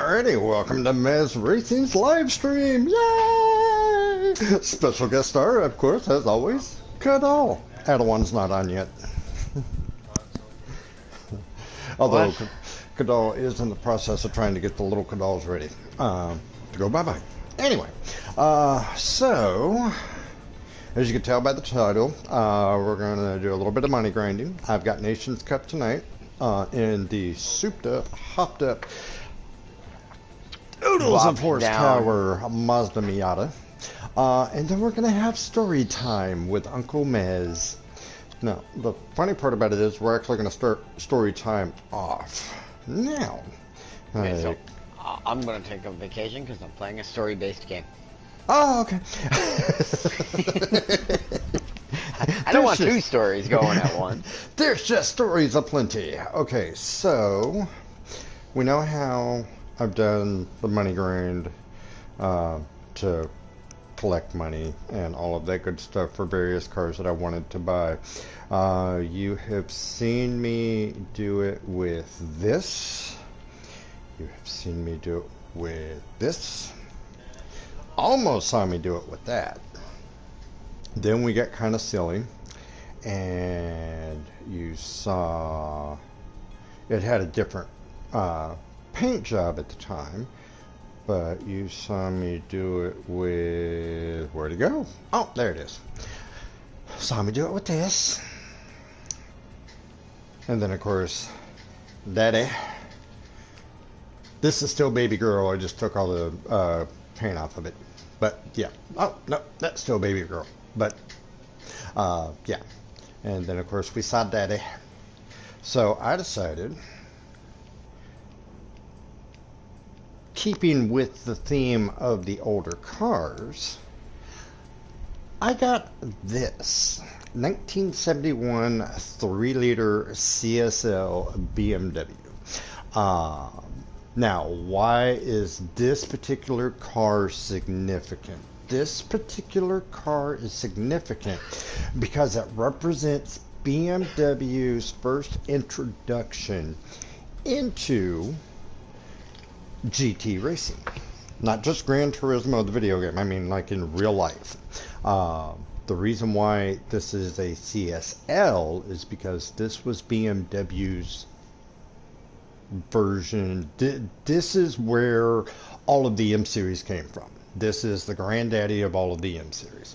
Alrighty, welcome to Mez Racing's live stream. Yay! Special guest star, of course, as always, Cadal. Adawan's not on yet. Although Cadal is in the process of trying to get the little Cadals ready to go bye-bye. Anyway, so as you can tell by the title, we're going to do a little bit of money grinding. I've got Nations Cup tonight in the souped up, hopped up oodles of horsepower Mazda Miata. And then we're going to have story time with Uncle Mez. Now, the funny part about it is we're actually going to start story time off now. Okay, so I'm going to take a vacation because I'm playing a story-based game. Oh, okay. I don't want two stories going at once. There's just stories aplenty. Okay, so we know how I've done the money grind to collect money and all of that good stuff for various cars that I wanted to buy. You have seen me do it with this. You have seen me do it with this. Almost saw me do it with that. Then we got kind of silly, and you saw it had a different paint job at the time, but you saw me do it with, where'd it go? Oh, there it is. Saw me do it with this. And then, of course, Daddy. This is still baby girl. I just took all the paint off of it. But, yeah. Oh, no, that's still baby girl. But, yeah. And then, of course, we saw Daddy. So I decided, keeping with the theme of the older cars, I got this 1971 3-liter CSL BMW. Now, why is this particular car significant? This particular car is significant because it represents BMW's first introduction into GT racing. Not just Gran Turismo, the video game, I mean like in real life. The reason why this is a CSL is because this was BMW's version. This is where all of the M series came from. This is the granddaddy of all of the M series.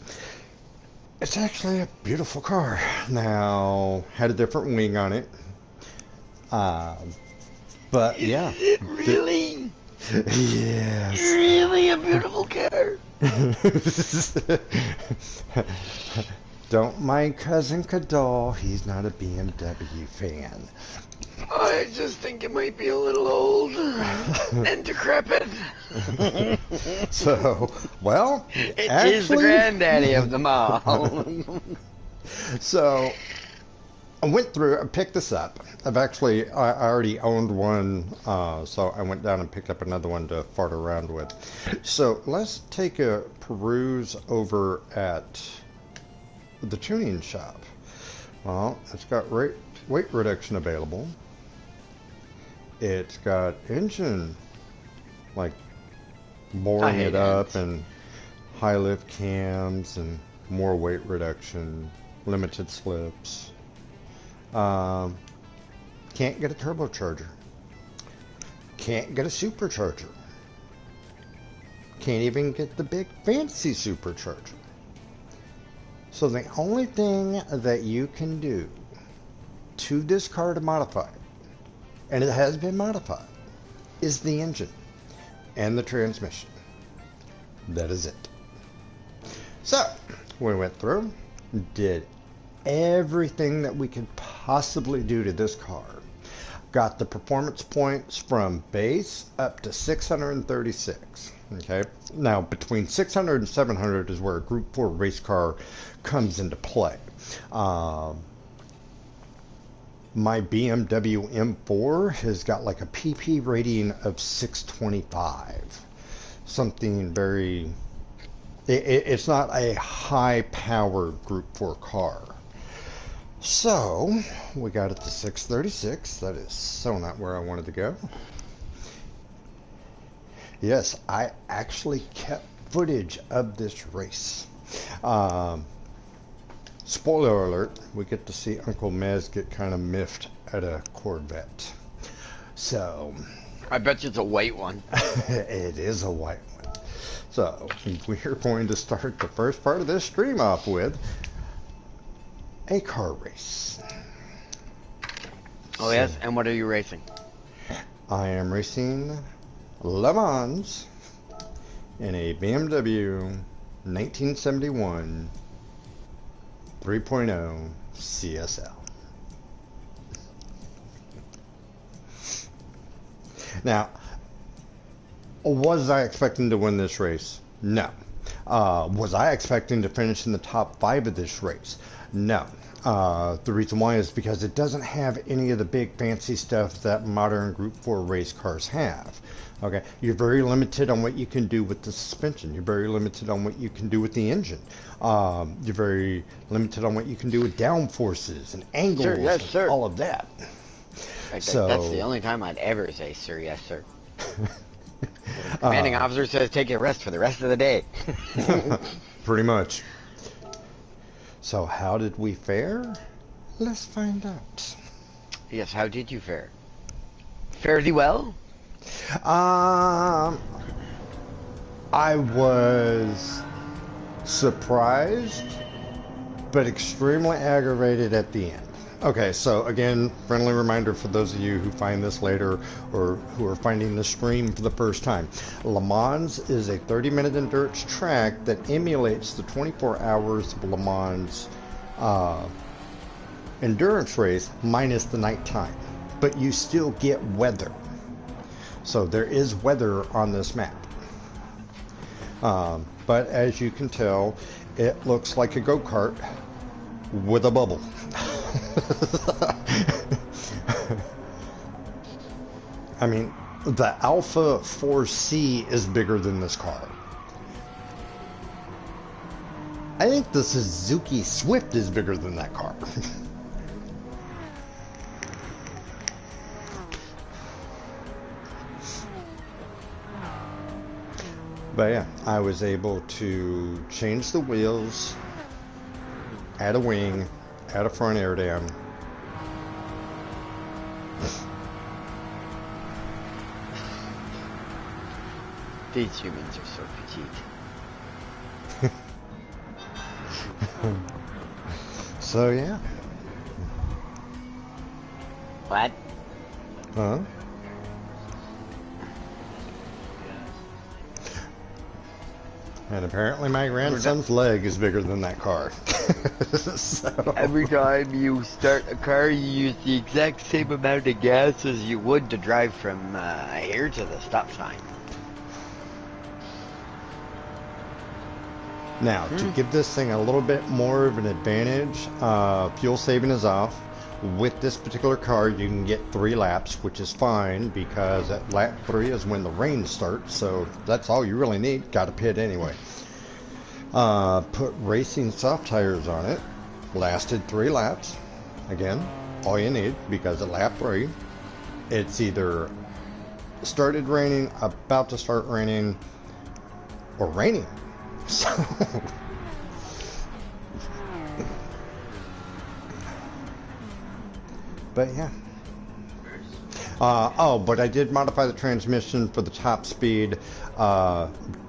It's actually a beautiful car. Now, had a different wing on it. But yeah. Is it really? Yes. Really a beautiful car. Don't mind Cousin Cadal. He's not a BMW fan. I just think it might be a little old and decrepit. So, well, it is the granddaddy of them all. So, I went through, I picked this up. I already owned one, so I went down and picked up another one to fart around with. So, let's take a peruse over at the tuning shop. Well, it's got weight reduction available. It's got engine, like boring it up, and high lift cams and more weight reduction, limited slips. Can't get a turbocharger. Can't get a supercharger. Can't even get the big fancy supercharger. So the only thing that you can do to this car to modify it, and it has been modified, is the engine and the transmission. That is it. So we went through, did everything that we could possibly do to this car. Got the performance points from base up to 636. Okay, now between 600 and 700 is where a Group 4 race car comes into play. My BMW M4 has got like a PP rating of 625. Something very... It's not a high-powered Group 4 car. So, we got it to 636. That is so not where I wanted to go. Yes, I actually kept footage of this race. Um, Spoiler alert, we get to see Uncle Mez get kind of miffed at a Corvette. So, I bet you it's a white one. it is a white one. So, we're going to start the first part of this stream off with a car race. Oh, yes? And what are you racing? I am racing Le Mans in a BMW 1971 3.0 CSL. Now, was I expecting to win this race? No. Was I expecting to finish in the top 5 of this race? No. The reason why is because it doesn't have any of the big fancy stuff that modern Group 4 race cars have. Okay, you're very limited on what you can do with the suspension. You're very limited on what you can do with the engine. You're very limited on what you can do with downforces and angles, Sir, yes, sir. and all of that. So, that's the only time I'd ever say, sir, yes, sir. Commanding officer says take a rest for the rest of the day. Pretty much. So how did we fare? Let's find out. Yes, how did you fare? Fare thee well? I was surprised, but extremely aggravated at the end. Okay, so again, friendly reminder for those of you who find this later or who are finding the stream for the first time. Le Mans is a 30-minute endurance track that emulates the 24 hours of Le Mans endurance race minus the nighttime. But you still get weather. So there is weather on this map. But as you can tell, it looks like a go-kart with a bubble. I mean, the Alpha 4C is bigger than this car. I think the Suzuki Swift is bigger than that car. But yeah, I was able to change the wheels, add a wing, add a front air dam. These humans are so petite. So yeah. What? Huh? And apparently my grandson's leg is bigger than that car. So. Every time you start a car, you use the exact same amount of gas as you would to drive from here to the stop sign. Now, to give this thing a little bit more of an advantage, fuel saving is off. With this particular car, you can get 3 laps, which is fine because at lap 3 is when the rain starts, so that's all you really need. Got to pit anyway. Put racing soft tires on it. Lasted 3 laps. Again, all you need because at lap 3, it's either started raining, about to start raining, or raining. So. But yeah. But I did modify the transmission for the top speed,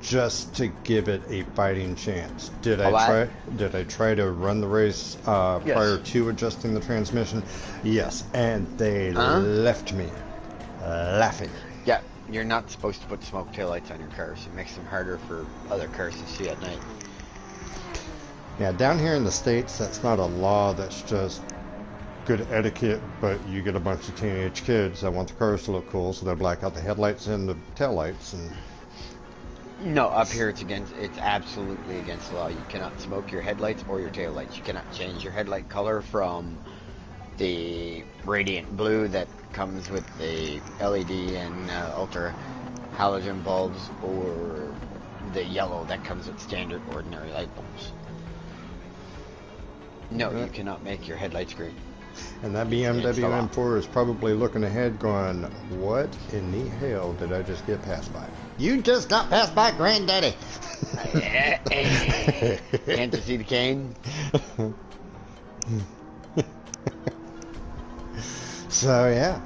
just to give it a fighting chance. Did I try to run the race prior to adjusting the transmission? Yes, and they left me laughing. Yeah, you're not supposed to put smoke taillights on your cars. It makes them harder for other cars to see at night. Yeah, down here in the States, that's not a law. That's just good etiquette, but you get a bunch of teenage kids that want the cars to look cool, so they black out the headlights and the taillights. And no, up here it's absolutely against the law. You cannot smoke your headlights or your taillights. You cannot change your headlight color from the radiant blue that comes with the LED and ultra halogen bulbs, or the yellow that comes with standard ordinary light bulbs. No, you cannot make your headlights green. And that It's BMW the law. M4 is probably looking ahead going, what in the hell did I just get passed by? You just got passed by Granddaddy. Can't you see the cane? So, yeah.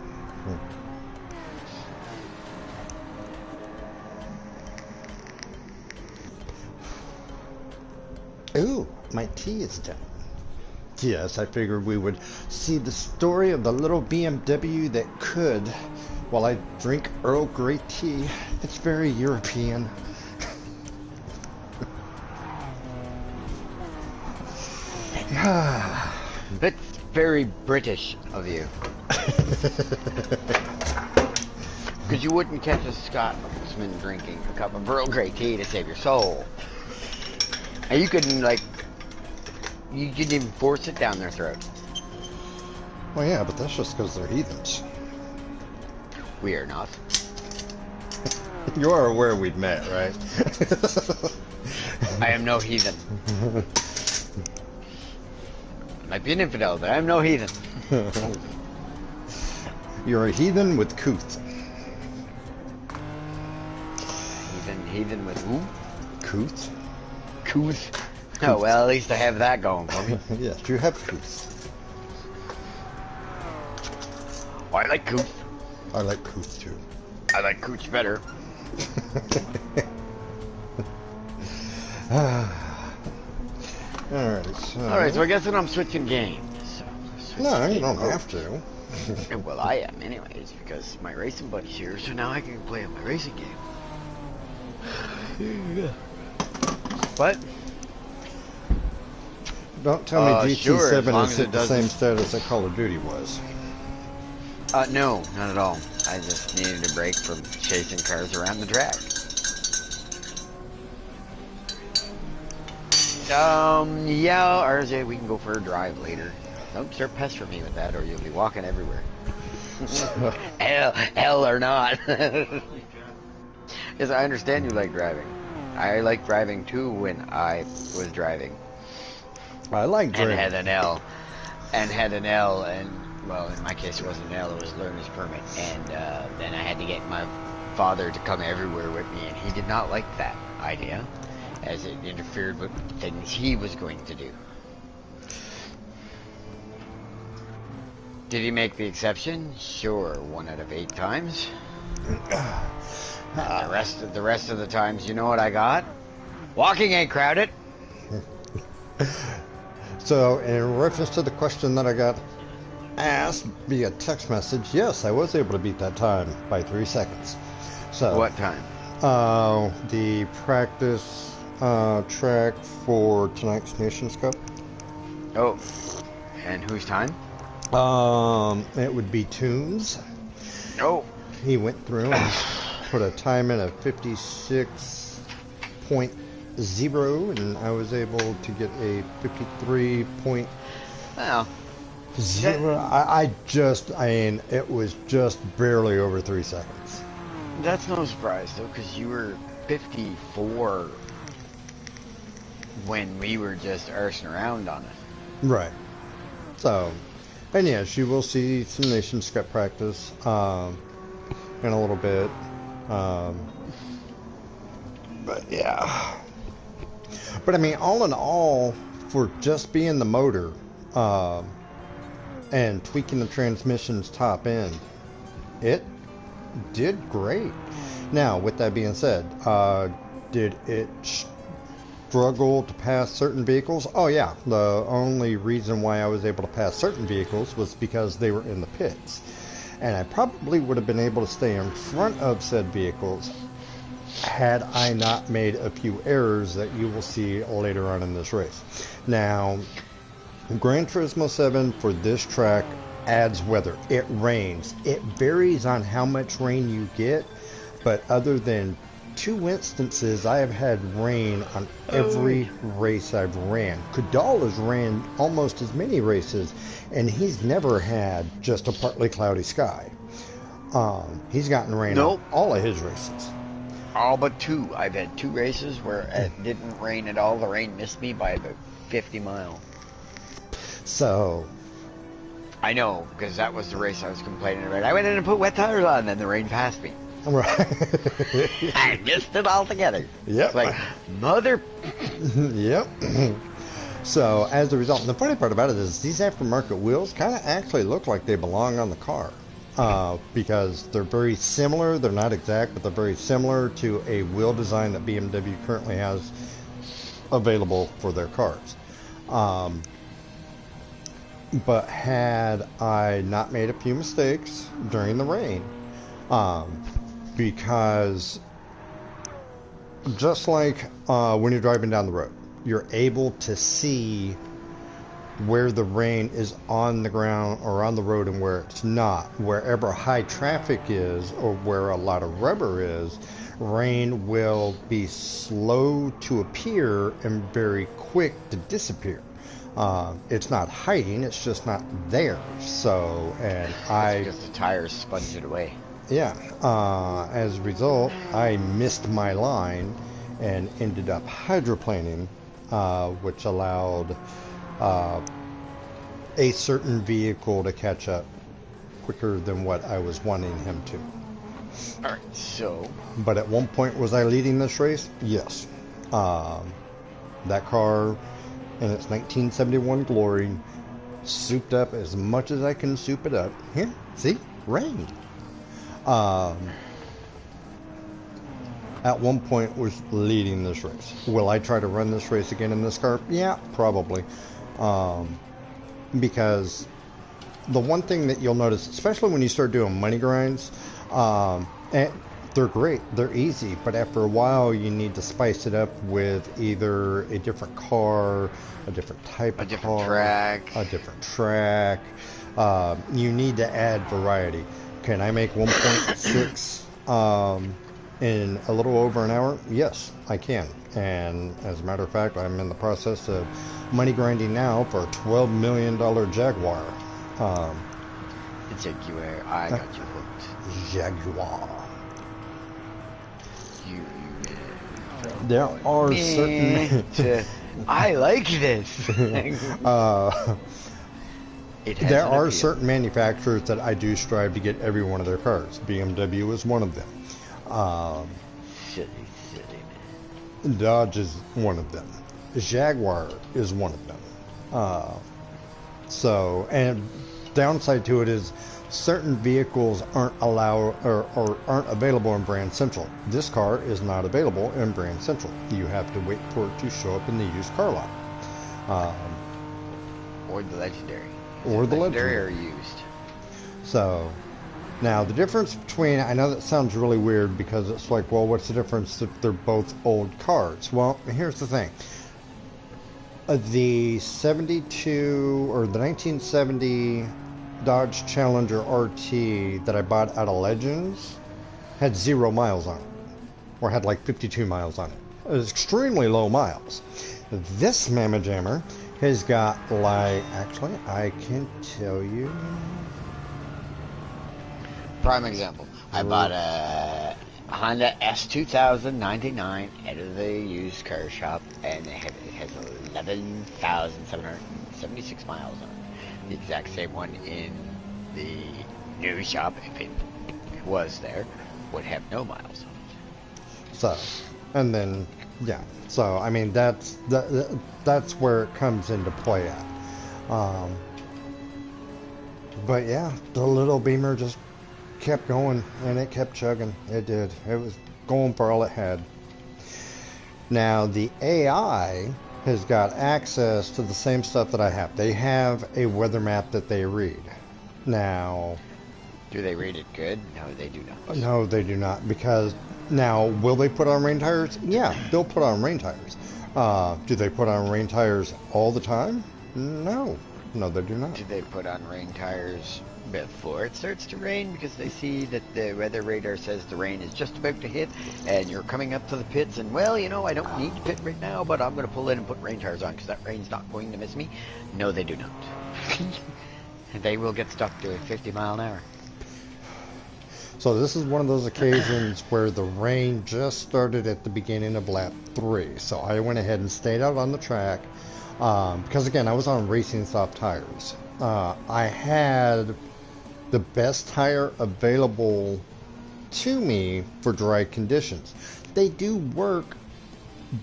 Ooh, my tea is done. Yes, I figured we would see the story of the little BMW that could, while I drink Earl Grey tea. It's very European. That's very British of you. Because you wouldn't catch a Scotsman drinking a cup of Earl Grey tea to save your soul. And you couldn't, like, you couldn't even force it down their throat. Well, yeah, but that's just because they're heathens. We are not. You are aware we've met, right? I am no heathen. I might be an infidel, but I am no heathen. You're a heathen with couth. Heathen with who? Couth? Couth. Oh, well, at least I have that going for me. Yes, you have couth. Oh, I like couth. I like couth too. I like cooch better. Alright, so I guess that I'm switching games. No, you don't have to. Well, I am anyways, because my racing buddy's here, so now I can play my racing game. What? Don't tell me sure, as GT7 long is as hit it the same doesn't- status that Call of Duty was. No, not at all. I just needed a break from chasing cars around the track. Yeah, RJ, we can go for a drive later. Don't start pestering me with that, or you'll be walking everywhere. hell or not. Yes, I understand you like driving. I like driving too when I was driving. I like And driving. had an L. And, well, in my case it wasn't an L, it was learner's permit. And then I had to get my father to come everywhere with me, and he did not like that idea, as it interfered with things he was going to do. Did he make the exception? Sure, 1 out of 8 times. And the rest of the times, you know what I got? Walking ain't crowded. So, in reference to the question that I got asked via text message, yes, I was able to beat that time by 3 seconds. So, What time? The practice track for tonight's Nations Cup. Oh, and whose time? It would be Tunes. Oh, He went through and put a time in of 56.0, and I was able to get a 53.0. well, I mean, it was just barely over 3 seconds. that's no surprise though, because you were 54 when we were just arsing around on it. Right. So, and yes, you will see some Nations Cup practice in a little bit. But yeah. But I mean, all in all, for just being the motor and tweaking the transmission's top end, it did great. Now, with that being said, did it struggle to pass certain vehicles? Oh yeah, the only reason why I was able to pass certain vehicles was because they were in the pits, and I probably would have been able to stay in front of said vehicles had I not made a few errors that you will see later on in this race. Now, Gran Turismo 7 for this track adds weather. It rains. It varies on how much rain you get, but other than 2 instances, I have had rain on every race I've ran. Kudal has ran almost as many races, and he's never had just a partly cloudy sky. He's gotten rain on all of his races. All but 2. I've had 2 races where it didn't rain at all. The rain missed me by about 50 miles. So, I know, because that was the race I was complaining about. I went in and put wet tires on, and then the rain passed me. Right. I missed it altogether. Yep. It's like, mother... Yep. So as a result, the funny part about it is these aftermarket wheels kind of actually look like they belong on the car, because they're very similar. They're not exact, but they're very similar to a wheel design that BMW currently has available for their cars. But had I not made a few mistakes during the rain, because just like when you're driving down the road, you're able to see where the rain is on the ground or on the road and where it's not. Wherever high traffic is or where a lot of rubber is, rain will be slow to appear and very quick to disappear. It's not hiding, it's just not there. So, and It's because the tires sponge it away. yeah, as a result, I missed my line and ended up hydroplaning, which allowed a certain vehicle to catch up quicker than what I was wanting him to. Alright, so... But at one point, was I leading this race? Yes. That car in its 1971 glory, souped up as much as I can soup it up. Here, see? Rained. At one point was leading this race. Will I try to run this race again in this car? Yeah, probably. Because the one thing that you'll notice, especially when you start doing money grinds, and they're great, they're easy, but after a while you need to spice it up with either a different car, a different type of car, a different track. You need to add variety. Can I make 1.6 in a little over an hour? Yes, I can. And as a matter of fact, I'm in the process of money grinding now for a $12 million Jaguar. Jaguar, I got you hooked. Jaguar. There are certain... I like this. There are certain manufacturers that I do strive to get every one of their cars. BMW is one of them. Silly man. Dodge is one of them. Jaguar is one of them. So, and downside to it is certain vehicles aren't allowed or aren't available in Brand Central. This car is not available in Brand Central. You have to wait for it to show up in the used car lot. Or the legendary. Or the legendary. Or used. So, now the difference between, I know that sounds really weird because it's like, well, what's the difference if they're both old cars? Well, here's the thing. The 72 or the 1970 Dodge Challenger RT that I bought out of Legends had 0 miles on it, or had like 52 miles on it. It was extremely low miles. This Mamma Jammer has got like, actually, I can tell you. Prime example. I bought a Honda S2099 out of the used car shop, and it has 11,776 miles on it. The exact same one in the new shop, if it was there, would have no miles on it. So, and then, yeah. So, I mean, that's where it comes into play at. But yeah, the little Beamer just kept going, and it kept chugging. It did. It was going for all it had. Now, the AI has got access to the same stuff that I have. They have a weather map that they read. Now, do they read it good? No, they do not. No, they do not. Because now, will they put on rain tires? Yeah, they'll put on rain tires. Do they put on rain tires all the time? No. No, they do not. Do they put on rain tires before it starts to rain because they see that the weather radar says the rain is just about to hit and you're coming up to the pits and, well, you know, I don't need to pit right now, but I'm going to pull in and put rain tires on because that rain's not going to miss me? No, they do not. They will get stuck to 50 mile an hour. So this is one of those occasions where the rain just started at the beginning of lap 3. So I went ahead and stayed out on the track because, again, I was on racing soft tires. I had the best tire available to me for dry conditions. They do work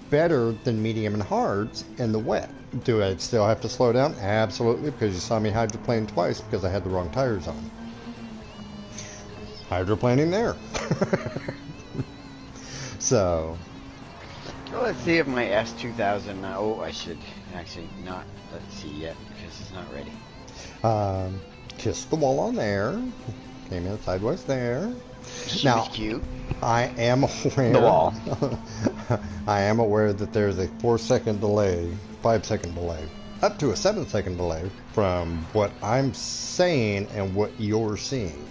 better than medium and hards in the wet. Do I still have to slow down? Absolutely, because you saw me hydroplane twice because I had the wrong tires on. Hydroplaning there. So, Well, let's see if my S2000. Oh, I should actually not. Let's see yet because it's not ready. Kissed the wall on there. Came in sideways there. She Now, was cute. I am aware. The wall. I am aware that there's a 4-second delay, 5-second delay, up to a 7-second delay from what I'm saying and what you're seeing.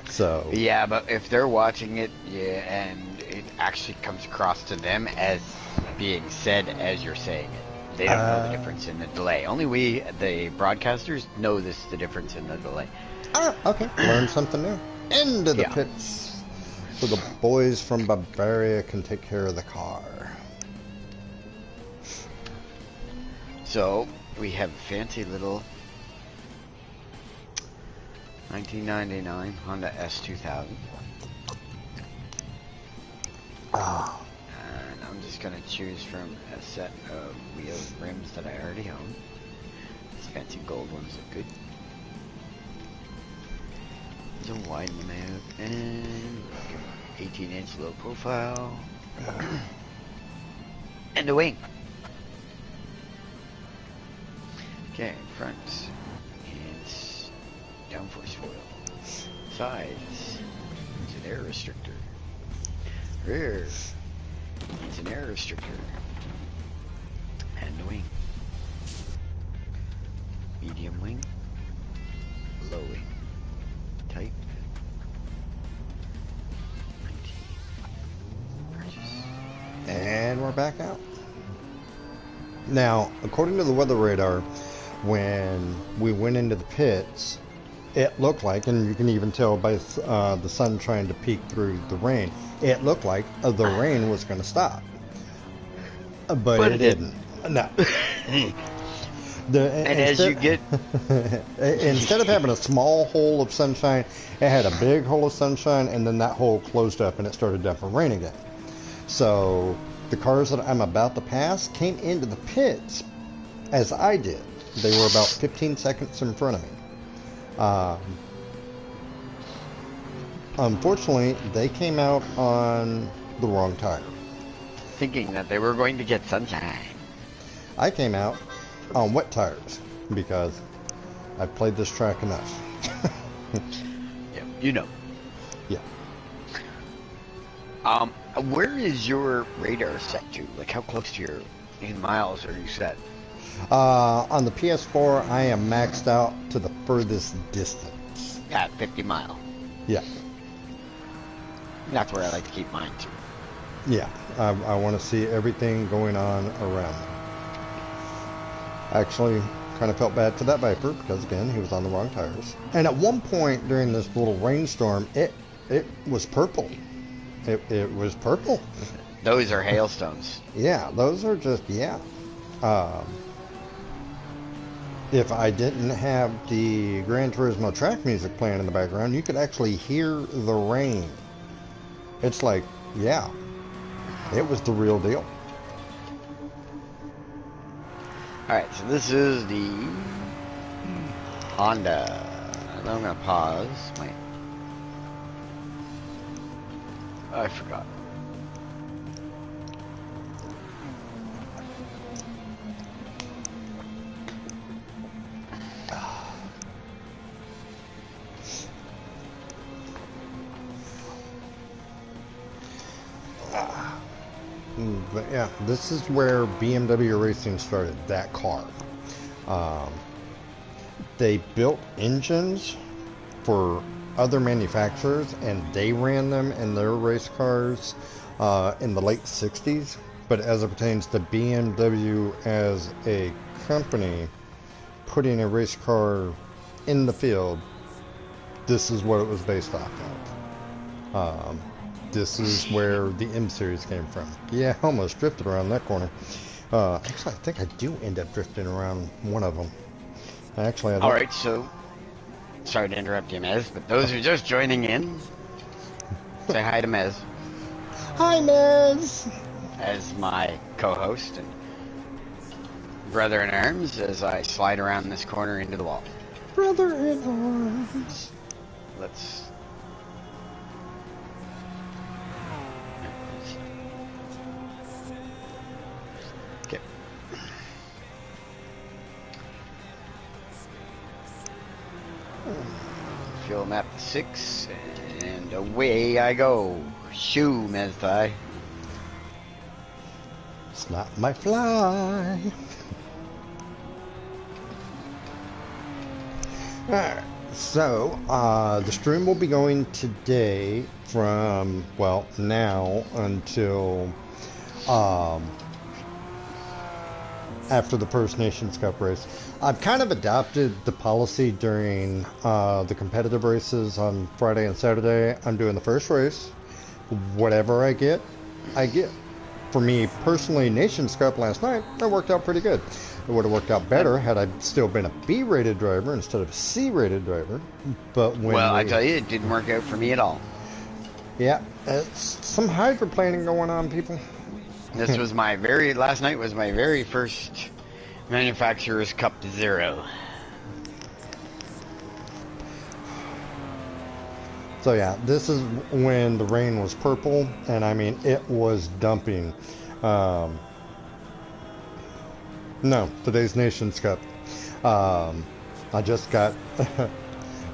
So Yeah, but if they're watching it, yeah, and it actually comes across to them as being said as you're saying it, they don't know the difference in the delay. Only we, the broadcasters, know the difference in the delay. Okay, learn something new. Into the Yeah. pits, so the boys from Bavaria can take care of the car. So we have a fancy little 1999 Honda S2000. Ah, And I'm just going to choose from a set of wheel rims that I already own. These fancy gold ones look good. So widen them out and 18-inch low profile. And the wing. Okay, front. It's downforce foil. Sides. It's an air restrictor. Rear. It's an air restrictor. And the wing. Medium wing. Low wing. Type. 19. Purchase. and we're back out. Now, according to the weather radar, when we went into the pits, it looked like, and you can even tell by the sun trying to peek through the rain, it looked like the rain was going to stop. But it didn't. No. And as you get... Instead of having a small hole of sunshine, it had a big hole of sunshine, and then that hole closed up and it started dumping rain again. So the cars that I'm about to pass came into the pits as I did. They were about 15 seconds in front of me. Unfortunately, they came out on the wrong tire. Thinking that they were going to get sunshine. I came out on wet tires because I've played this track enough. Yeah, you know. Yeah. Where is your radar set to? Like, how close to your in miles are you set? On the PS4, I am maxed out to the furthest distance. At 50 mile. Yeah. That's where I like to keep mine to. Yeah. I want to see everything going on around me. Actually, kind of felt bad for that Viper because, again, he was on the wrong tires. And at one point during this little rainstorm, it was purple. It was purple. Those are hailstones. Yeah, those are just, yeah. If I didn't have the Gran Turismo track music playing in the background, you could actually hear the rain. It's like, yeah, it was the real deal. Alright, so this is the Honda. And I'm going to pause. I forgot. But yeah, this is where BMW racing started, that car. They built engines for other manufacturers and they ran them in their race cars in the late 60s. But as it pertains to BMW as a company putting a race car in the field, this is what it was based off of. This is where the M series came from. Yeah, I almost drifted around that corner. Actually, I think I do end up drifting around one of them. Actually, I All don't. right, so sorry to interrupt you, Mez, but those who are just joining in, say hi to Mez Hi, Miz. as my co-host and brother in arms as I slide around this corner into the wall. Brother in arms. Let's. Okay. Fuel map 6, and away I go. Shoo, Mezthai. It's not my fly. Alright, so the stream will be going today from, well, now until after the First Nations Cup race. I've kind of adopted the policy during the competitive races on Friday and Saturday. I'm doing the first race. Whatever I get, I get. For me personally, Nations Cup last night, that worked out pretty good. It would have worked out better had I still been a B-rated driver instead of a C-rated driver. But when Well, I tell you, it didn't work out for me at all. yeah, it's some hydroplaning going on, people. This was last night was my very first Manufacturer's Cup 0. So yeah, this is when the rain was purple, and I mean it was dumping. No, today's Nations Cup. I just got a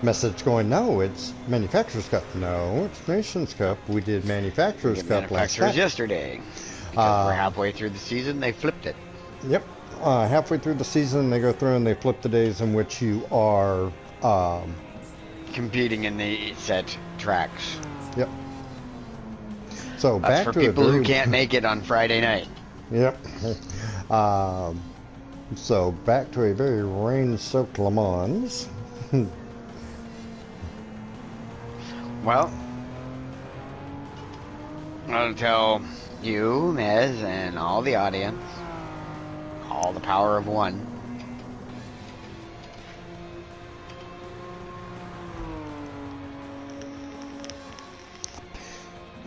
message going, no, it's Manufacturers Cup. No, it's Nations Cup. We did Manufacturers Cup last Manufacturers night. yesterday. Because we're halfway through the season, they flipped it. Yep. Halfway through the season, they go through and they flip the days in which you are competing in the set tracks. Yep. So That's back for to people who can't make it on Friday night. Yep. So back to a very rain-soaked Le Mans. Well, I'll tell you, Mez, and all the audience, all the power of one.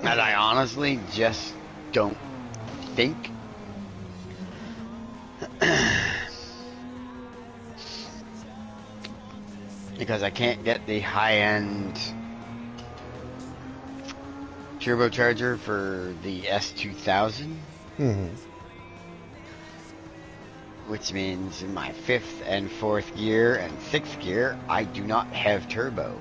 And I honestly just don't think because I can't get the high-end turbocharger for the S2000, which means in my 5th and 4th gear and 6th gear, I do not have turbo.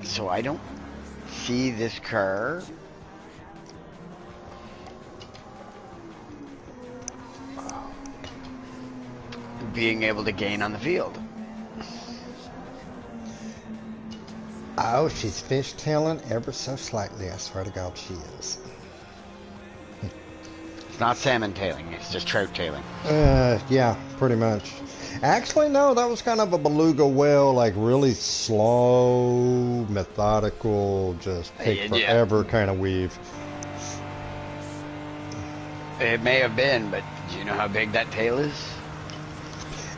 So I don't see this car being able to gain on the field. Oh, she's fishtailing ever so slightly. I swear to God, she is. It's not salmon tailing, it's just trout tailing. Yeah, pretty much. Actually, no, that was kind of a beluga whale, like really slow, methodical, just take forever kind of weave. It may have been, but do you know how big that tail is?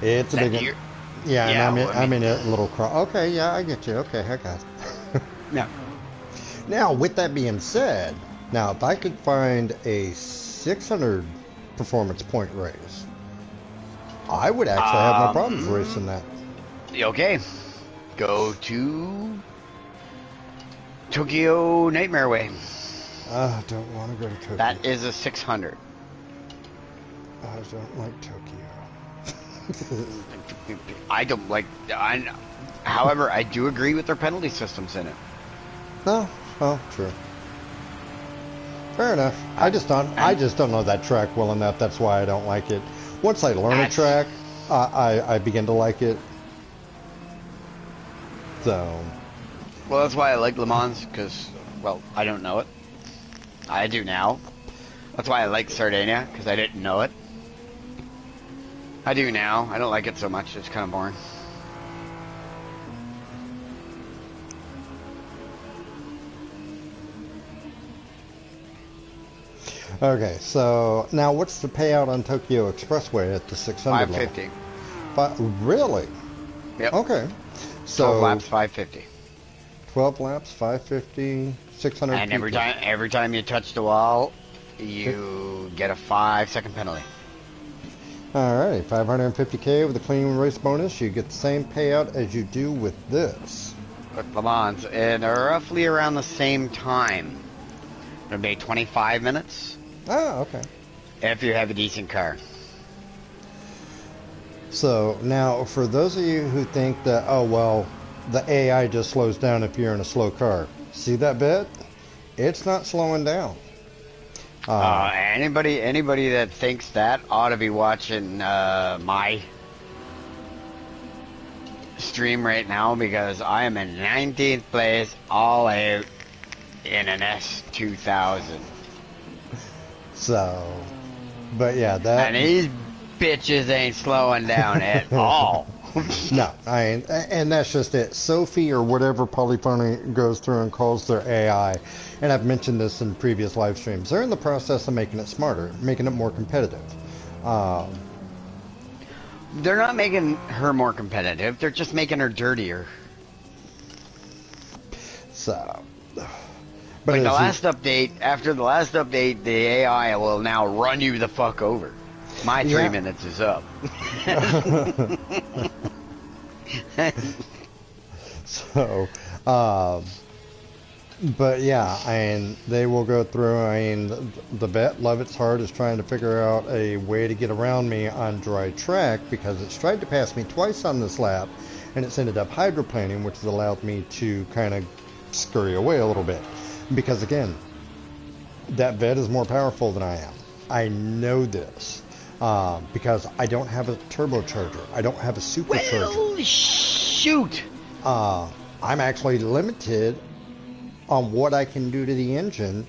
It's a That big ear- one. Yeah, Yeah, and well, I I'm mean- in a little Okay, yeah, I get you. Okay, I got it. No. Now, with that being said, now if I could find a 600 performance point race, I would actually have no problems racing that. Okay. Go to Tokyo Nightmare Way. I don't want to go to Tokyo. That is a 600. I don't like Tokyo. I don't like. However, I do agree with their penalty systems in it. No, oh, true. Fair enough. I just don't know that track well enough. That's why I don't like it. Once I learn a track, I begin to like it. So. Well, that's why I like Le Mans, because, well, I don't know it. I do now. That's why I like Sardinia, because I didn't know it. I do now. I don't like it so much. It's kind of boring. Okay, so now what's the payout on Tokyo Expressway at the 600 level? 550. But really? Yep. Okay. 12 So laps, 550. 12 laps, 550, 600 And people. every time you touch the wall, Okay. you get a 5-second penalty. Alrighty, 550K with a clean race bonus. You get the same payout as you do with this. With Le Mans, and roughly around the same time. It'll be 25 minutes Ah, okay. if you have a decent car. So now, for those of you who think that, oh well, the AI just slows down if you're in a slow car, see that bit? It's not slowing down. Anybody that thinks that ought to be watching my stream right now, because I am in 19th place, all out in an S2000. So, but yeah, that. And these bitches ain't slowing down at all. No, and that's just it. Sophie or whatever Polyphony goes through and calls their AI, and I've mentioned this in previous live streams. They're in the process of making it smarter, making it more competitive. They're not making her more competitive. They're just making her dirtier. So, but Like the last update, after the last update, the AI will now run you the fuck over. My 3 minutes is up. So, but yeah, and they will go through. I mean, the vet, Love It's Heart, is trying to figure out a way to get around me on dry track because it's tried to pass me twice on this lap, and it's ended up hydroplaning, which has allowed me to kind of scurry away a little bit. Because again, that vet is more powerful than I am. I know this. Because I don't have a turbocharger. I don't have a supercharger. Well, shoot! I'm actually limited on what I can do to the engine,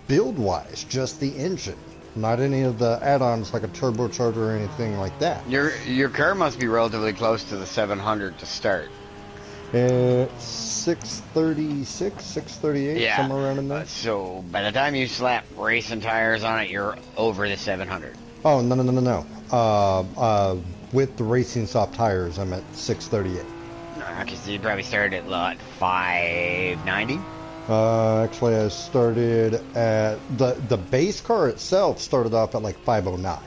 build-wise, just the engine. Not any of the add-ons like a turbocharger or anything like that. Your car must be relatively close to the 700 to start. It's 636, 638, Yeah. somewhere around in there. So by the time you slap racing tires on it, you're over the 700. Oh, no. With the racing soft tires, I'm at 638. Okay, so you probably started at what, 590? Actually, I started at the base car itself started off at like 509,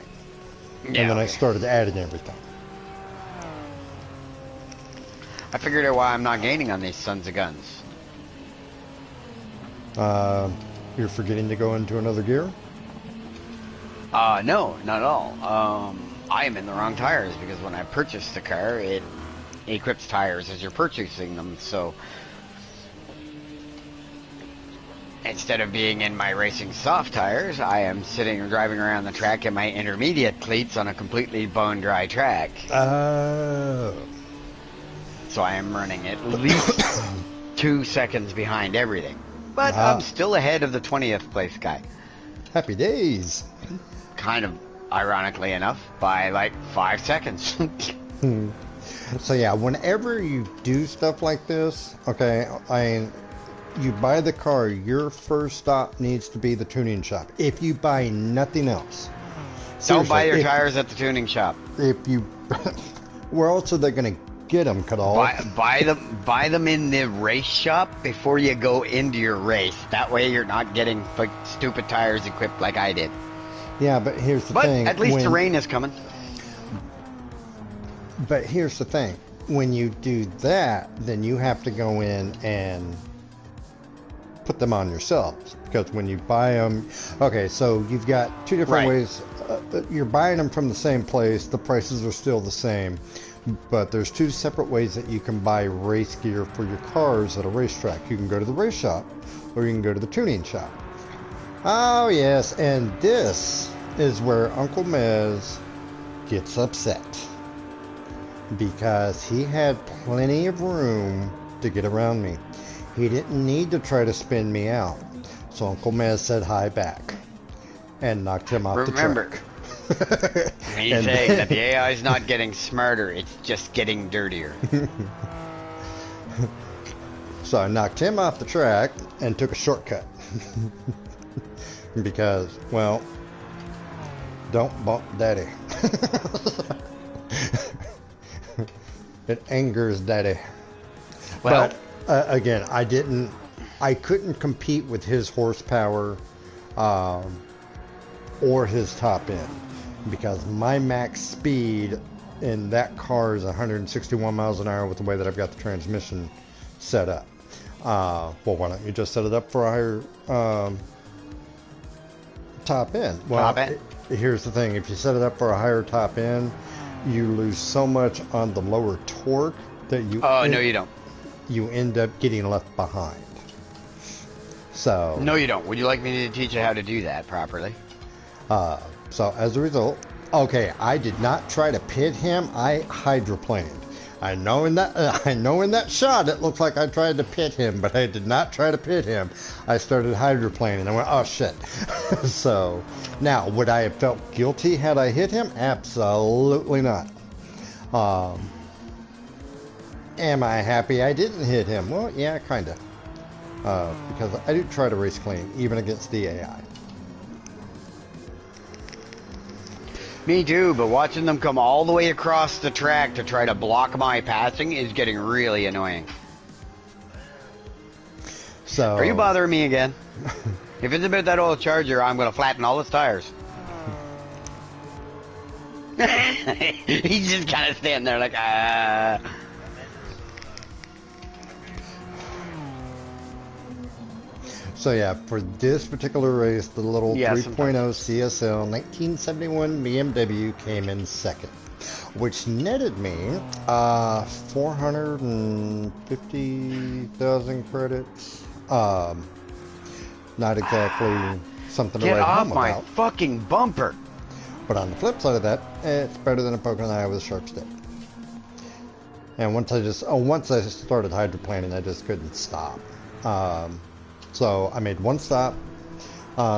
Yeah, and then I okay. started adding everything. I figured out why I'm not gaining on these sons of guns. You're forgetting to go into another gear. No, not at all. I am in the wrong tires because when I purchased the car, it equips tires as you're purchasing them. So instead of being in my racing soft tires, I am sitting and driving around the track in my intermediate cleats on a completely bone dry track. So I am running at least 2 seconds behind everything. But I'm still ahead of the 20th place guy. Happy days. Kind of ironically enough, by like 5 seconds. So yeah, whenever you do stuff like this, okay, you buy the car, your first stop needs to be the tuning shop. If you buy nothing else. Don't buy your Seriously, tires at the tuning shop. if you, where else are they going to get them cut off? Buy them in the race shop before you go into your race. That way you're not getting like stupid tires equipped like I did. Yeah, but here's the But thing. at least the rain is coming. But here's the thing. When you do that, then you have to go in and put them on yourselves. Because when you buy them... Okay, so you've got two different Right. ways. You're buying them from the same place. The prices are still the same. But there's two separate ways that you can buy race gear for your cars at a racetrack. You can go to the race shop, or you can go to the tuning shop. Oh, yes, and this is where Uncle Mez gets upset. Because he had plenty of room to get around me. He didn't need to try to spin me out. So Uncle Mez said hi back and knocked him off Remember, the track. he's And saying then- that the AI is not getting smarter, it's just getting dirtier. So I knocked him off the track and took a shortcut. because, well, don't bump daddy. It angers daddy. Well, But again, I couldn't compete with his horsepower um, or his top end because my max speed in that car is 161 miles an hour with the way that I've got the transmission set up. Well, why don't you just set it up for a higher top end? Well, top end. here's the thing: if you set it up for a higher top end, you lose so much on the lower torque that Oh, no, you don't. you end up getting left behind. So, No, you don't. Would you like me to teach you how to do that properly? so as a result, okay, I did not try to pit him. I hydroplaned. I know in that shot it looked like I tried to pit him, but I did not try to pit him. I started hydroplaning. I went, oh shit. So now, would I have felt guilty had I hit him? Absolutely not. Um, am I happy I didn't hit him? Well, yeah, kinda. Because I do try to race clean, even against the AI. Me too, but watching them come all the way across the track to try to block my passing is getting really annoying. So, Are you bothering me again? If it's about that old Charger, I'm going to flatten all its tires. He's just kind of standing there like, So yeah, for this particular race, the little Yeah, 3.0 CSL 1971 BMW came in second, which netted me 450,000 credits. Not exactly something to Get write off home my about, fucking bumper! but on the flip side of that, it's better than a poke in the eye with a sharp stick. And once I started hydroplaning, I just couldn't stop. So I made one stop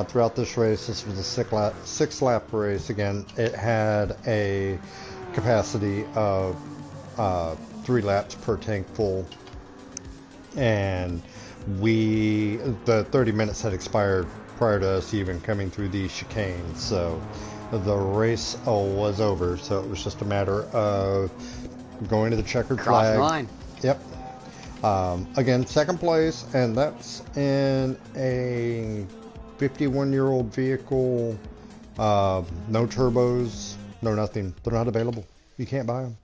throughout this race. This was a six lap race. Again, it had a capacity of 3 laps per tank full, and the 30 minutes had expired prior to us even coming through these chicanes. So the race was over. So it was just a matter of going to the checkered Crossing flag. the line. Yep. Again, second place, and that's in a 51-year-old vehicle. No turbos, no nothing. They're not available. You can't buy them.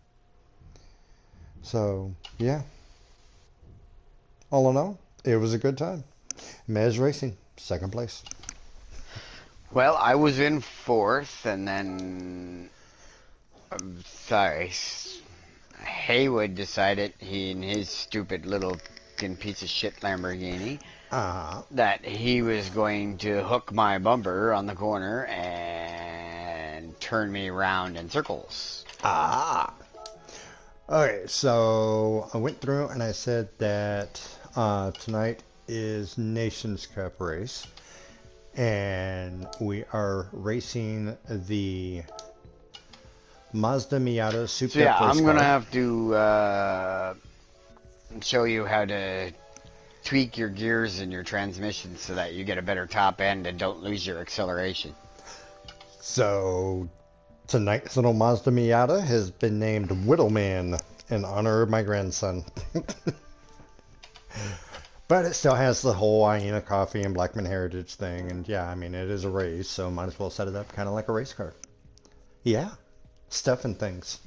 So, yeah. All in all, it was a good time. Mez Racing, second place. Well, I was in fourth, and then... I'm sorry. Haywood decided, he and his stupid little piece of shit Lamborghini, that he was going to hook my bumper on the corner and turn me around in circles. Okay, so I went through and I said that tonight is Nations Cup race, and we are racing the Mazda Miata Souped So yeah, Up race I'm gonna car. have to show you how to tweak your gears and your transmission so that you get a better top end and don't lose your acceleration. So tonight's little Mazda Miata has been named Whittleman in honor of my grandson. But it still has the whole Iena Coffee and Blackman Heritage thing, and yeah, I mean, it is a race, so might as well set it up kind of like a race car. Yeah, stuff and things.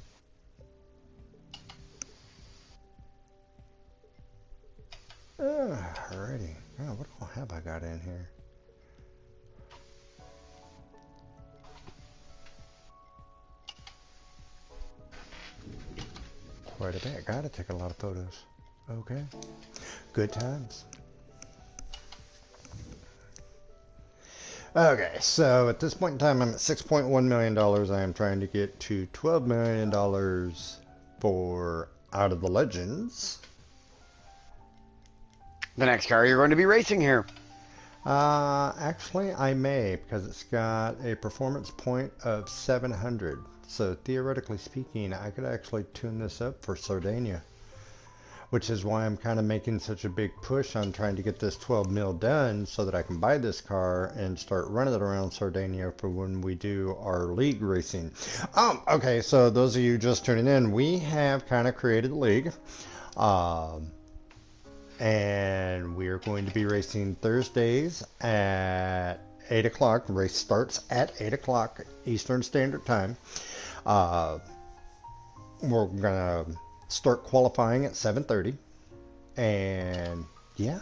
Alrighty. Oh, what all have I got in here? Quite a bit. Gotta take a lot of photos. Okay. Good times. Okay, so at this point in time, I'm at $6.1 million. I am trying to get to $12 million for Out of the Legends. The next car you're going to be racing here. Actually, I may, because it's got a performance point of 700. So theoretically speaking, I could actually tune this up for Sardinia. which is why I'm kind of making such a big push on trying to get this 12 mil done so that I can buy this car and start running it around Sardinia for when we do our league racing. Okay, so those of you just tuning in, we have kind of created a league. And we are going to be racing Thursdays at 8 o'clock. The race starts at 8 o'clock Eastern Standard Time. We're going to start qualifying at 7:30. And yeah.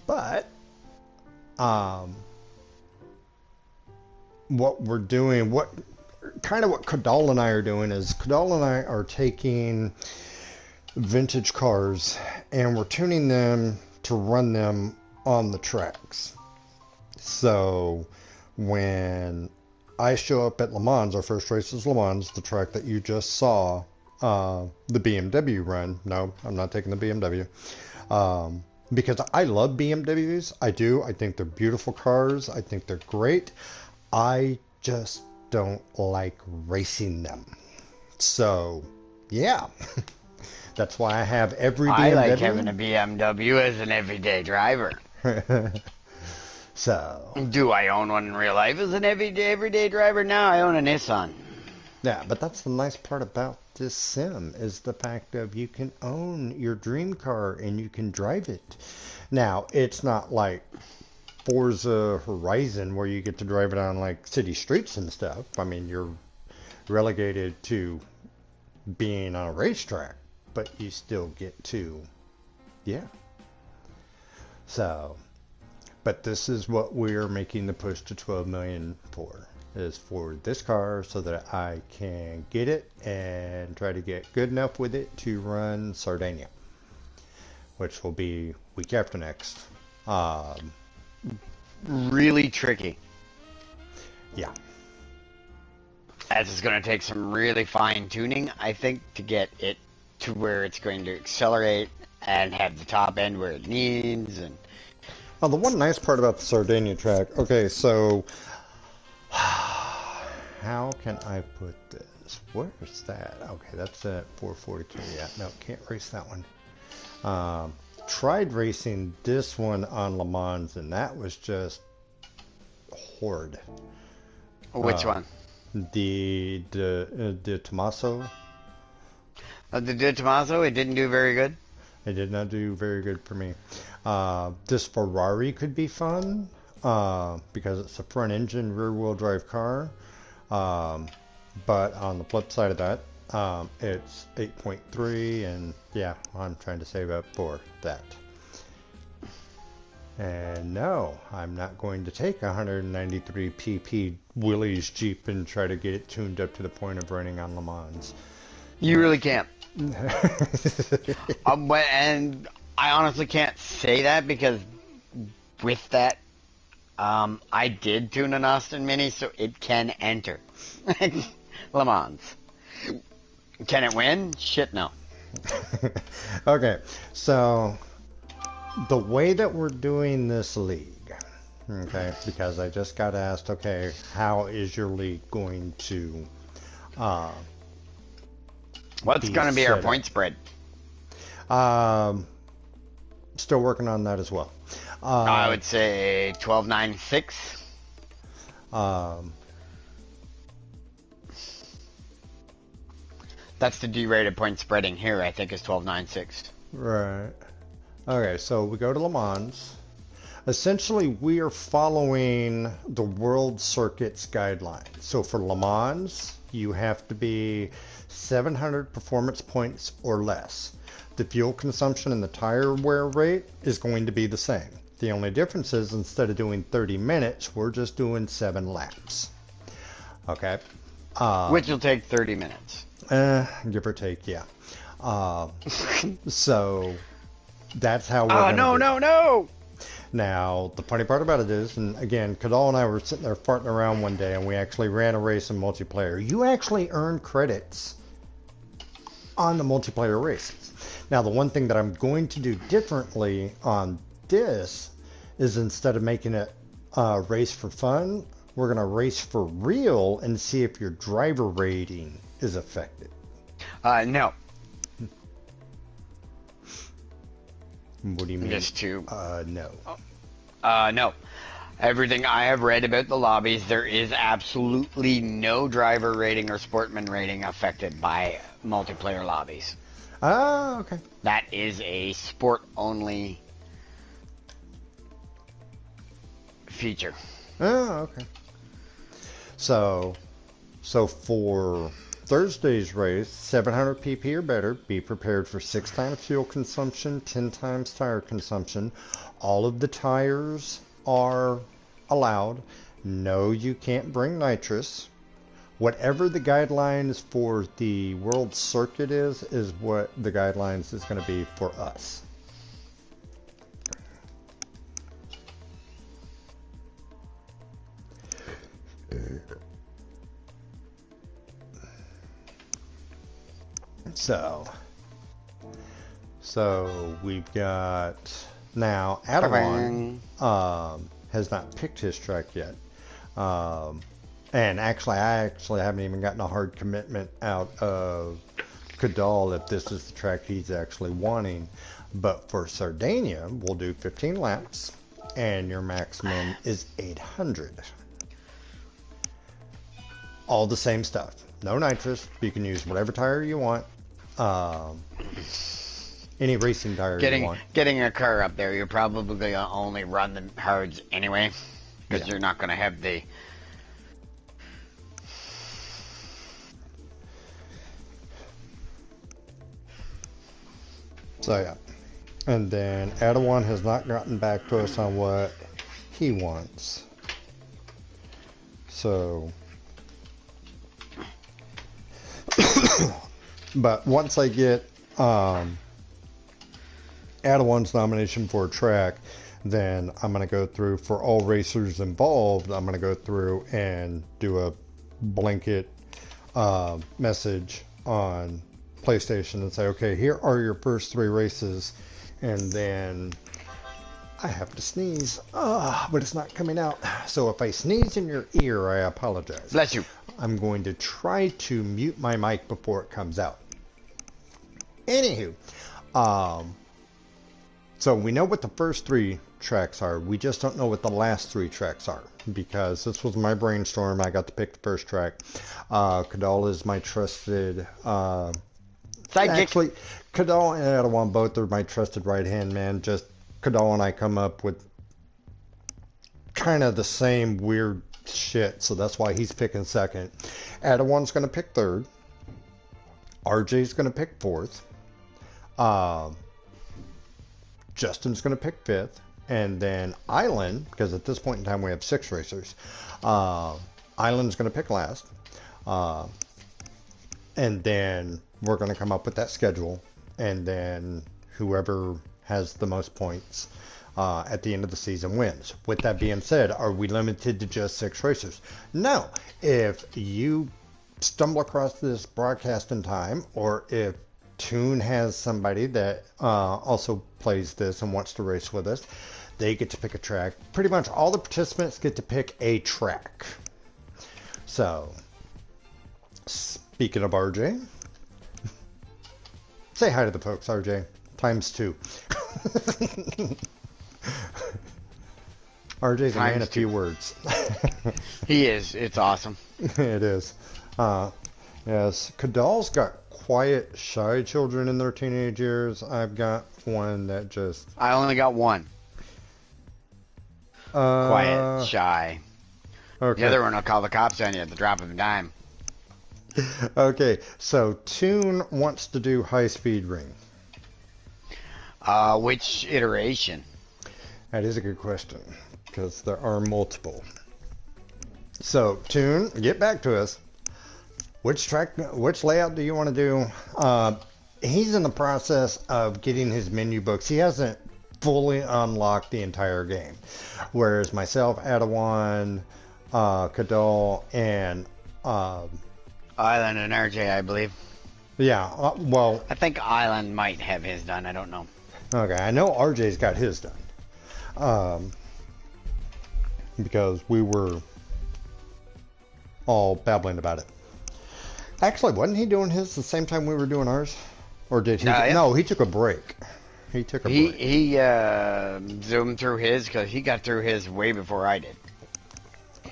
But what we're doing, what Kadal and I are doing is Kadal and I are taking vintage cars and we're tuning them to run them on the tracks. So when I show up at Le Mans, our first race is Le Mans, the track that you just saw the BMW run. No, I'm not taking the BMW. Because I love BMWs. I do. I think they're beautiful cars. I think they're great. I just don't like racing them. So, yeah. That's why I have every BMW. I like having a BMW as an everyday driver. So. Do I own one in real life as an everyday driver? Now I own a Nissan. Yeah, but that's the nice part about this sim is the fact of you can own your dream car and you can drive it. Now, it's not like Forza Horizon where you get to drive it on like city streets and stuff. I mean, you're relegated to being on a racetrack, but you still get to, yeah. So, but this is what we're making the push to 12 million for, is for this car so that I can get it and try to get good enough with it to run Sardinia, which will be week after next. Really tricky. Yeah. As it's going to take some really fine tuning, I think, to get it to where it's going to accelerate and have the top end where it needs. And the one nice part about the Sardinia track, okay, so how can I put this? Where is that? Okay, that's at 442. Yeah, no, can't race that one. Tried racing this one on Le Mans, and that was just horrid. which one? The Tommaso. The De Tomaso, it didn't do very good. It did not do very good for me. This Ferrari could be fun because it's a front engine rear wheel drive car. But on the flip side of that, it's 8.3 and yeah, I'm trying to save up for that. And no, I'm not going to take 193 pp Willys Jeep and try to get it tuned up to the point of running on Le Mans. You really can't. And I honestly can't say that because with that, I did tune an Austin Mini, so it can enter Le Mans. Can it win? Shit, no. Okay, so the way that we're doing this league, okay, because I just got asked, okay, how is your league going to what's going to be our point spread? Still working on that as well. I would say 12-9-6. That's the D-rated point spreading here, I think, is 12-9-6. Right. Okay, so we go to Le Mans. Essentially, we are following the World Circuit's guidelines. So for Le Mans, you have to be 700 performance points or less. The fuel consumption and the tire wear rate is going to be the same. The only difference is instead of doing 30 minutes, we're just doing 7 laps. Okay? Which will take 30 minutes. Give or take, yeah. So that's how we're no! Now, the funny part about it is, and again, Kadal and I were sitting there farting around one day, and we actually ran a race in multiplayer. You actually earn credits on the multiplayer races. Now, the one thing that I'm going to do differently on this is instead of making it a race for fun, we're going to race for real and see if your driver rating is affected. No. What do you mean? Just to No. no. Everything I have read about the lobbies, there is absolutely no driver rating or sportsman rating affected by multiplayer lobbies. Ah, okay. That is a sport only feature. Oh, okay. So for Thursday's race, 700 pp or better, be prepared for 6 times fuel consumption, 10 times tire consumption. All of the tires are allowed. No, you can't bring nitrous. Whatever the guidelines for the world circuit is what the guidelines is going to be for us. So we've got now Adawan has not picked his track yet. And actually, I haven't even gotten a hard commitment out of Kadal if this is the track he's actually wanting. But for Sardinia, we'll do 15 laps, and your maximum is 800. All the same stuff. No nitrous. You can use whatever tire you want. Any racing tire you want. Getting a car up there, you're probably going to only run the hards anyway, because you're not going to have the... So yeah, and then Adawan has not gotten back to us on what he wants. So, but once I get Adawan's nomination for a track, then I'm going to go through for all racers involved. I'm going to go through and do a blanket message on PlayStation and say, okay, here are your first 3 races, and then I have to sneeze, but it's not coming out. So if I sneeze in your ear, I apologize. Bless you. I'm going to try to mute my mic before it comes out. Anywho, so we know what the first 3 tracks are. We just don't know what the last 3 tracks are, because this was my brainstorm. I got to pick the first track. Kadal is my trusted... Actually, Kadal and Adawan both are my trusted right-hand man. Just Kadal and I come up with kind of the same weird shit, so that's why he's picking second. Adawan's going to pick third. RJ's going to pick fourth. Justin's going to pick fifth. And then Island, because at this point in time we have 6 racers, Island's going to pick last. And then we're going to come up with that schedule, and then whoever has the most points at the end of the season wins. With that being said, are we limited to just 6 racers? No. If you stumble across this broadcast in time, or if Toon has somebody that also plays this and wants to race with us, they get to pick a track. Pretty much all the participants get to pick a track. So, speaking of RJ, say hi to the folks, RJ. Times 2. RJ's a man of few words. He is. It's awesome. It is. Yes, Kadal's got quiet, shy children in their teenage years. I've got one that just... I only got one. Quiet, shy. Okay. The other one will call the cops on you at the drop of a dime. Okay, so Toon wants to do high-speed ring. Which iteration? That is a good question, because there are multiple. So, Toon, get back to us. Which layout do you want to do? He's in the process of getting his menu books. He hasn't fully unlocked the entire game. Whereas myself, Adawan, Kadal, and... Island and RJ, I believe. Yeah, well... I think Island might have his done. I don't know. Okay, I know RJ's got his done. Because we were all babbling about it. Actually, wasn't he doing his the same time we were doing ours? Or did he? Yeah. No, he took a break. He took a He break. zoomed through his because he got through his way before I did.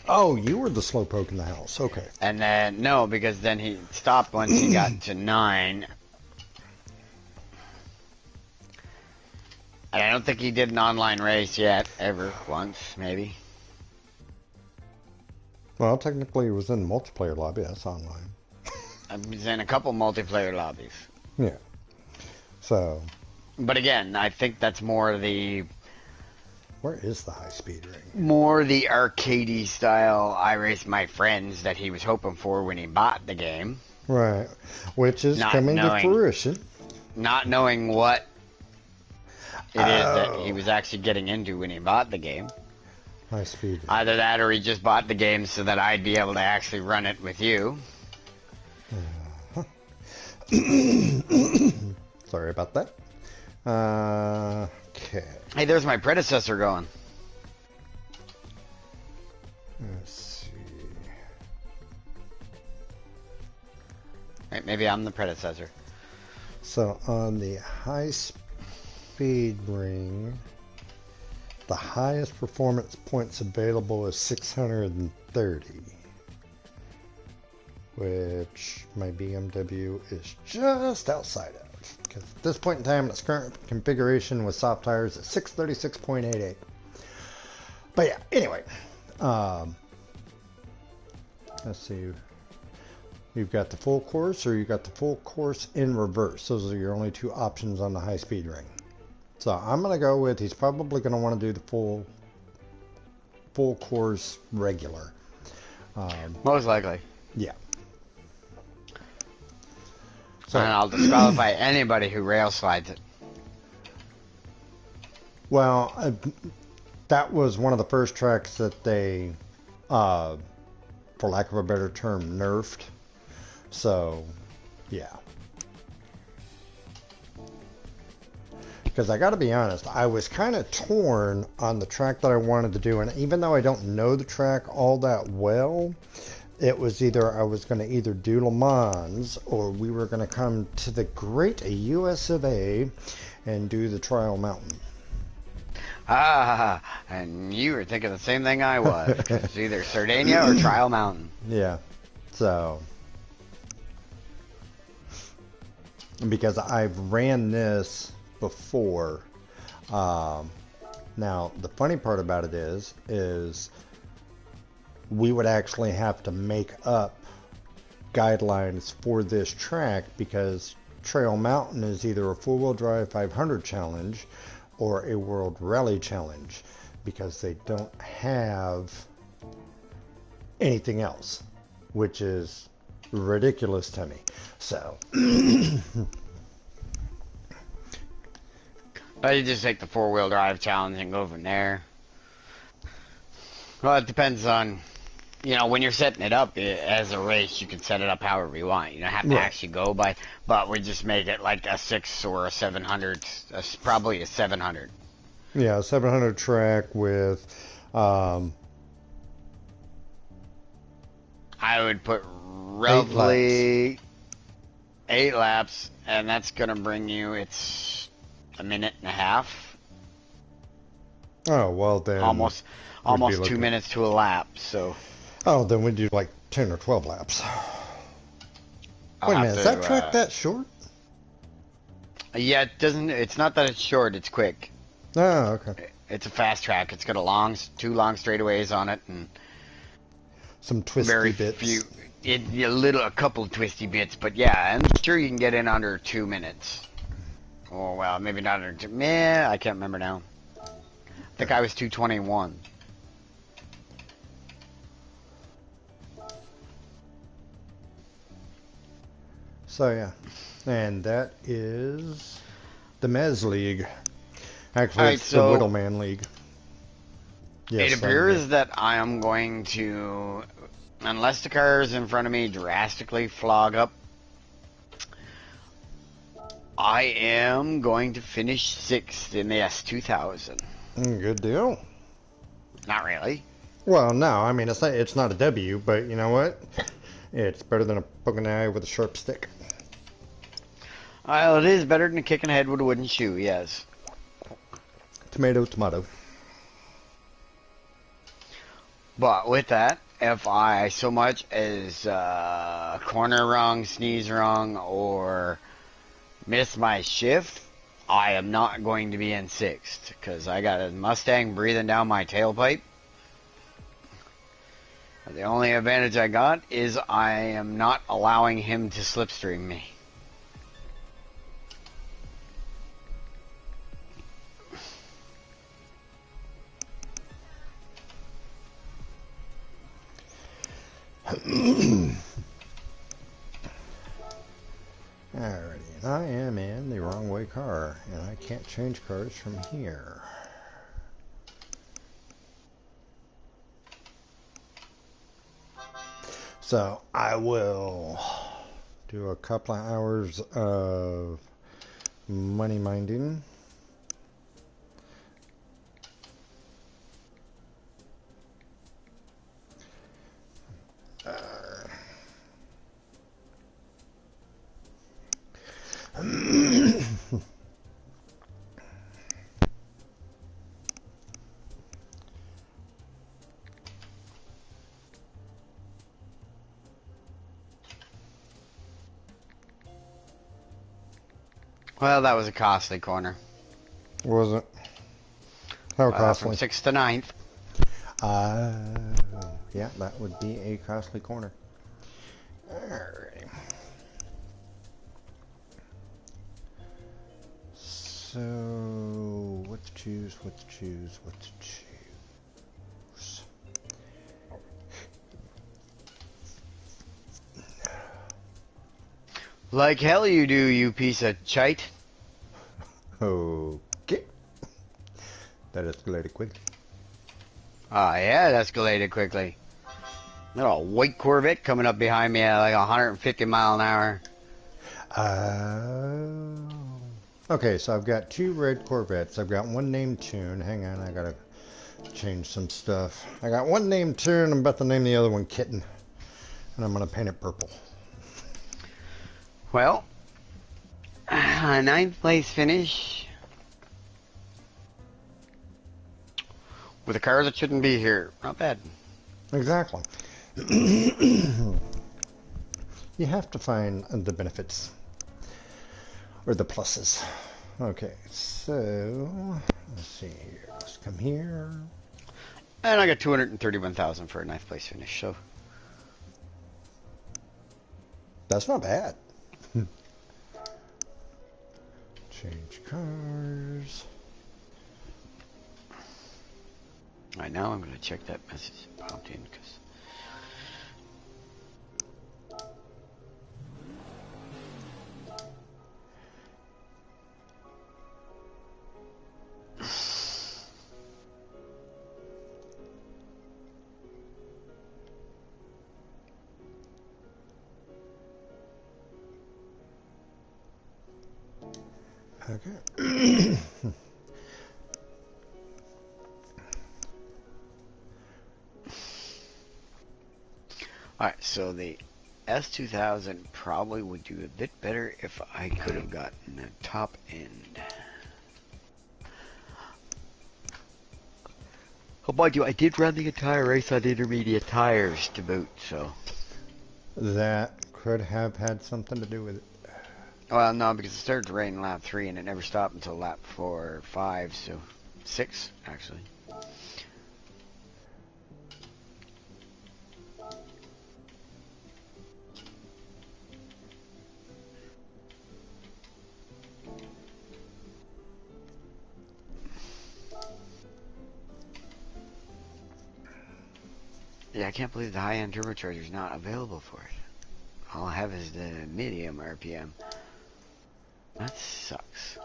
Oh, you were the slowpoke in the house. Okay. And then no, because then he stopped once he got to 9. And I don't think he did an online race yet, ever, once, maybe. Well, technically, it was in the multiplayer lobby. That's online. I was in a couple multiplayer lobbies. Yeah. So. But again, I think that's more the Where is the high-speed ring? more the arcadey style I race my friends that he was hoping for when he bought the game. Right. Which is Not coming to knowing- fruition. Not knowing what it is that he Oh. was actually getting into when he bought the game. High-speed ring. Either that or he just bought the game so that I'd be able to actually run it with you. Sorry about that. Okay. Hey, there's my predecessor going. Let's see. Right, maybe I'm the predecessor. So on the high-speed ring, the highest performance points available is 630, which my BMW is just outside of. Because at this point in time, its current configuration with soft tires is 636.88. But yeah, anyway, let's see. You've got the full course or you got the full course in reverse. Those are your only two options on the high-speed ring. So I'm going to go with, he's probably going to want to do the full course regular. Most likely. Yeah. So, And I'll disqualify anybody who rail slides it. well, that was one of the first tracks that they, for lack of a better term, nerfed. So, yeah. Because I got to be honest, I was kind of torn on the track that I wanted to do, and even though I don't know the track all that well, it was either I was going to either do Le Mans or we were going to come to the great US of A and do the Trial Mountain. Ah, and you were thinking the same thing I was. It's either Sardinia or Trial Mountain. Yeah, so because I've ran this before. Now the funny part about it is we would actually have to make up guidelines for this track because Trail Mountain is either a four-wheel drive 500 challenge or a World Rally challenge because they don't have anything else, which is ridiculous to me. So But you just take the 4-wheel drive challenge and go from there. Well, it depends on, when you're setting it up as a race, you can set it up however you want. You don't have to actually go by, but we just make it like a 6 or a 700, probably a 700. yeah, 700 track with I would put roughly 8 laps, and that's going to bring you, it's a minute and a half. oh well then Almost we'd be 2 looking- minutes to a lap, so. oh then we do like 10 or 12 laps. I'll Wait a have minute, is to, that track that short? Yeah, it's not that it's short, it's quick. Oh, okay. It's a fast track. It's got two long straightaways on it, and Some twisty very bits. few, a couple twisty bits, but yeah, I'm sure you can get in under 2 minutes. Oh, well, maybe not under 2, I can't remember now. I think I was 2:21. So yeah, and that is the Mez League. Actually, Alright, it's so- the Whittleman League. Yes, It appears that I am going to, unless the cars in front of me drastically flog up, I am going to finish 6th in the S2000. Good deal. Not really. Well, no, I mean it's not a W, but you know what? It's better than a poke in the eye with a sharp stick. Well, it is better than kicking a head with a wooden shoe, yes. Tomato, tomato. But with that, if I so much as corner wrong, sneeze wrong, or miss my shift, I am not going to be in sixth because I got a Mustang breathing down my tailpipe. The only advantage I got is I am not allowing him to slipstream me. Alrighty, and I am in the wrong way car, and I can't change cars from here. So I will do a couple of hours of money minding. Well, that was a costly corner. Was it? How costly? From 6th to 9th. Yeah, that would be a costly corner. Alrighty. So, what to choose, what to choose, what to choose. Like hell you do, you piece of shite. Okay. That escalated quick. Yeah, it escalated quickly. Little white Corvette coming up behind me at like 150 mile an hour. Okay, so I've got 2 red Corvettes. I've got one named Tune. Hang on, I gotta change some stuff. I got one named Tune. I'm about to name the other one Kitten. And I'm gonna paint it purple. Well, a 9th place finish with a car that shouldn't be here. Not bad. Exactly. You have to find the benefits or the pluses. Okay, so let's see here. Let's come here. And I got 231,000 for a 9th place finish. So that's not bad. Change cars. right now I'm going to check that message that popped in because. Okay. Alright, so the S2000 probably would do a bit better if I could have gotten a top end. Oh, mind you, I did run the entire race on intermediate tires to boot, so. That could have had something to do with it. Well, no, because it started to rain in lap 3 and it never stopped until lap 4 or 5, so 6, actually. Yeah, I can't believe the high-end turbocharger is not available for it. All I have is the medium RPM. That sucks.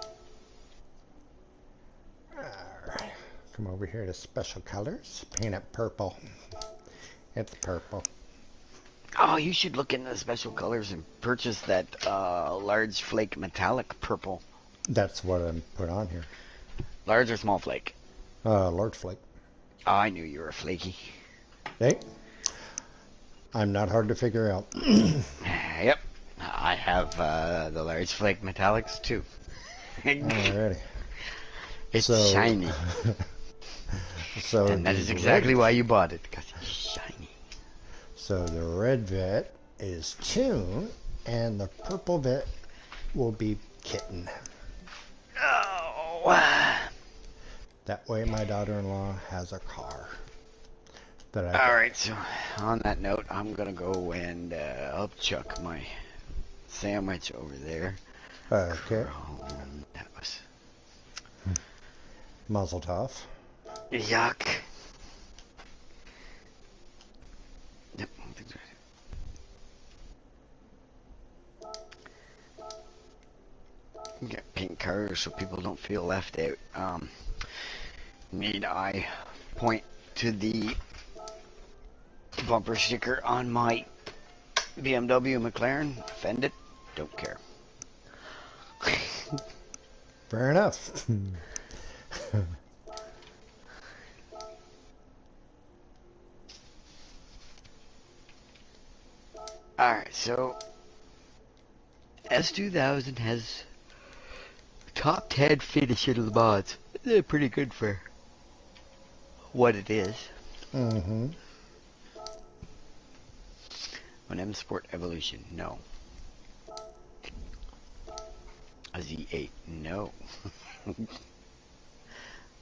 Alright. Come over here to special colors. Paint it purple. It's purple. Oh, you should look into the special colors and purchase that large flake metallic purple. That's what I put on here. Large or small flake? Large flake. Oh, I knew you were flaky. Hey, I'm not hard to figure out. Yep, I have the large flake metallics too. Alrighty. It's So, shiny. so And that the is exactly red, why you bought it, because it's shiny. so the red vet is Tune, and the purple vet will be Kitten. Oh. That way, my daughter-in-law has a car that I drive. Alright, so on that note, I'm gonna go and upchuck my sandwich over there. Okay. That was Muzzle tough. yuck. Yep, I think that's right. Get pink cars so people don't feel left out. Need I point to the bumper sticker on my BMW McLaren? Fended? Don't care. Fair enough. Alright, so S2000 has top 10 finish of the mods. They're pretty good for what it is. Mm-hmm. An M Sport Evolution, no. A Z8, no.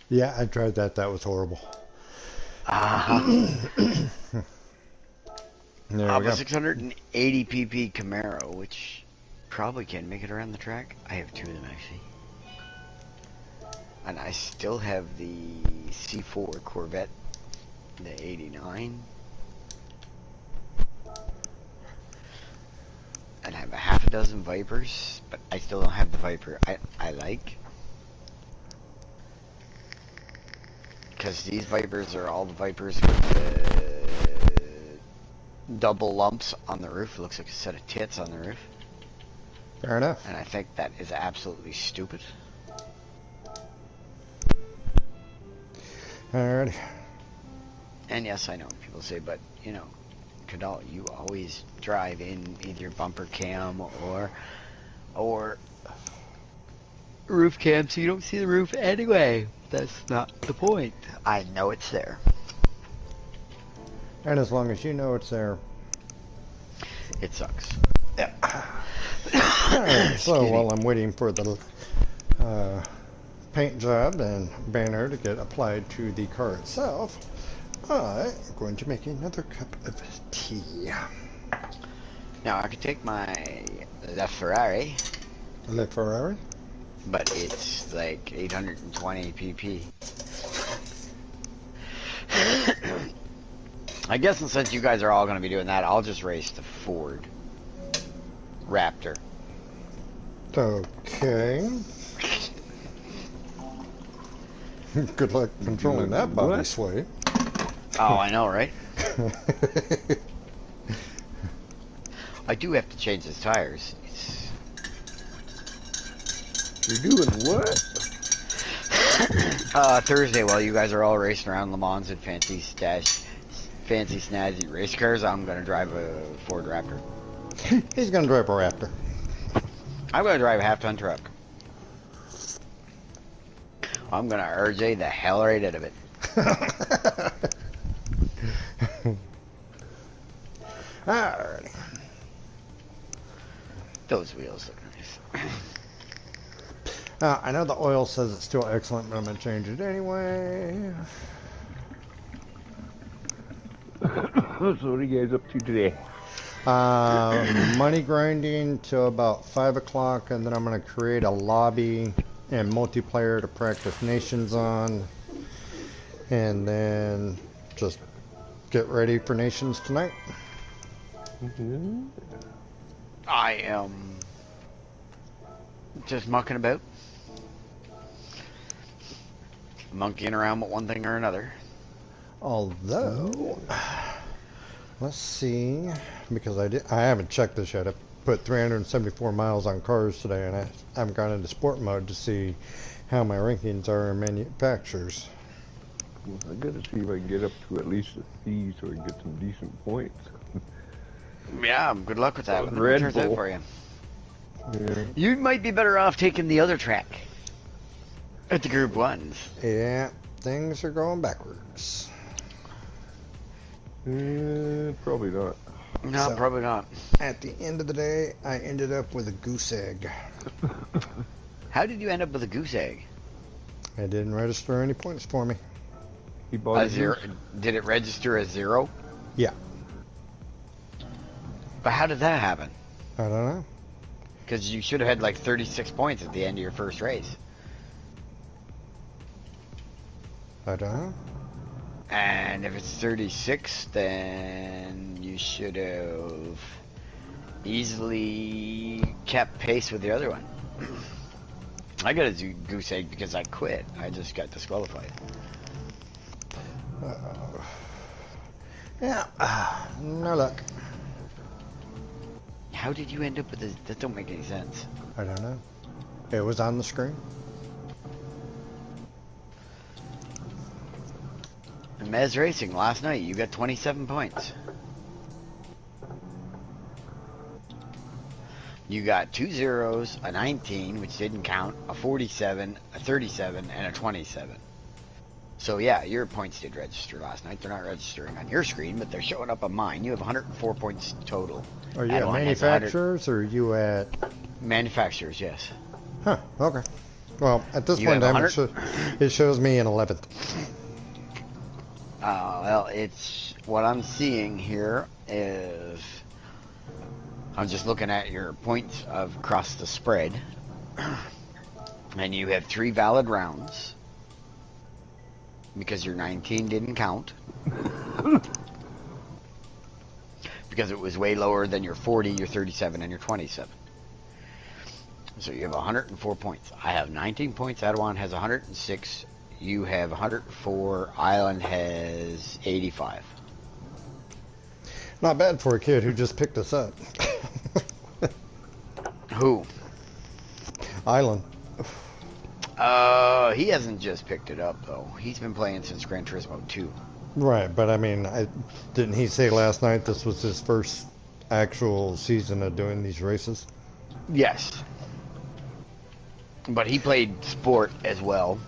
Yeah, I tried that. That was horrible. There we A go. 680 pp Camaro, which probably can make it around the track. I have two of them actually. And I still have the C4 Corvette, the 89. And I have a half a dozen Vipers, but I still don't have the Viper I like. Because these Vipers are all the Vipers with the double lumps on the roof. It looks like a set of tits on the roof. Fair enough. And I think that is absolutely stupid. Alrighty. And yes, I know people say, but you know, Cadal, you always drive in either bumper cam or roof cam, so you don't see the roof anyway. That's not the point. I know it's there. And as long as you know it's there. It sucks. Yeah. Alright, so while I'm waiting for the paint job and banner to get applied to the car itself, I'm going to make another cup of tea. Now I could take my Ferrari, Le Ferrari? but it's like 820 pp. I guess since you guys are all going to be doing that, I'll just race the Ford Raptor. Okay. Good luck controlling that body sway. Oh, I know, right? I do have to change his tires. You're doing what? Thursday, while you guys are all racing around Le Mans in fancy snazzy race cars, I'm gonna drive a Ford Raptor. He's gonna drive a Raptor. I'm gonna drive a half-ton truck. I'm gonna RJ the hell right out of it. Alrighty. Those wheels look nice. I know the oil says it's still excellent, but I'm gonna change it anyway. So what are you guys up to today? Money grinding till about 5 o'clock, and then I'm gonna create a lobby and multiplayer to practice nations on, and then just get ready for nations tonight. I am just mucking about. Monkeying around with one thing or another. Although, let's see, because I haven't checked this yet. I put 374 miles on cars today, and I've gone into sport mode to see how my rankings are in manufacturers. Well, I gotta see if I can get up to at least a C so I can get some decent points. Yeah, good luck with that. Let me Red turn that Bull. for you. Yeah. You might be better off taking the other track at the Group 1s. Yeah, things are going backwards. Probably not. No, So- probably not. At the end of the day, I ended up with a goose egg. How did you end up with a goose egg? It didn't register any points for me. He bought A a zero? goose. Did it register as 0? Yeah, But how did that happen? I don't know. Because you should have had like 36 points at the end of your first race. I don't know. And if it's 36, then you should have easily kept pace with the other one. I got a goose egg because I quit. I just got disqualified. Yeah, no luck. How did you end up with this? That don't make any sense. I don't know. It was on the screen. In Mez Racing last night, you got 27 points. You got 2 zeros, a 19, which didn't count, a 47, a 37, and a 27. So yeah, your points did register last night. They're not registering on your screen, but they're showing up on mine. You have 104 points total. Are you at Adeline has 100 manufacturers or are you at... Manufacturers, yes. Huh, okay. Well, at this You point in have time, it shows me in 11th. Well, it's what I'm seeing here is I'm just looking at your points of across the spread, and you have 3 valid rounds because your 19 didn't count because it was way lower than your 40, your 37, and your 27. So you have 104 points. I have 19 points. Adawan has 106. You have 104. Island has 85. Not bad for a kid who just picked us up. Who? Island. He hasn't just picked it up though. He's been playing since Gran Turismo 2. Right, but I mean, didn't he say last night this was his first actual season of doing these races? Yes. But he played sport as well.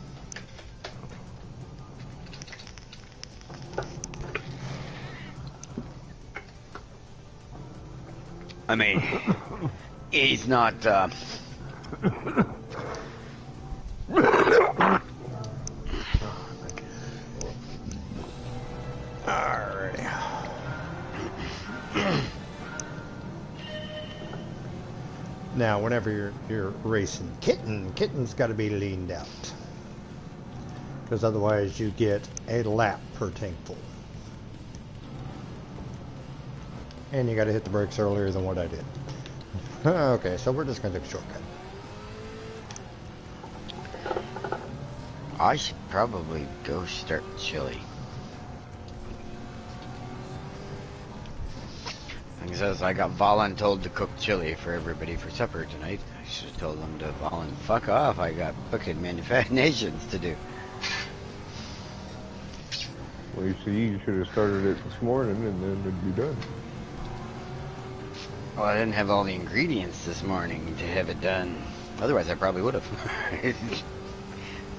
I mean, he's not, Alrighty. Now, whenever you're racing kitten's got to be leaned out, because otherwise you get a lap per tank full, and you got to hit the brakes earlier than what I did. Okay, so we're just gonna take a shortcut. I should probably go start chili. Like I says, I got voluntold to cook chili for everybody for supper tonight. I should have told them to fuck off. I got fucking nations to do. Well, you see, you should have started it this morning and then it'd be done. Well, I didn't have all the ingredients this morning to have it done. Otherwise, I probably would have.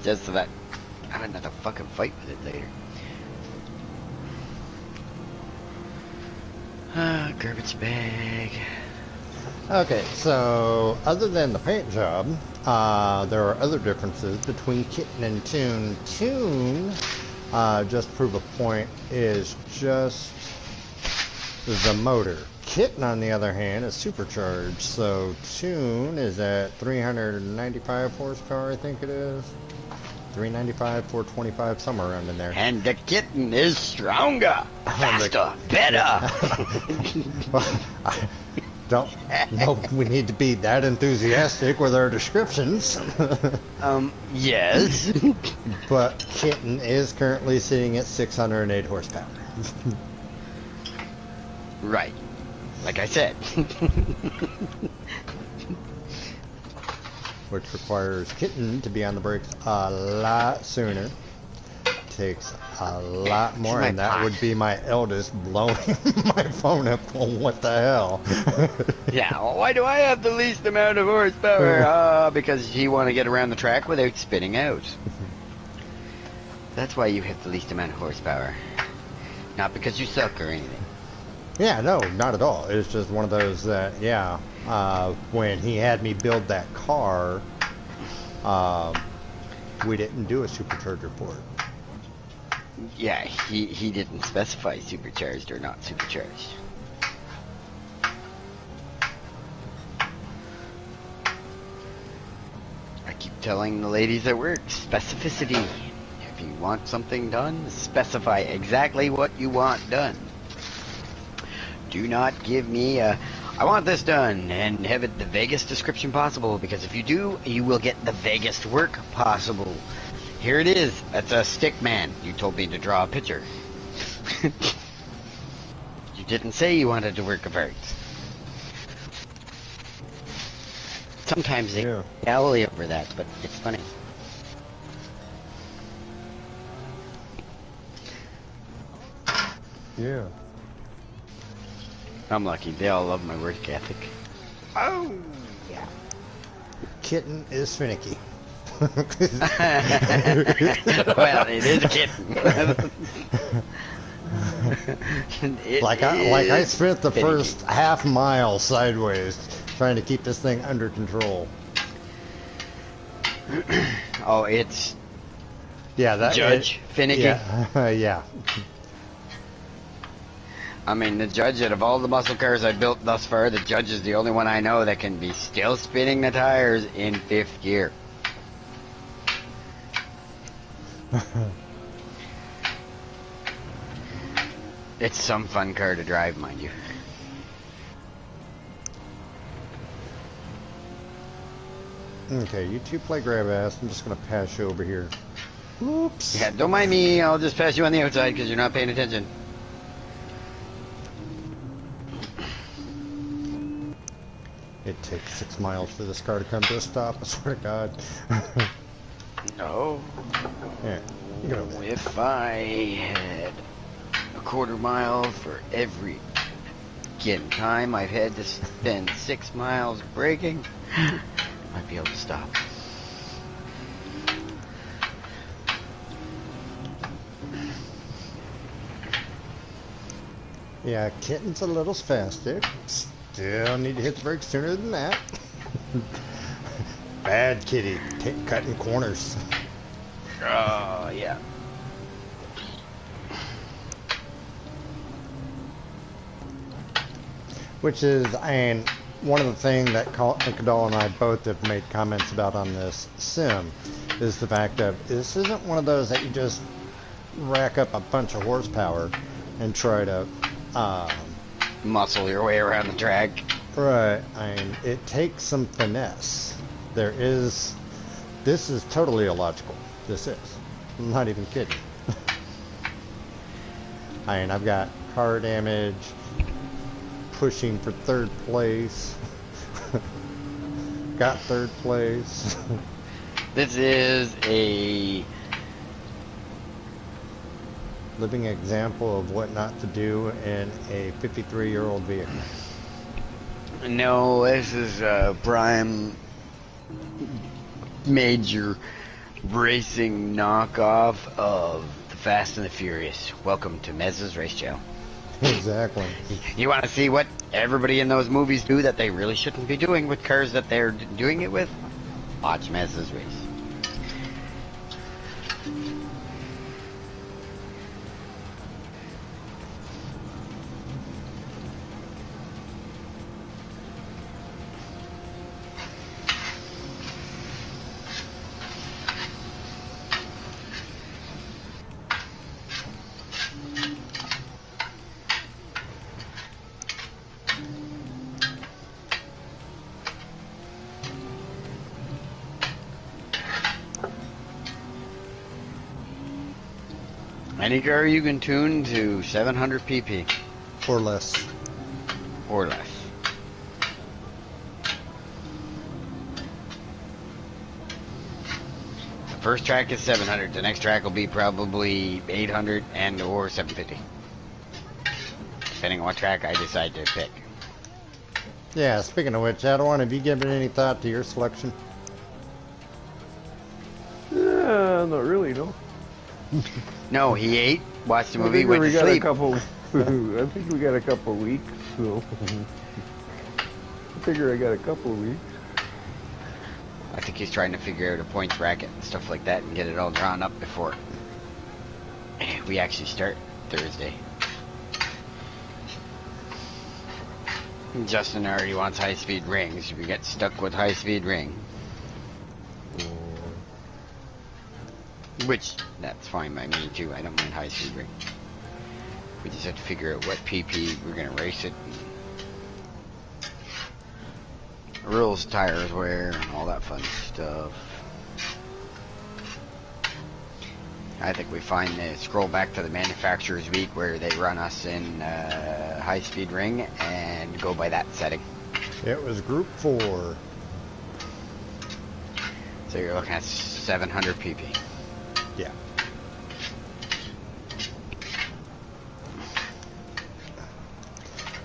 Just so that I wouldn't have to fucking fight with it later. Garbage bag. Okay, so other than the paint job, there are other differences between Kitten and Tune. Tune, just to prove a point, is just the motor. Kitten, on the other hand, is supercharged. So Tune is at 395 horsepower, I think it is. 395, 425, somewhere around in there. And the kitten is stronger, faster, better. Well, I don't know if we need to be that enthusiastic with our descriptions. Yes. But Kitten is currently sitting at 608 horsepower. Right. Like I said. Which requires Kitten to be on the brakes a lot sooner. takes a lot more, my and that pot. would be my eldest blowing my phone up. Well, what the hell? Yeah, well, why do I have the least amount of horsepower? Because you want to get around the track without spinning out. That's why you have the least amount of horsepower. Not because you suck or anything. Yeah, no, not at all. It's just one of those that, yeah, when he had me build that car, we didn't do a supercharger for it. Yeah, he didn't specify supercharged or not supercharged. I keep telling the ladies at work, specificity. If you want something done, specify exactly what you want done. Do not give me a, I want this done, and have it the vaguest description possible, because if you do, you will get the vaguest work possible. Here it is. That's a stick man. You told me to draw a picture. You didn't say you wanted to work of art. Sometimes they alley over that, but it's funny. Yeah. I'm lucky. They all love my work ethic. Oh, yeah. Kitten is finicky. Well, it is a kitten. I spent the first half mile sideways trying to keep this thing under control. Oh, it's that Judge finicky. Yeah, yeah. I mean, the Judge, out of all the muscle cars I built thus far, the Judge is the only one I know that can be still spinning the tires in 5th gear. It's some fun car to drive, mind you. Okay, you two play grab ass. I'm just gonna pass you over here. Oops. Yeah, don't mind me. I'll just pass you on the outside because you're not paying attention. It takes 6 miles for this car to come to a stop. I swear to God. No. Yeah. You go over there. If I had a quarter mile for every time I've had to spend 6 miles braking, I'd be able to stop. Yeah, Kitten's a little faster. Still need to hit the brakes sooner than that. Bad kitty, cutting corners. Oh, yeah. Which is, and one of the things that Kadal and I both have made comments about on this sim is the fact of this isn't one of those that you just rack up a bunch of horsepower and try to Muscle your way around the track. right. I mean, it takes some finesse. This is totally illogical. This is. I'm not even kidding. I mean, I've got car damage, pushing for 3rd place. Got 3rd place. This is a living example of what not to do in a 53-year-old vehicle. No, this is a prime major racing knockoff of the Fast and the Furious. Welcome to Mez's Race Show. Exactly. You want to see what everybody in those movies do that they really shouldn't be doing with cars that they're doing it with? Watch Mez's Race. Any car you can tune to 700 pp. Or less. Or less. First track is 700. The next track will be probably 800 and or 750. Depending on what track I decide to pick. Yeah, speaking of which, Adawan, have you given any thought to your selection? Not really, no. No, he ate, watched a I movie, think went we to got sleep. a couple. I think we got a couple weeks, so I figure I got a couple of weeks. I think he's trying to figure out a points bracket and stuff like that and get it all drawn up before we actually start Thursday. Justin already wants high-speed rings. We get stuck with high-speed ring. Which, that's fine by me too. I don't mind high-speed ring. We just have to figure out what PP we're going to race it. Rules, tires, wear, and all that fun stuff. I think we find scroll back to the manufacturer's week where they run us in high-speed ring and go by that setting. It was Group 4. So you're looking at 700 PP. Yeah.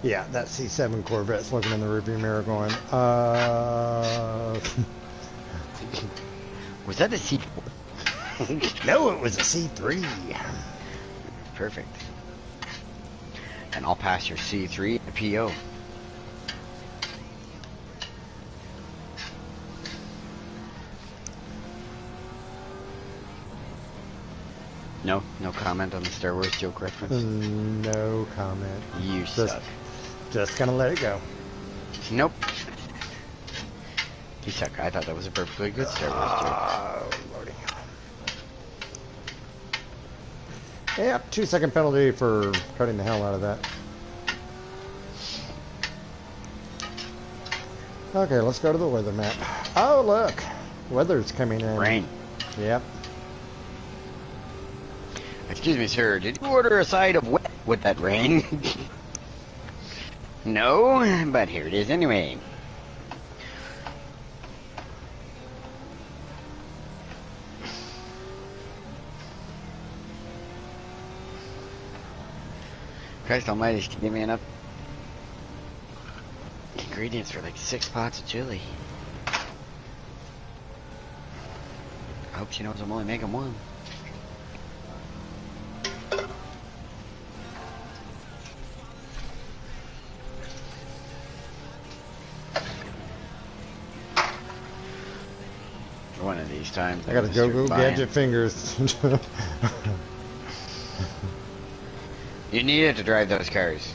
Yeah, that C7 Corvette's looking in the rearview mirror going, Was that a C? No, it was a C3. Perfect. And I'll pass your C3 to PO. No comment on the Star Wars joke reference? No comment. You suck. Just gonna let it go. Nope. You suck. I thought that was a perfectly good Star Wars joke. Oh, lordy. Yep, 2-second penalty for cutting the hell out of that. Okay, let's go to the weather map. Oh, look. Weather's coming in. Rain. Yep. Excuse me, sir. Did you order a side of wet with that rain? No, but here it is anyway. Christ almighty, she give me enough ingredients for like 6 pots of chili. I hope she knows I'm only making one. One of these times. I gotta go gadget fingers. You need it to drive those cars.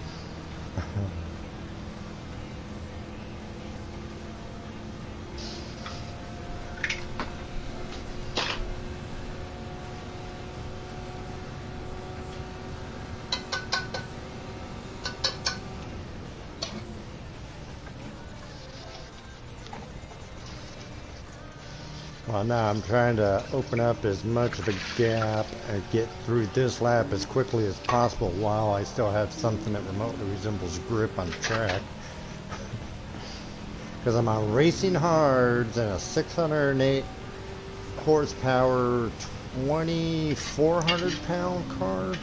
Well, now I'm trying to open up as much of a gap and get through this lap as quickly as possible while I still have something that remotely resembles grip on the track. Because I'm on racing hards and a 608 horsepower, 2,400 pound car.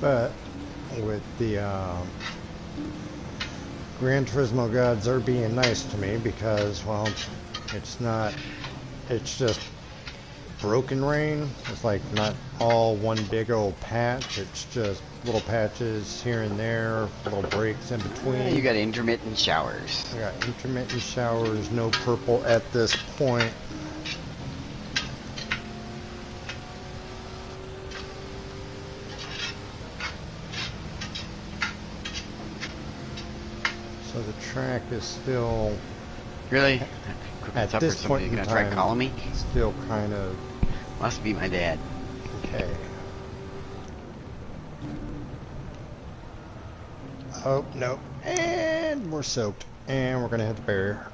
But with the Gran Turismo gods are being nice to me because, well, it's just broken rain. It's like not all one big old patch. It's just little patches here and there, little breaks in between. You got intermittent showers. I got intermittent showers, no purple at this point. So the track is still Really? At It's up for this point somebody. in Gonna try time, calling me? still kind of Must be my dad. okay. Oh, no. And we're soaked. And we're going to hit the barrier.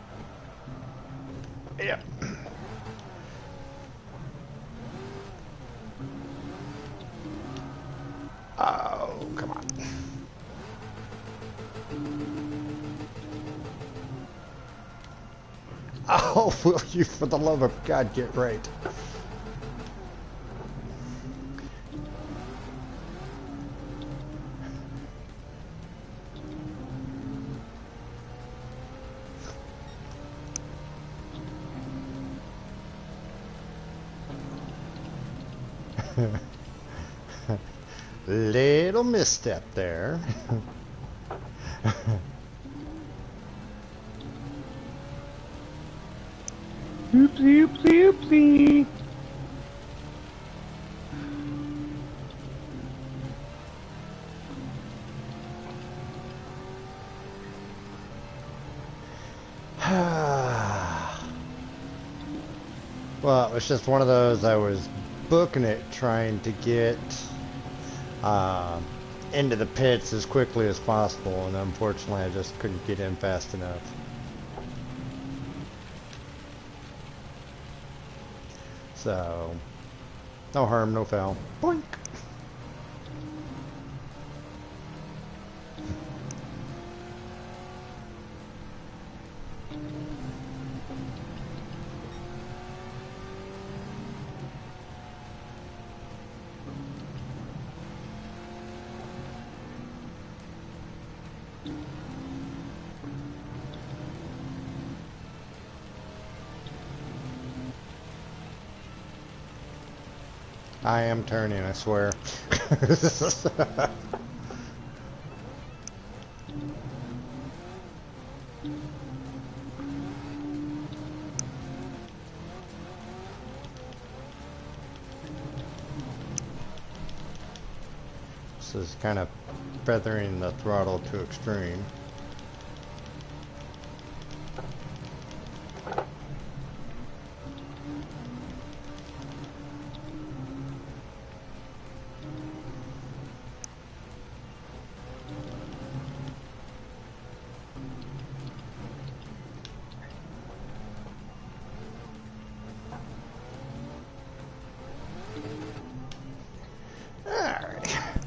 Yep. Oh, come on. Oh, will you, for the love of God, get right. Little misstep there. Oopsie, oopsie, oopsie. Well, it was just one of those. I was booking it, trying to get into the pits as quickly as possible, and unfortunately, I just couldn't get in fast enough. So, no harm, no foul. Boink! I am turning, I swear. This is kind of feathering the throttle to extreme.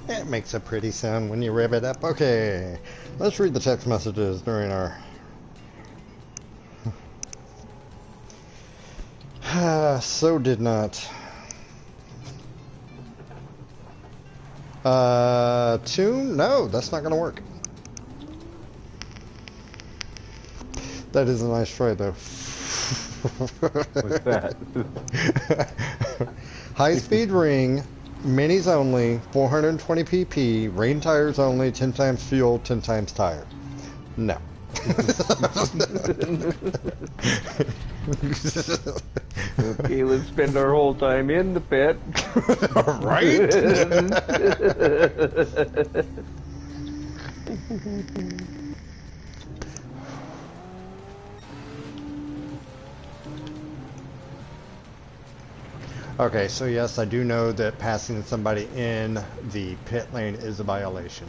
It makes a pretty sound when you rev it up. Okay, let's read the text messages during our... so did not. Tune? No, that's not gonna work. That is a nice try, though. What's that? High-speed ring, minis only, 420 pp, rain tires only, 10 times fuel, 10 times tire. No. Okay, let's spend our whole time in the pit. Right? Okay, so yes, I do know that passing somebody in the pit lane is a violation.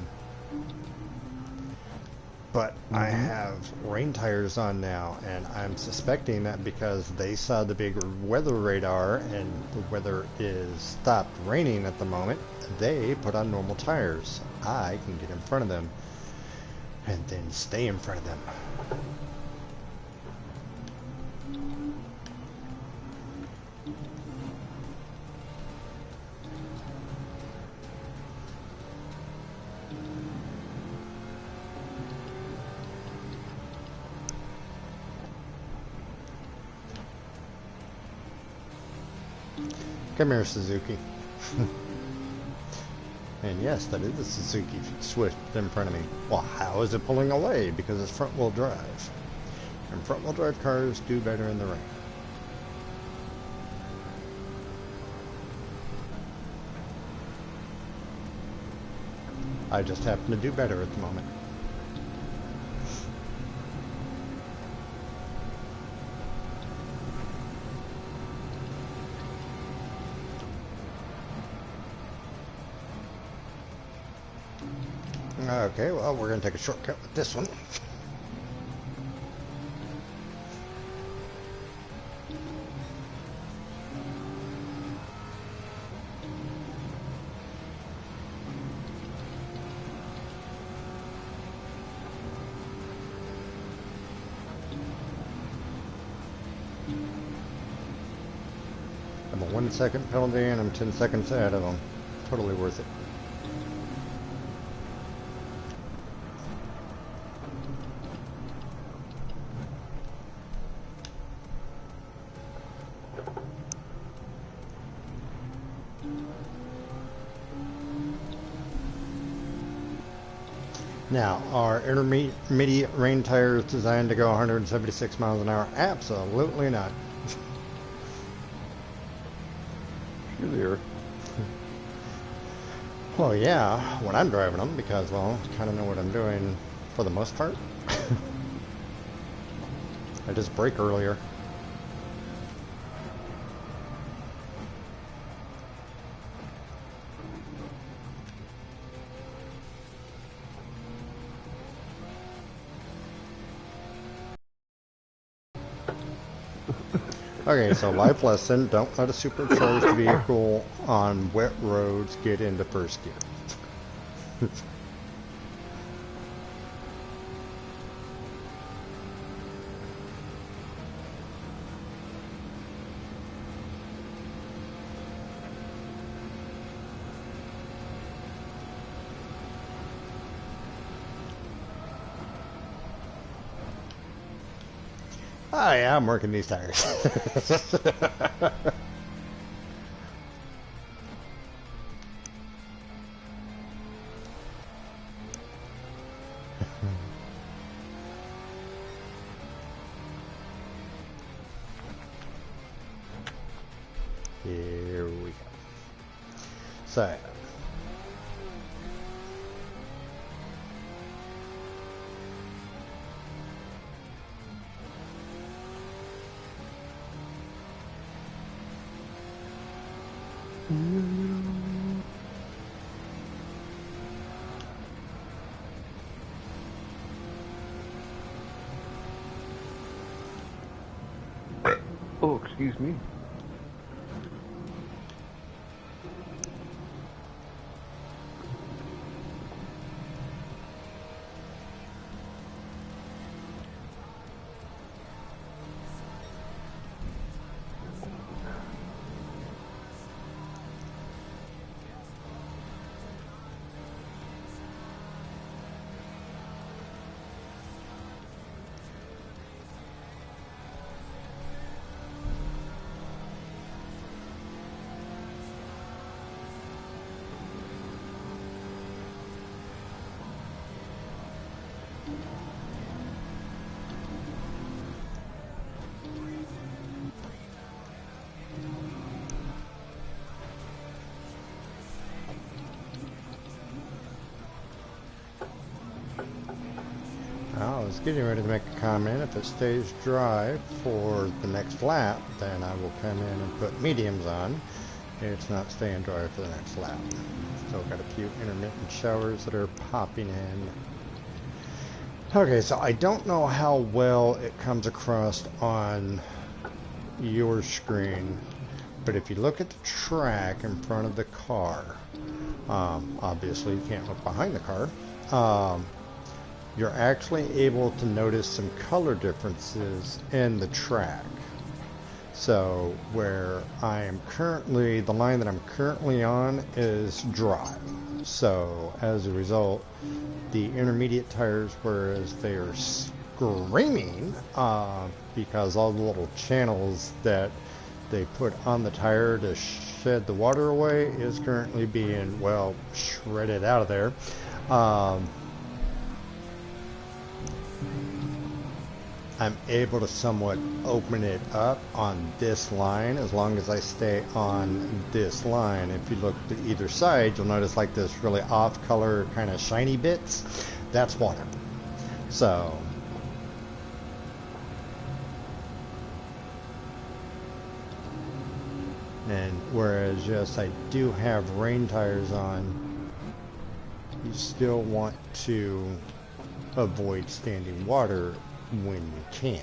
But I have rain tires on now, and I'm suspecting that because they saw the big weather radar and the weather is stopped raining at the moment, they put on normal tires. I can get in front of them and then stay in front of them. Come here, Suzuki. And yes, that is a Suzuki Swift in front of me. Well, how is it pulling away? Because it's front-wheel drive. And front-wheel drive cars do better in the rain. I just happen to do better at the moment. Okay, well, we're going to take a shortcut with this one. I'm a 1 second penalty and I'm 10 seconds ahead of them. Totally worth it. Now, are intermediate rain tires designed to go 176 miles an hour? Absolutely not. Sure they are. Well, yeah, when I'm driving them, because, well, I kind of know what I'm doing for the most part. I just brake earlier. Okay, so life lesson, don't let a supercharged vehicle on wet roads get into first gear. Oh yeah, I'm working these tires. Here we go. So, Oh, excuse me. I was getting ready to make a comment. If it stays dry for the next lap, then I will come in and put mediums on. It's not staying dry for the next lap. Still got a few intermittent showers that are popping in. Okay, so I don't know how well it comes across on your screen, but if you look at the track in front of the car, obviously you can't look behind the car, you're actually able to notice some color differences in the track. So where I am currently, the line that I'm currently on is dry. So as a result, the intermediate tires, whereas they are screaming because all the little channels that they put on the tire to shed the water away is currently being, well, shredded out of there. I'm able to somewhat open it up on this line as long as I stay on this line. If you look to either side, you'll notice like this really off color kind of shiny bits. That's water. So and whereas yes, I do have rain tires on, you still want to avoid standing water when you can.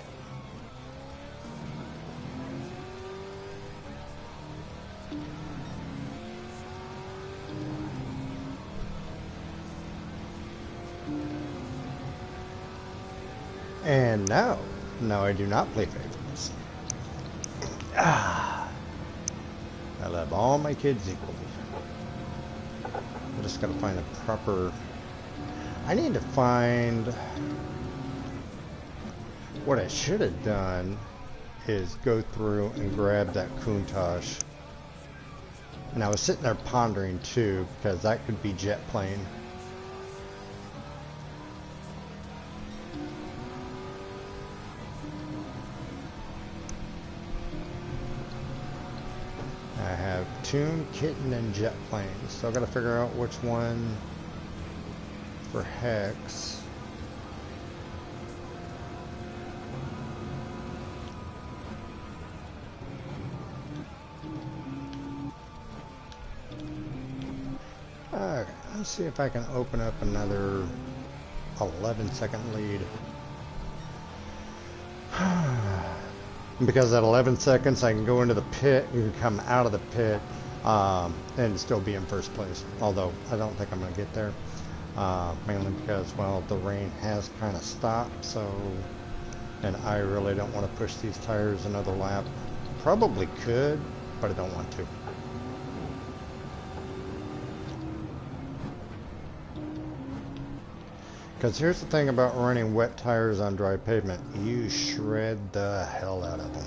And no, I do not play favorites. I love all my kids equally. I just gotta find a proper... I need to find... What I should have done is go through and grab that Countach. And I was sitting there pondering too, because that could be jet plane. I have Tune, Kitten, and Jet Plane. So I've got to figure out which one for Hex. Okay, let's see if I can open up another 11-second lead. Because at 11 seconds I can go into the pit and come out of the pit and still be in first place. Although I don't think I'm going to get there. Mainly because, well, the rain has kind of stopped. So, and I really don't want to push these tires another lap. Probably could, but I don't want to. Because here's the thing about running wet tires on dry pavement. You shred the hell out of them.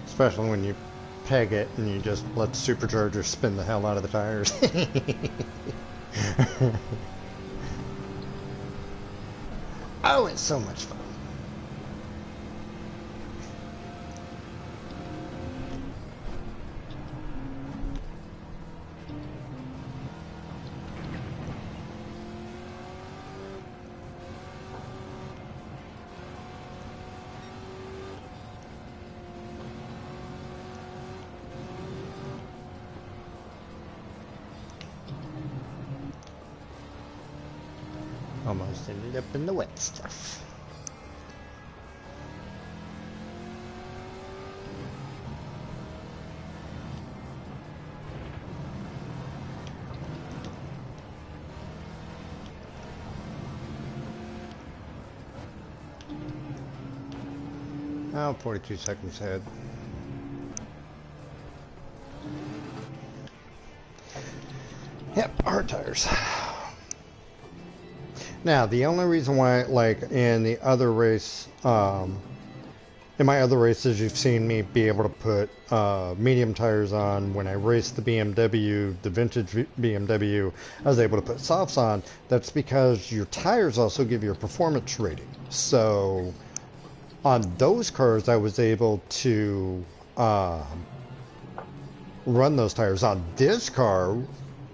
Especially when you peg it and you just let the supercharger spin the hell out of the tires. Oh, it's so much fun. Almost ended up in the wet stuff. Oh, 42 seconds ahead. Yep, hard tires. Now, the only reason why, like in the other race, in my other races, you've seen me be able to put medium tires on. When I raced the BMW, the vintage BMW, I was able to put softs on. That's because your tires also give you a performance rating. So on those cars, I was able to run those tires. On this car,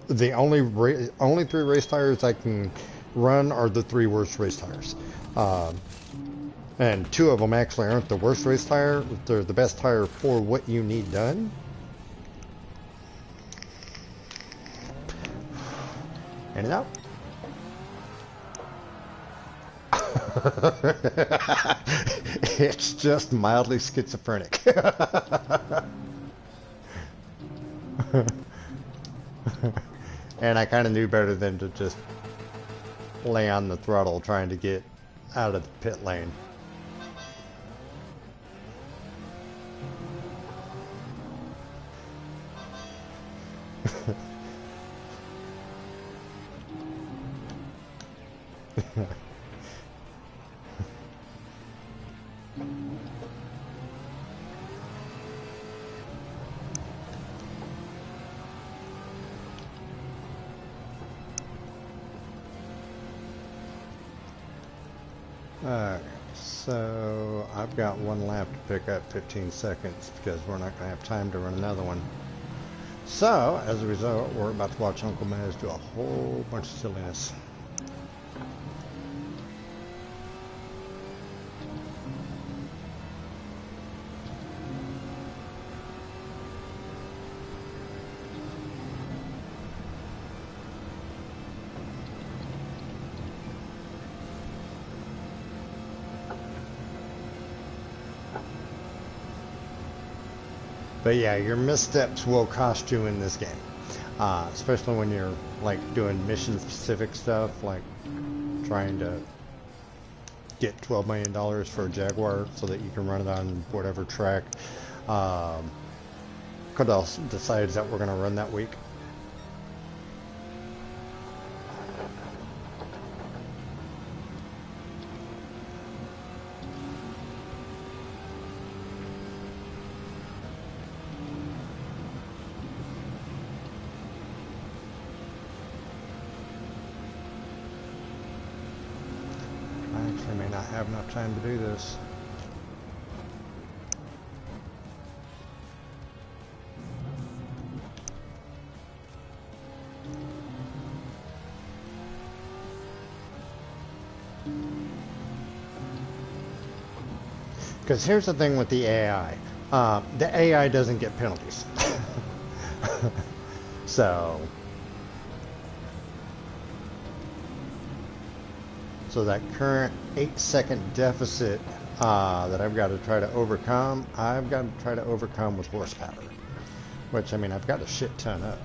the only 3 race tires I can run are the 3 worst race tires. And 2 of them actually aren't the worst race tire. They're the best tire for what you need done. In and out. It's just mildly schizophrenic. And I kind of knew better than to just lay on the throttle trying to get out of the pit lane. Alright, so I've got 1 lap to pick up 15 seconds because we're not going to have time to run another one. So, as a result, we're about to watch Uncle Maz do a whole bunch of silliness. But yeah, your missteps will cost you in this game. Especially when you're like doing mission specific stuff, like trying to get $12 million for a Jaguar so that you can run it on whatever track Cadell decides that we're going to run that week. I actually may not have enough time to do this. Because here's the thing with the AI. The AI doesn't get penalties. So that current 8-second deficit that I've got to try to overcome, I've got to try to overcome with horsepower. Which, I mean, I've got a shit ton of.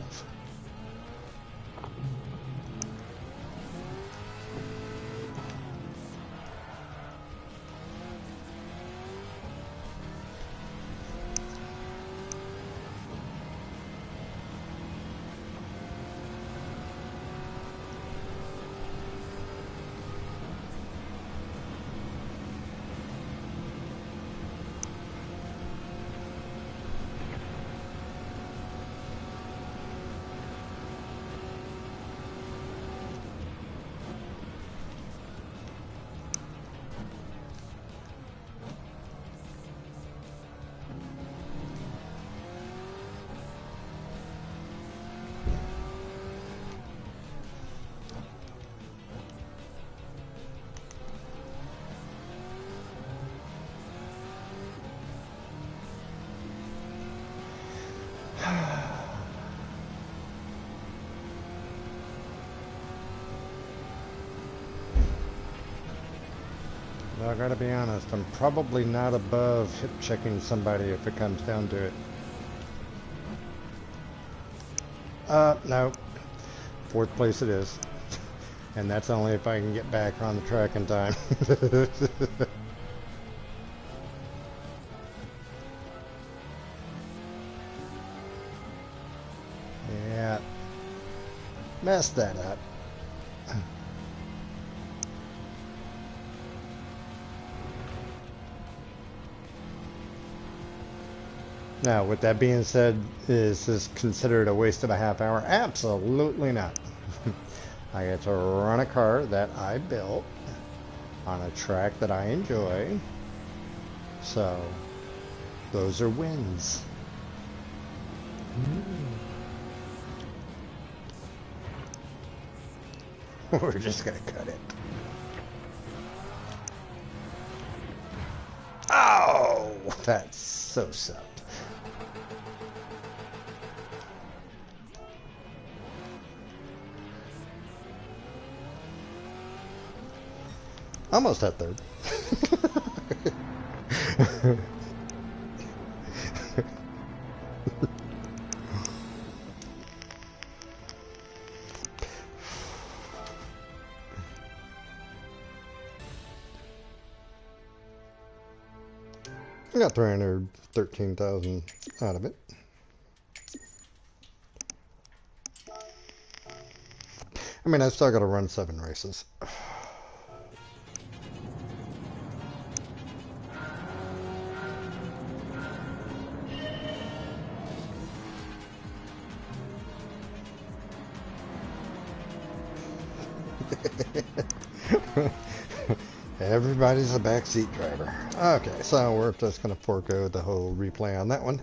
Well, I gotta be honest, I'm probably not above hip checking somebody if it comes down to it. No. Fourth place it is. And that's only if I can get back on the track in time. Yeah. Messed that up. Now, with that being said, is this considered a waste of a half hour? Absolutely not. I get to run a car that I built on a track that I enjoy. So, those are wins. We're just gonna cut it. Oh, that's so sucked. Almost at third. I got 313,000 out of it. I mean, I still got to run 7 races. Everybody's a backseat driver. Okay, so we're just going to forego the whole replay on that one.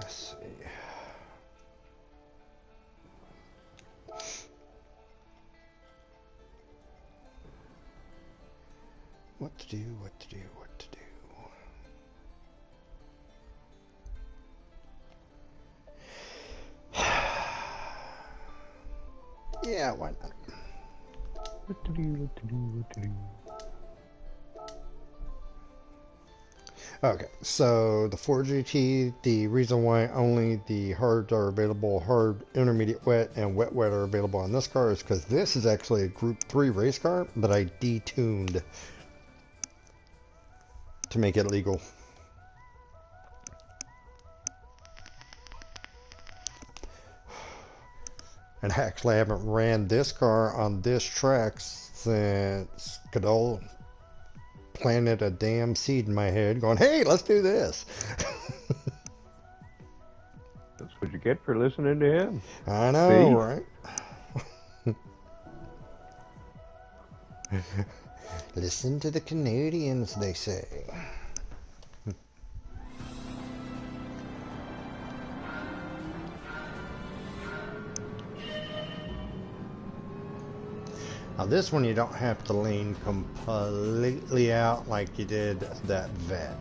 Let's see. What to do, what to do, what to do. Yeah, why not? What to do, what to do, what to do. Okay, so the 4GT, the reason why only the hards are available, hard, intermediate wet, and wet wet are available on this car is because this is actually a Group 3 race car that I detuned to make it legal. And actually I haven't ran this car on this track since Cadol planted a damn seed in my head going, hey, let's do this. That's what you get for listening to him. I know, See? right? Listen to the Canadians, they say. Now this one you don't have to lean completely out like you did that vet.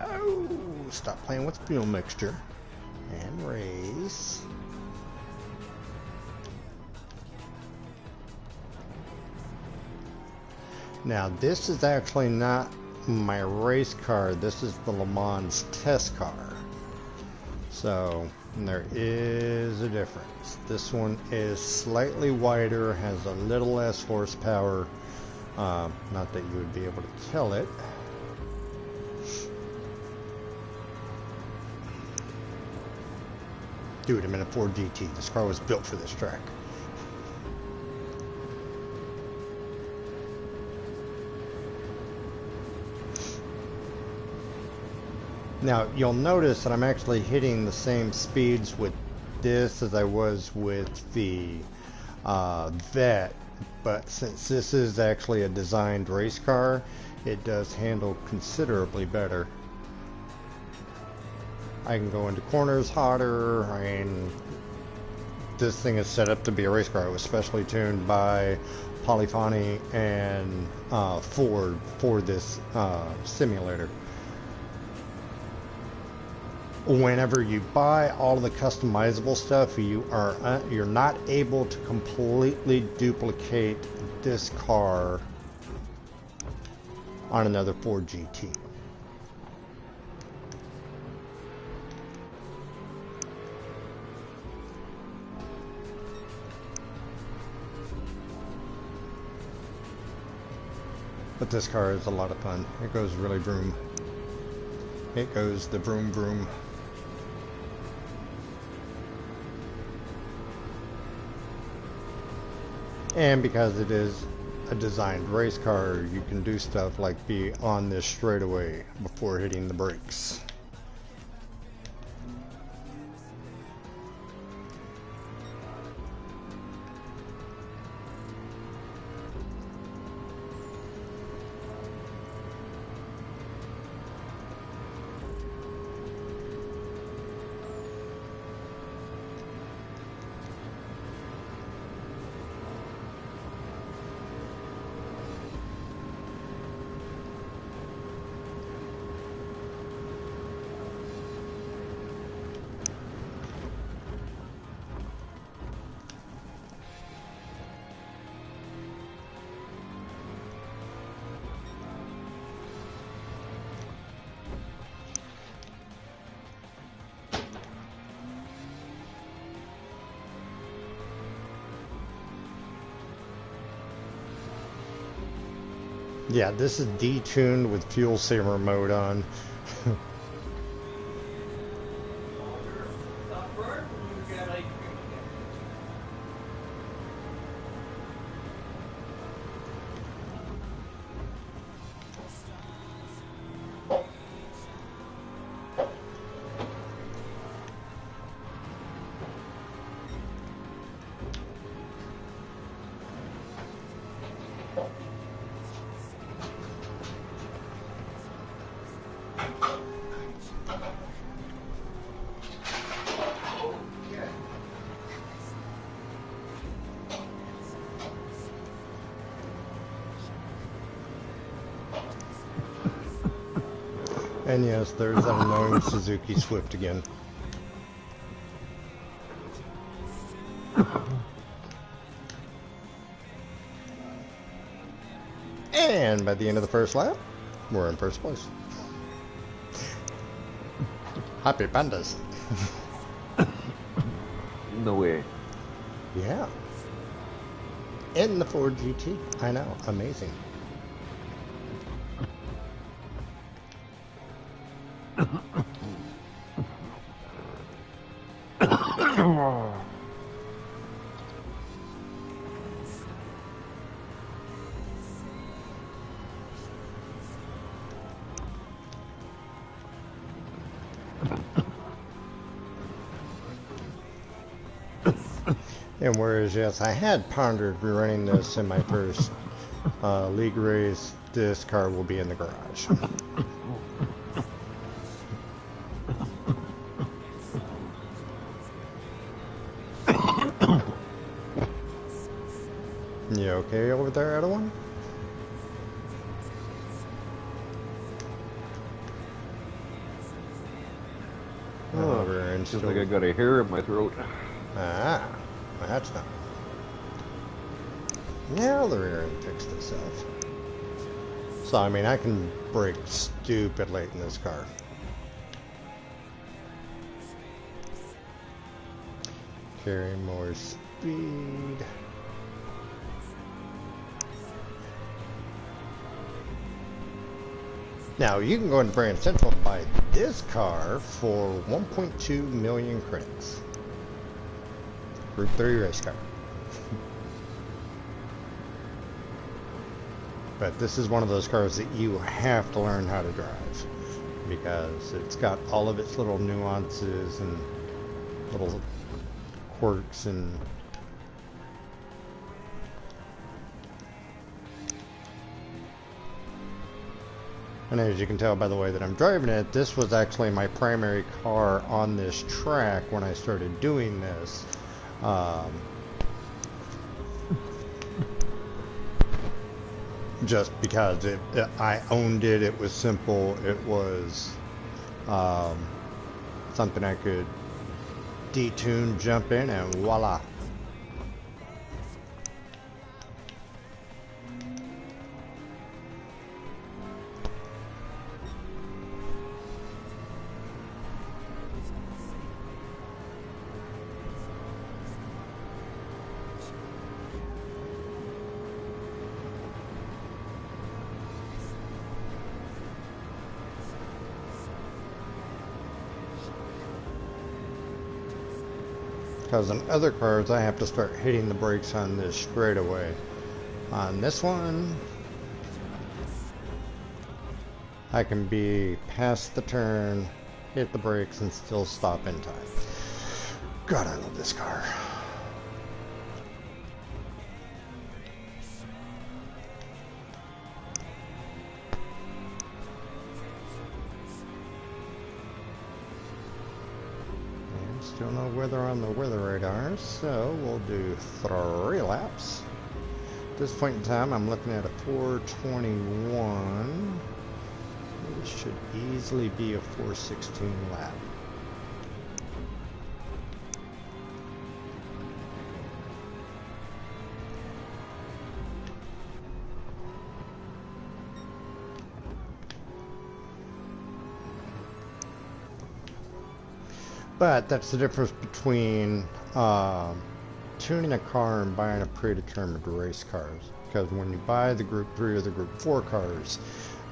Oh, stop playing with fuel mixture and race. Now this is actually not my race car, this is the Le Mans test car. So there is a difference. This one is slightly wider, has a little less horsepower. Not that you would be able to tell it. Dude, I'm in a Ford GT. This car was built for this track. Now, you'll notice that I'm actually hitting the same speeds with this as I was with the Vet, but since this is actually a designed race car, it does handle considerably better. I can go into corners hotter. I mean, this thing is set up to be a race car. It was specially tuned by Polyphony and Ford for this simulator. Whenever you buy all of the customizable stuff, you're not able to completely duplicate this car on another Ford GT. But this car is a lot of fun. It goes really vroom. It goes the vroom vroom. And because it is a designed race car, you can do stuff like be on this straightaway before hitting the brakes. Yeah, this is detuned with fuel saver mode on. And yes, there's that annoying Suzuki Swift again. And by the end of the first lap, we're in first place. Happy pandas. No way. Yeah. In the Ford GT. I know. Amazing. And whereas, yes, I had pondered running this in my first league race, this car will be in the garage. You okay over there, Edwin? Oh, Over and feels like I got a hair in my throat. Ah, that's not. Now the rear end fixed itself. So, I mean, I can brake stupid late in this car. Carry more speed. Now, you can go into Grand Central and buy this car for 1.2 million credits. Group 3 race car. But this is one of those cars that you have to learn how to drive, because it's got all of its little nuances and little quirks and as you can tell by the way that I'm driving it, this was actually my primary car on this track when I started doing this. Just because I owned it, it was simple, it was something I could detune, jump in, and voila. Because on other cars, I have to start hitting the brakes on this straight away. On this one, I can be past the turn, hit the brakes, and still stop in time. God, I love this car. Still no weather on the weather radar, so we'll do 3 laps. At this point in time, I'm looking at a 4:21. This should easily be a 4:16 lap. But that's the difference between tuning a car and buying a predetermined race cars. Because when you buy the Group 3 or the Group 4 cars,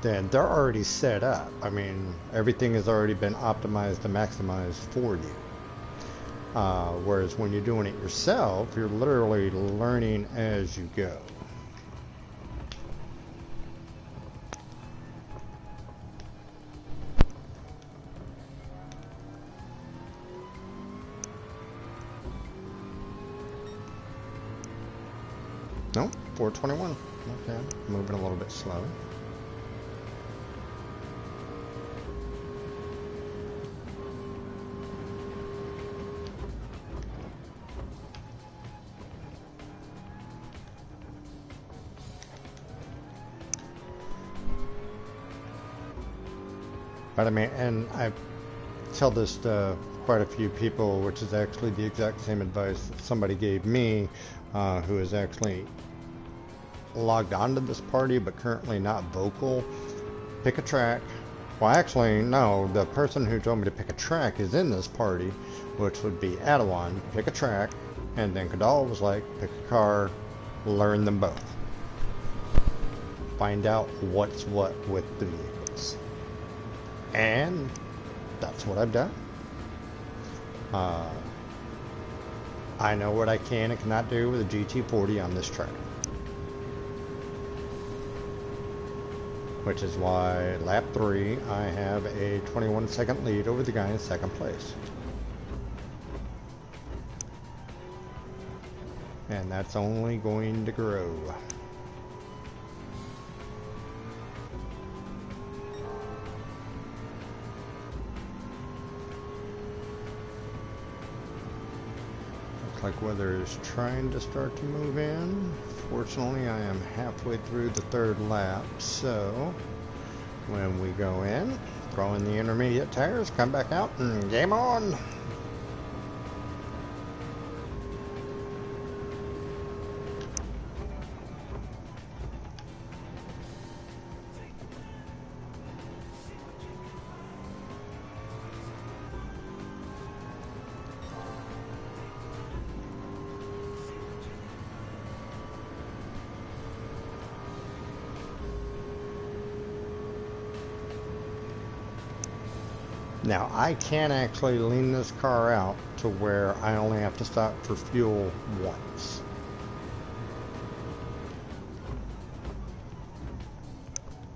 then they're already set up. I mean, everything has already been optimized and maximized for you. Whereas when you're doing it yourself, you're literally learning as you go. No, 4:21. Okay, moving a little bit slow. But I mean, and I tell this to quite a few people, which is actually the exact same advice that somebody gave me, who is actually logged onto this party but currently not vocal. Pick a track. Well, actually, no, the person who told me to pick a track is in this party, which would be Adawan. Pick a track, and then Kadal was like, pick a car, learn them both. Find out what's what with the vehicles. And that's what I've done. I know what I can and cannot do with a GT40 on this track. Which is why lap 3 I have a 21-second lead over the guy in second place. And that's only going to grow. Looks like weather is trying to start to move in. Fortunately, I am halfway through the third lap, so when we go in, throw in the intermediate tires, come back out, and game on! Now, I can actually lean this car out to where I only have to stop for fuel once.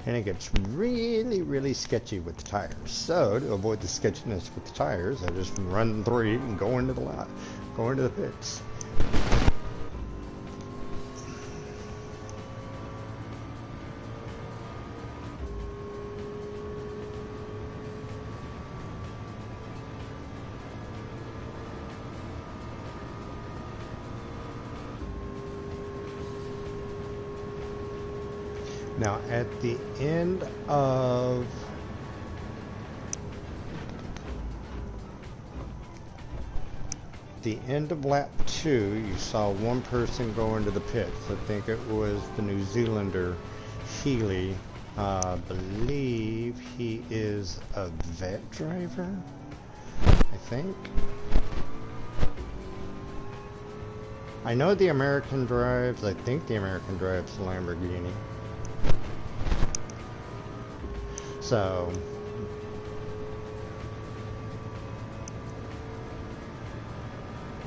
And it gets really, really sketchy with the tires. So, to avoid the sketchiness with the tires, I just run 3 and go into the lot, go into the pits. Now, at the end of lap 2, you saw one person go into the pits. I think it was the New Zealander, Healy. I believe he is a vet driver, I think. I know the American drives. I think the American drives the Lamborghini. So,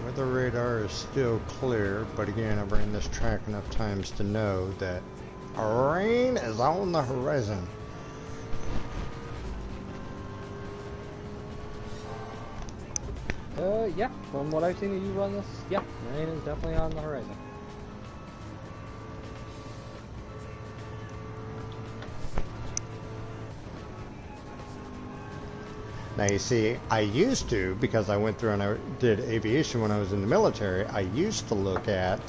weather radar is still clear, but again, I've ran this track enough times to know that rain is on the horizon. Yeah, from what I've seen of you run this, yeah, rain is definitely on the horizon. Now you see, I used to, because I went through and I did aviation when I was in the military, I used to look at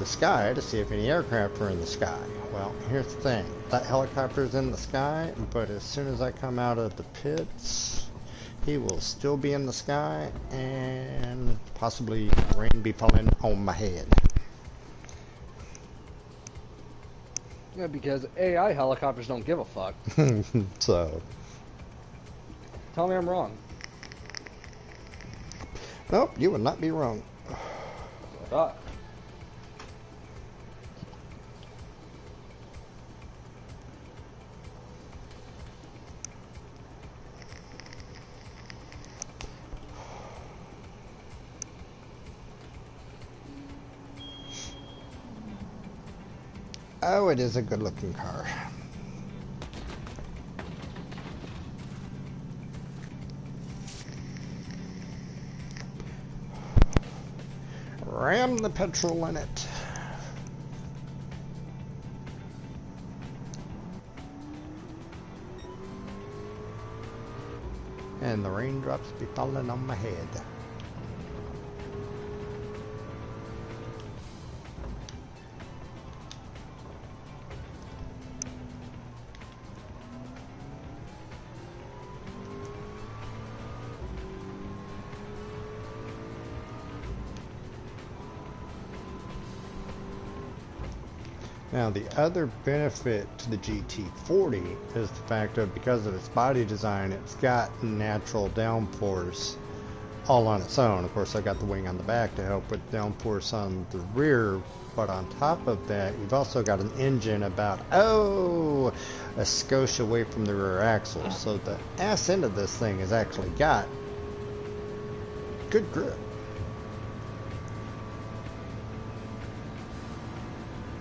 the sky to see if any aircraft were in the sky. Well, here's the thing. That helicopter's in the sky, but as soon as I come out of the pits, he will still be in the sky and possibly rain be falling on my head. Yeah, because AI helicopters don't give a fuck. So... Tell me I'm wrong. Nope, you would not be wrong. I thought. Oh, it is a good looking car. Ram the petrol in it. And the raindrops be falling on my head. Now, the other benefit to the GT40 is the fact of because of its body design, it's got natural downforce all on its own. Of course, I've got the wing on the back to help with downforce on the rear, but on top of that, you've also got an engine about, a skosh away from the rear axle. So the ass end of this thing has actually got good grip.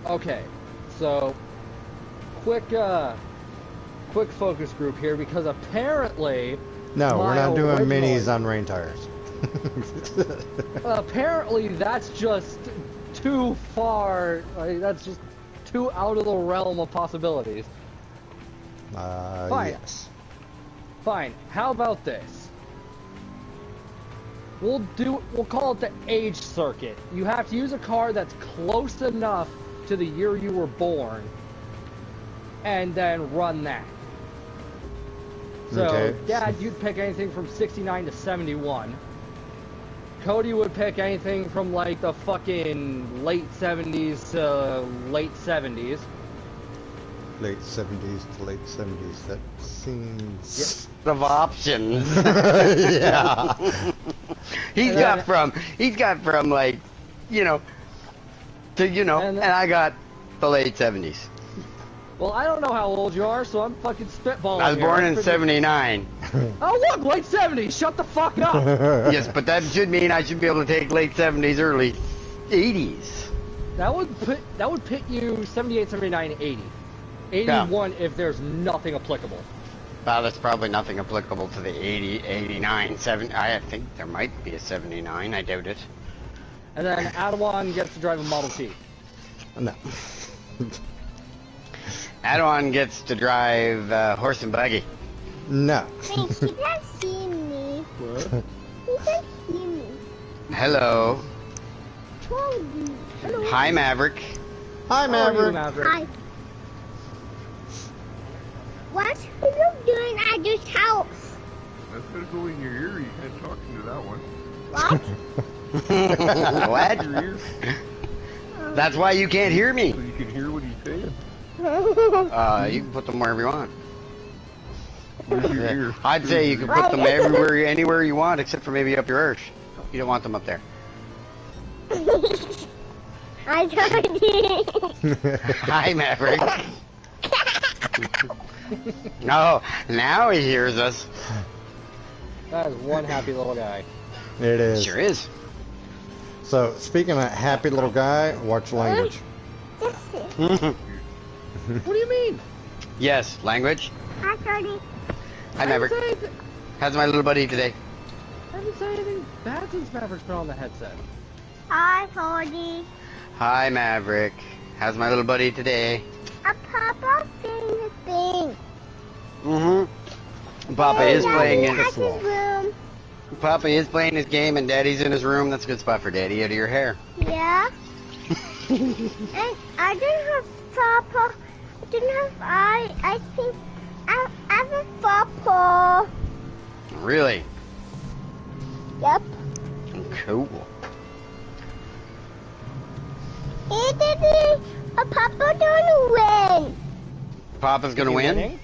Okay, so quick focus group here because apparently No, we're my not doing original- minis on rain tires. apparently that's just too far. That's just too out of the realm of possibilities. Fine. Yes. Fine. How about this? We'll call it the age circuit. You have to use a car that's close enough to the year you were born, and then run that. So, Okay. Dad, you'd pick anything from 69 to 71. Cody would pick anything from like the fucking late 70s to late 70s. Late 70s to late 70s. That seems... Of options. Yeah. He's got from like, to and I got the late 70s. Well, I don't know how old you are, so I'm fucking spitballing. I was born in 79. Oh look, late 70s. Shut the fuck up. Yes, but that should mean I should be able to take late 70s, early 80s. That would pit you 78, 79, 80. 81 if there's nothing applicable. Well, there's probably nothing applicable to the 80, 89, 70. I think there might be a 79. I doubt it. And then Adawan gets to drive a Model T. No. Adawan gets to drive horse and buggy. No. Wait, she can't see me. What? She can't see me. Hello. Told you. Hello. Hi, Maverick. Hi, How are you, Maverick. Maverick? Hi. What are you doing at this house? That's gonna go in your ear. You can't talk into that one. What? What? Your ear, That's why you can't hear me. so you can hear what he's saying. You can put them wherever you want. Where's your ear? I'd say you can put them everywhere, anywhere you want, except for maybe up your arse. You don't want them up there. I told you. Hi, Maverick. No, now he hears us. That is one happy little guy. It is. Sure is. So, speaking of happy little guy, watch language. What do you mean? Yes, language. Hi, Cody. Hi, Maverick. How's my little buddy today? I didn't say anything bad since Maverick's been on the headset. Hi, Cody. Hi, Maverick. How's my little buddy today? A Papa thing thing. Mm-hmm. Papa is playing Daddy his has his room. Papa is playing his game, and Daddy's in his room. That's a good spot for Daddy. Out of your hair. Yeah. And I didn't have Papa. I didn't have I think I have a Papa. Really? Yep. Cool. He didn't. A Papa don't win. Papa's gonna win?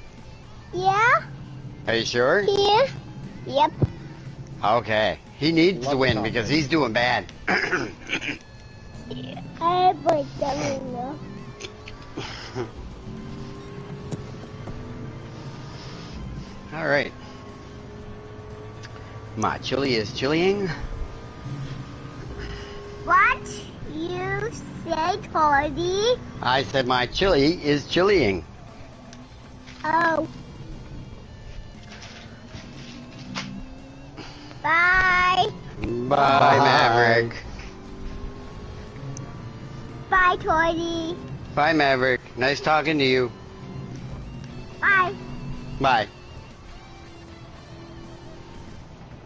Yeah. Are you sure? Here. Yep. Okay. He needs Love to win Papa. because he's doing bad. I break them now. All right. My chili is chillying. What you say, Cody? I said my chili is chillying. Oh. Bye. Bye, Maverick. Bye, Cody. Bye, Maverick. Nice talking to you. Bye. Bye.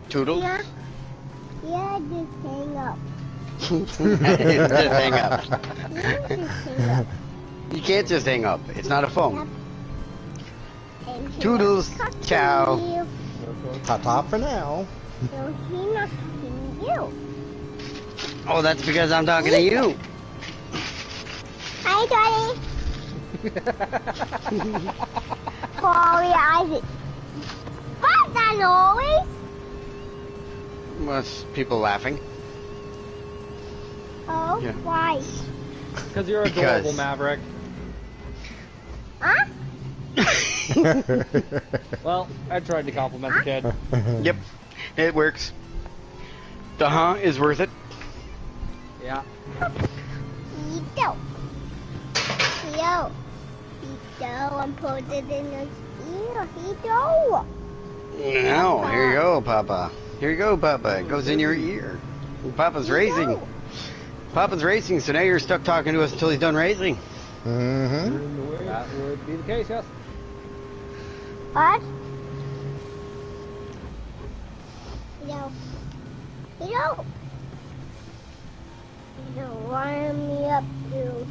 Toodles? Yeah. Yeah, just hang up. Just hang up. Yeah, just hang up. You can't just hang up. It's not a phone. And he Toodles. not talking Ciao. to you. Ta-ta for now. No, he's not talking to you. Oh, that's because I'm talking to you. Hi, Cody. Sorry, Isaac. What's that noise? Was people laughing? Oh, Yeah. why? Because you're adorable, Maverick. Huh? Well, I tried to compliment the kid. Yep, it works. The is worth it. Yeah. Ito. Yo. Ito, I'm putting it in his ear. Ito. No, here you go, Papa. Here you go, Papa. It goes in your ear. Papa's racing. Papa's racing, so now you're stuck talking to us until he's done racing. Mm-hmm. That would be the case, yes. What? Yo. Yo. You wind me up, dude.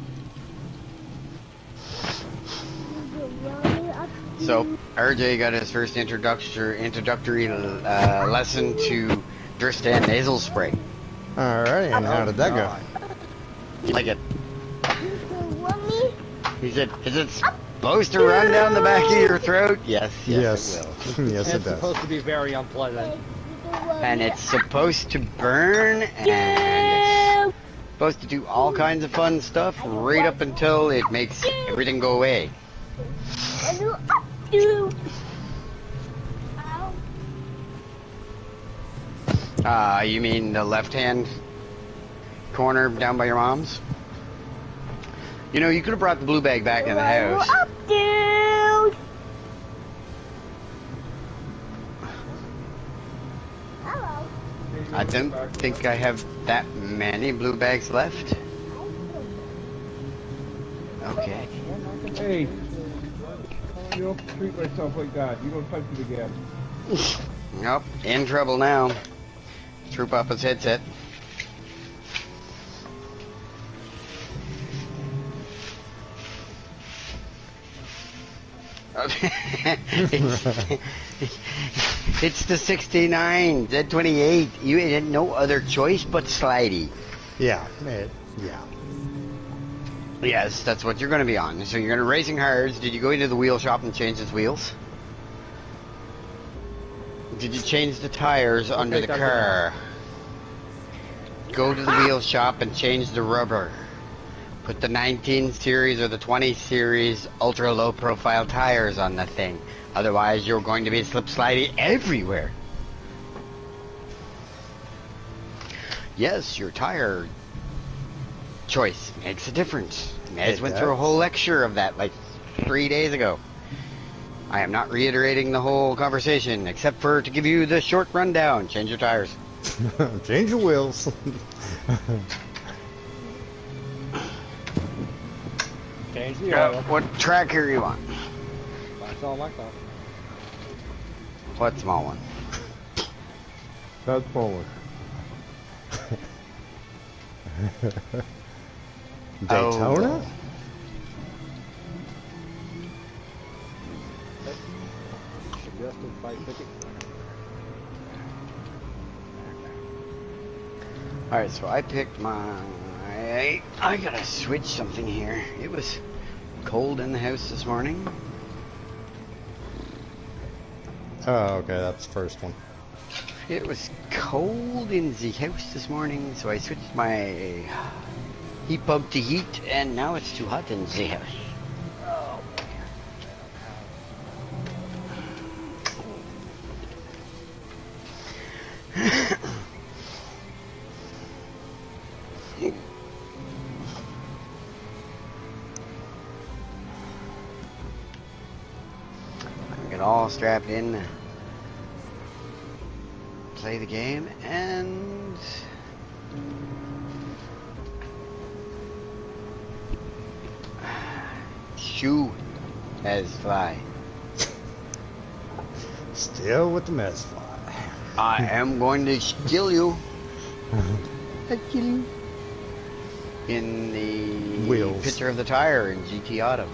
You wind me up, dude. So, RJ got his first introductory lesson to Dristan nasal spray. Alrighty, and how did that go? You like it? You want me? He said, is it supposed to run down the back of your throat? Yes, Yes. it will. Yes, And it it's does. supposed to be very unpleasant. And it's supposed to burn, and it's supposed to do all kinds of fun stuff right up until it makes everything go away. You up, dude. Ow. You mean the left-hand corner down by your mom's? You know, you could have brought the blue bag back in the house. You up, dude. Hello. I don't think I have that many blue bags left. Okay. Hey, you don't treat myself like that. You don't touch it again. Nope, in trouble now. Threw Papa's headset. It's the 69, Z28. You had no other choice but slidey. Yeah. Yes, that's what you're going to be on. So you're going to racing hards. Did you go into the wheel shop and change his wheels? Did you change the tires under the car? Go to the wheel shop and change the rubber. Put the 19 series or the 20 series ultra low profile tires on the thing. Otherwise you're going to be slip slidey everywhere. Yes, your tire choice makes a difference. Nez went through a whole lecture of that like 3 days ago. I am not reiterating the whole conversation except for to give you the short rundown. Change your tires. Change your wheels. Change the oil. What track are you on? That's all my fault. What small one? That's Polish. Daytona? Suggested fight ticket. Alright, so I picked my... I gotta switch something here. It was cold in the house this morning. Oh, okay, that's the first one. It was cold in the house this morning, so I switched my heat pump to heat, and now it's too hot in the house. Get all strapped in to play the game, and shoo as fly. Still with the mess fly. I am going to kill you. I kill you. In the Wheels. picture of the tire in GT Auto.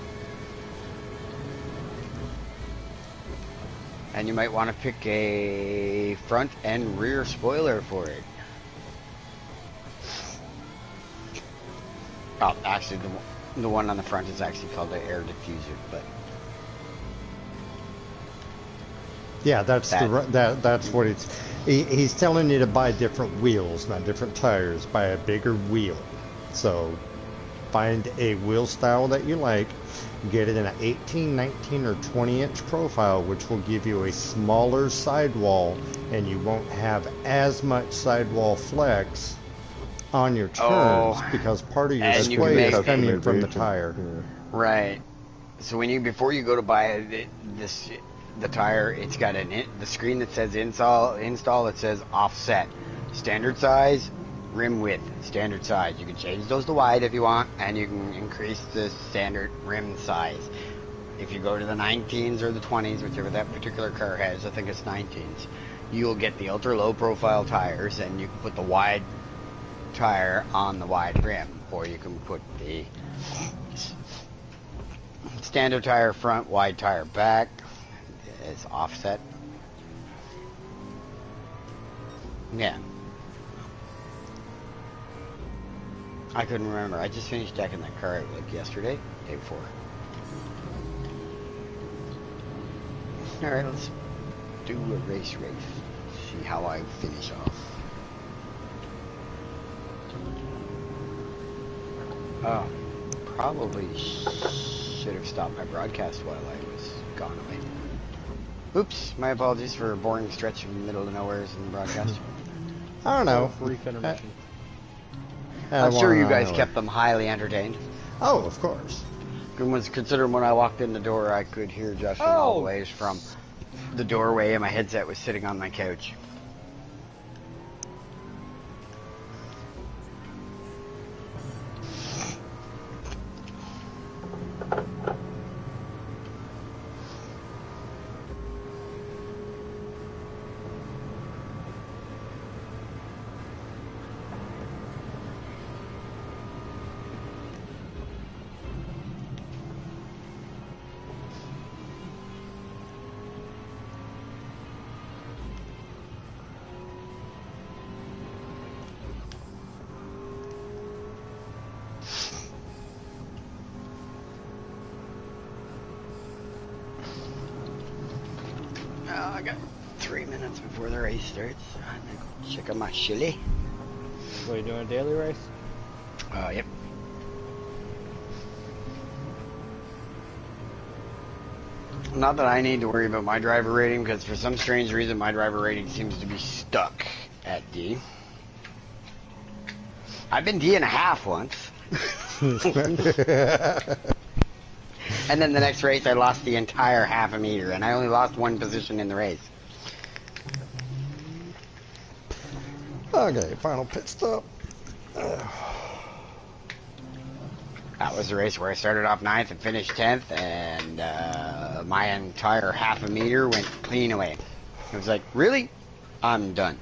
And you might want to pick a front and rear spoiler for it. Oh, actually, The one on the front is actually called the air diffuser, but Yeah, that's that's what he's telling you to buy different wheels, not different tires. Buy a bigger wheel. So find a wheel style that you like, get it in an 18, 19, or 20-inch profile, which will give you a smaller sidewall, and you won't have as much sidewall flex on your turns because part of your and you can sway make is coming from the tire. Yeah. right. So before you go to buy the tire, it's got the screen that says install. It says offset, standard size, rim width, standard size. You can change those to wide if you want, and you can increase the standard rim size. If you go to the 19s or the 20s, whichever that particular car has, I think it's 19s, you'll get the ultra low profile tires, and you can put the wide tire on the wide rim, or you can put the standard tire front, wide tire back as offset. Yeah. I couldn't remember. I just finished decking that car like yesterday, day before. Alright, let's do a race. See how I finish off. Oh, probably should have stopped my broadcast while I was gone away. Oops, my apologies for a boring stretch in the middle of nowhere in the broadcast. I don't know. Brief intermission. I'm sure you guys kept them highly entertained. Oh, of course. Considering when I walked in the door, I could hear Justin all the ways from the doorway, and my headset was sitting on my couch. I got 3 minutes before the race starts. I'm gonna go check on my chili. What are you doing, a daily race? Yep. Not that I need to worry about my driver rating, because for some strange reason my driver rating seems to be stuck at D. I've been D.5 once. And then the next race I lost the entire half a meter, and I only lost one position in the race. Okay, final pit stop. That was the race where I started off 9th and finished 10th, and my entire half a meter went clean away. It was like, really? I'm done.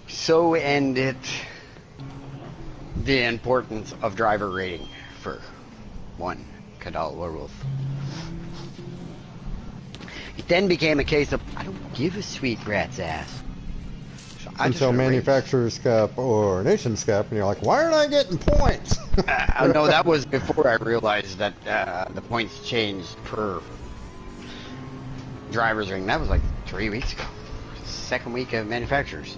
So ended the importance of driver rating for one Kadal Werewolf. It then became a case of, I don't give a sweet rat's ass. So Until Manufacturer's Cup or Nation's Cup, and you're like, why aren't I getting points? No, that was before I realized that the points changed per driver's ring. That was like 3 weeks ago. Second week of manufacturers.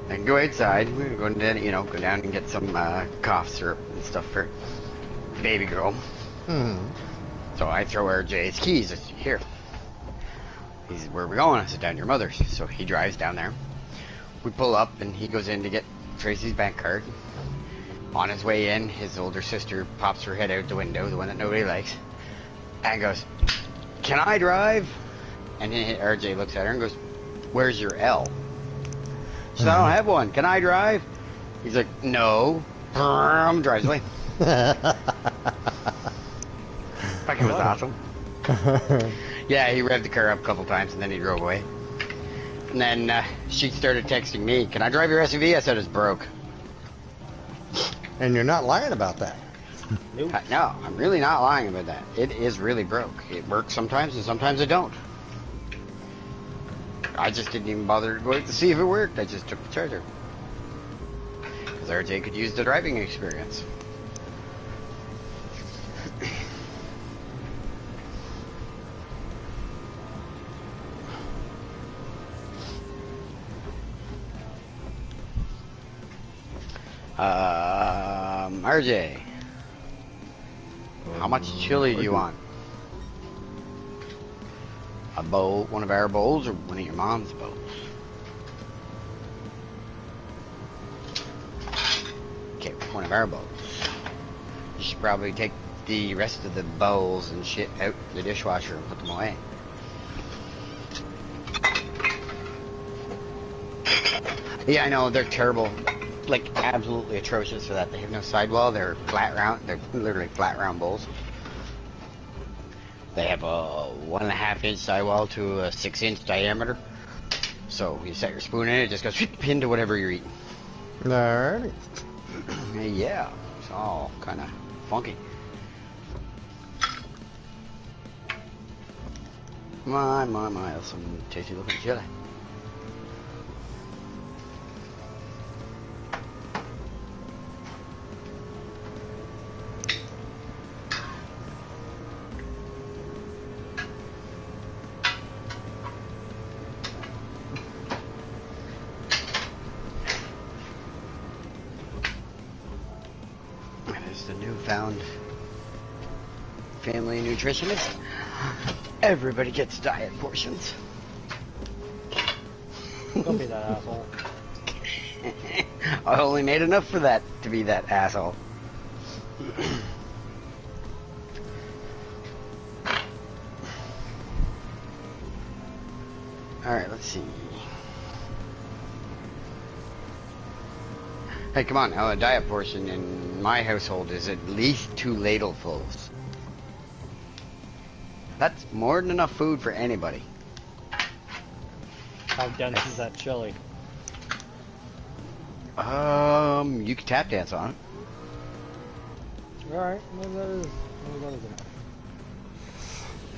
I can go outside. We're going to, go down and get some cough syrup and stuff for baby girl. So I throw her Jay's keys. Here. He's, where are we going? I said, down to your mother's. So he drives down there. We pull up, and he goes in to get Tracy's bank card. On his way in, his older sister pops her head out the window, the one that nobody likes, and goes, "Can I drive?" And RJ looks at her and goes, "Where's your L?" She said, "I don't have one. Can I drive?" He's like, "No." Drives away. Fucking was awesome. Yeah, he revved the car up a couple times and then he drove away. And then she started texting me, "Can I drive your SUV?" I said, "It's broke." And you're not lying about that. Nope. No, I'm really not lying about that. It is really broke. It works sometimes and sometimes it don't. I just didn't even bother to go out to see if it worked. I just took the charger. Because RJ could use the driving experience. RJ, how much chili do you want? A bowl, one of our bowls, or one of your mom's bowls? Okay, one of our bowls. You should probably take the rest of the bowls and shit out the dishwasher and put them away. Yeah, I know, they're terrible. Like, absolutely atrocious for that. They have no sidewall, they're flat round, they're literally flat round bowls. They have a 1.5 inch sidewall to a 6 inch diameter. So you set your spoon in, it just goes into whatever you're eating. Alrighty. Yeah, it's all kind of funky. My, that's some tasty looking chili. Found family nutritionist. Everybody gets diet portions. Don't be that asshole. I only made enough for that to be that asshole. Alright, let's see. Hey, come on, now a diet portion in my household is at least 2 ladlefuls. That's more than enough food for anybody. How dense is that chili? You can tap dance on it. Alright, maybe that is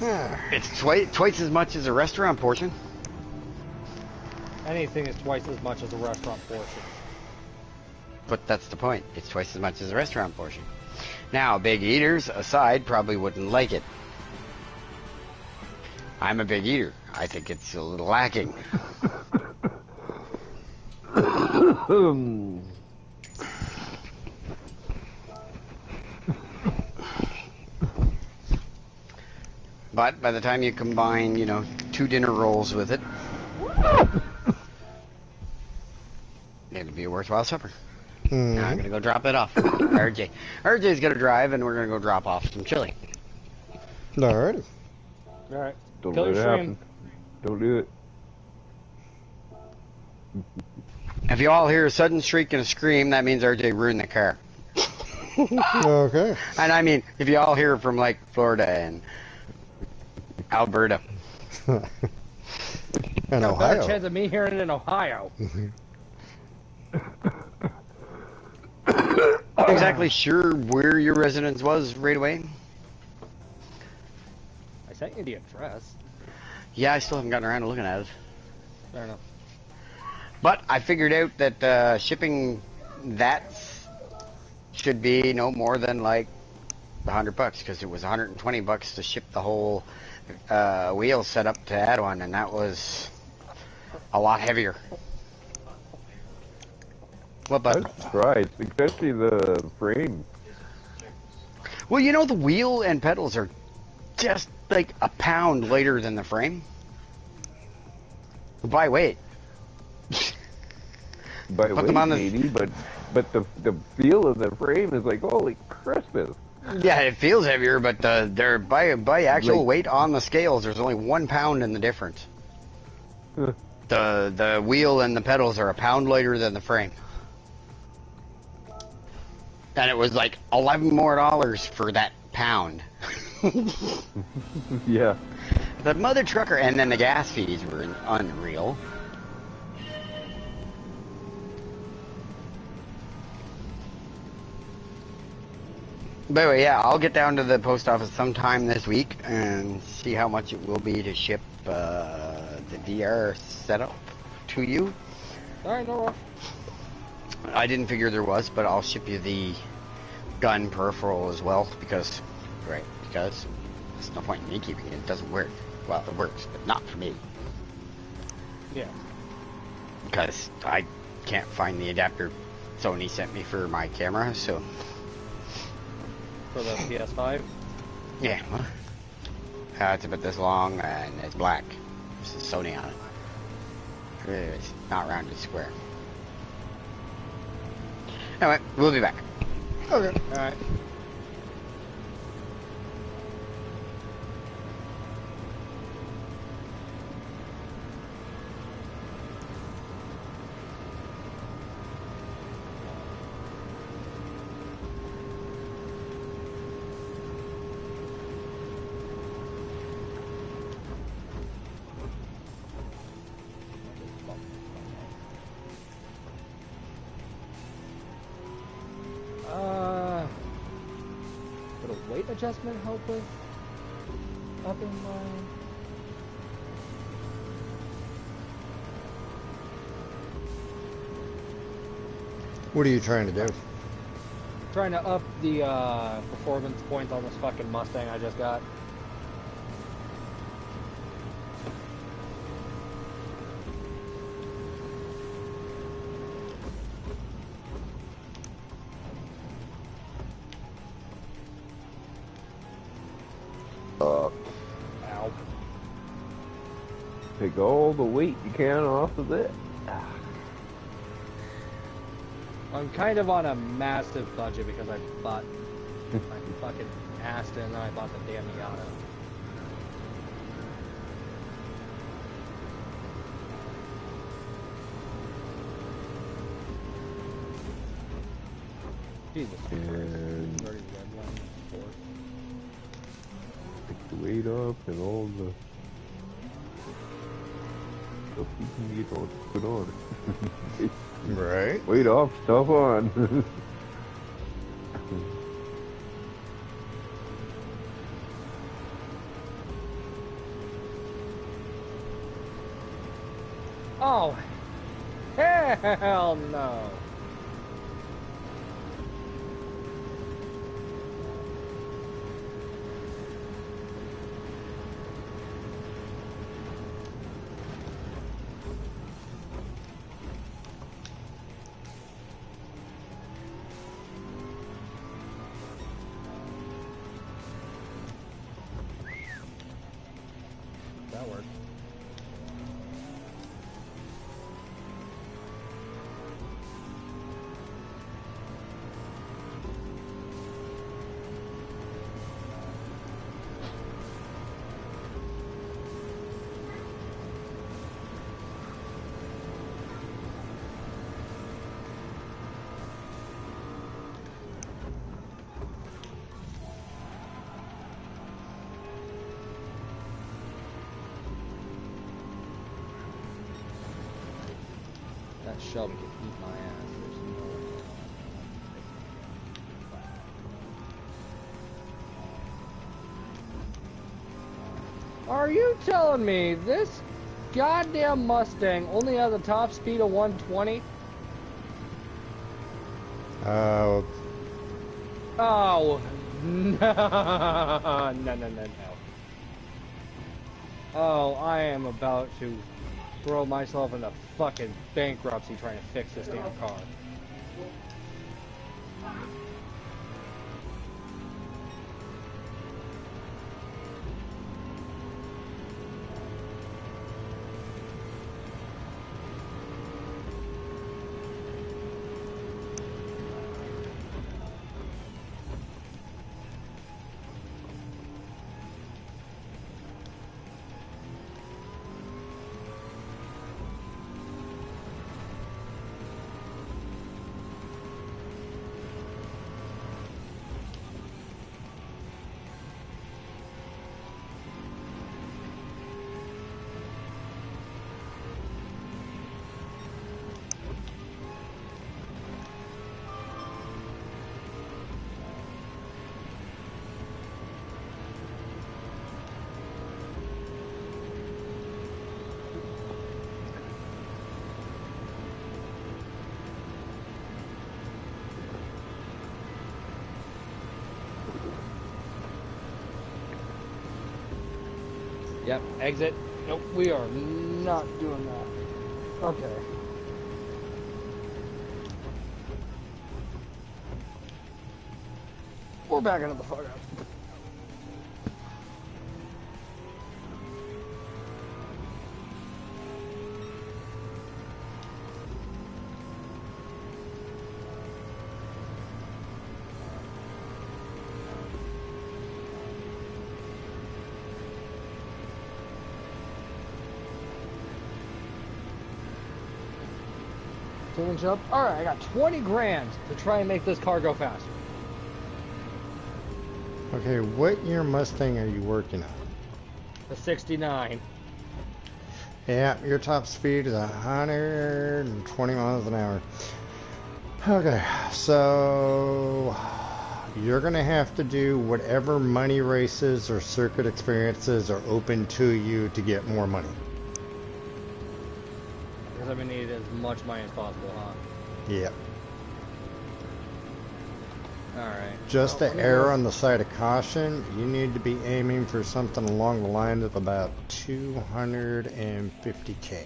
enough. It's twice as much as a restaurant portion. Anything is twice as much as a restaurant portion. But that's the point. It's twice as much as a restaurant portion. Now, big eaters aside probably wouldn't like it. I'm a big eater. I think it's a little lacking. But by the time you combine, 2 dinner rolls with it, it'll be a worthwhile supper. Now I'm gonna go drop it off. RJ's gonna drive, and we're gonna go drop off some chili. Alrighty. Alright. Don't Kill let your it stream. happen. Don't do it. If you all hear a sudden shriek and a scream, that means RJ ruined the car. Okay. And I mean, if you all hear from like Florida and Alberta. And Got a better Ohio. chance of me hearing it in Ohio. Not exactly sure where your residence was right away. I sent you the address. Yeah, I still haven't gotten around to looking at it. Fair enough. But I figured out that shipping that should be no more than like $100 because it was $120 to ship the whole wheel set up to add one, and that was a lot heavier. What, bud? That's right, especially the frame. Well, the wheel and pedals are just like a pound lighter than the frame. By weight. by Put weight them on the. maybe, but the feel of the frame is like holy Christmas. Yeah, it feels heavier, but they're by actual Like- weight on the scales. There's only 1 pound in the difference. The wheel and the pedals are a pound lighter than the frame. And it was like $11 more for that pound. Yeah. The mother trucker, and then the gas fees were unreal. But anyway, yeah, I'll get down to the post office sometime this week and see how much it will be to ship the VR setup to you. Alright, no rush. I didn't figure there was, but I'll ship you the gun peripheral as well because there's no point in me keeping it. It doesn't work. Well, it works, but not for me. Yeah. Because I can't find the adapter Sony sent me for my camera, so... For the PS5? Yeah. It's about this long, and it's black. This is Sony on it. It's not round, it's square. Anyway, we'll be back. Okay. Alright. Would a weight adjustment help with upping my... What are you trying to do? Trying to up the performance points on this fucking Mustang I just got. Ow. Take all the weight you can off of it. I'm kind of on a massive budget because I bought my fucking Aston and then I bought the damn Miata. Jesus Christ. And Already redlined before. take the weight off and all the stuff you can get on, put on. Right. Weight off, stuff on. Oh, hell no. That worked. That Shelby could eat my ass. There's no way. Are you telling me this goddamn Mustang only has a top speed of 120? Uh, Oh, no, no, no, no, no. Oh, I am about to throw myself into fucking bankruptcy trying to fix this damn car. Yep, exit. Nope, we are not doing that. Okay. We're backing it the fuck up. Change up. Alright, I got 20 grand to try and make this car go faster. Okay, what year Mustang are you working on? The 69. Yeah, your top speed is 120 miles an hour. Okay, so you're gonna have to do whatever money races or circuit experiences are open to you to get more money. Because I'm gonna need as much money as possible, huh? Yeah. Alright. Just Well, to let me err go- on the side of caution, you need to be aiming for something along the lines of about 250K.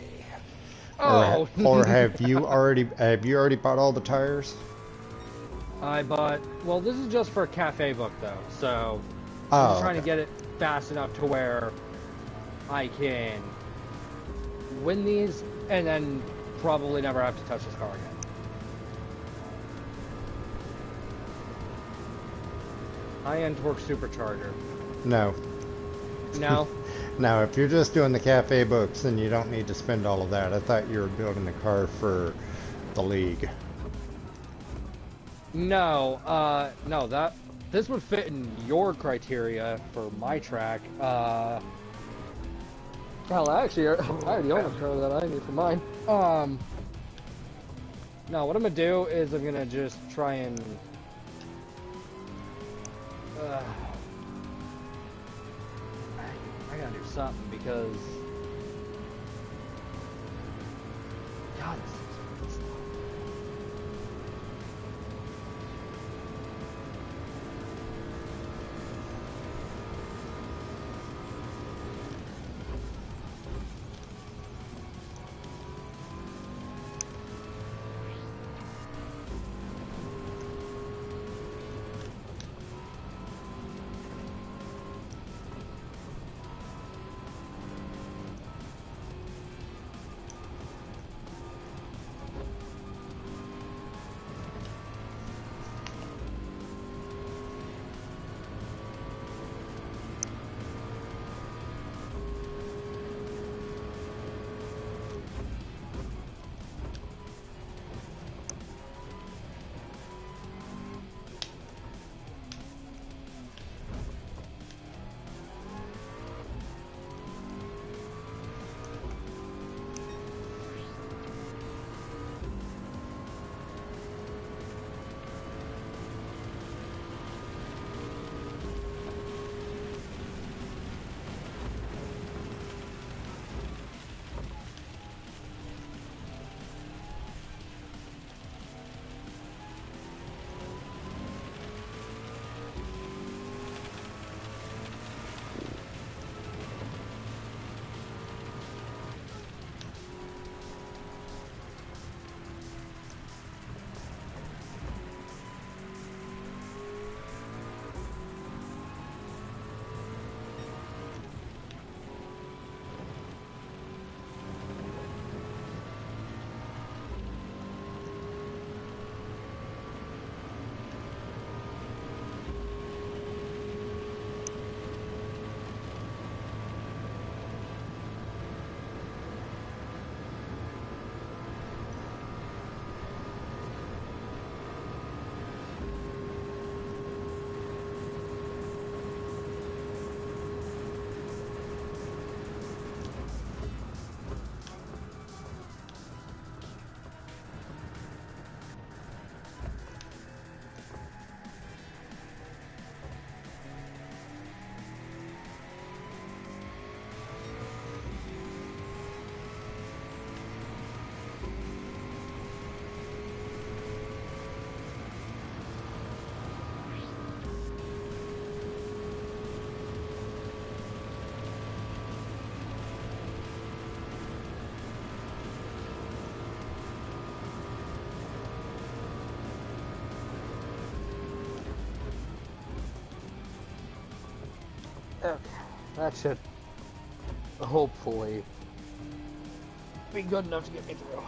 Oh! Or have you already bought all the tires? I bought... Well, this is just for a cafe book, though, so... I'm Oh, just trying to okay. get it fast enough to where I can win these and then probably never have to touch this car again. High-end torque supercharger. No. No? Now, if you're just doing the cafe books, then you don't need to spend all of that. I thought you were building a car for the league. No, no, this would fit in your criteria for my track. Hell, actually, I already own a car that I need for mine. No, what I'm gonna do is I'm gonna just try and, I gotta do something because, God, this is fucking slow. Okay, that should hopefully be good enough to get me through.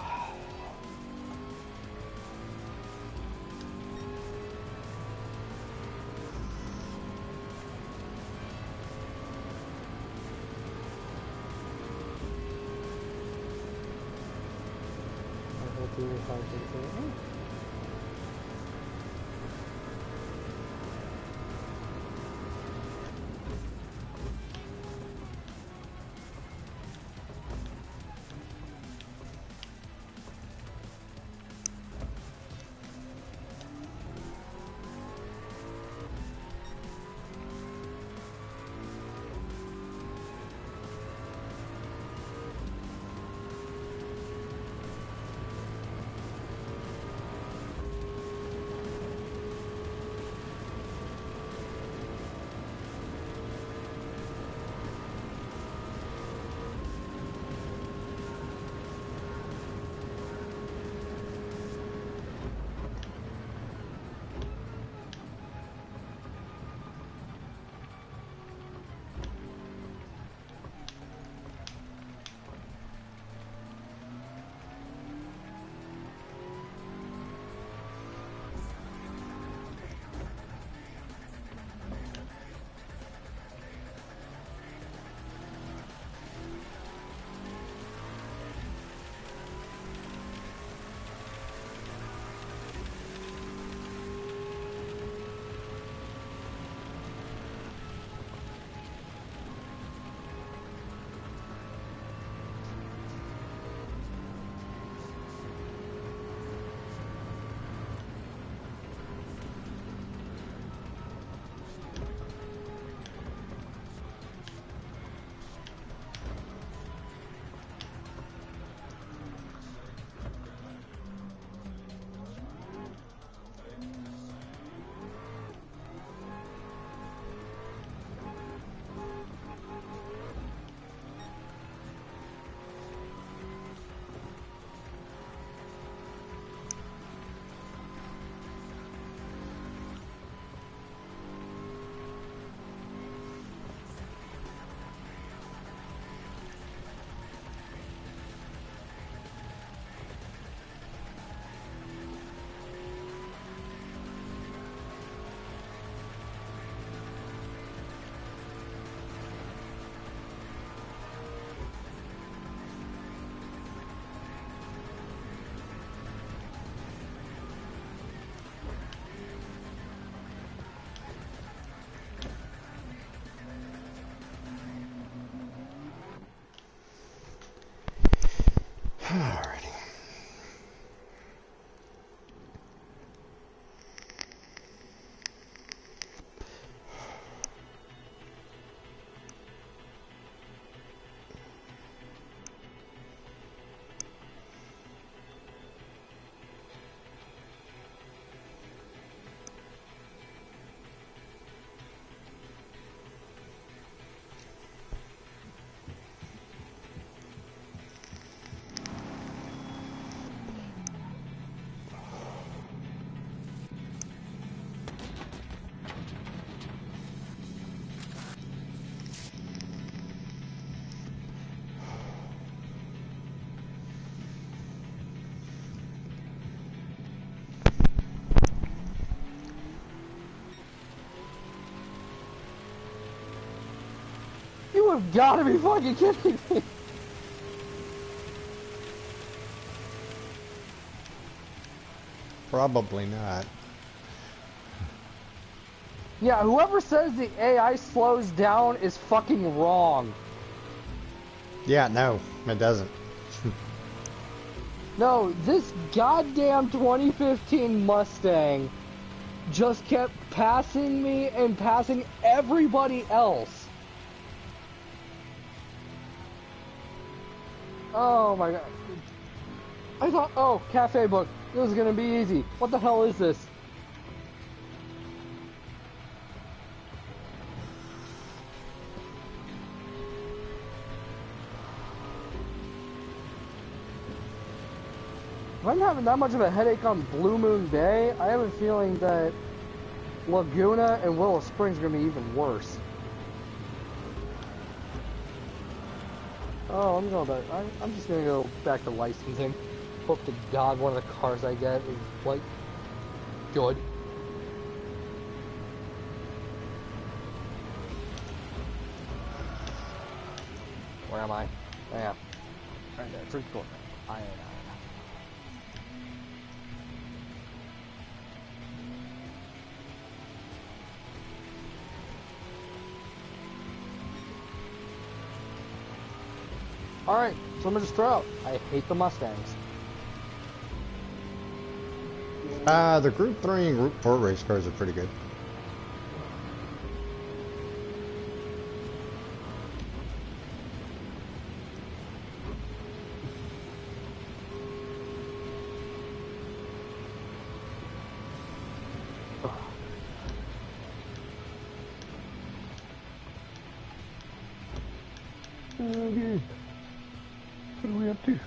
Alrighty. You have got to be fucking kidding me! Probably not. Yeah, whoever says the AI slows down is fucking wrong. Yeah, no, it doesn't. No, this goddamn 2015 Mustang just kept passing me and passing everybody else. Oh my god. I thought, oh, cafe book. This is gonna be easy. What the hell is this? If I'm having that much of a headache on Blue Moon Bay, I have a feeling that Laguna and Willow Springs are going to be even worse. Oh, I'm just gonna go back to licensing. Hope to God one of the cars I get is like good. Where am I? Yeah. Right there, tree corner. I am. Alright, so let me just throw out. I hate the Mustangs. The Group 3 and Group 4 race cars are pretty good. Okay. What are we up to?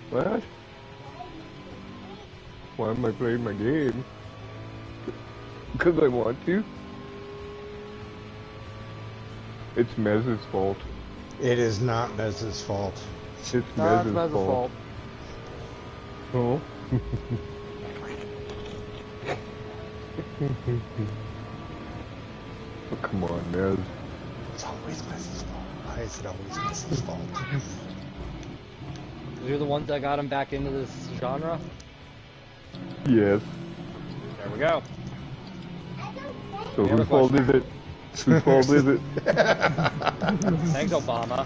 What? Why am I playing my game? Because I want to? It's Mez's fault. It is not Mez's fault. It's Nah, it's Mez's Mez's fault. Oh. Oh, come on, Mez. It's always Mez's fault. Why is it always Mez's fault? You're the ones that got him back into this genre? Yes. There we go. So Any other whose fault is questions? it? Whose fault is it? Thanks, Obama.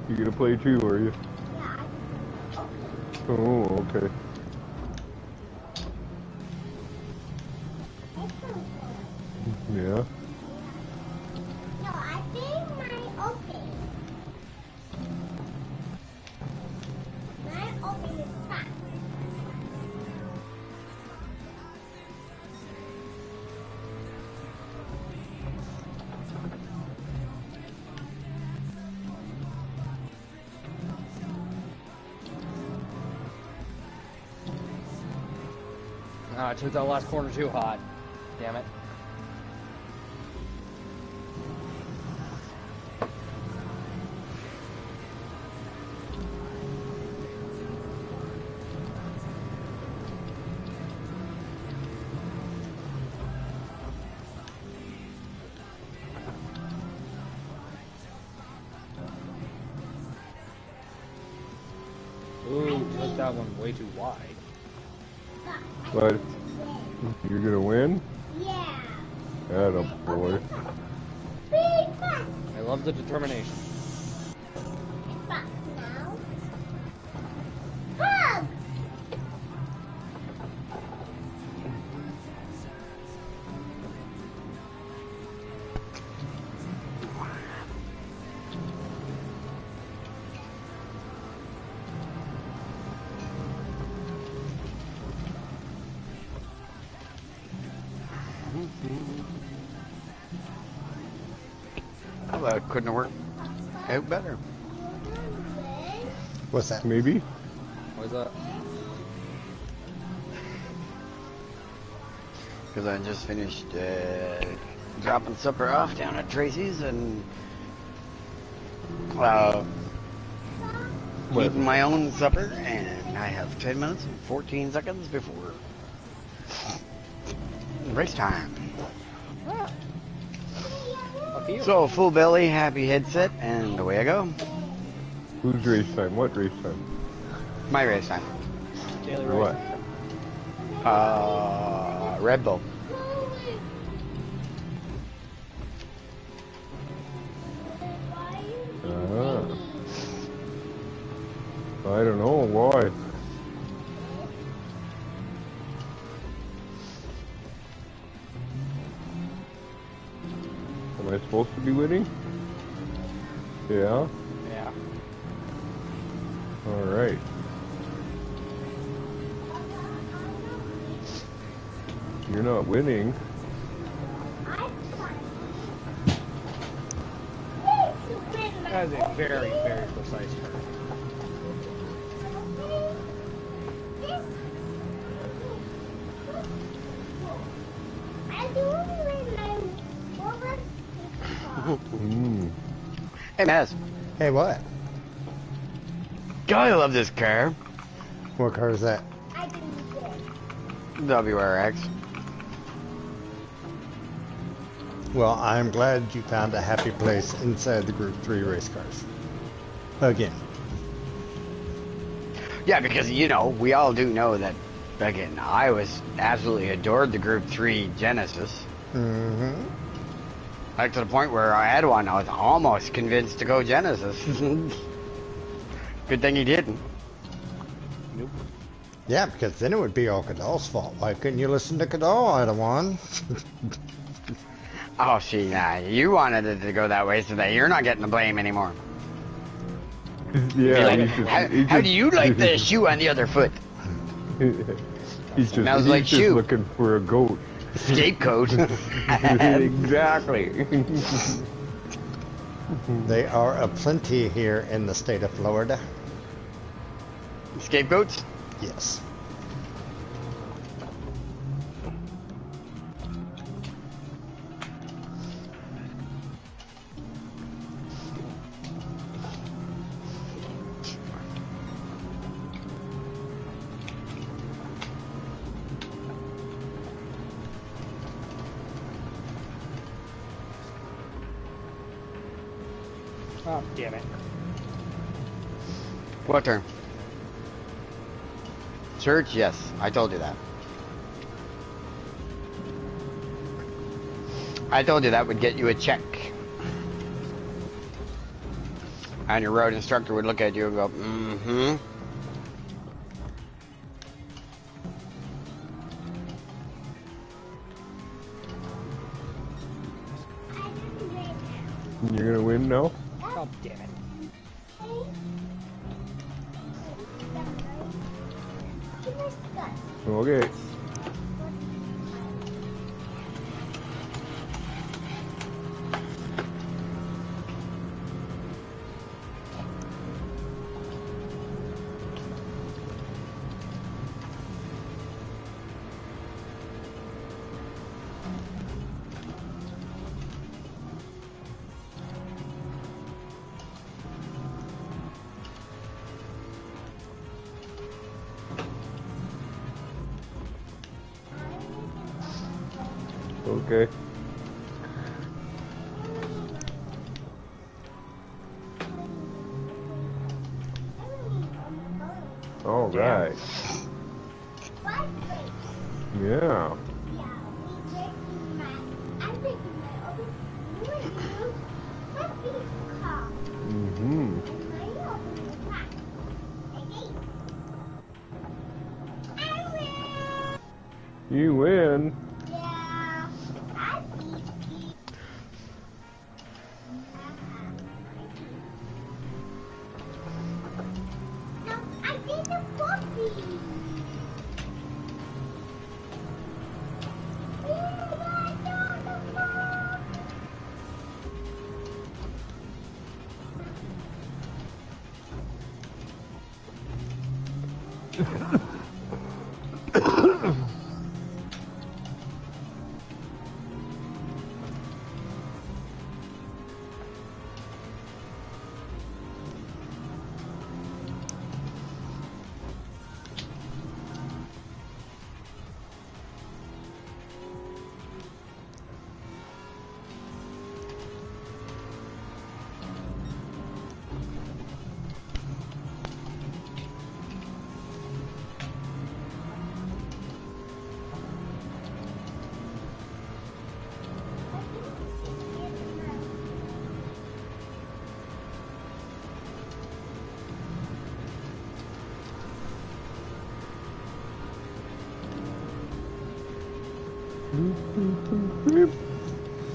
You gonna play too, are you? Oh, okay. Yeah. No, I think mine open. Mine open is fast. Ah, I took that last corner too hot. Damn it. Ooh, took that one way too wide. But you're gonna win? Yeah. Atta boy. Big fast. I love the determination. Fast now. Hug. Well, that couldn't have worked out better. What's that? Maybe? What is that? Because I just finished dropping supper off down at Tracy's and eating my own supper, and I have 10 minutes and 14 seconds before race time. Up here. So, full belly, happy headset, and away I go. Who's race time? What race time? My race time. Daily Or race. what? Red Bull. I don't know why. Am I supposed to be winning? Yeah? Yeah. Alright. You're not winning. That is a very, very precise turn. Mm. Hey, Maz. Hey, what? God, I love this car. What car is that? WRX. Well, I'm glad you found a happy place inside the Group 3 race cars. Again. Yeah, because, you know, we all do know that, again, I was absolutely adored the Group 3 Genesis. Mm-hmm. Like to the point where I had one, I was almost convinced to go Genesis. Good thing he didn't. Nope. Yeah, because then it would be all Cadell's fault. Why couldn't you listen to Cadell, I'd have won? Oh, see, nah, you wanted it to go that way so that you're not getting the blame anymore. Yeah, Like, he's how do you like the shoe on the other foot? He's Smells like just shoe. looking for a goat. Scapegoat. Exactly. They are aplenty here in the state of Florida. Scapegoats? Yes. Oh, damn it. What turn? Church? Yes, I told you that. I told you that would get you a check. And your road instructor would look at you and go, mm-hmm. You're gonna win now? Oh, damn it. Okay. Okay. All right. Yeah. Mm-hmm. You win.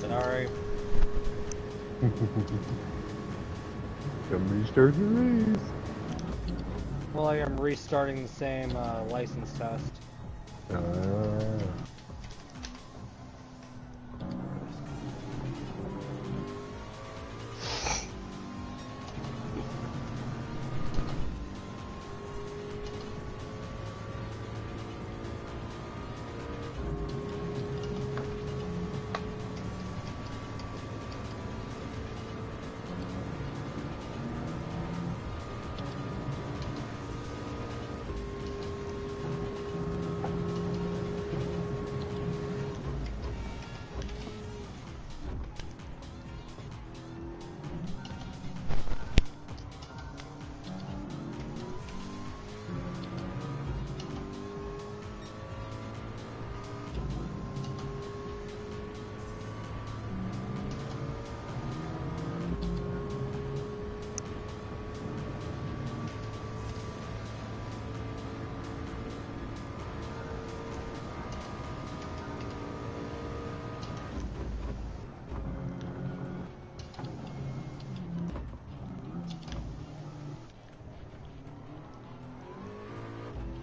Sorry. Somebody start the race. Well, I am restarting the same license test. Ah.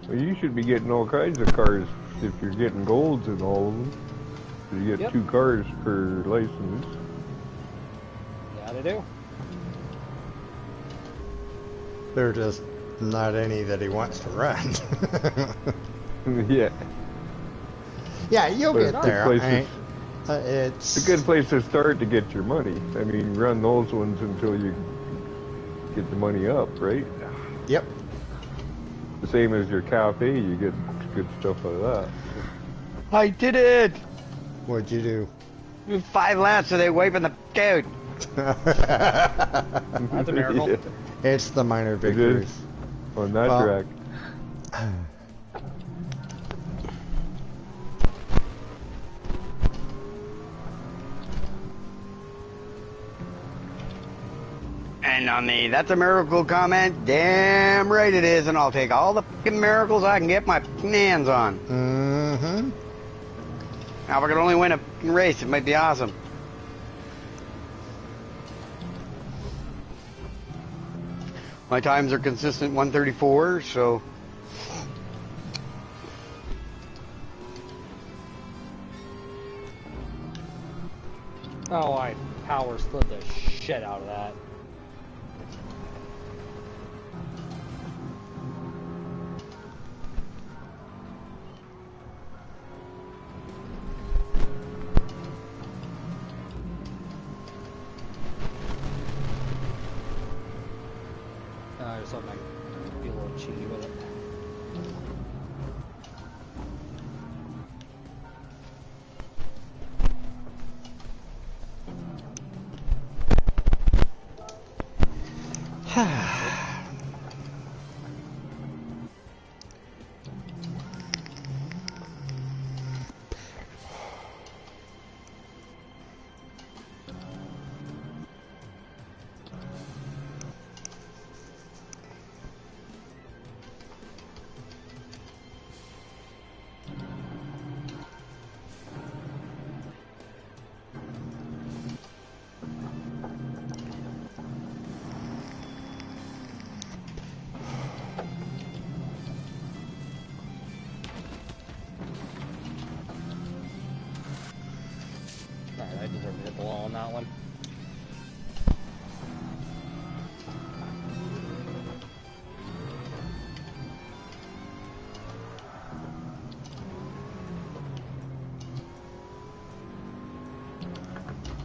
Well, you should be getting all kinds of cars if you're getting golds in all of them. You get Yep. 2 cars per license. Yeah, they do. There are just not any that he wants to run. Yeah. Yeah, you'll But get it's a good there. place It's It's a good place to start to get your money. I mean, run those ones until you get the money up, right? Yep. The same as your cafe, you get good stuff out of that. I did it! What'd you do? 5 laps, so they wiping the out. That's a miracle. Yeah, It's the minor it victories. is on that Well, track. And on the "that's a miracle" comment, damn right it is, and I'll take all the fucking miracles I can get my fucking hands on. Mm-hmm. Now, if I could only win a fucking race, it might be awesome. My times are consistent 134, so Oh, I power slid the shit out of that. I just thought I might be a little cheeky with it. Alright, I deserve to hit the wall on that one.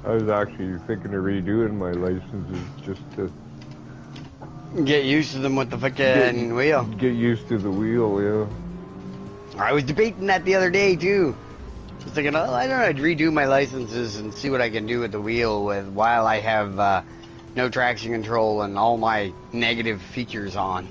I was actually thinking of redoing my licenses just to get used to them with the fucking wheel. get used to the wheel, yeah. I was debating that the other day too. I was thinking, oh, I don't know, I'd redo my licenses and see what I can do with the wheel with while I have no traction control and all my negative features on.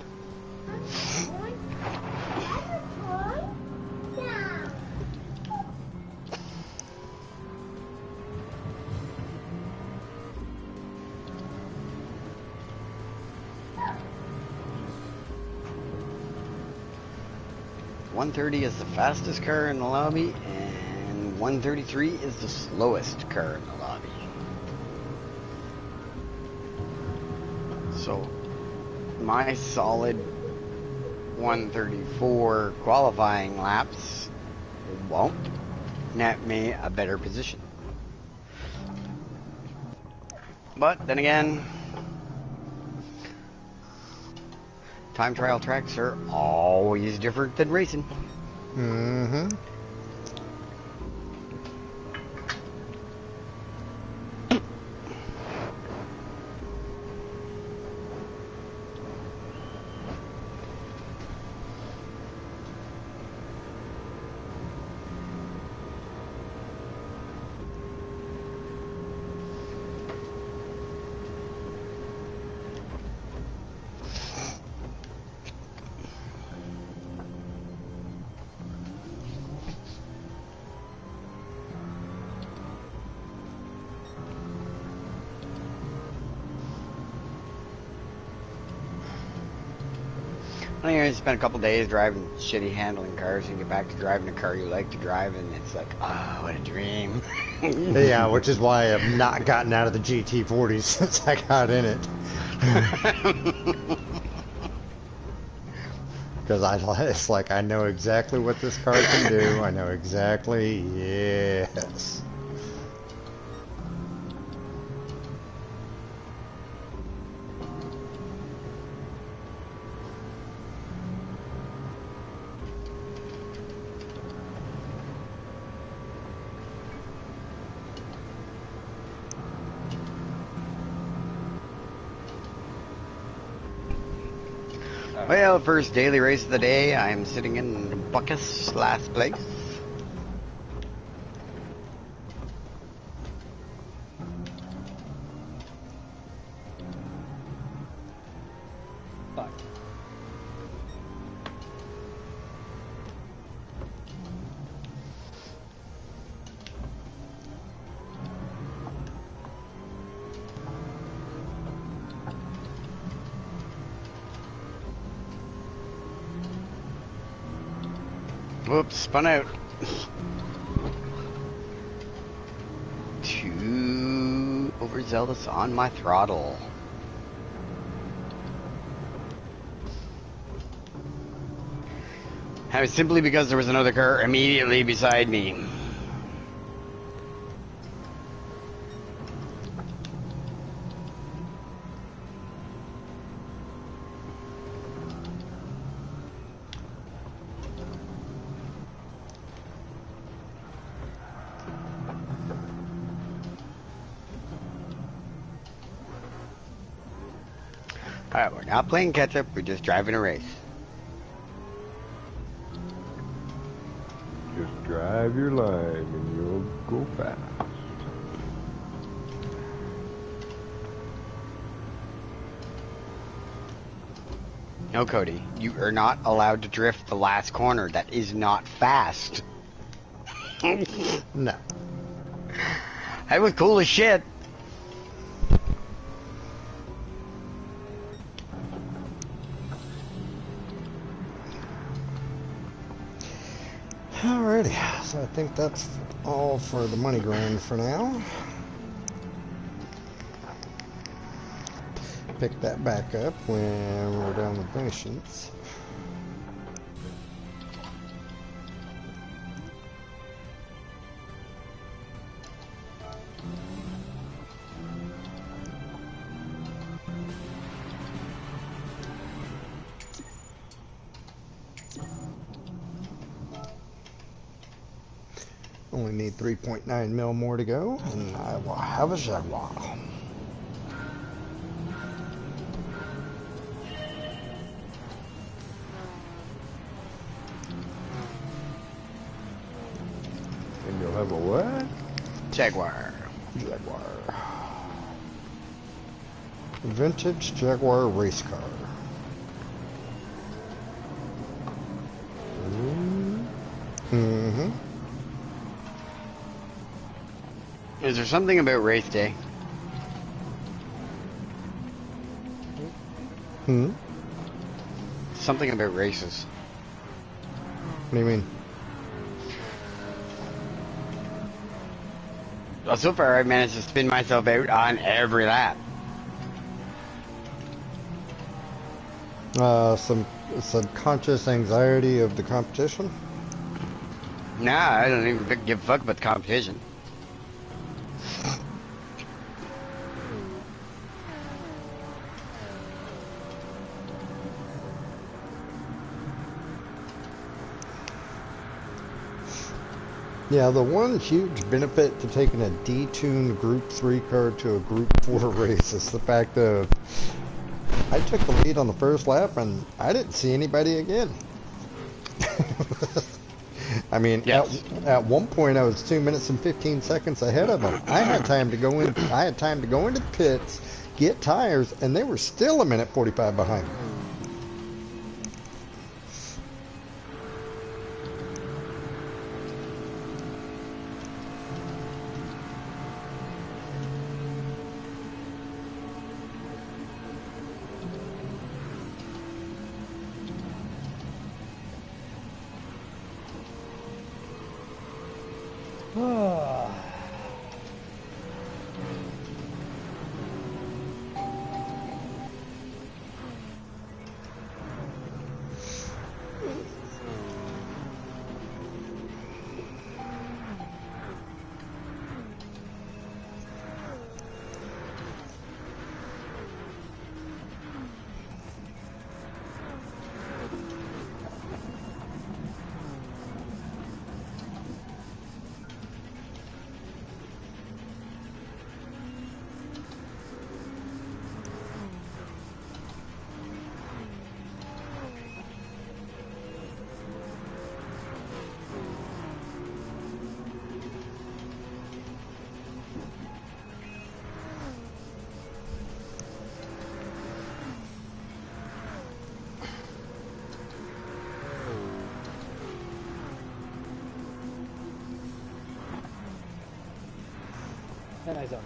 .130 is the fastest car in the lobby, and 133 is the slowest car in the lobby. So, my solid 134 qualifying laps won't net me a better position. But then again, time trial tracks are always different than racing. Mm-hmm. Anyway, spend a couple days driving shitty handling cars and get back to driving a car you like to drive, and it's like, oh, what a dream. Yeah, which is why I've not gotten out of the GT40 since I got in it. because it's like I know exactly what this car can do. I know exactly. Yes. Well, first daily race of the day. I'm sitting in Buckus, last place. Fuck. Whoops, spun out. Too overzealous on my throttle. That was simply because there was another car immediately beside me. Alright, we're not playing catch up, we're just driving a race. Just drive your line and you'll go fast. No, Cody, you are not allowed to drift the last corner. That is not fast. No. That was cool as shit. Alrighty, so I think that's all for the money grind for now. Pick that back up when we're done with missions. Only need 3.9 mil more to go, and I will have a Jaguar. And you'll have a what? Jaguar. Jaguar. Vintage Jaguar race car. Mm-hmm. Is there something about race day? Hmm? Something about races. What do you mean? Well, so far I've managed to spin myself out on every lap. Some subconscious anxiety of the competition? Nah, I don't even give a fuck about the competition. Yeah, the one huge benefit to taking a detuned Group 3 car to a Group 4 race is the fact that I took the lead on the first lap and I didn't see anybody again. I mean, Yes. at one point I was 2 minutes and 15 seconds ahead of them. I had time to go in. I had time to go into the pits, get tires, and they were still a minute 45 behind me. And I zone.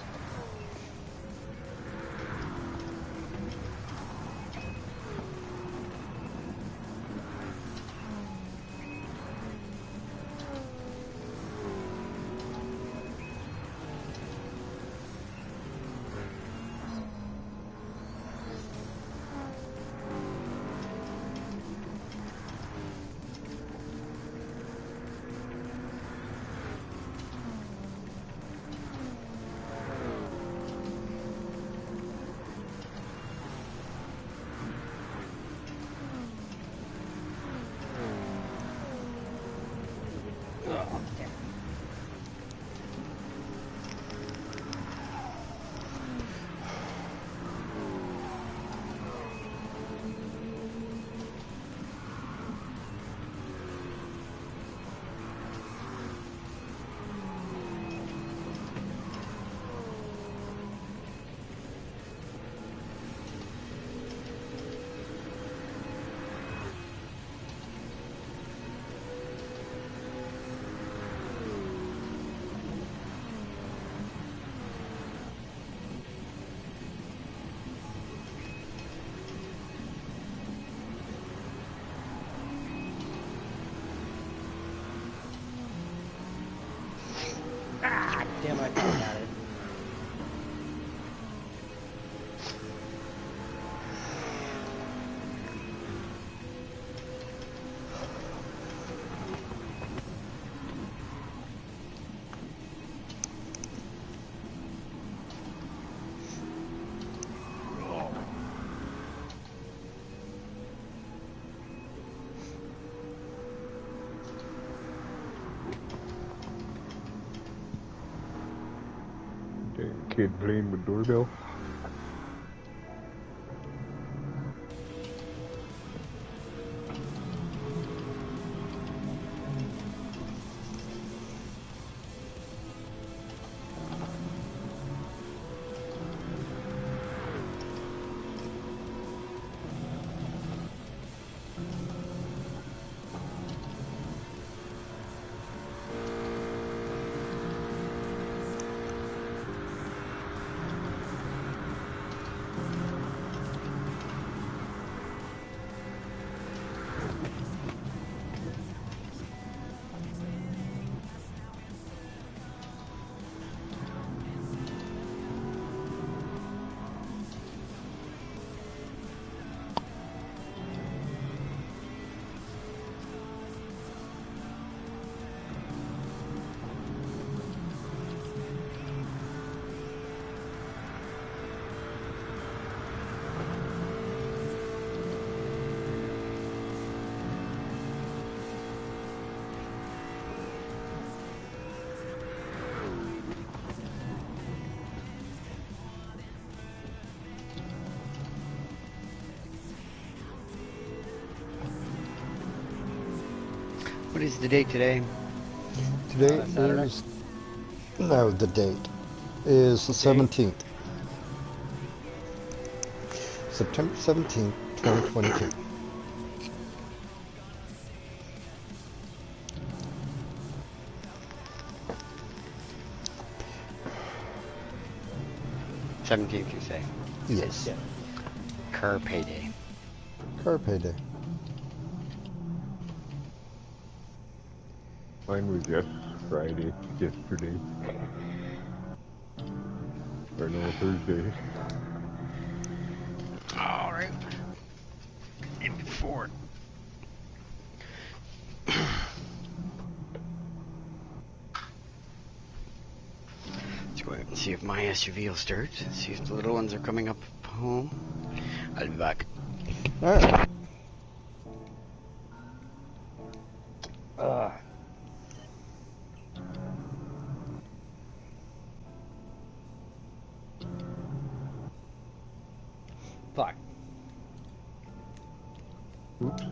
Ah, damn it, I thought I got it. Damn kid playing with doorbell. What is the date today? Today Saturday? is, no, the date is the 17th. September 17th, 2022. '17th, you say? Yes. Yeah. Carpe Day. Carpe Day. Mine was Friday, yesterday. Or no, Thursday. All right. And before. Let's go ahead and see if my SUV will start. See if the little ones are coming up home. I'll be back. All right. Fuck. Oops.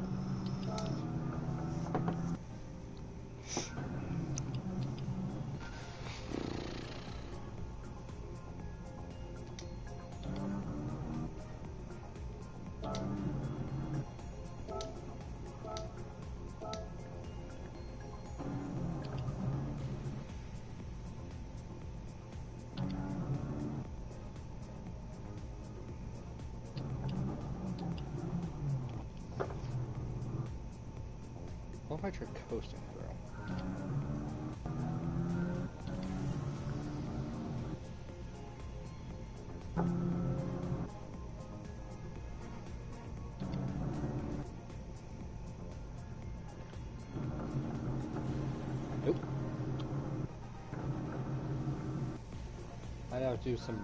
What if I try coasting through? Nope. I have to do some.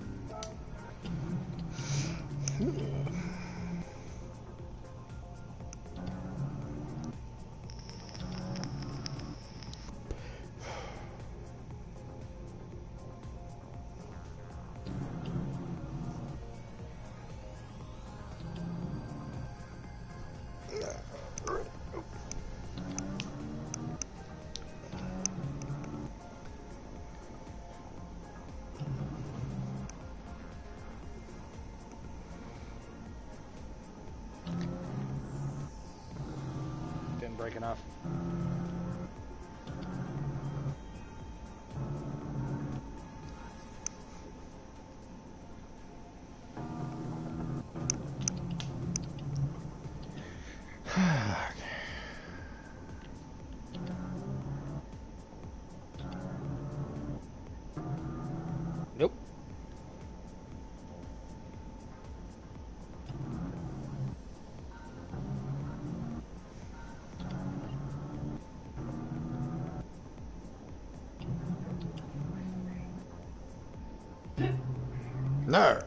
Didn't break enough. Nope. No,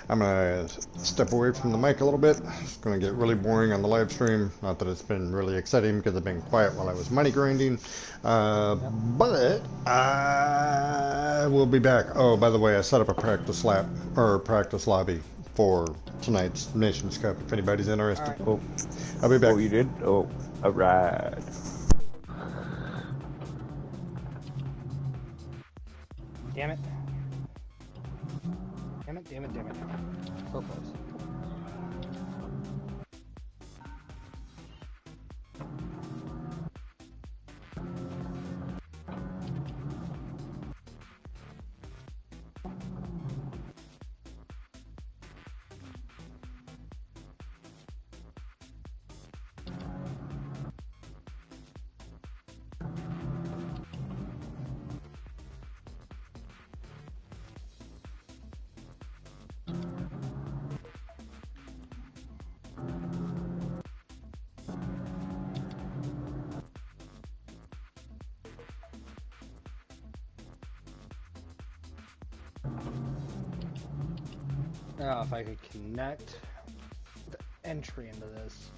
I'm gonna step away from the mic a little bit. It's gonna get really boring on the live stream. Not that it's been really exciting because I've been quiet while I was money grinding, but I will be back. Oh, by the way, I set up a practice lab or practice lobby for tonight's Nations Cup. If anybody's interested, Alright. Oh, I'll be back. oh, you did? Oh, alright. Damn it. Damn it, damn it, damn it. So close. Now, if I could connect the entry into this.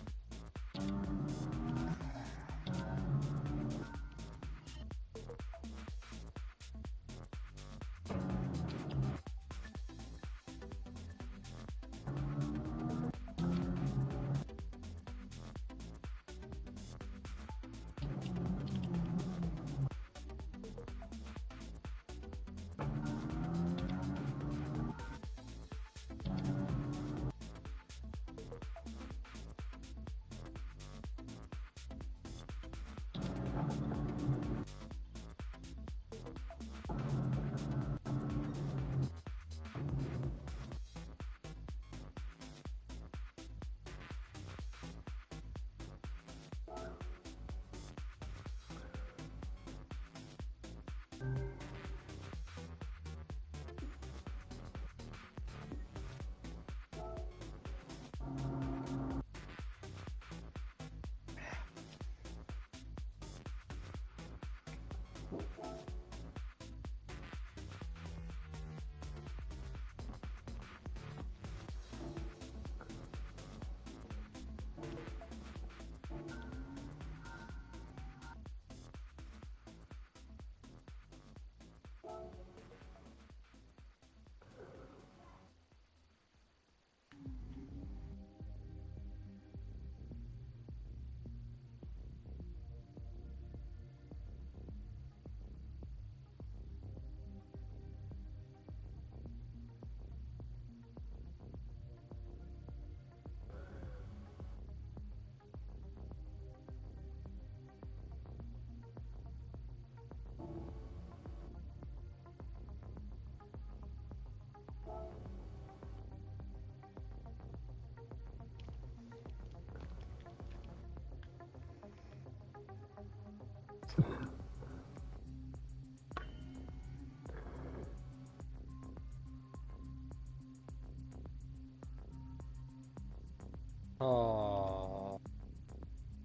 Oh.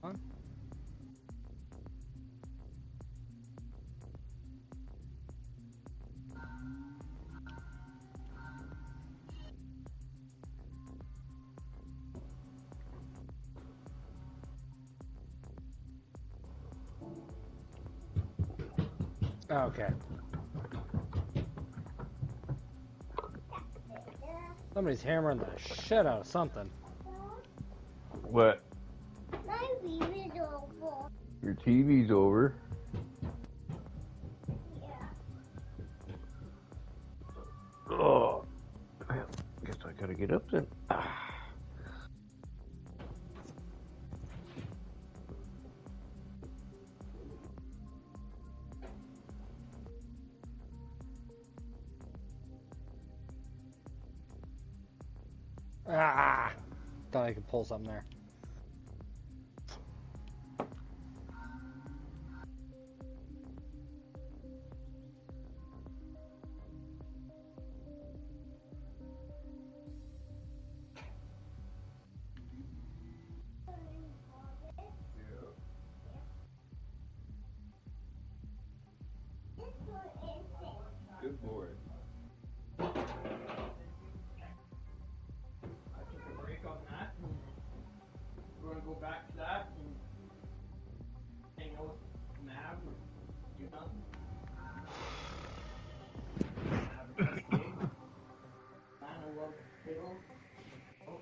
Huh? Okay. Somebody's hammering the shit out of something. What? My baby's over. Your TV's over. Yeah. Oh. Well, guess I gotta get up then. Ah. Ah! Thought I could pull something there. Good boy. I took a break on that. We're gonna go back to that and hang out with Nav and do nothing. Have a nice day. I love pillows. Oh.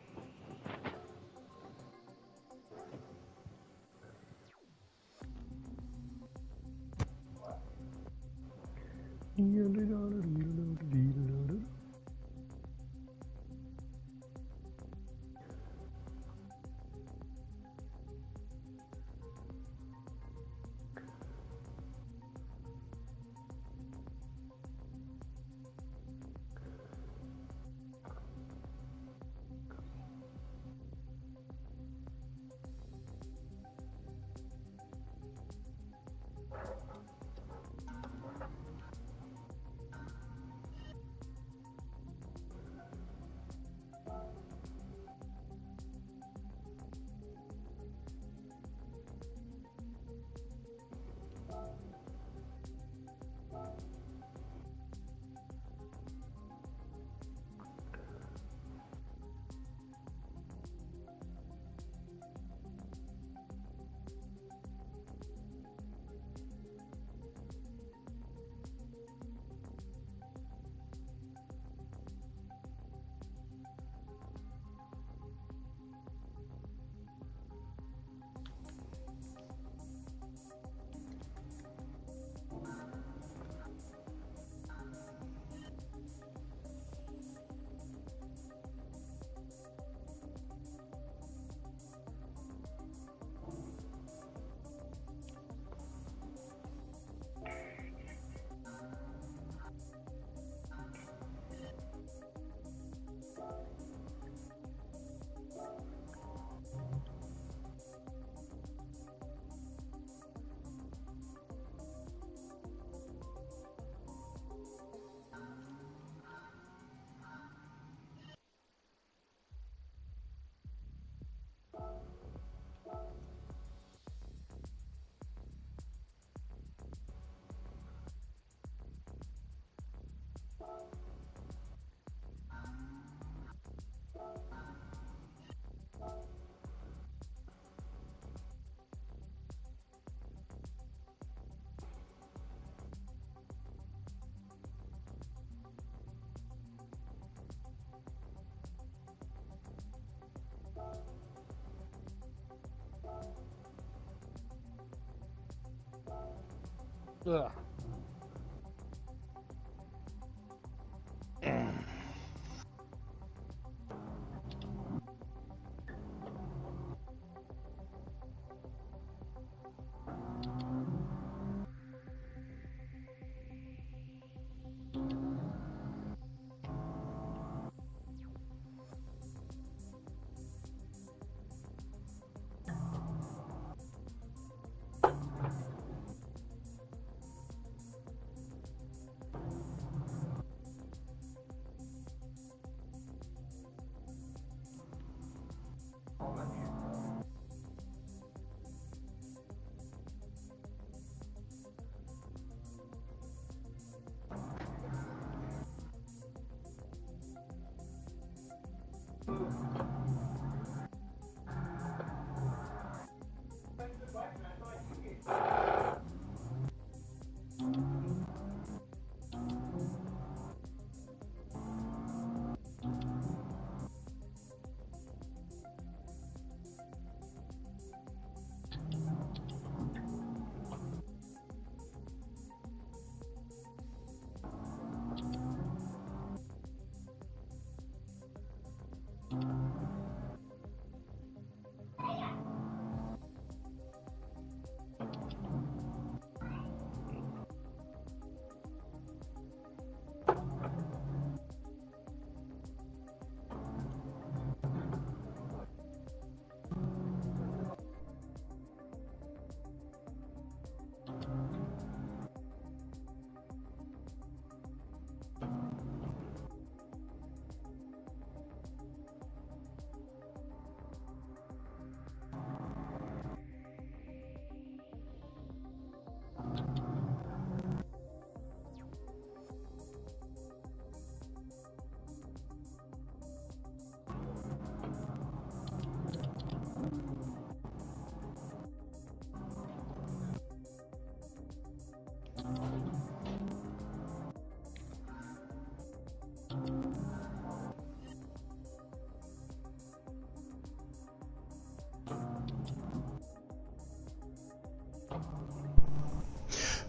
Ugh.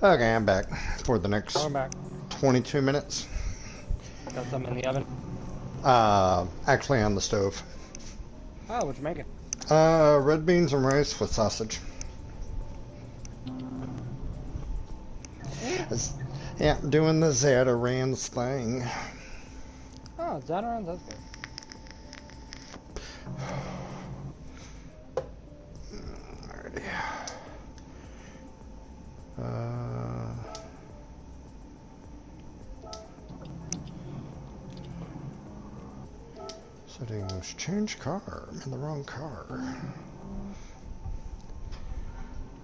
Okay, I'm back for the next Coming back. 22 minutes. Got some in the oven. Actually on the stove. Oh, what you making? Red beans and rice with sausage. Yeah, doing the Zatarans thing. Oh, Zatarans, that's good. Alrighty. Settings, change car. I'm in the wrong car.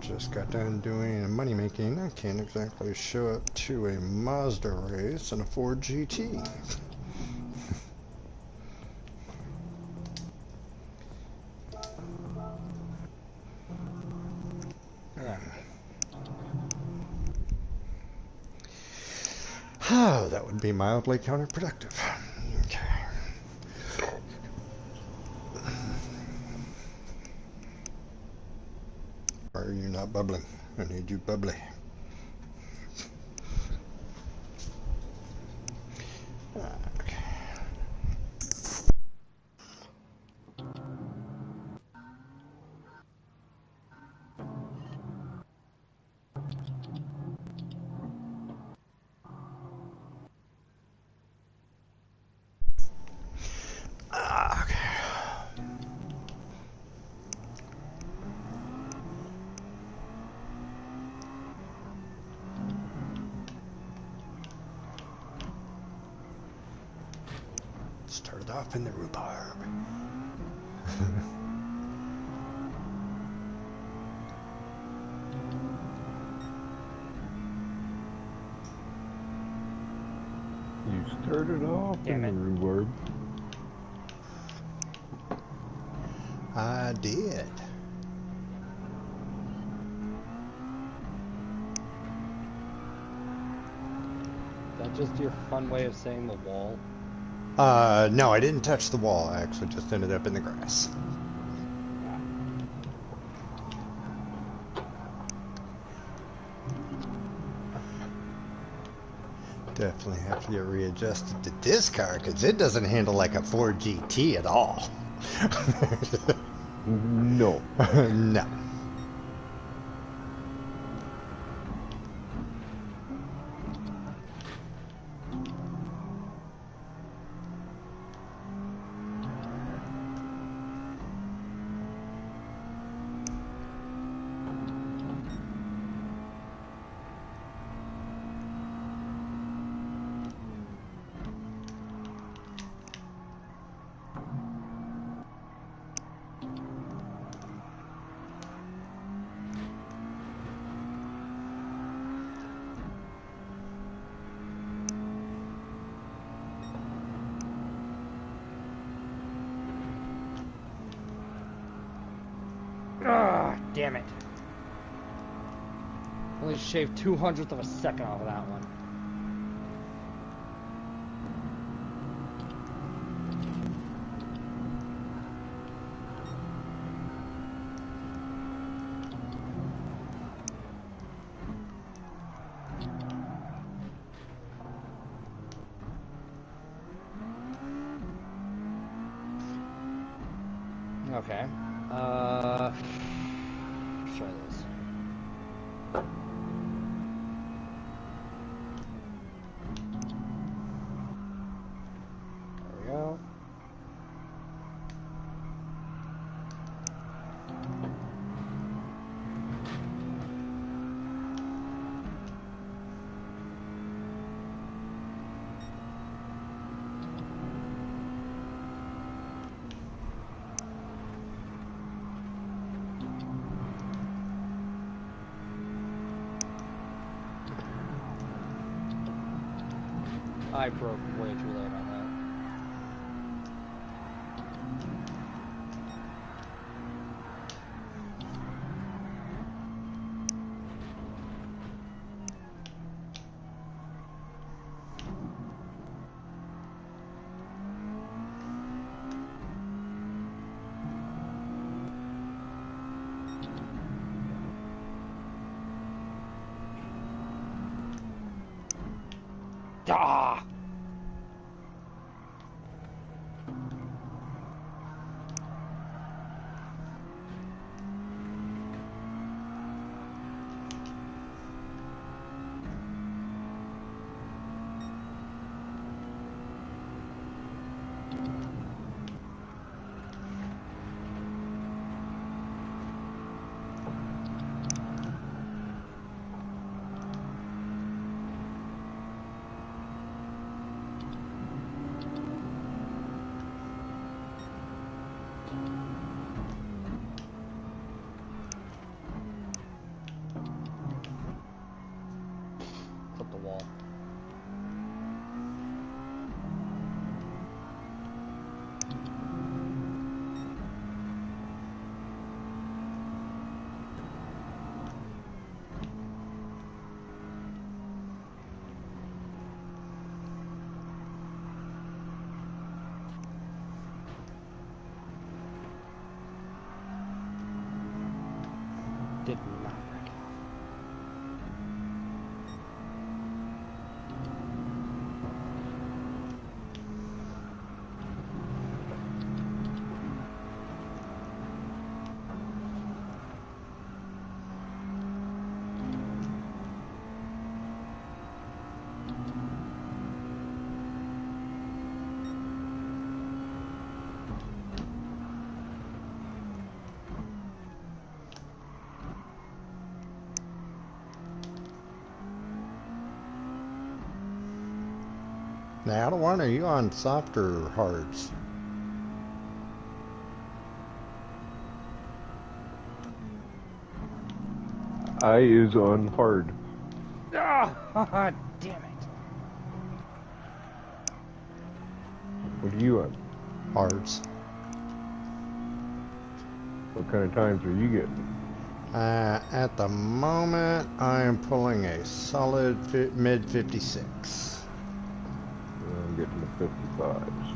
Just got done doing a money making. I can't exactly show up to a Mazda race and a Ford GT. Yeah. Oh, that would be mildly counterproductive. Okay. Why are you not bubbling? I need you bubbly. Okay. Okay. Started off in the rhubarb. You started off Damn in it. the rhubarb. I did. That's just your fun way of saying the wall. No, I didn't touch the wall. I actually just ended up in the grass. Definitely have to get readjusted to this car because it doesn't handle like a Ford GT at all. No. No. Ah, damn it. Only shaved 2/100th of a second off of that one. Okay. Let's try this. There we go. I broke way too late on that. Ah! Clip the wall. Did not break off. Now, one, are you on soft or hards? I is on hard. Ah! Damn it. What are you on? Hards. What kind of times are you getting? At the moment, I am pulling a solid mid 56. I'm getting the 55s.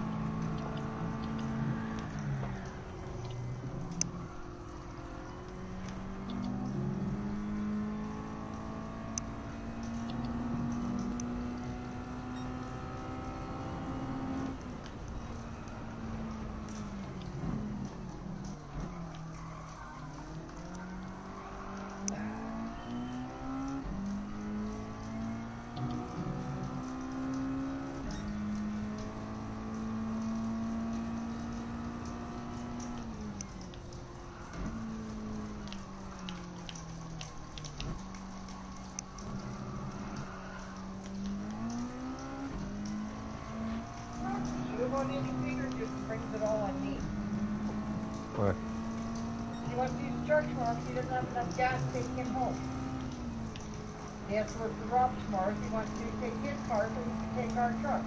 Just brings it all on me. What? He wants to use the truck tomorrow because he doesn't have enough gas to take him home. He has to work for Rob tomorrow. He wants to take his car so he can take our truck.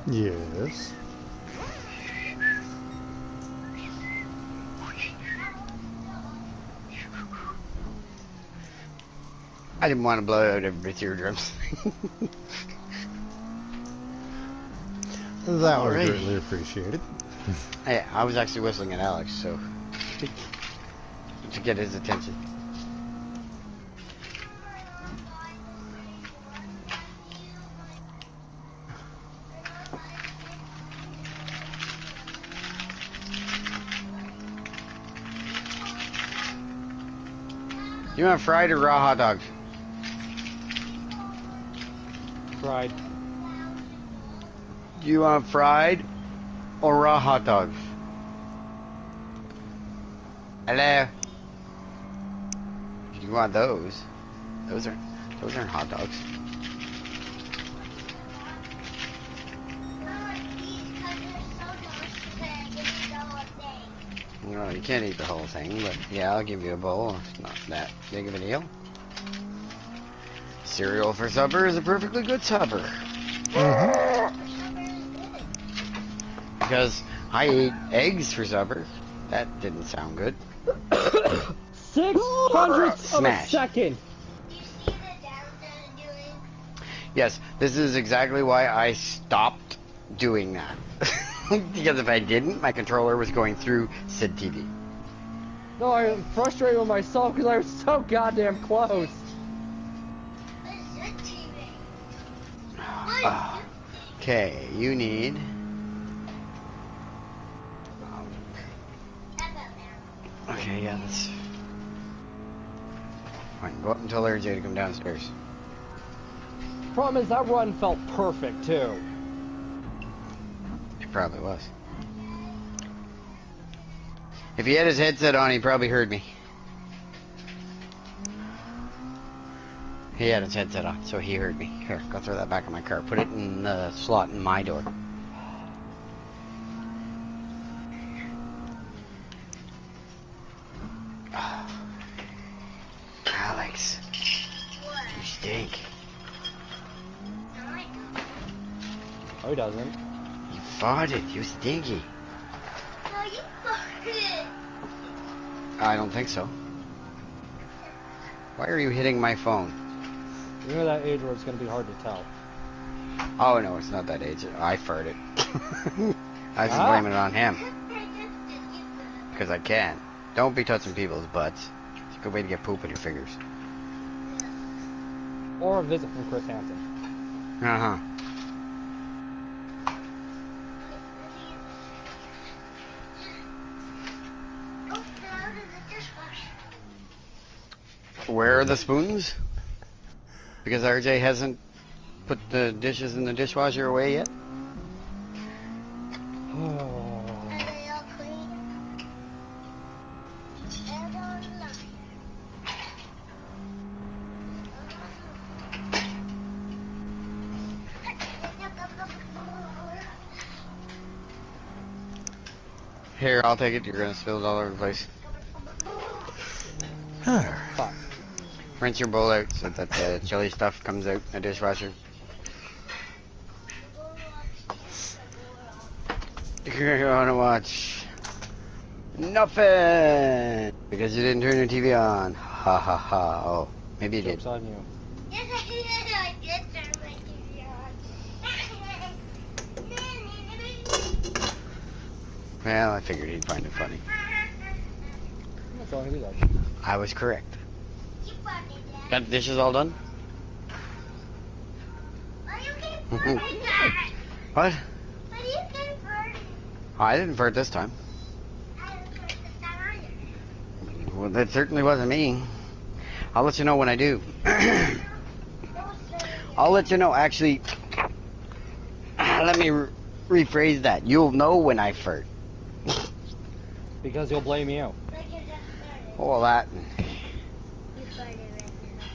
Yes. I didn't want to blow out everybody's eardrums. That was Alrighty. greatly appreciated. Hey, I was actually whistling at Alex, so to get his attention. You want fried or raw hot dogs? Fried. Do you want fried or raw hot dogs? Hello? You want those? Those aren't hot dogs. No, you can't eat the whole thing, but yeah, I'll give you a bowl. It's not that big of a deal. Cereal for supper is a perfectly good supper. Because I ate eggs for supper. That didn't sound good. 600th of a Smash. second. Yes, this is exactly why I stopped doing that. Because if I didn't, my controller was going through said TV. No, I'm frustrated with myself because I was so goddamn close. Okay, you need... Okay, yeah, that's... Fine, go up and tell RJ to come downstairs. Problem is, that run felt perfect, too. It probably was. If he had his headset on, he probably heard me. He had his headset on, so he heard me. Here, go throw that back in my car. Put it in the slot in my door. Alex, you stink. Oh, he doesn't. You farted. You stinky. No, you farted. I don't think so. Why are you hitting my phone? You're at that age where it's going to be hard to tell. Oh no, it's not that age. I farted. I was blaming it on him. Because I can. Don't be touching people's butts. It's a good way to get poop in your fingers. Or a visit from Chris Hansen. Uh-huh. Where are the spoons? Because RJ hasn't put the dishes in the dishwasher away yet? Here, I'll take it. You're gonna spill it all over the place. Fuck. Rinse your bowl out so that the chili stuff comes out in the dishwasher. You wanna watch nothing because you didn't turn your TV on. Ha ha ha. Oh, maybe you did. Joke's on you. Yes, I did turn my TV on. Well, I figured he'd find it funny. That's all I do that. I was correct. You farted, Dad. Got the dishes all done? Why you keep farting, Dad? What? Why do you keep farting? I didn't fart this time. I didn't fart this time either. Well, that certainly wasn't me. I'll let you know when I do. I'll let you know, actually. Let me rephrase that. You'll know when I fart. Because he'll blame you. Like you just farted. All that. You farted right now.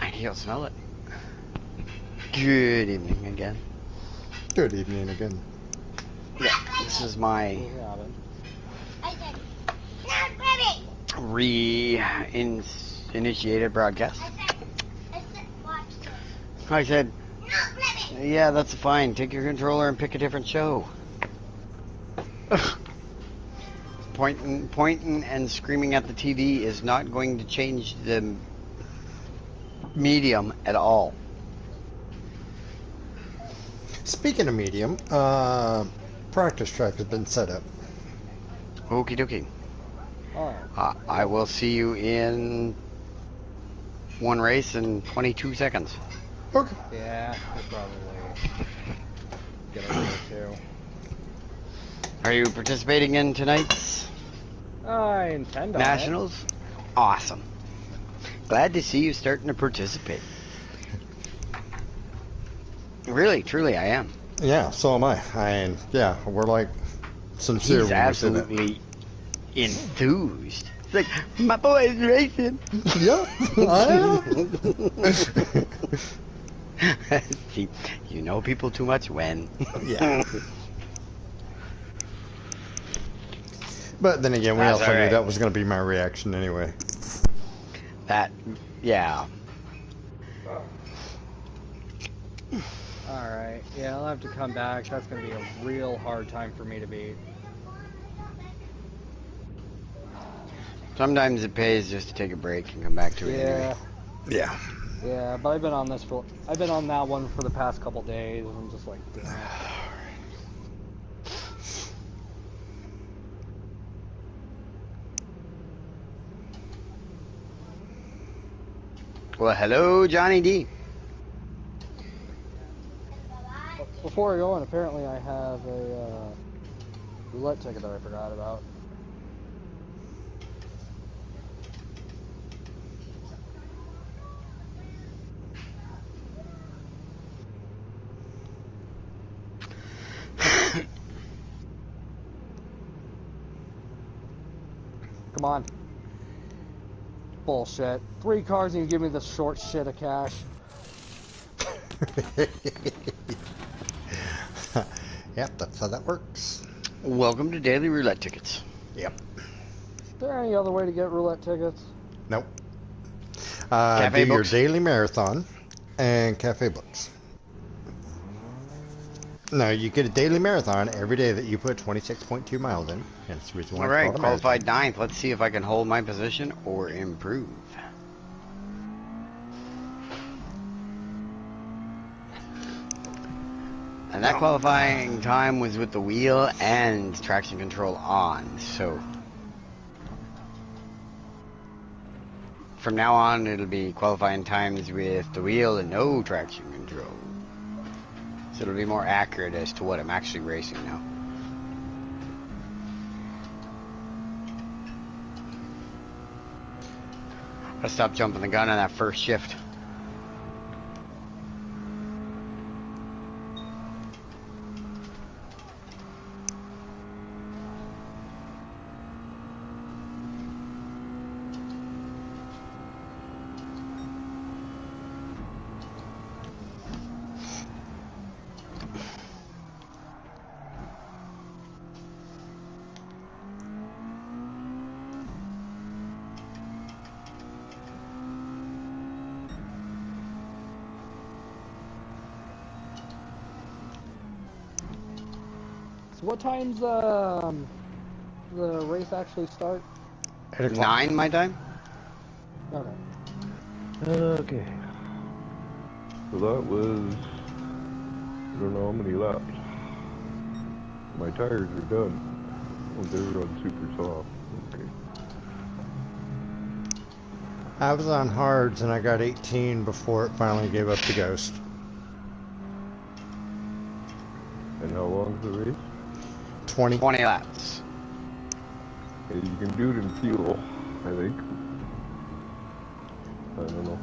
And he'll smell it. Good evening again. Good evening again. Yeah, this is my I said, not ready. re-initiated broadcast. I said, watch this. I said, Not ready. yeah, that's fine. Take your controller and pick a different show. Pointing and screaming at the TV is not going to change the medium at all. Speaking of medium, practice track has been set up. Okie dokie. Alright. I will see you in one race in 22 seconds. Okay. Yeah, we'll probably get over there too. Are you participating in tonight's I intend on Nationals? Awesome. glad to see you starting to participate. Really, truly, I am. Yeah, so am I. And yeah, we're like sincere He's when we say that. absolutely enthused. It's like, my boy is racing. Yeah, I am. See, you know people too much when. Yeah. But then again, we That's also knew alright. that was going to be my reaction anyway. That, yeah. Alright, yeah, I'll have to come back. That's gonna be a real hard time for me to beat. Sometimes it pays just to take a break and come back to it anyway. Yeah. Yeah, but I've been on that one for the past couple days, and I'm just like, damn it. Well, hello, Johnny D. Before I go on, apparently I have a roulette ticket that I forgot about. Come on. Bullshit. 3 cars and you give me this short shit of cash. Yep, that's how that works. Welcome to Daily Roulette Tickets. Yep. Is there any other way to get roulette tickets? Nope. Cafe do your books? daily marathon and cafe books. No, you get a daily marathon every day that you put 26.2 miles in. Hence the reason why it's Alright, called a qualified marathon. ninth. Let's see if I can hold my position or improve. And that qualifying time was with the wheel and traction control on, so from now on it'll be qualifying times with the wheel and no traction control. So it'll be more accurate as to what I'm actually racing now. I stopped jumping the gun on that first shift. So what time's the race actually start? 8 o'clock. 9 my time? Okay. Okay. So that was, I don't know how many laps. My tires are done. Oh, they're on super soft. Okay. I was on hards and I got 18 before it finally gave up the ghost. And how long's the race? 20. 20 laps. Yeah, you can do it in fuel, I think. I don't know.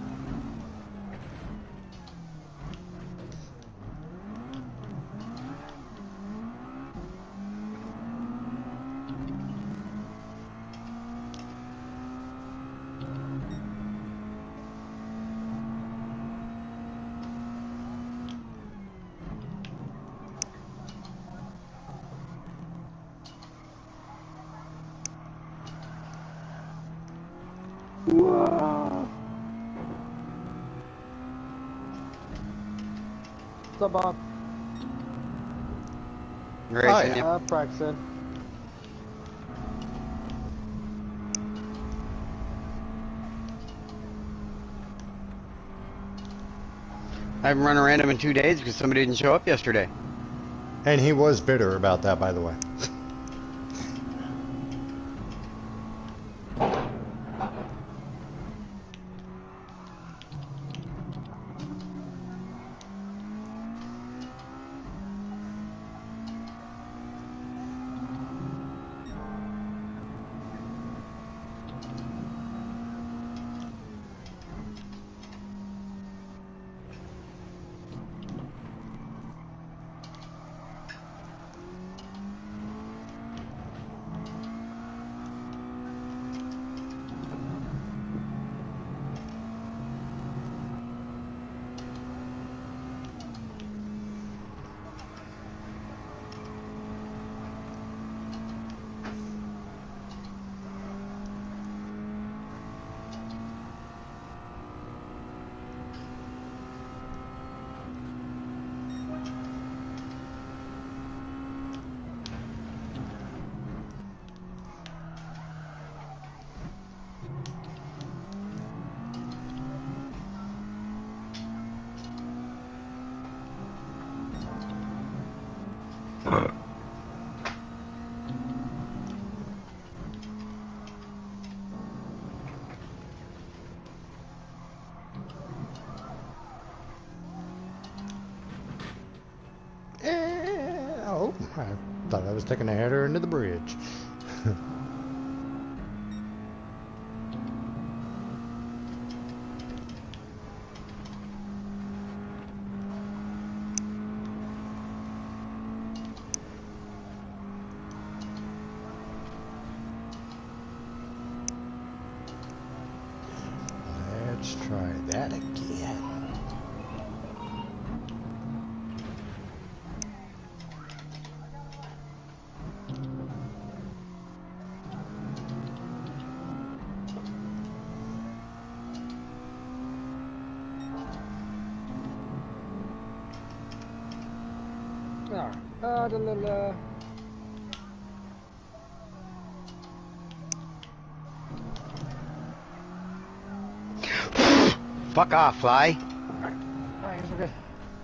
What's up, Bob? Racing, yeah. Practicing. I haven't run a random in 2 days because somebody didn't show up yesterday. And he was bitter about that, by the way. Oh, I thought I was taking a header into the bridge. Let's try that again. Alright. Fuck off, fly. Alright, it's okay.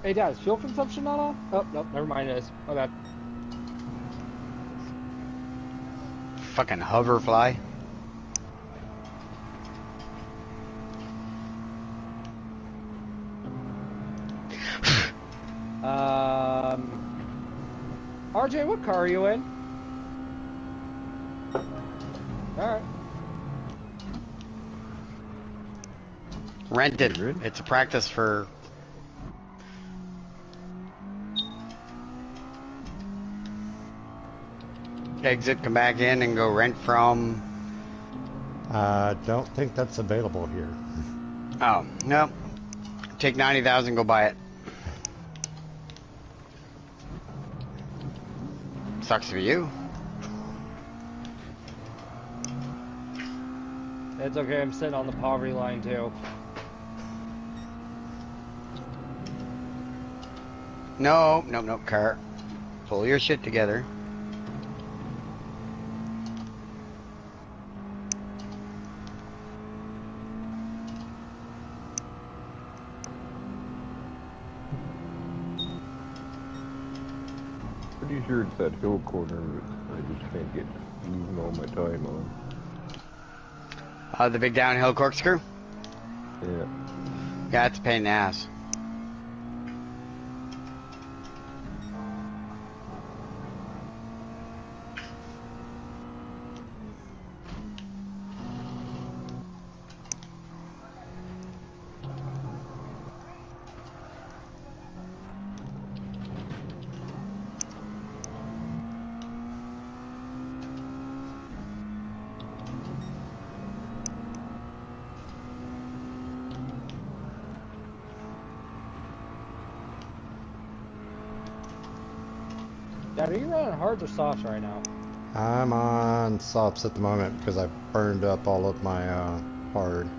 Hey, Dad, is fuel consumption not on? Oh, nope, never mind, it is. My bad. Fucking hover fly. RJ, what car are you in? Alright. Rented. It's a practice for... Exit, come back in and go rent from... I don't think that's available here. Oh, no. Take 90,000, go buy it. Sucks for you. It's okay, I'm sitting on the poverty line too. No, car. Pull your shit together. Pretty sure it's that hill corner that I just can't get losing all my time on. The big downhill corkscrew? Yeah. Yeah, it's a pain in the ass. Dad, are you running hards or softs right now? I'm on softs at the moment because I burned up all of my hard.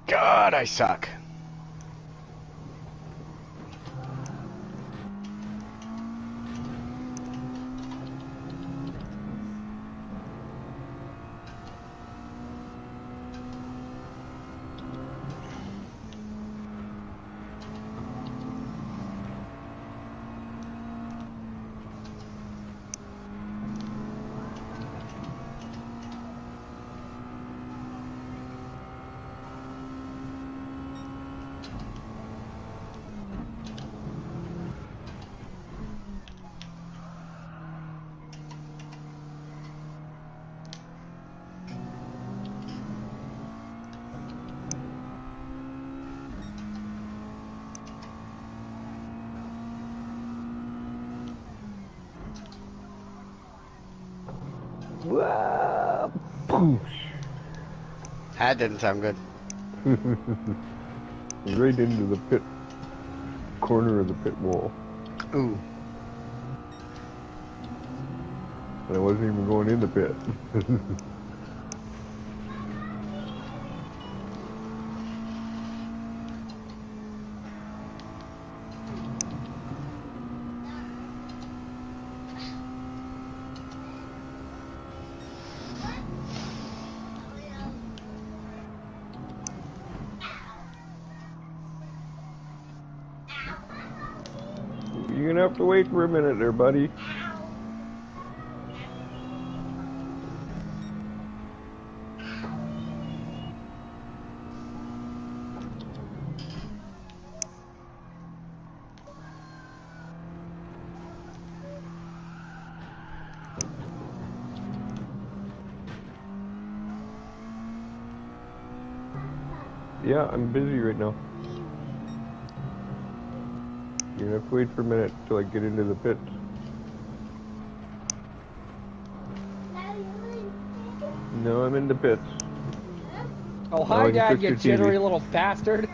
God, I suck. Wow. That didn't sound good. Right into the pit corner of the pit wall. Ooh. And I wasn't even going in the pit. have to wait for a minute there, buddy. Yeah, I'm busy right now. You're gonna have to wait for a minute till I get into the pit. No, I'm in the pits. Oh, hi, I can Dad, fix you your jittery TV. little bastard.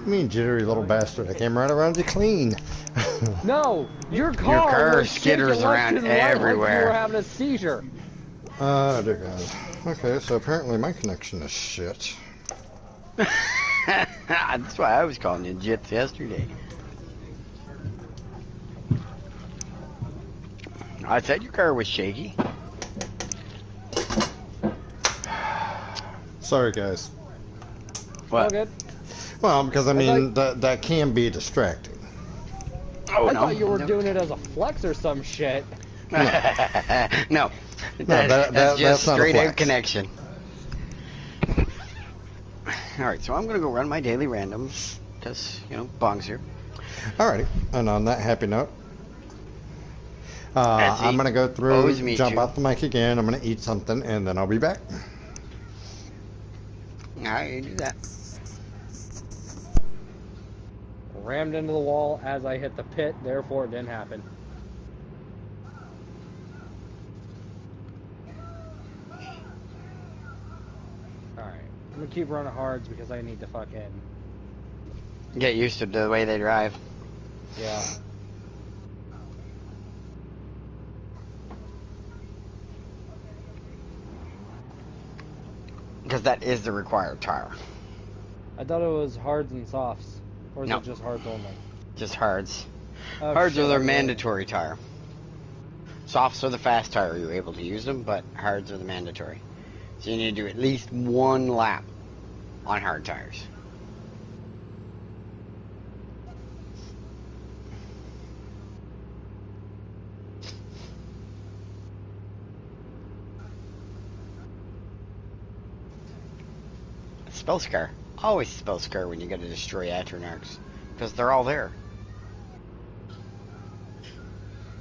You mean jittery little bastard? I came right around you clean. No, your car, Your car was shaking skitters left around and right like you everywhere. were having a seizure. Oh, dear God. Okay, so apparently my connection is shit. That's why I was calling you Jits yesterday. I said your car was shaky. Sorry, guys. All What? good. Well, because I I mean, that can be distracting. Oh, I no. thought you were No. doing it as a flex or some shit. No. that's That's just not a straight out flex. connection. Alright, so I'm gonna go run my daily randoms. Because, you know, Bong's here. Alrighty, and on that happy note, As he I'm gonna go through, owes me jump to. off the mic again. I'm gonna eat something, and then I'll be back. Alright, you do that. Rammed into the wall as I hit the pit, therefore it didn't happen. Alright, I'm gonna keep running hards because I need to fucking... Get used to the way they drive. Yeah. Because that is the required tire. I thought it was hards and softs. Or is No. it just hards only? Just hards. Oh, Hards shit, are their I'm really- mandatory tire. Softs are the fast tire, you're able to use them, but hards are the mandatory. So you need to do at least one lap on hard tires. Spell scar. Always spell scar when you gotta destroy Atronarchs. Because they're all there.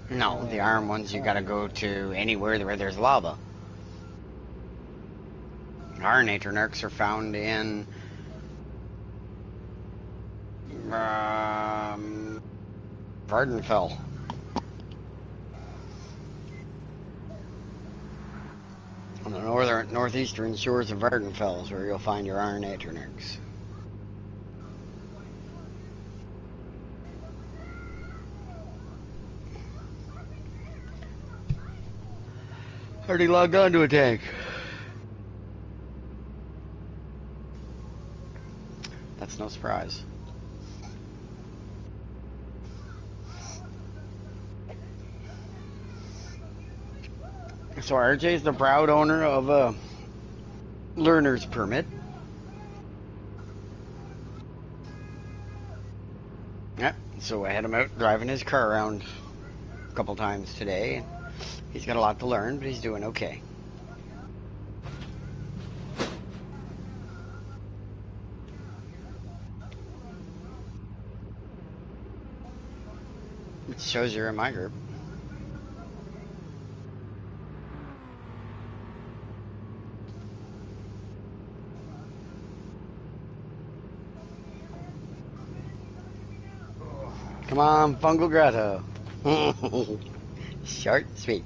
No, the iron ones you gotta go to anywhere where there's lava. Iron Atronarchs are found in Vardenfell. On the northeastern shores of Vardenfell is where you'll find your Iron Atronarchs. Already logged on to a tank. That's no surprise. So RJ is the proud owner of a learner's permit. Yep. So I had him out driving his car around a couple times today. He's got a lot to learn, but he's doing okay. It shows you're in my group. Come on, Fungal Grotto. Short, sweet.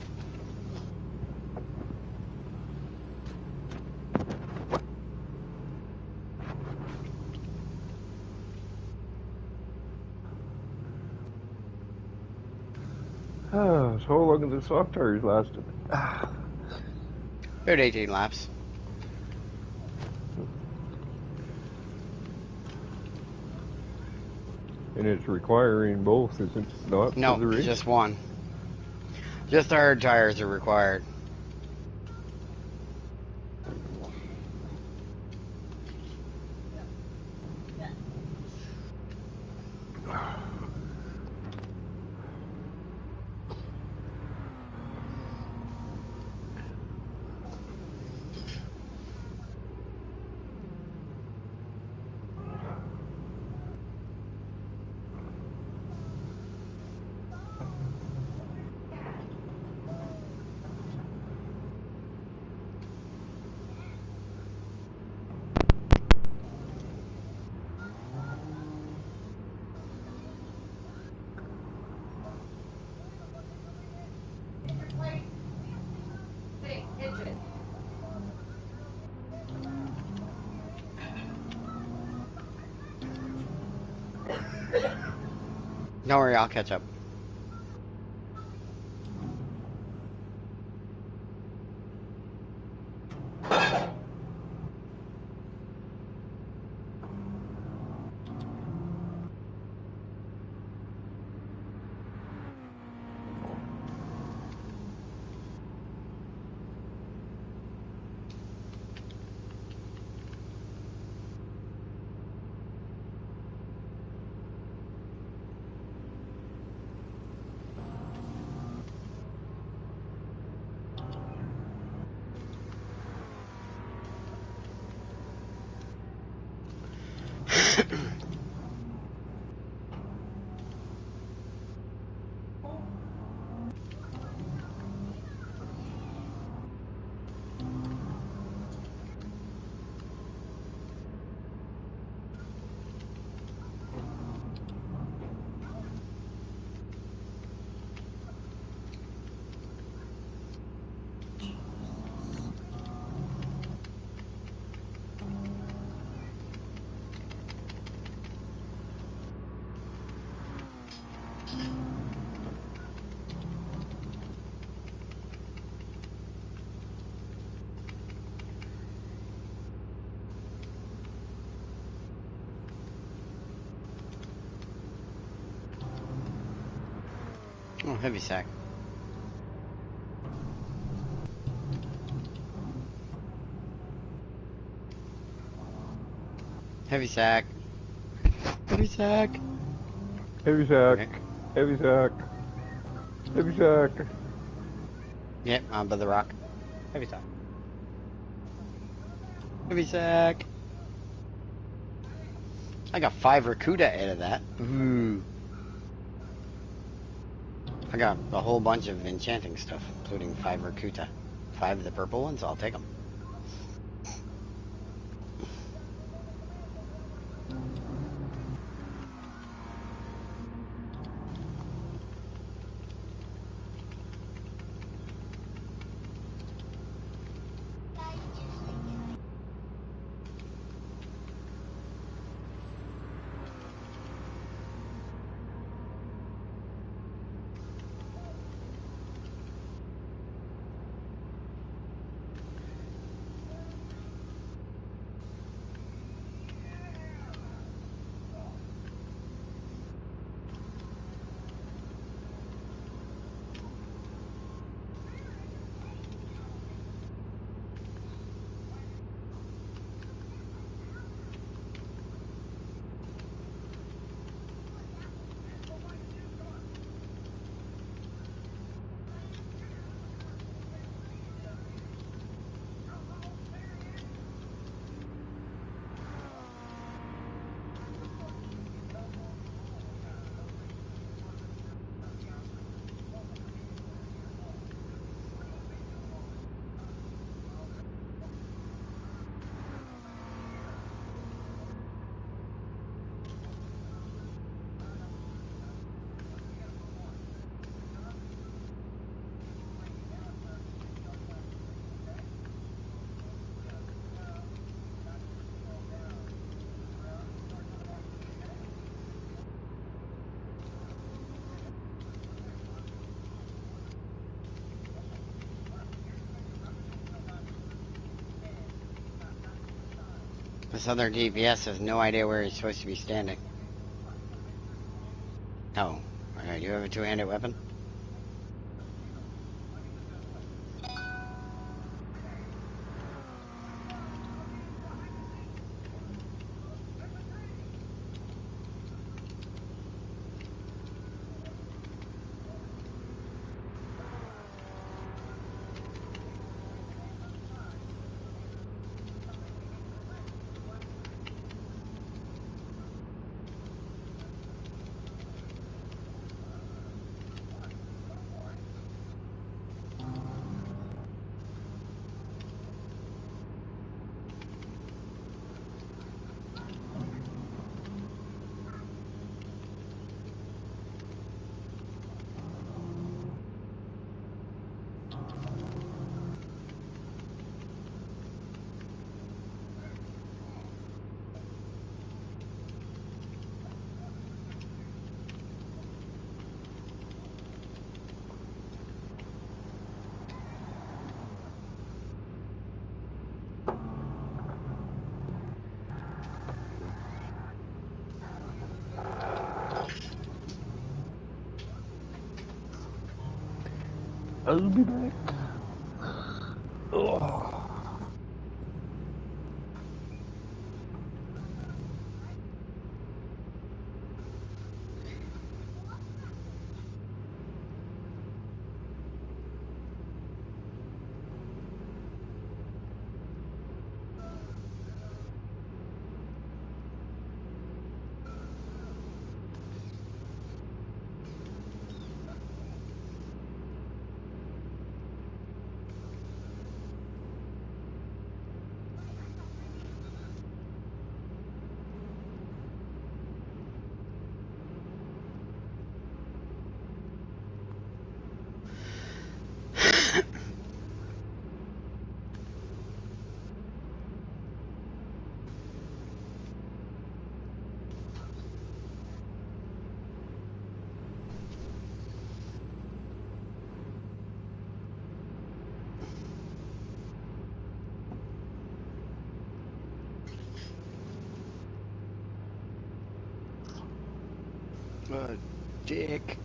So how long have the soft tires lasted? About 18 laps. And it's requiring both, is it not? For the No, race? just one. Just the hard tires are required. Don't worry, I'll catch up. Oh, heavy sack. Heavy sack. Heavy sack. Heavy sack. Okay. Heavy sack. Heavy sack. Yep, on by the rock. Heavy time. Heavy sack. I got 5 Rakuta out of that. Ooh. I got a whole bunch of enchanting stuff, including 5 Rakuta. 5 of the purple ones, I'll take them. This other DPS has no idea where he's supposed to be standing. Oh, alright, you have a two-handed weapon? I'll be back. Oh. Dick.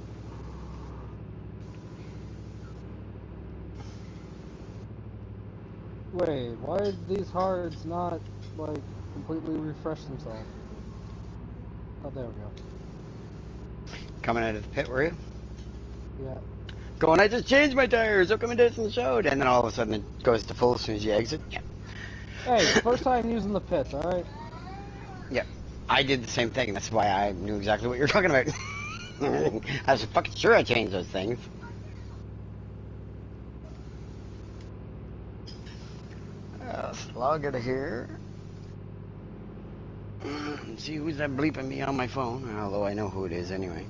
Wait, why did these cards not, like, completely refresh themselves? Oh, there we go. Coming out of the pit, were you? Yeah. Going, I just changed my tires. How come it doesn't show? And then all of a sudden it goes to full as soon as you exit. Yep. Hey, first time using the pits, alright? Yep. I did the same thing. That's why I knew exactly what you were talking about. I was fucking sure I changed those things. Let's log out of here. See who's that bleeping me on my phone, although I know who it is anyway.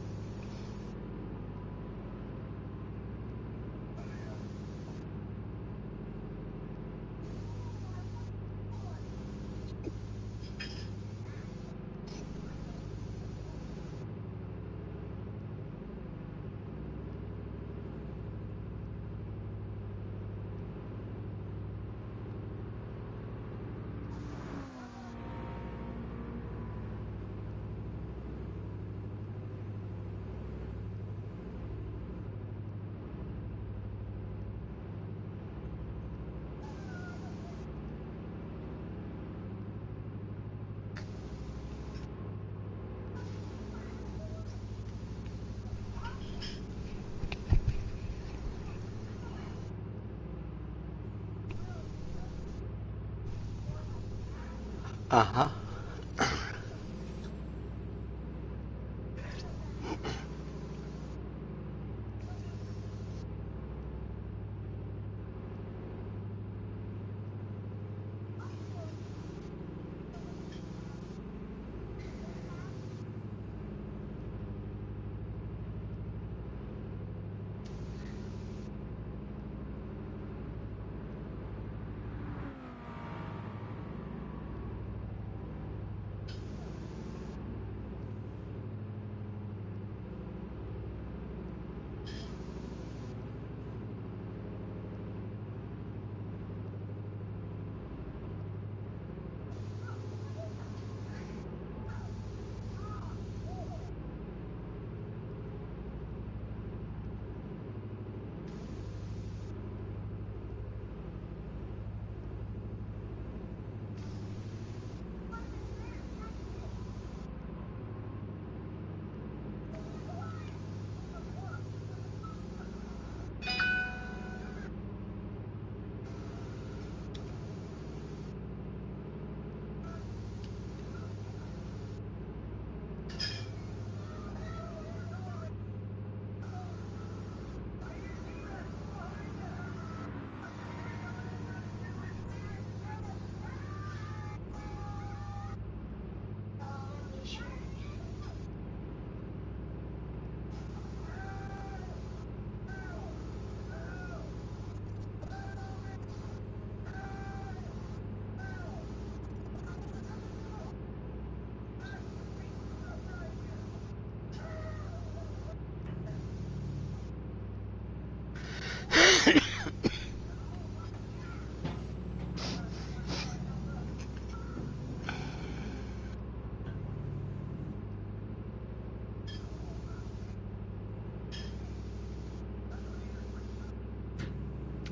Uh-huh.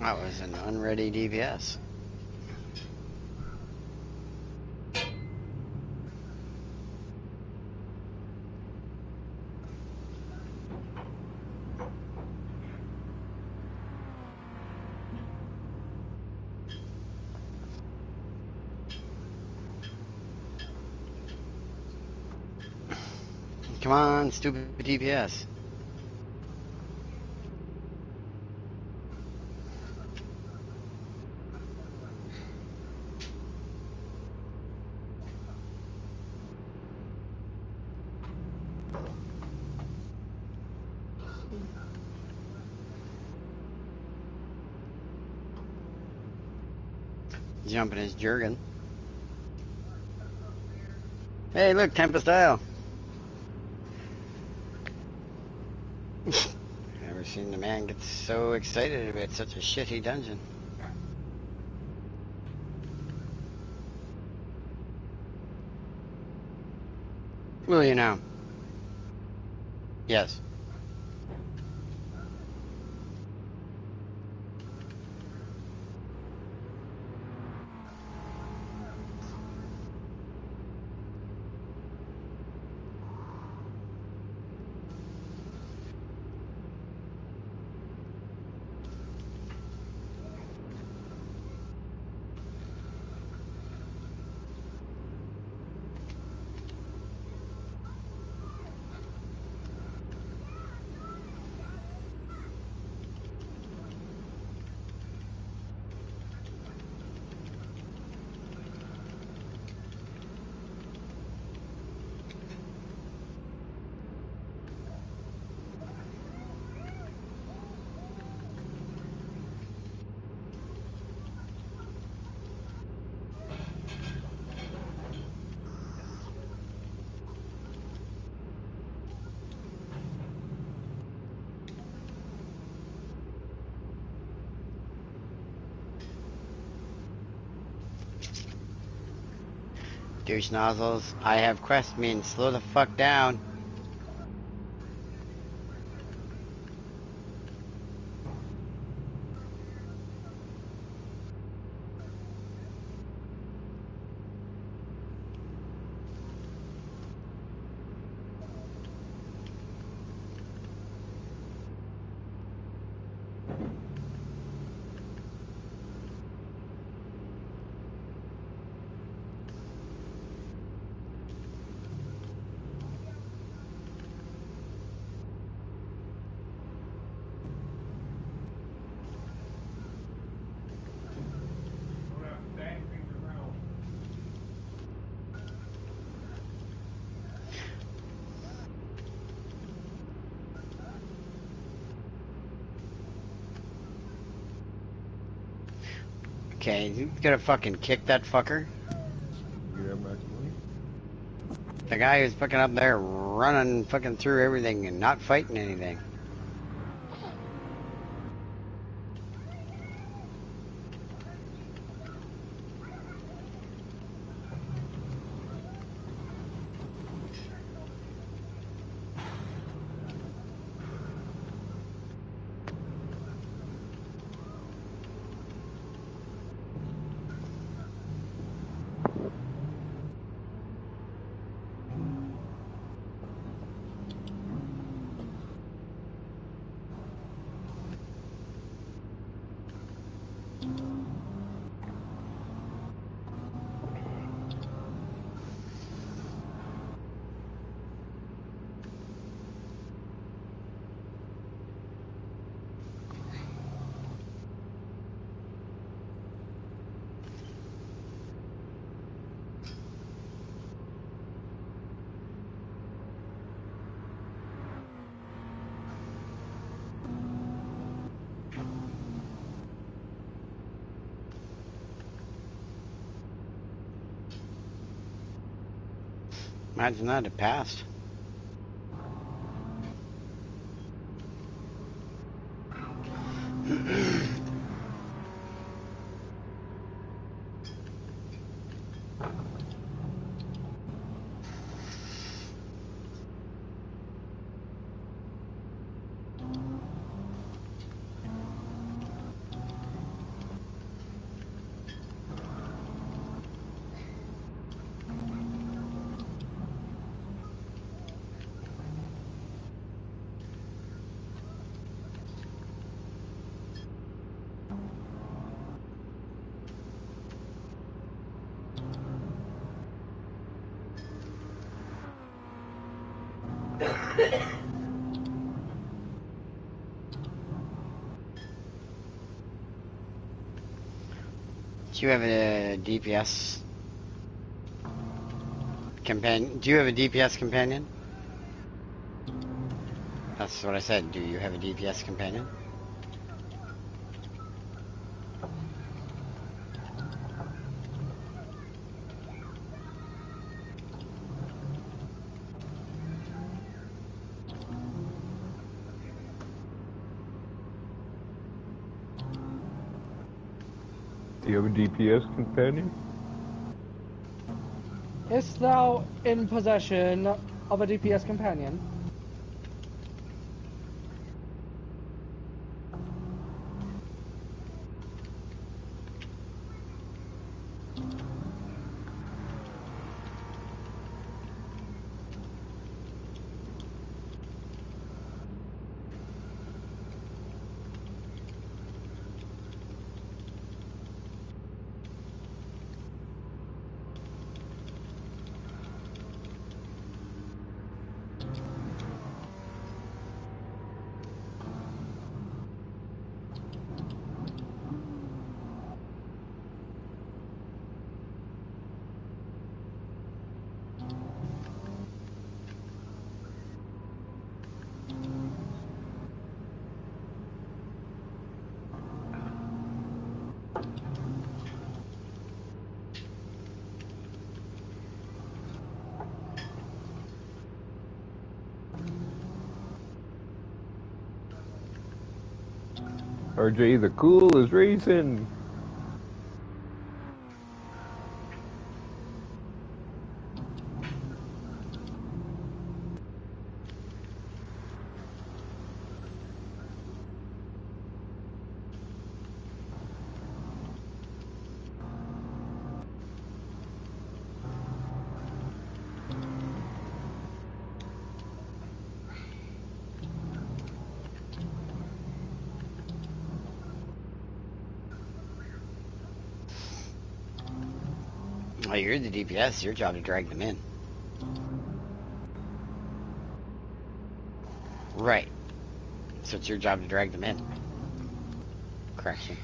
That was an unready DPS. Come on, stupid DPS. Jumping his Jurgen. Hey, look, Tempest Isle. Never seen the man get so excited about such a shitty dungeon. Will you now? Yes. Douche nozzles. I have quest means slow the fuck down. Okay, you gotta fucking kick that fucker. You have max money? The guy who's fucking up there running fucking through everything and not fighting anything. Imagine that, it passed. Do you have a DPS companion? Do you have a DPS companion? That's what I said. Do you have a DPS companion? Do you have a DPS companion? Is thou in possession of a DPS companion? RJ the Cool is racing. Oh, you're the DPS. Your job to drag them in. Right. So it's your job to drag them in. Correction.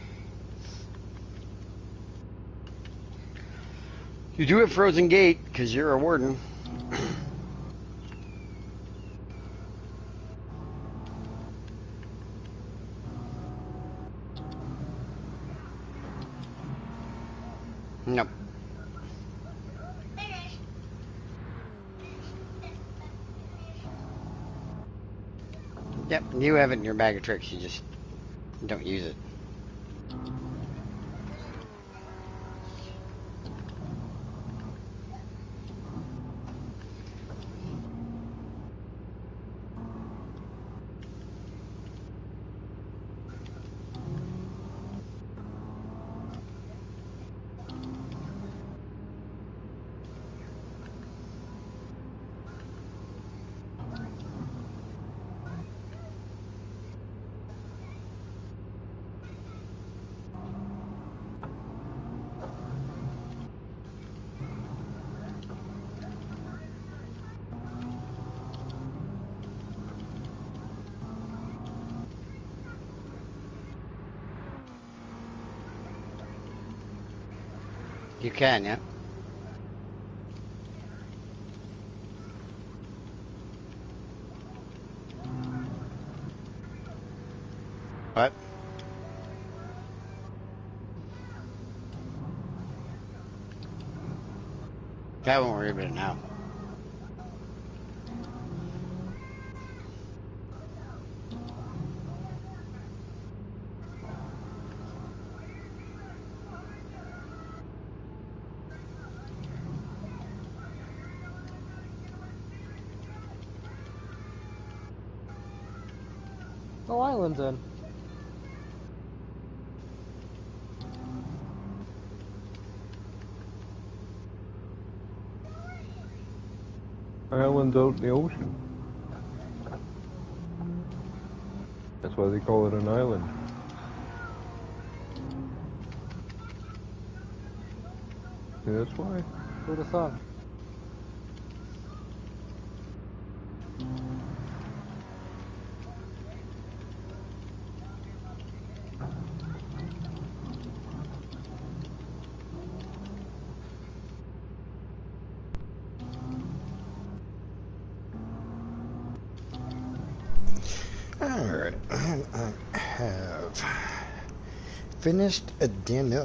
You do have Frozen Gate, because you're a warden. Nope. Yep, you have it in your bag of tricks, you just don't use it. You can, yeah. What? That won't worry about it now. No island's in. Island's out in the ocean. That's why they call it an island. Yeah, that's why. Who'd have thought? finished a dinner.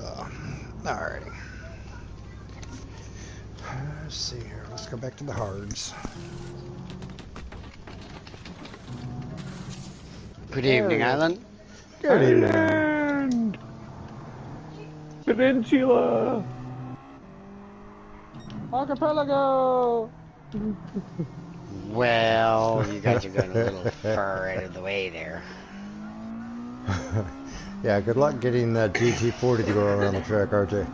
Alrighty. Let's see here. Let's go back to the hards. Good evening, Island. Good evening. Island! Peninsula! Archipelago! Well, you guys are going a little far out of the way there. Yeah, good luck getting that GT40 to go around the track, RJ.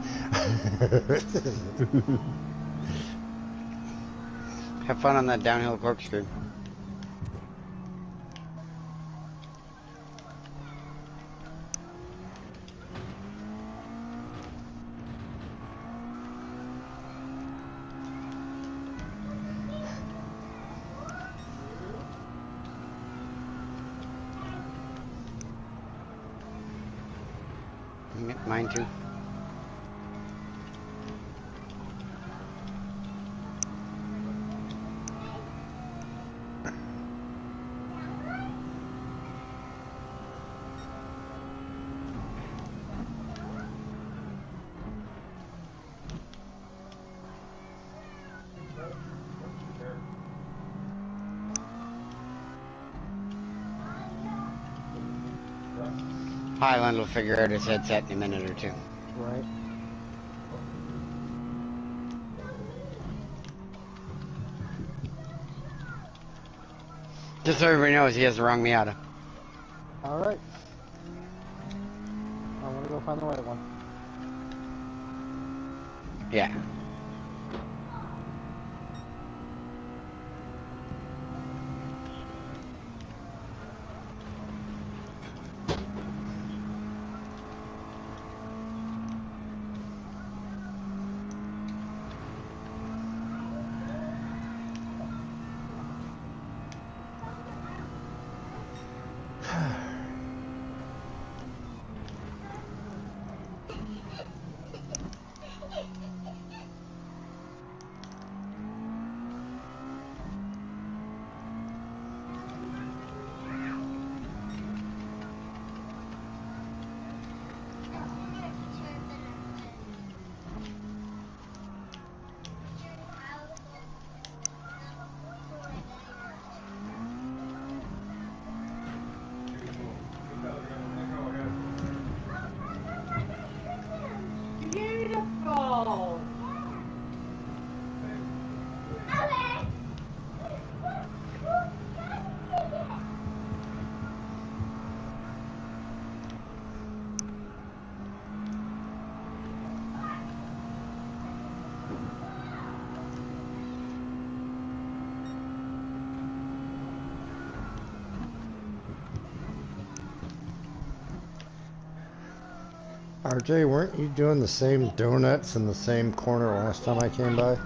Have fun on that downhill corkscrew. Mine too. Highland will figure out his headset in a minute or two. Right. Just so everybody knows, he has the wrong Miata. Alright. I want to go find the right one. Yeah. Beautiful. RJ, weren't you doing the same donuts in the same corner last time I came by?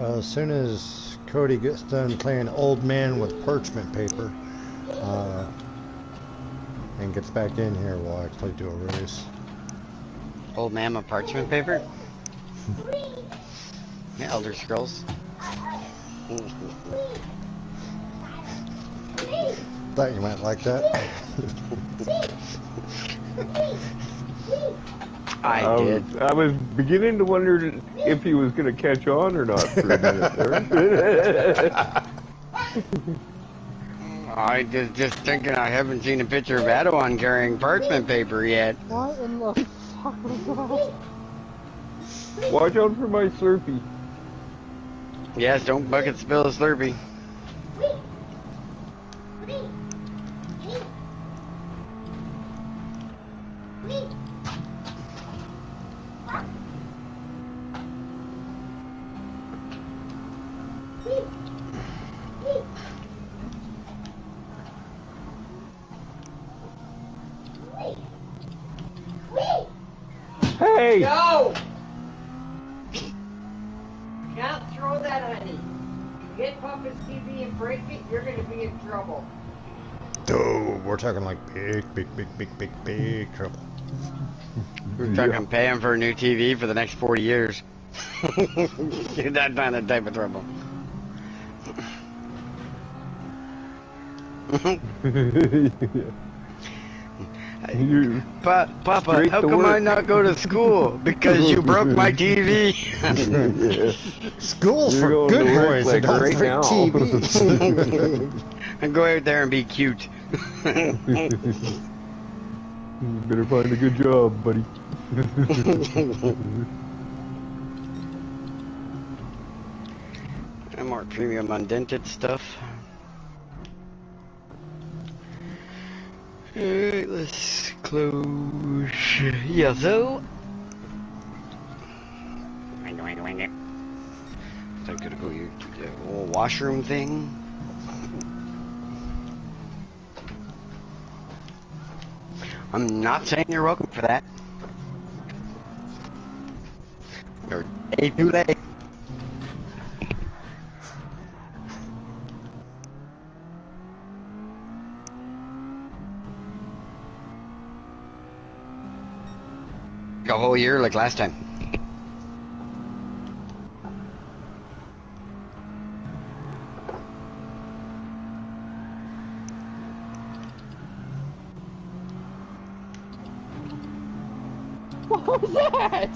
As soon as Cody gets done playing old man with parchment paper and gets back in here, we'll actually do a race. Old man with parchment paper? Yeah, Elder Scrolls. Thought you might like that. I did. I was beginning to wonder if he was going to catch on or not for a minute there. I just thinking I haven't seen a picture of Adawan carrying parchment paper yet. What in the fuck was that? Watch out for my Slurpee. Yes, don't bucket spill a Slurpee. Hey! No! Can't throw that, honey. You hit Papa's TV and break it, you're gonna be in trouble. Oh, we're talking like big, big, big, big, big, big trouble. We're talking paying for a new TV for the next 40 years. You're that kind of type of trouble. Papa, how come I not go to school? Because you broke my TV. School's You're for going good to work, boys like, that don't right break now. TVs. And go out there and be cute. You better find a good job, buddy. And more premium undented stuff. Alright, let's close. Yeah, so. So I'm gonna go to the little washroom thing. I'm not saying you're welcome for that. You're way too late. A whole year like last time. What was that?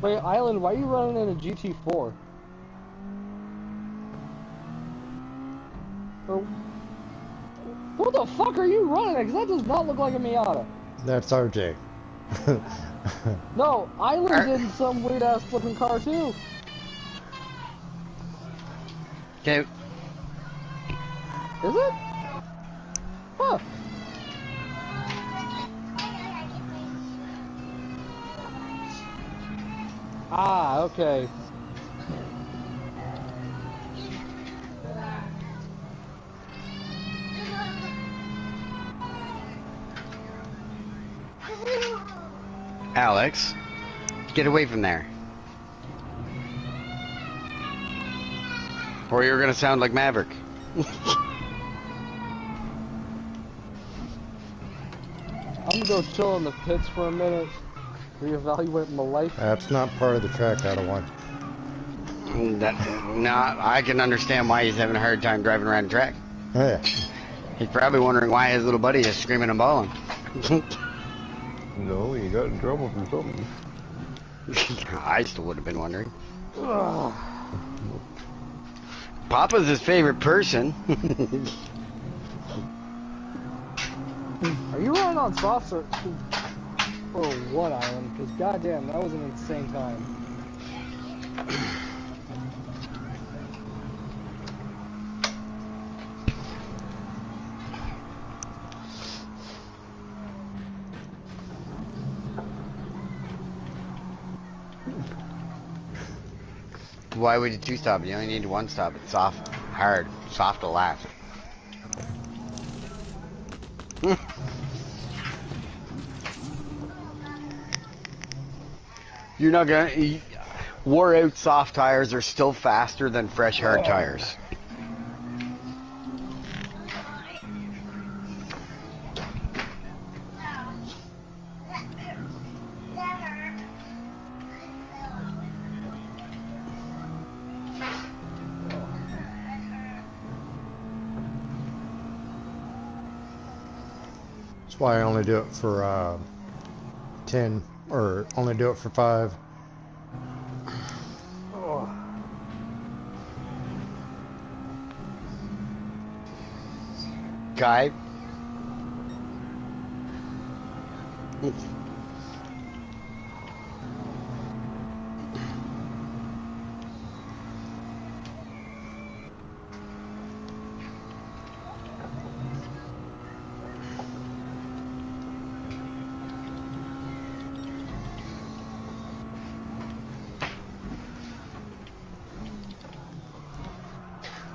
Wait, Island, why are you running in a GT4? Or, what the fuck are you running? Because that does not look like a Miata. That's RJ. No, Island's in some weird ass flipping car too. Okay. Is it? Huh. Ah, okay. Alex, get away from there. Or you're gonna sound like Maverick. I'm gonna go chill in the pits for a minute, reevaluate my life. That's not part of the track I don't want. I can understand why he's having a hard time driving around the track. Yeah. He's probably wondering why his little buddy is screaming and bawling. No, you got in trouble for something. I still would have been wondering. Papa's his favorite person. Are you running on soft or what, Island? Because goddamn, that was an insane time. Why would you two stop? You only need one stop. It's soft, hard, soft to last. You're not gonna. Wore out soft tires are still faster than fresh hard tires. That's why I only do it for 10, or only do it for 5. Guy.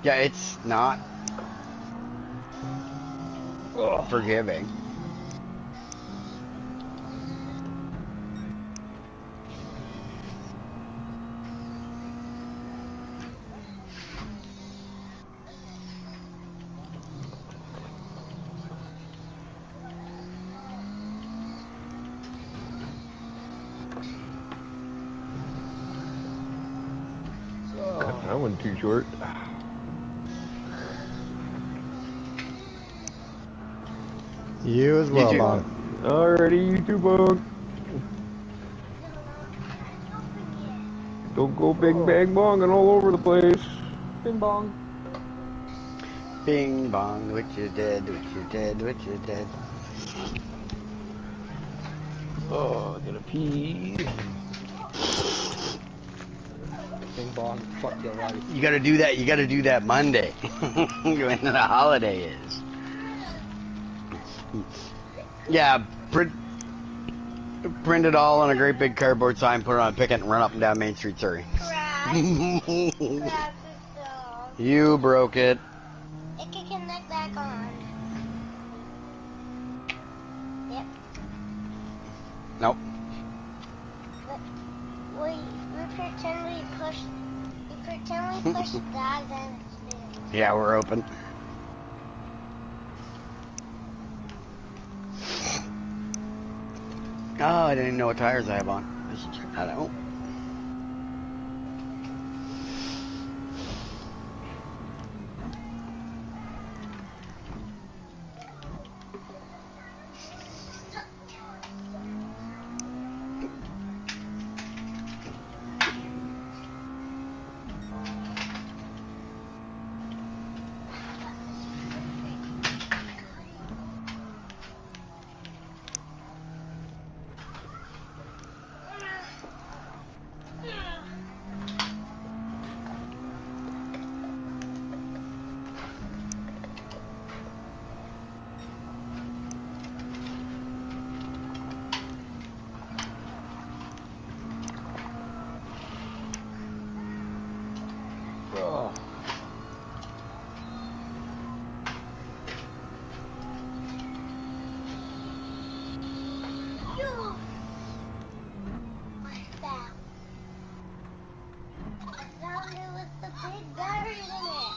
Yeah, it's not Ugh. forgiving. I went too short. You as You well, too. Bon. Alrighty, you too, Bug. Don't go bing bang bong and all over the place. Bing bong. Bing bong, which is dead, which is dead, which is dead. Oh, I gotta pee. Bing bong. Fuck your life. You gotta do that. You gotta do that Monday when the holiday is. Yeah, print it all on a great big cardboard sign, put it on a picket, and run up and down Main Street, Surrey. You broke it. It can connect back on. Yep. Nope. We pretend we push that, then it's there. Yeah, we're open. Oh, I didn't even know what tires I have on. I should check that out. Ugh. What's that? I found it with the big batteries in it.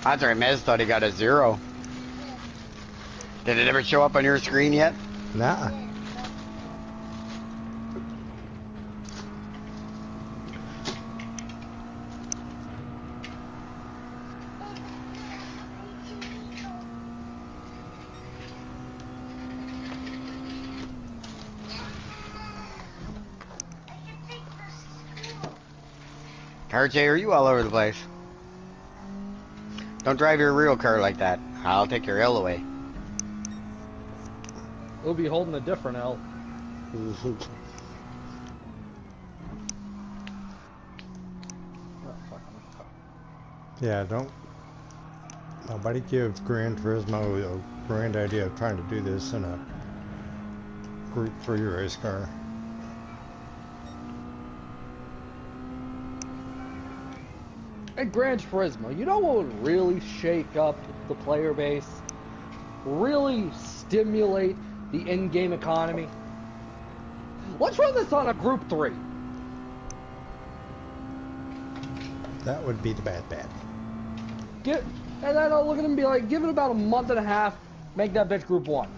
That's right, Mez thought he got a 0. Did it ever show up on your screen yet? Nah. RJ, are you all over the place? Don't drive your real car like that. I'll take your L away. We'll be holding a different L. Yeah, don't. Nobody give Gran Turismo a grand idea of trying to do this in a Group 3 race car. At Gran Turismo, you know what would really shake up the player base? Really stimulate the in-game economy? Let's run this on a Group 3. That would be the bad. And then I'll look at him and be like, give it about a month and a half, make that bitch Group 1.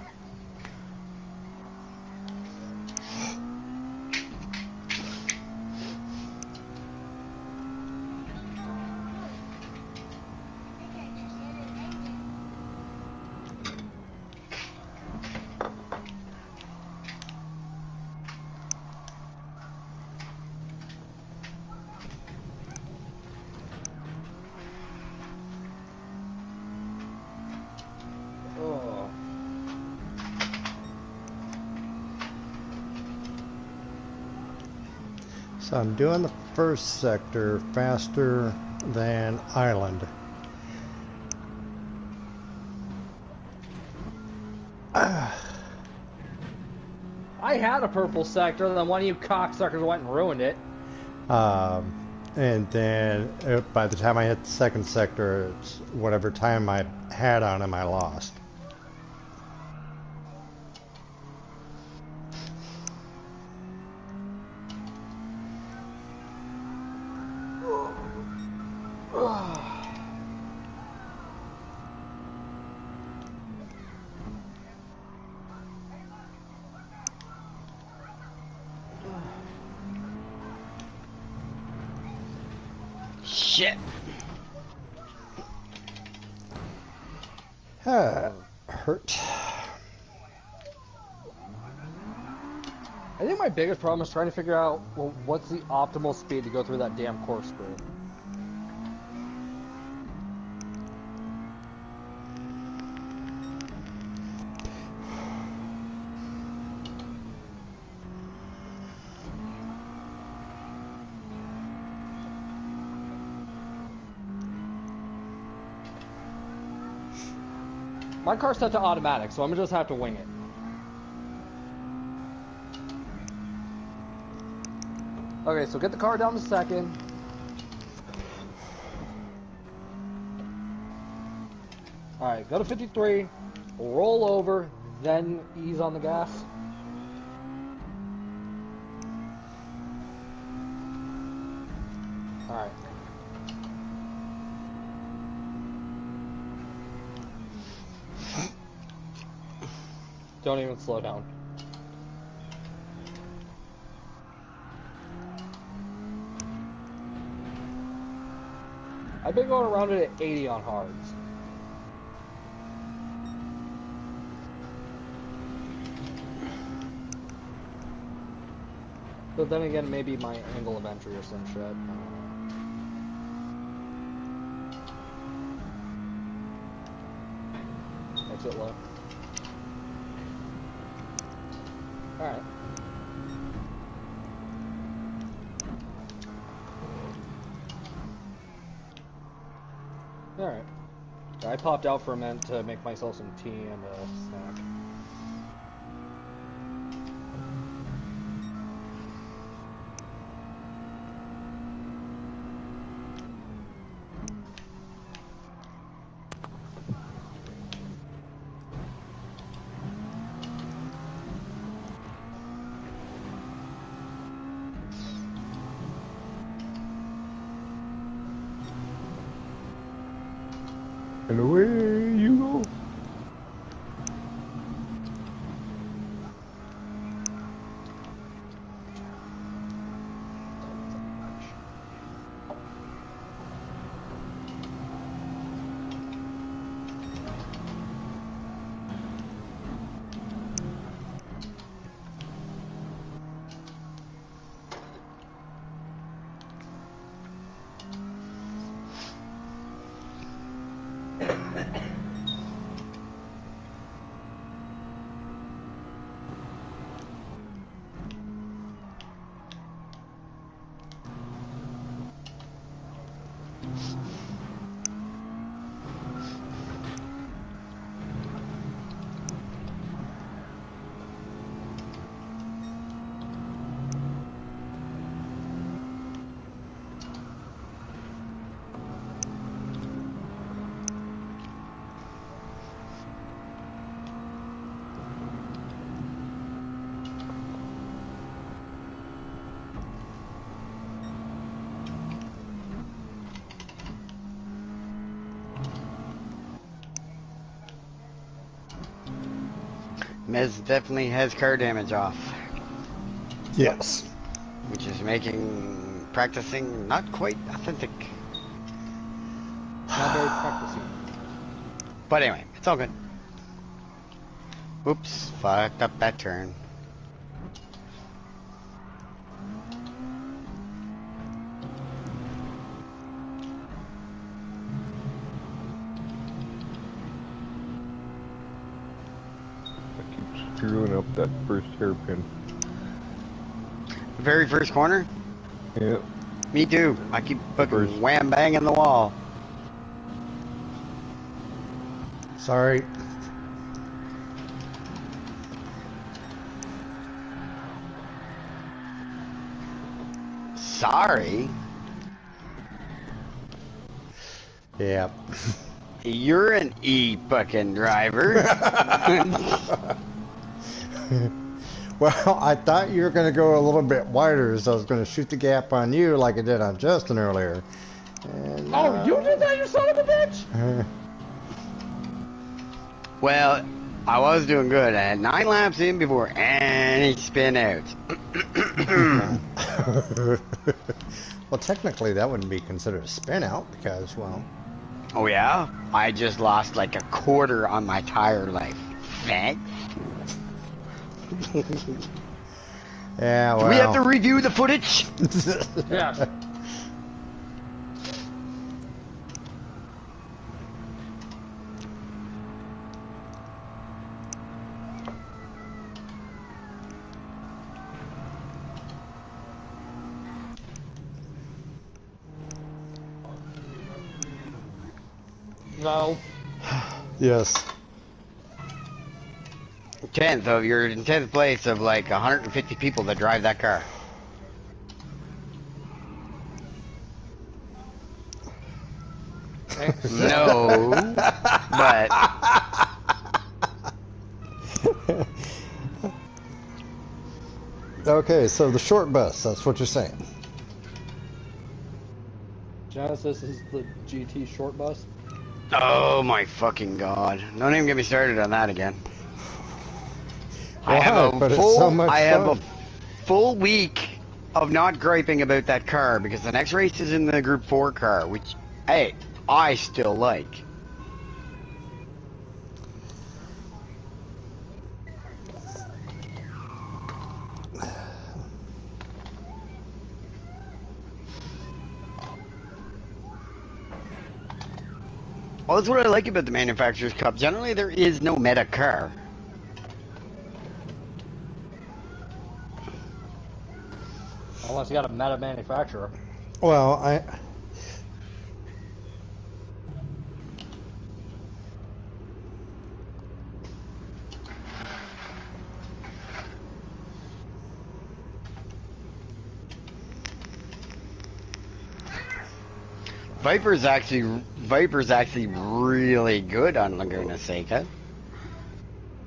So I'm doing the first sector faster than Island. I had a purple sector, then one of you cocksuckers went and ruined it. And then by the time I hit the second sector, it's whatever time I had on him, I lost. Shit. Hurt. I think my biggest problem is trying to figure out, well, what's the optimal speed to go through that damn corkscrew. My car's set to automatic, so I'm gonna just have to wing it. Okay, so get the car down to second. Alright, go to 53, roll over, then ease on the gas. Alright. Don't even slow down. I've been going around it at 80 on hards. But then again, maybe my angle of entry or some shit. I don't know. Exit low. Alright. Alright. I popped out for a minute to make myself some tea and a snack. And away you go. Mez definitely has car damage off, Yes. which is making practicing not quite authentic. Not very practicing. But anyway, it's all good. Oops, fucked up that turn. Screwing up that first hairpin. Very first corner? Yep. Me too. I keep First. fucking wham banging the wall. Sorry. Sorry. Yeah. You're an fucking driver. Well, I thought you were going to go a little bit wider, so I was going to shoot the gap on you like I did on Justin earlier. And, Oh, you did that, you son of a bitch! Well, I was doing good. I had 9 laps in before any spin out. Well, technically, that wouldn't be considered a spin out because, well. Oh yeah? I just lost like a quarter on my tire life. Thanks. Yeah, well. Do we have to review the footage? Yes. No. Yes. 10th of you're in 10th place of like 150 people that drive that car. No, but Okay, so the short bus, that's what you're saying. Genesis is the GT short bus. oh my fucking god! Don't even get me started on that again. Why? But it's so much I have a fun. full week of not griping about that car because the next race is in the Group 4 car, which hey, I still like. Well, that's what I like about the Manufacturers Cup. Generally, there is no meta car. Unless you got a meta manufacturer. Well, Viper's actually really good on Laguna Seca.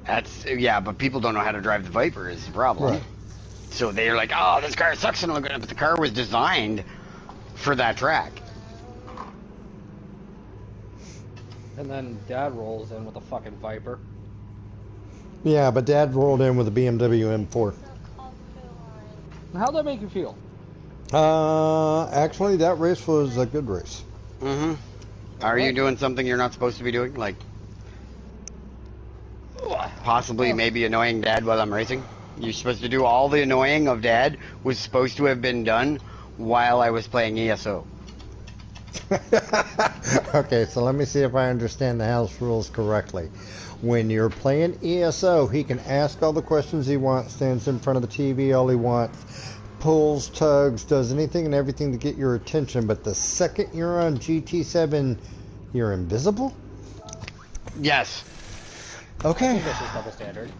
That's yeah, but people don't know how to drive the Viper is the problem. Right. So they're like, oh, this car sucks in Laguna, but the car was designed for that track. And then Dad rolls in with a fucking Viper. yeah, but Dad rolled in with a BMW M4. How'd that make you feel? Actually, that race was a good race. Mm-hmm. Are you doing something you're not supposed to be doing? Like possibly maybe annoying Dad while I'm racing? You're supposed to do all the annoying of Dad was supposed to have been done while I was playing ESO. Okay, so let me see if I understand the house rules correctly. When you're playing ESO, he can ask all the questions he wants, stands in front of the TV all he wants, pulls, tugs, does anything and everything to get your attention, but the second you're on GT7, you're invisible? Yes. I Okay. think this is double standard.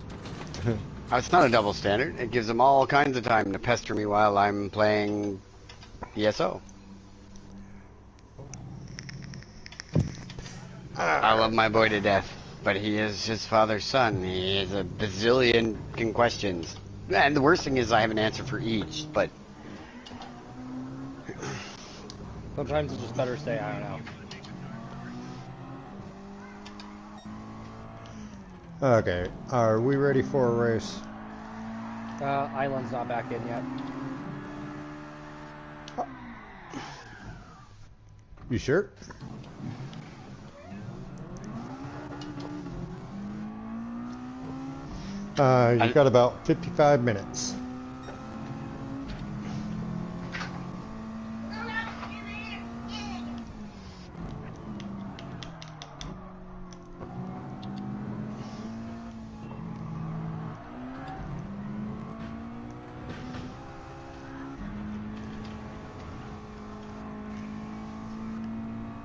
It's not a double standard. It gives them all kinds of time to pester me while I'm playing ESO. I love my boy to death, but he is his father's son. He has a bazillion questions. And the worst thing is I have an answer for each, but Sometimes it's just better to say, I don't know. Okay, are we ready for a race? Island's not back in yet. You sure? You've got about 55 minutes.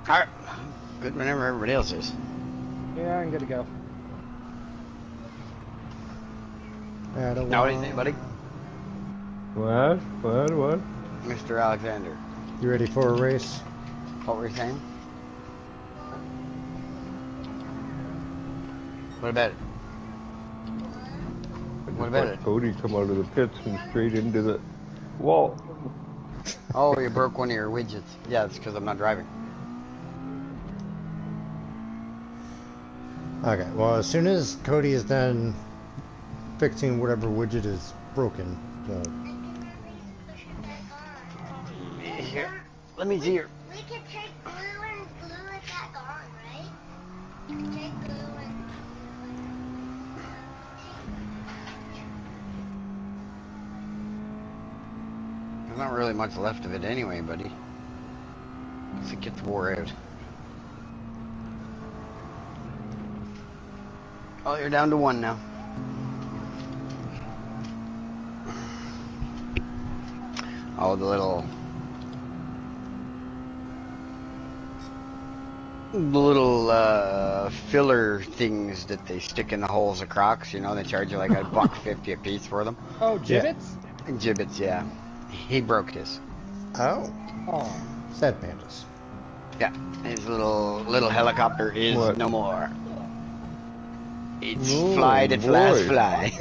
Alright. Good whenever everybody else is. Yeah, I'm good to go. Now what do you think, buddy? What? What? Mr. Alexander. You ready for a race? What were you saying? What about it? I just What about watched it? Cody come out of the pits and straight into the wall. Oh, you broke one of your widgets. Yeah, it's because I'm not driving. Okay, well, as soon as Cody is done fixing whatever widget is broken, Here, let me see here. We can take glue and glue it back on, right? Take glue and There's not really much left of it anyway, buddy. Once it gets wore out. Oh, you're down to one now. Oh, the little filler things that they stick in the holes of Crocs, you know, they charge you like $1.50 a piece for them. Oh, gibbets? Gibbets, yeah. He broke his. oh, Oh. sad pandas. Yeah, his little helicopter is What? no more. It's Oh, fly that flies boy. fly.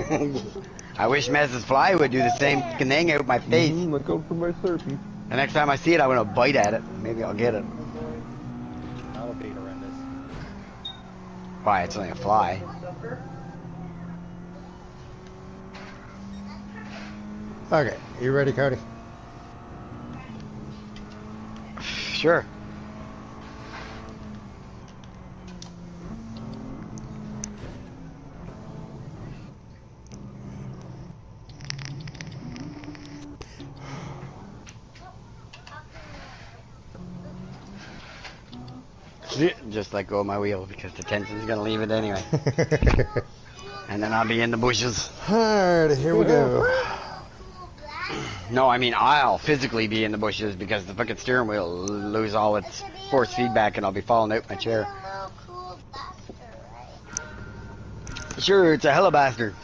I wish Mrs. Fly would do the same thing out my face. Look out for my Slurpee. The next time I see it, I'm gonna bite at it. Maybe I'll get it. That'll be horrendous. Why? It's only a fly. Okay, you ready, Cody? Sure. Just let go of my wheel because the tension's gonna leave it anyway. And then I'll be in the bushes. Alright, here we go. No, I mean I'll physically be in the bushes because the fucking steering wheel will lose all its force feedback and I'll be falling out my chair. a little cool duster, right? Sure, it's a hella bastard.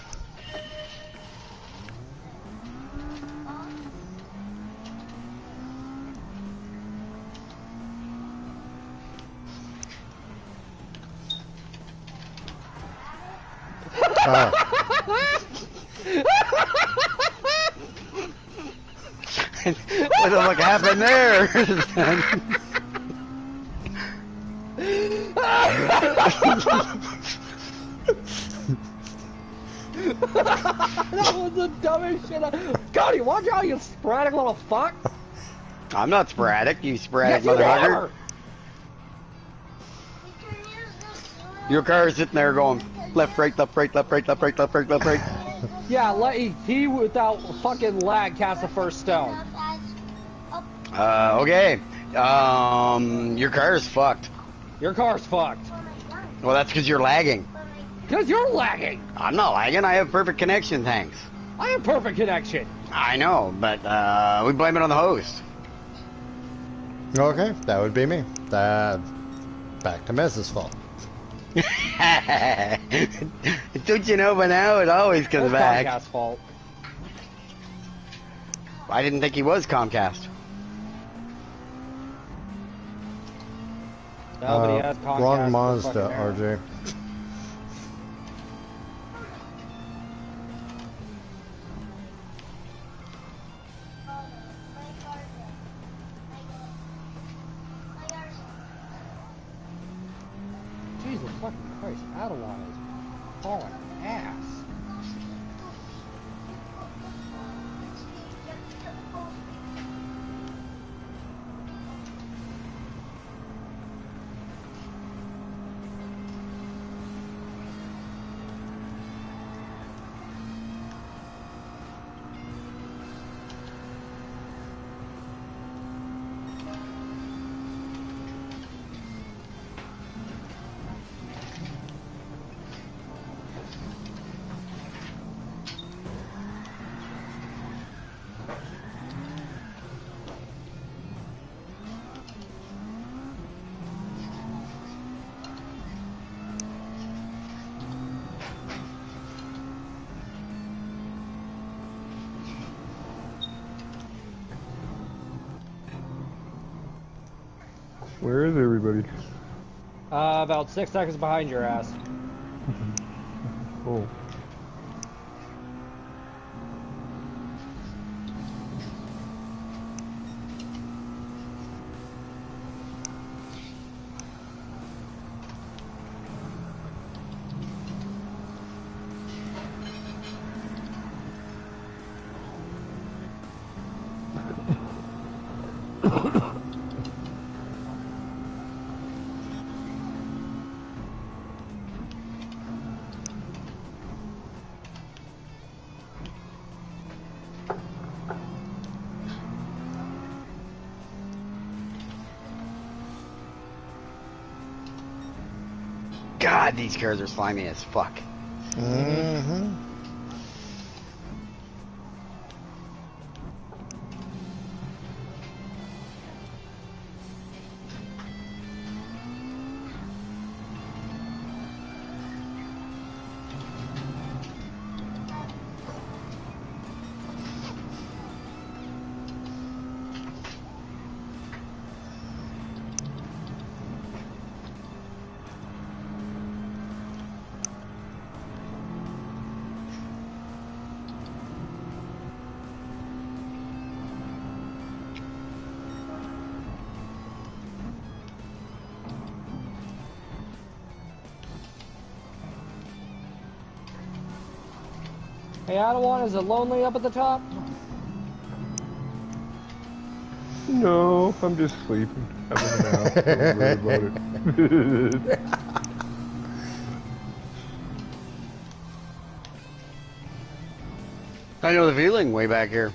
What the fuck happened there? That was the dumbest shit. Cody, watch out, you sporadic little fuck. I'm not sporadic, you sporadic Yes, you motherfucker. are. We can use this glue. Your car is sitting there going left, right, left, right, left, right, left, right, left, right, left, right. Yeah, he without fucking lag cast the first stone. Okay. Your car is fucked. Your car's fucked. Well, that's because you're lagging. Because you're lagging. I'm not lagging, I have perfect connection, thanks. I have perfect connection. I know, but we blame it on the host. Okay, that would be me. Back to Mez's fault. Don't you know by now it always comes That's back. Comcast's fault. I didn't think he was Comcast. Nobody has Comcast. Wrong for Mazda, fucking air. RJ. Jesus fucking Christ, Adeline is hauling ass. Where is everybody? About 6 seconds behind your ass. Oh. God, these cars are slimy as fuck. Mm-hmm. Hey, Adawan, is it lonely up at the top? No, I'm just sleeping. Having a nap. Don't worry about it. I know the feeling way back here.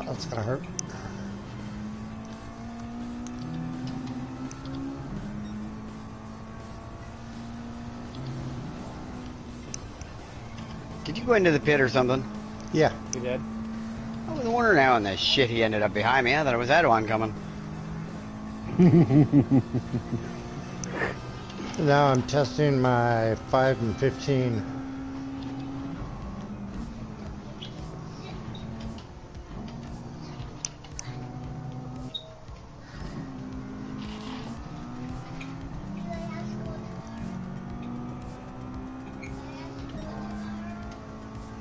That's gonna hurt. Did you go into the pit or something? Yeah. You did? I was wondering how in the shit he ended up behind me. I thought it was Adawan coming. Now I'm testing my 5 and 15.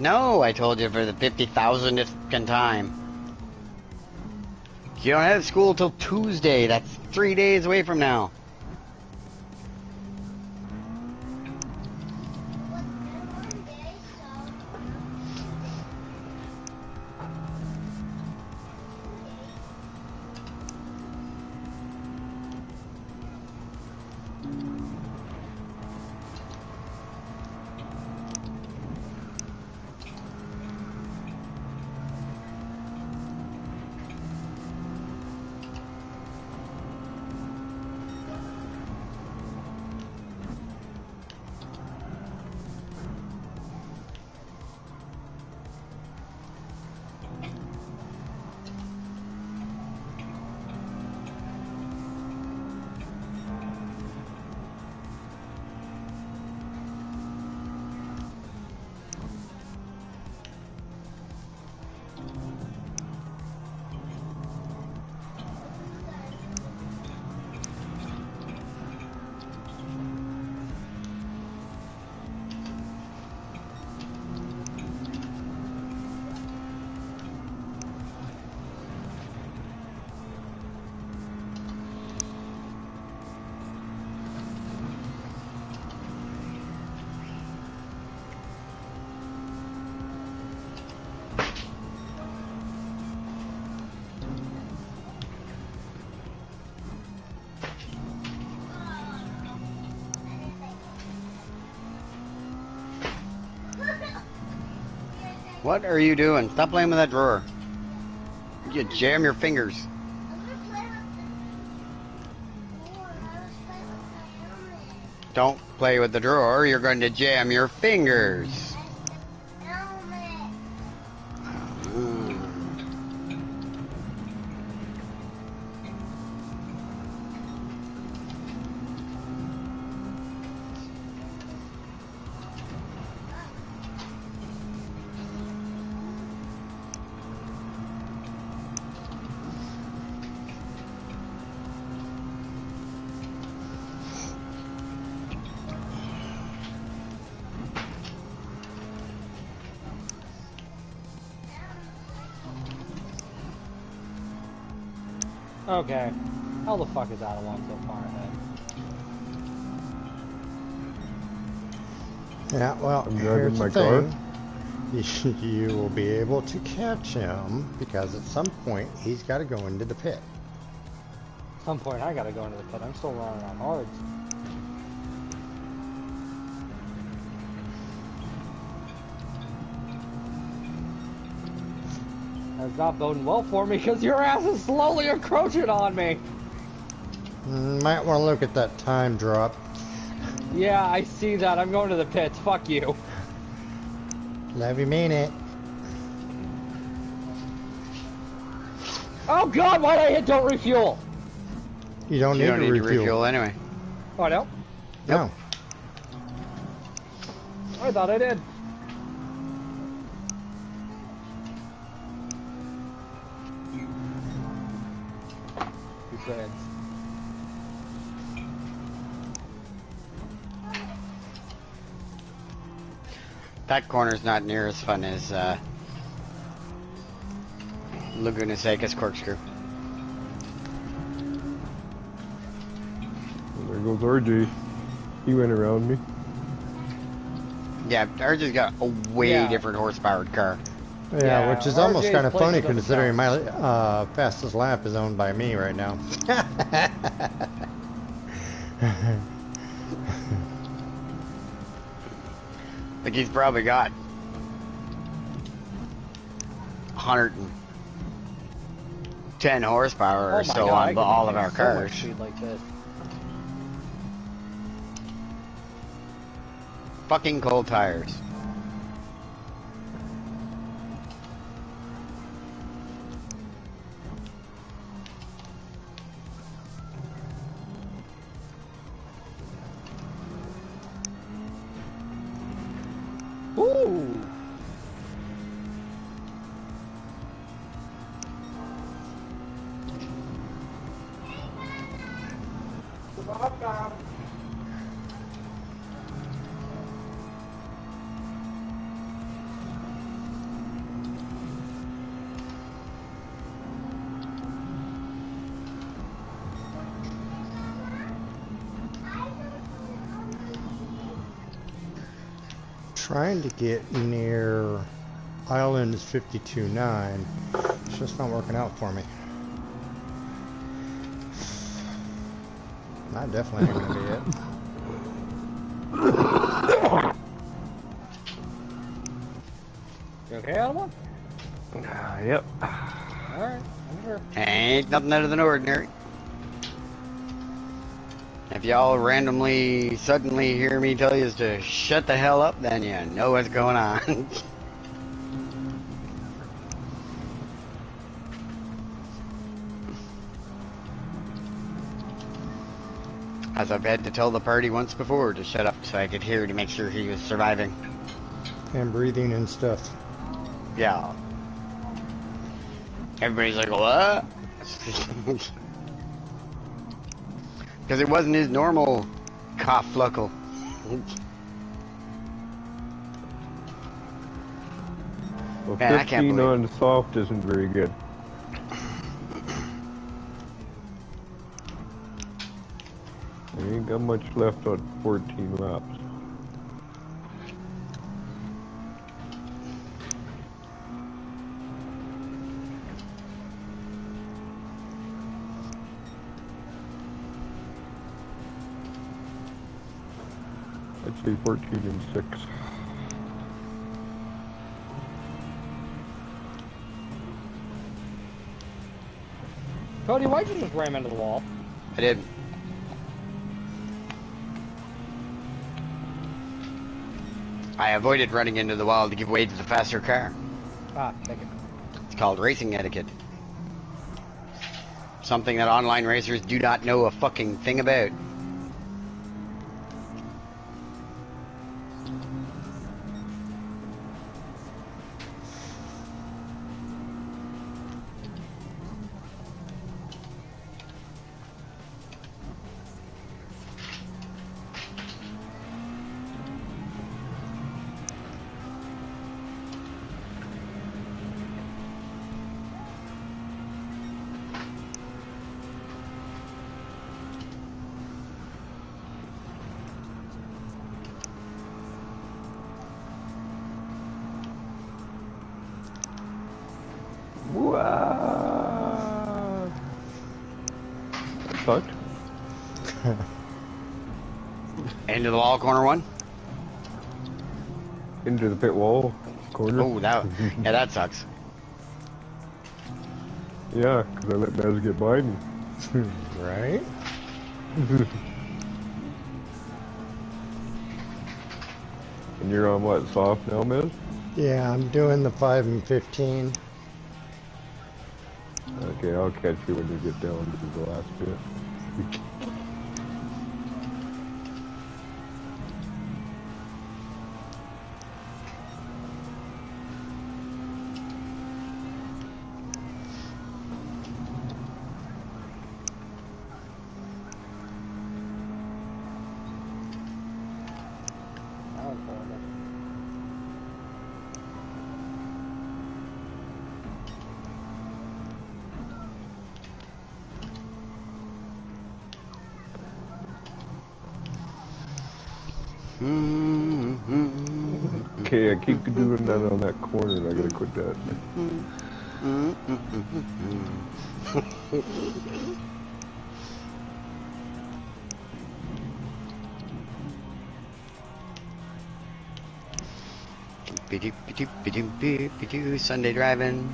No, I told you for the 50,000th time. You don't have school till Tuesday. That's 3 days away from now. What are you doing? Stop playing with that drawer. You jam your fingers. Don't play with the drawer, you're going to jam your fingers. Okay. How the fuck is that one so far ahead? Yeah, well, I'm here's driving the my car. thing. You will be able to catch him because at some point he's got to go into the pit. At some point I gotta go into the pit. I'm still running on hards. That's not boding well for me because your ass is slowly encroaching on me. Might want to look at that time drop. Yeah, I see that. I'm going to the pits. Fuck you. Love you, mean it. Oh god, why'd I hit don't refuel? You don't You need don't to need to refuel. refuel anyway. Oh, I don't? No. I thought I did. Two threads. That corner's not near as fun as Laguna Seca's corkscrew. Well, there goes RJ. He went around me. Yeah, ours has got a way Yeah. different horsepowered car. Yeah, Yeah, which is almost RJ's kind of funny place doesn't considering my count. fastest lap is owned by me right now. Like he's probably got 110 horsepower or Oh my so god, I on can all of make our so cars. much speed like this. Fucking cold tires. Ooh! Trying to get near Island is 52.9. It's just not working out for me. That definitely ain't gonna be it. You okay, Adam? Yep. Alright, I'm sure. Ain't nothing out of the ordinary. If y'all randomly, suddenly hear me tell you to shut the hell up, then you know what's going on. As I've had to tell the party once before to shut up so I could hear to make sure he was surviving. And breathing and stuff. Yeah. Everybody's like, what? Because it wasn't his normal cough fluckle. Well, Man, I can't 15 believe on the soft isn't very good. I ain't got much left on 14 laps. I'd say 14 and 6. Cody, why'd you just ram into the wall? I did. I avoided running into the wall to give way to the faster car. Ah, thank you. It's called racing etiquette. Something that online racers do not know a fucking thing about. Wow. That sucked. Into the wall, corner one. Into the pit wall corner. Oh, that yeah, that sucks. Yeah, because I let Mez get by me. Right? And you're on what, soft now, Mez? Yeah, I'm doing the 5 and 15. Okay, I'll catch you when you get down to the last bit. That was horrible. Okay, I keep doing that on that corner and I gotta quit that. Sunday driving.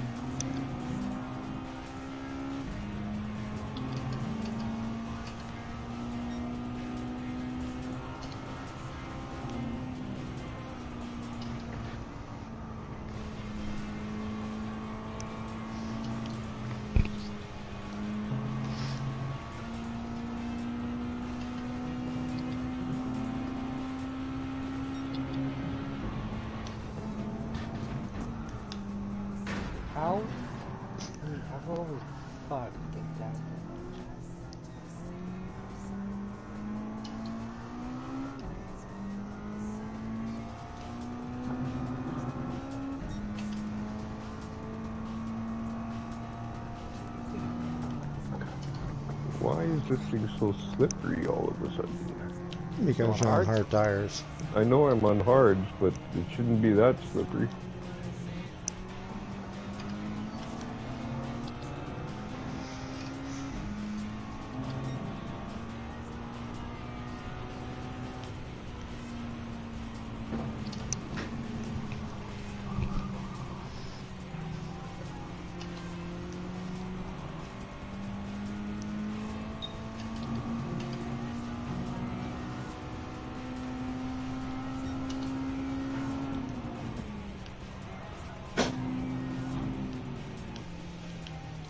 How? I mean, I've always fuck get down. Why is this thing so slippery all of a sudden? Because you're on hard tires. I know I'm on hards, but it shouldn't be that slippery.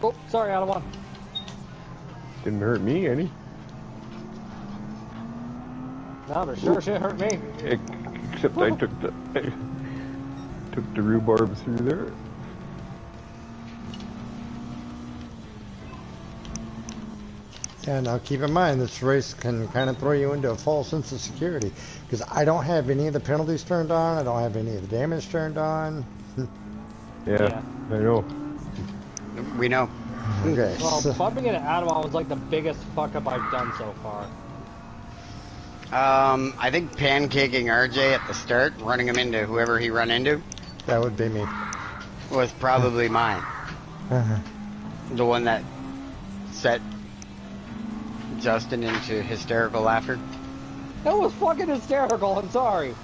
Oh, sorry, out of one. Didn't hurt me any. No, but sure shit hurt me. Except I took the rhubarb through there. Yeah, now keep in mind, this race can kind of throw you into a false sense of security. Because I don't have any of the penalties turned on. I don't have any of the damage turned on. Yeah, I know. We know. Okay. Well, so- bumping into Adam was like the biggest fuck up I've done so far. I think pancaking RJ at the start, running him into whoever he run into, that would be me. was probably mine. The one that set Justin into hysterical laughter. That was fucking hysterical, I'm sorry.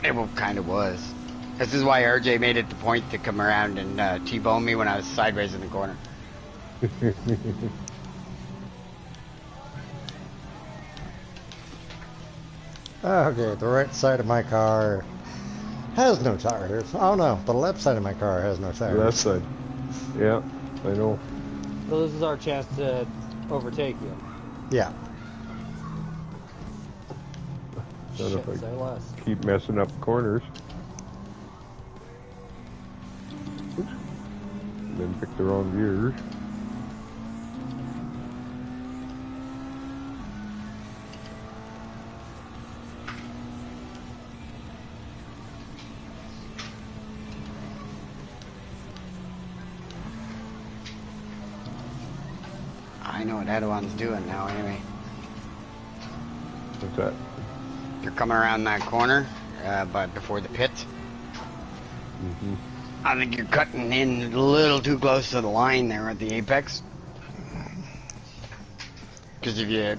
It kind of was. This is why RJ made it the point to come around and T-bone me when I was sideways in the corner. Okay, the right side of my car has no tires. Oh no, the left side of my car has no The left tires. side. Yeah, I know. So this is our chance to overtake you. Yeah. Not Shit, if say less. I keep messing up corners. Oops. And then pick the wrong gears. I know what Edwin's doing now anyway. What's that? You're coming around that corner, but before the pit. Mm-hmm. I think you're cutting in a little too close to the line there at the apex. Because if you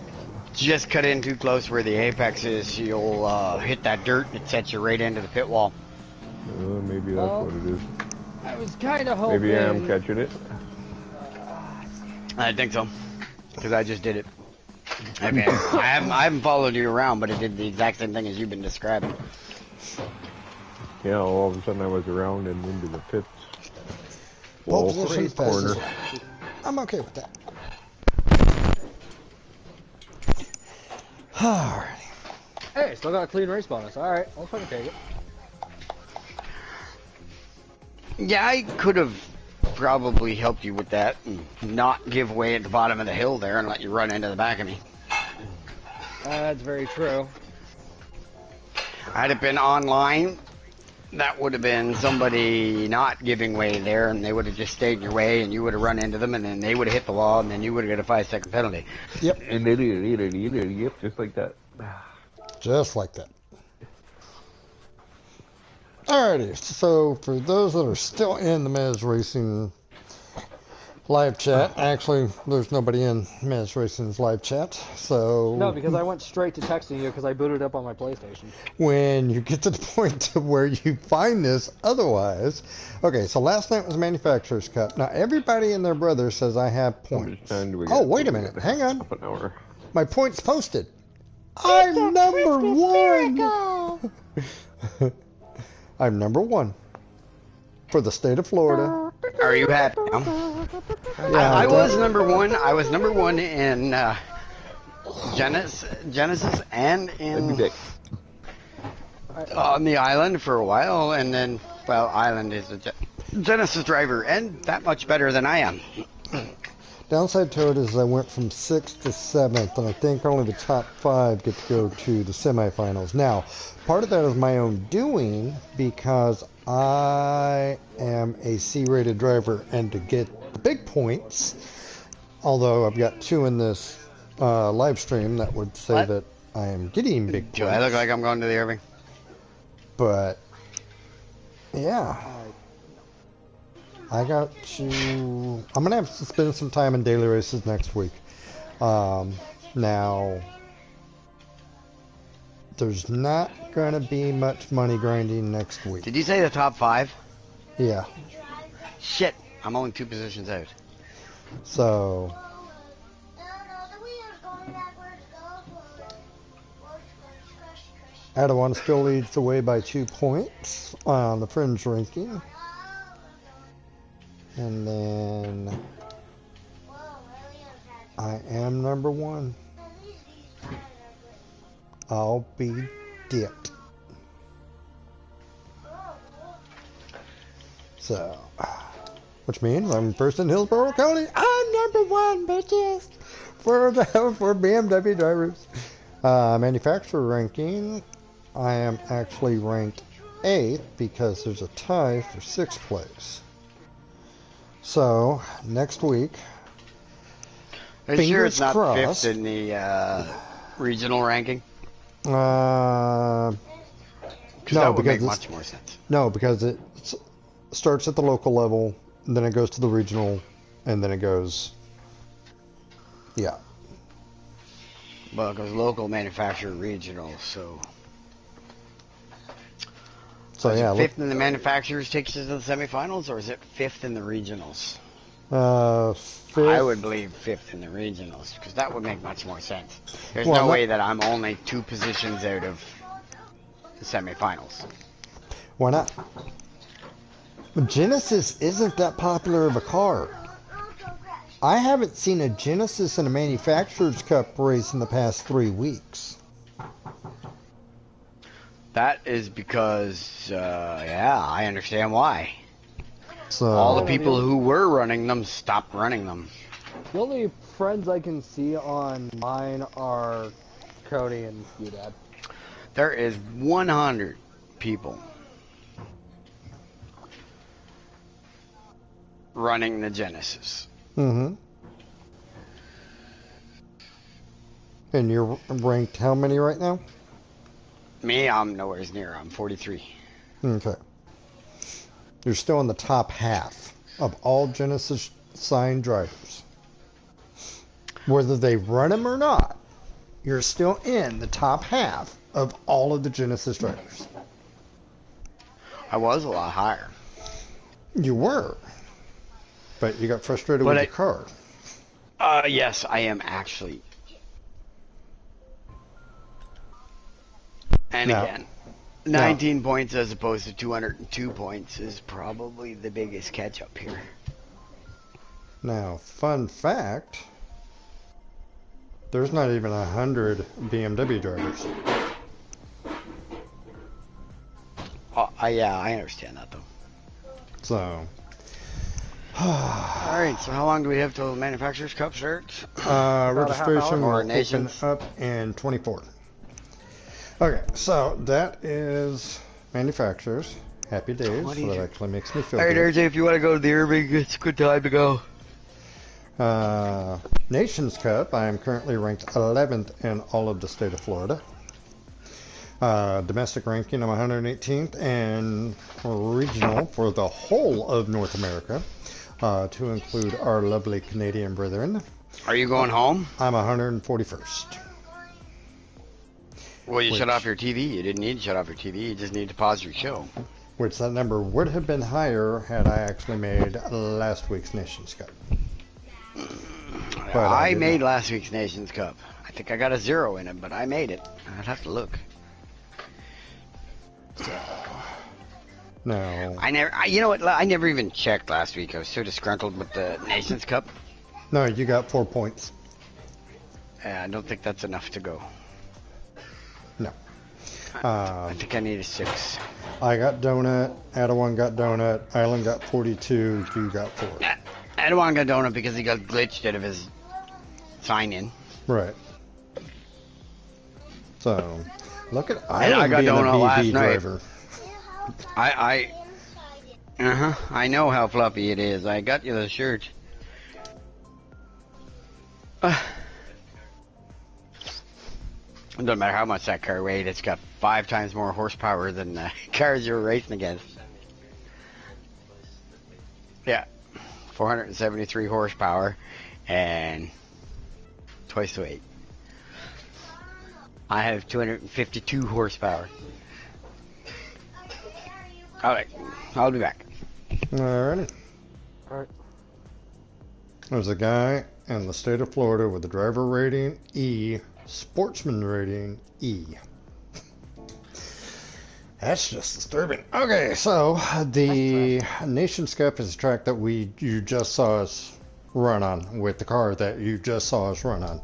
just cut in too close where the apex is, you'll hit that dirt and it sets you right into the pit wall. Maybe that's Well, what it is. I was kind of hoping. Maybe I am catching it. I think so. Because I just did it. I haven't followed you around, but it did the exact same thing as you've been describing. Yeah, all of a sudden I was around and into the pits. Pole Well, position right corner. passes. I'm okay with that. Alrighty. Hey, still got a clean race bonus. All right, I'll fucking take it. Yeah, I could have probably helped you with that and not give way at the bottom of the hill there and let you run into the back of me. That's very true. Had it been online, that would have been somebody not giving way there, and they would have just stayed in your way, and you would have run into them, and then they would have hit the wall, and then you would have got a 5-second penalty. Yep. And yep, just like that. Just like that. Alrighty, so for those that are still in the Mez Racing live chat, actually, there's nobody in Mez Racing's live chat, so... No, because I went straight to texting you because I booted up on my PlayStation. When you get to the point to where you find this otherwise... Okay, so last night was Manufacturer's Cup. Now, everybody and their brother says I have How much points. time do we Oh, got? wait a We minute, got hang on. Half an hour. My points posted. I'm number one! I'm number one for the state of Florida. Are you happy now? Yeah, I was number one. I was number one in Genesis and Every in day. on the island for a while, and then, well, island is a Genesis driver, and that much better than I am. Downside to it is I went from 6th to 7th, and I think only the top 5 get to go to the semifinals. Now, part of that is my own doing because I am a C-rated driver, and to get the big points, although I've got 2 in this live stream that would say What? that I am getting big points. Do I look like I'm going to the Irving? But, yeah. I got to... I'm going to have to spend some time in daily races next week. Now, there's not going to be much money grinding next week. Did you say the top 5? Yeah. Shit, I'm only 2 positions out. So, Adawan still leads the way by 2 points on the fringe ranking. And then I am number 1. I'll be dipped. So, which means I'm first in Hillsborough County. I'm number 1, bitches, for BMW drivers. Manufacturer ranking, I am actually ranked 8th because there's a tie for 6th place. So, next week, Are you sure it's fingers not crossed. 5th in the regional ranking? No, Because that would because make it's, much more sense. no, because it starts at the local level, and then it goes to the regional, and then it goes, yeah. Well, because local, manufacturer, regional, so... So is yeah, it 5th in the manufacturers takes you to the semifinals, or is it 5th in the regionals? Fifth. I would believe fifth in the regionals because that would make much more sense. There's Well, no not- way that I'm only 2 positions out of the semifinals. Why not? Genesis isn't that popular of a car. I haven't seen a Genesis in a Manufacturers Cup race in the past 3 weeks. That is because, yeah, I understand why. So All the people who were running them stopped running them. The only friends I can see on mine are Cody and you, Dad. There is 100 people running the Genesis. Mm-hmm. And you're ranked how many right now? Me, I'm nowhere near. I'm 43. Okay. You're still in the top half of all Genesis signed drivers. Whether they run them or not, you're still in the top half of all of the Genesis drivers. I was a lot higher. You were. But you got frustrated But with your car. Yes, I am actually. And Now- again, 19 points as opposed to 202 points is probably the biggest catch up here. Now, fun fact, there's not even 100 BMW drivers. Yeah, I understand that though. So, Alright, so how long do we have till the Manufacturers Cup starts? a half registration hour. will Or open nations. up in 24. Okay, so that is manufacturers. Happy days. So that actually makes me feel Alright, good. RJ, if you want to go to the Irving, it's a good time to go. Nations Cup, I am currently ranked 11th in all of the state of Florida. Domestic ranking, I'm 118th, and regional for the whole of North America, to include our lovely Canadian brethren, Are you going home? I'm 141st. Well, you shut Which- off your TV. You didn't need to shut off your TV. You just need to pause your show. Which that number would have been higher had I actually made last week's Nations Cup. But I I did made not. last week's Nations Cup. I think I got a 0 in it, but I made it. I'd have to look. No, You know what? I never even checked last week. I was so disgruntled with the Nations Cup. no, you got 4 points. I don't think that's enough to go. No. I think I need a 6. I got donut, Adawan got donut, Island got 42, you got 4. I don't want to go donut because he got glitched out of his sign-in. Right. So, look at I Island got being a donut last BB night. driver. I know how fluffy it is. I got you the shirt. It doesn't matter how much that car weighed. It's got 5 times more horsepower than the cars you were racing against. Yeah, 473 horsepower and twice the weight. I have 252 horsepower. Alright, I'll be back. Alrighty. Alright. There's a guy in the state of Florida with a driver rating E, sportsman rating E. That's just disturbing. Okay, so the Nations Cup is a track that you just saw us run on with the car that you just saw us run on.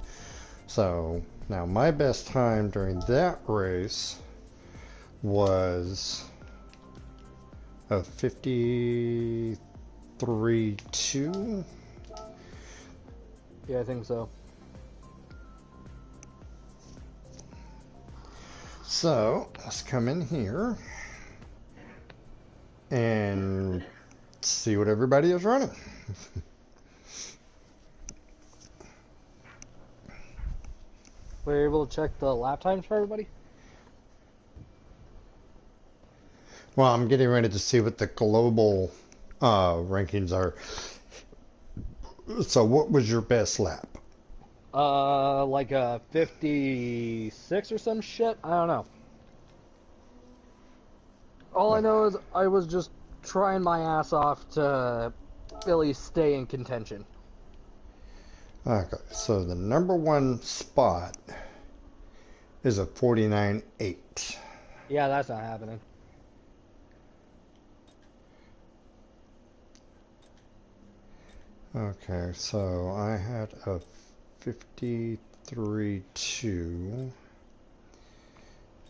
So now my best time during that race was a 53.2. Yeah, I think so. So let's come in here and see what everybody is running. Were you able to check the lap times for everybody? Well, I'm getting ready to see what the global rankings are. So what was your best lap? Like a 56 or some shit? I don't know. All I know is I was just trying my ass off to at least stay in contention. Okay, so the number one spot is a 49.8. Yeah, that's not happening. Okay, so I had a 53.2,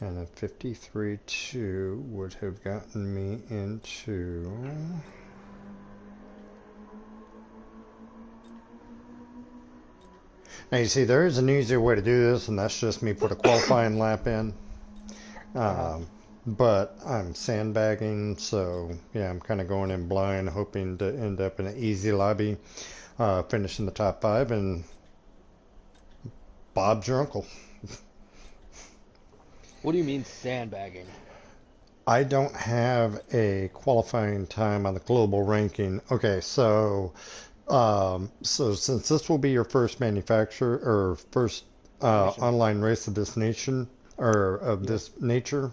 and a 53.2 would have gotten me into... Now you see, there is an easier way to do this, and that's just me put a qualifying lap in. But I'm sandbagging, so yeah, I'm kind of going in blind, hoping to end up in an easy lobby, finish in the top 5, and Bob's your uncle. What do you mean sandbagging? I don't have a qualifying time on the global ranking. Okay, so since this will be your first manufacturer or first online race of this nation or of this nation,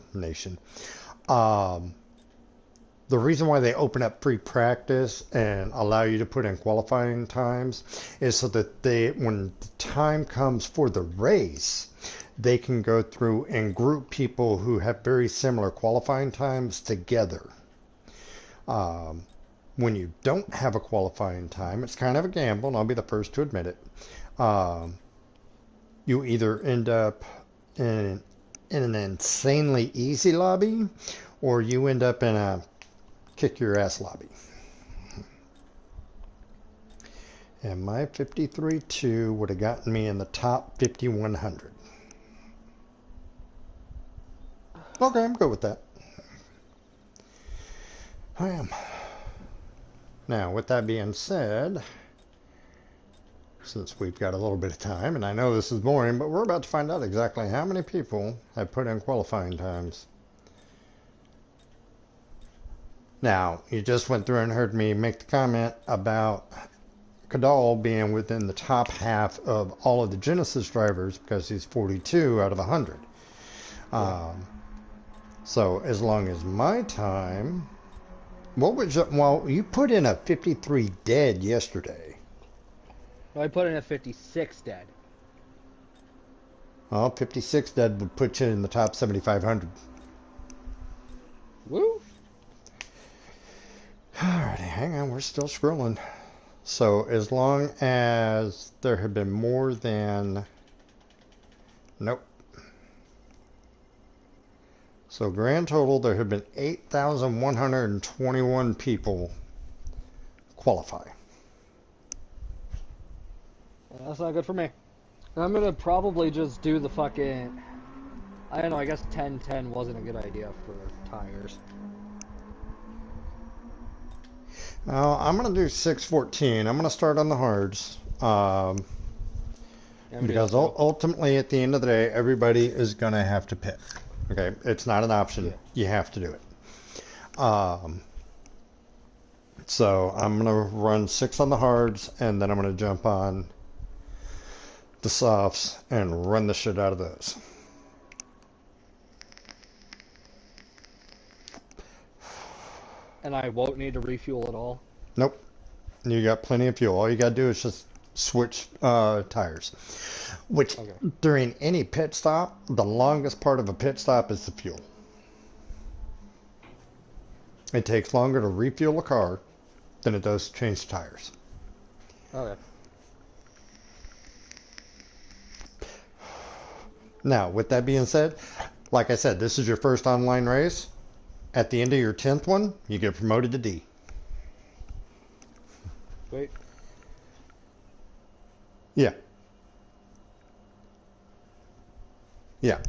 the reason why they open up free practice and allow you to put in qualifying times is so that when the time comes for the race, they can go through and group people who have very similar qualifying times together. When you don't have a qualifying time, it's kind of a gamble, and I'll be the first to admit it. You either end up in an insanely easy lobby, or you end up in a kick your ass lobby. And my 53.2 would have gotten me in the top 5,100. Okay, I'm good with that. I am. Now, with that being said, since we've got a little bit of time, and I know this is boring, but we're about to find out exactly how many people have put in qualifying times. Now, you just went through and heard me make the comment about Cadal being within the top half of all of the Genesis drivers because he's 42 out of 100. So as long as my time, what was it? Well, you put in a 53 dead yesterday. No, I put in a 56 dead. Well, 56 dead would put you in the top 7,500. Woo! Alrighty, hang on, we're still scrolling. So as long as there have been more than... Nope. So grand total, there have been 8,121 people qualify. That's not good for me. I'm gonna probably just do the fucking... I don't know, I guess 10-10 wasn't a good idea for tires. I'm going to do 6:14. I'm going to start on the hards. Because ultimately, at the end of the day, everybody is going to have to pit. Okay, it's not an option. Yeah. You have to do it. So I'm going to run 6 on the hards, and then I'm going to jump on the softs and run the shit out of those. And I won't need to refuel at all? Nope. You got plenty of fuel. All you got to do is just switch tires. Which, during any pit stop, the longest part of a pit stop is the fuel. It takes longer to refuel a car than it does to change tires. Okay. Now, with that being said, like I said, this is your first online race. At the end of your 10th one, you get promoted to D. Wait. Yeah. Yeah.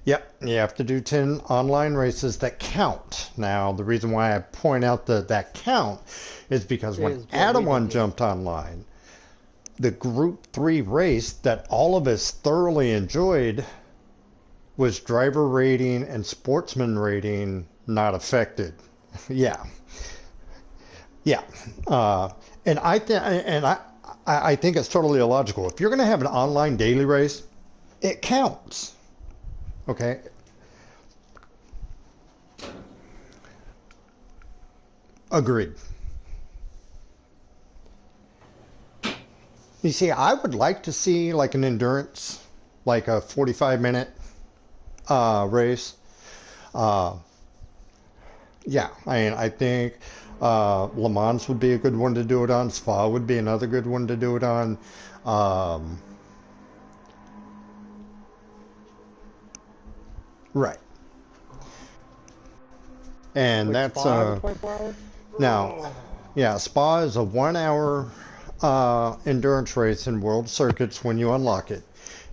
Yep, you have to do 10 online races that count. Now, the reason why I point out that count is because when Adawan jumped online, the Group 3 race that all of us thoroughly enjoyed was driver rating and sportsman rating not affected. Yeah. Yeah. And I think it's totally illogical. If you're going to have an online daily race, it counts. Okay. Agreed. You see, I would like to see like an endurance, like a 45-minute race. Uh, yeah, I think Le Mans would be a good one to do it on. Spa would be another good one to do it on. Um, right. And Like that's Spa every 24 hours? now, yeah, Spa is a 1 hour endurance race in World Circuits when you unlock it.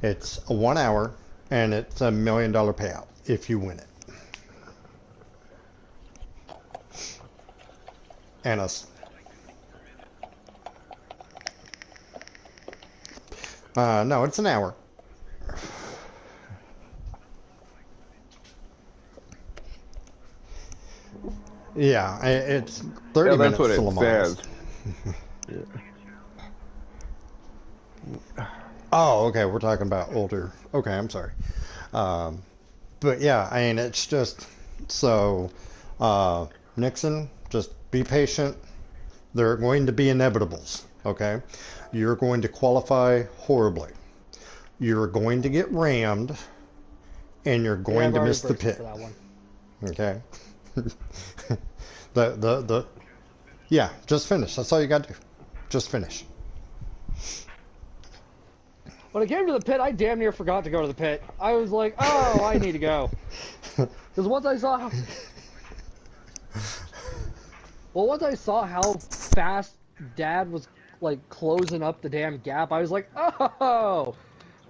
It's a 1 hour, and it's $1 million payout if you win it. And no, it's an hour. Yeah, it's 30 Yeah, that's what minutes to it Le Mans. says. Yeah. Oh, okay, we're talking about older. Okay, I'm sorry. Um, but yeah, I mean, it's just so Nixon, just be patient. There are going to be inevitables, okay? You're going to qualify horribly. You're going to get rammed, and you're Yeah, going I've to already miss the braced up pit, for that one. okay? The yeah, just finish. That's all you got to do. Just finish. When it came to the pit, I damn near forgot to go to the pit. I was like, oh, I need to go. Because once I saw how fast Dad was like closing up the damn gap, I was like, oh,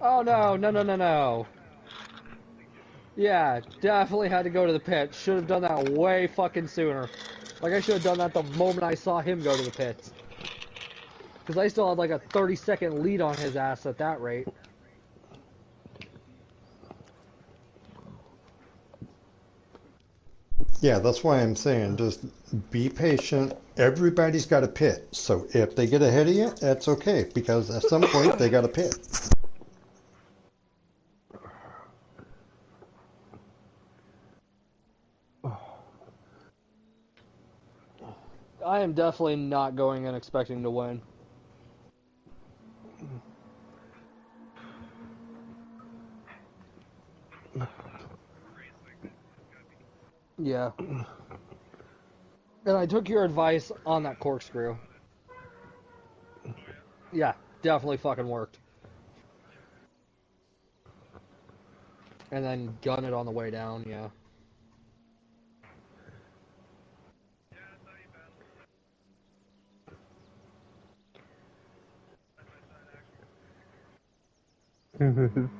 oh no, no, no, no, no. Yeah, definitely had to go to the pit. Should have done that way fucking sooner. Like I should have done that the moment I saw him go to the pits. Because I still had like a 30-second lead on his ass at that rate. Yeah, that's why I'm saying just be patient. Everybody's got a pit. So if they get ahead of you, that's okay because at some point they got a pit. I am definitely not going in expecting to win. Yeah. And I took your advice on that corkscrew. Yeah, definitely fucking worked. And then gun it on the way down, yeah.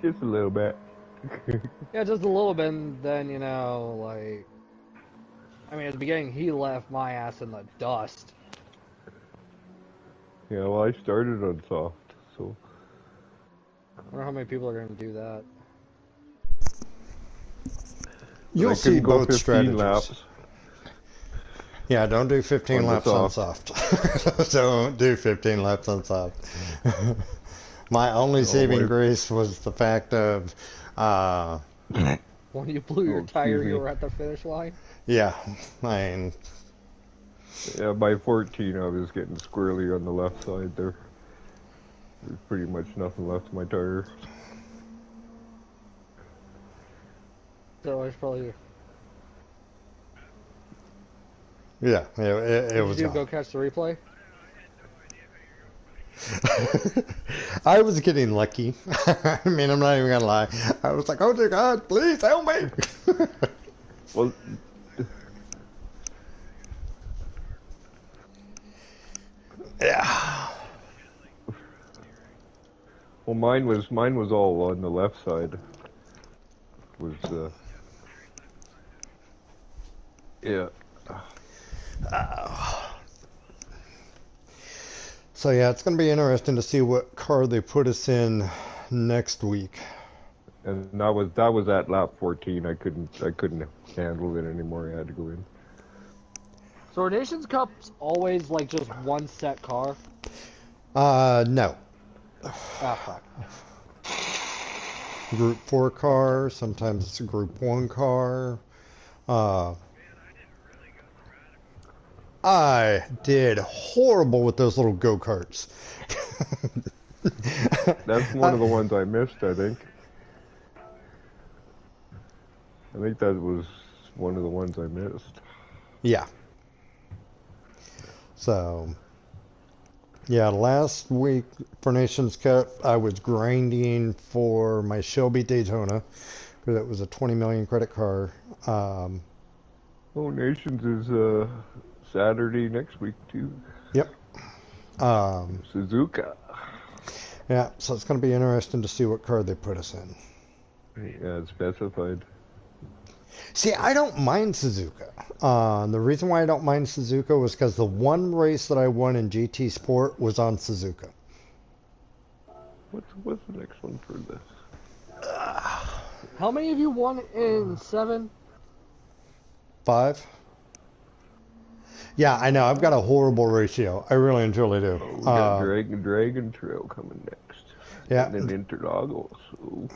Just a little bit. Yeah, just a little bit, and then, you know, like... I mean, at the beginning, he left my ass in the dust. Yeah, well, I started on soft, so. I wonder how many people are going to do that. But I You'll see couldn't go both 15 strategies. laps Yeah, don't do 15 on the laps on soft. soft. Don't do 15 laps on soft. My only Oh, saving my. grace was the fact of, When you blew Oh, your tire, excuse you me. were at the finish line? yeah, I mean, Yeah, by 14, I was getting squirrely on the left side there. There's pretty much nothing left of my tire. So I should probably... yeah, it What'd you was do, gone. go catch the replay? I was getting lucky. I mean, I'm not even gonna lie. I was like, "Oh dear God, please help me!" Well, yeah, well, mine was all on the left side. Was yeah. so yeah, it's gonna be interesting to see what car they put us in next week. And that was at lap 14. I couldn't handle it anymore. I had to go in. So are Nations Cups always, like, just one set car? No. Ah, fuck. Group 4 car, sometimes it's a Group 1 car. Uh, I did horrible with those little go-karts. That's one of the ones I missed, I think. I think that was one of the ones I missed. Yeah. So, yeah, last week for Nations Cup, I was grinding for my Shelby Daytona because it was a 20 million credit car. Oh, Nations is Saturday next week, too. Yep. Suzuka. Yeah, so it's going to be interesting to see what car they put us in. Yeah, it's specified. See, I don't mind Suzuka. The reason why I don't mind Suzuka was because the one race that I won in GT Sport was on Suzuka. What's the next one for this? How many of you won in 7? 5? Yeah, I know. I've got a horrible ratio. I really and truly do. Oh, we got Dragon Trail coming next. Yeah. And then Interlagos. Oh.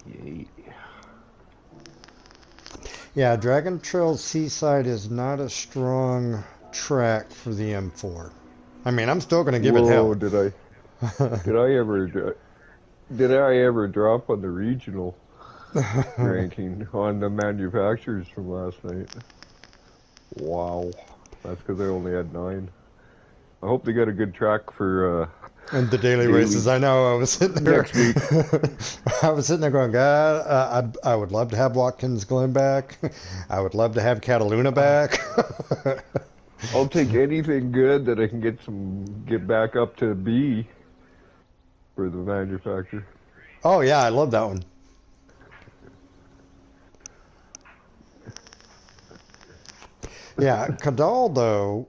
Yay. Yeah, Dragon Trail Seaside is not a strong track for the M4. I mean, I'm still going to give it hell. Did I ever drop on the regional ranking on the manufacturers from last night? Wow, that's because I only had 9. I hope they got a good track for and the daily races. I know. I was sitting there next week. I was sitting there going, God, I would love to have Watkins Glen back. I would love to have Cataluna back. I'll take anything good that I can get back up to B for the manufacturer. Oh yeah, I love that one. Yeah, Cadal though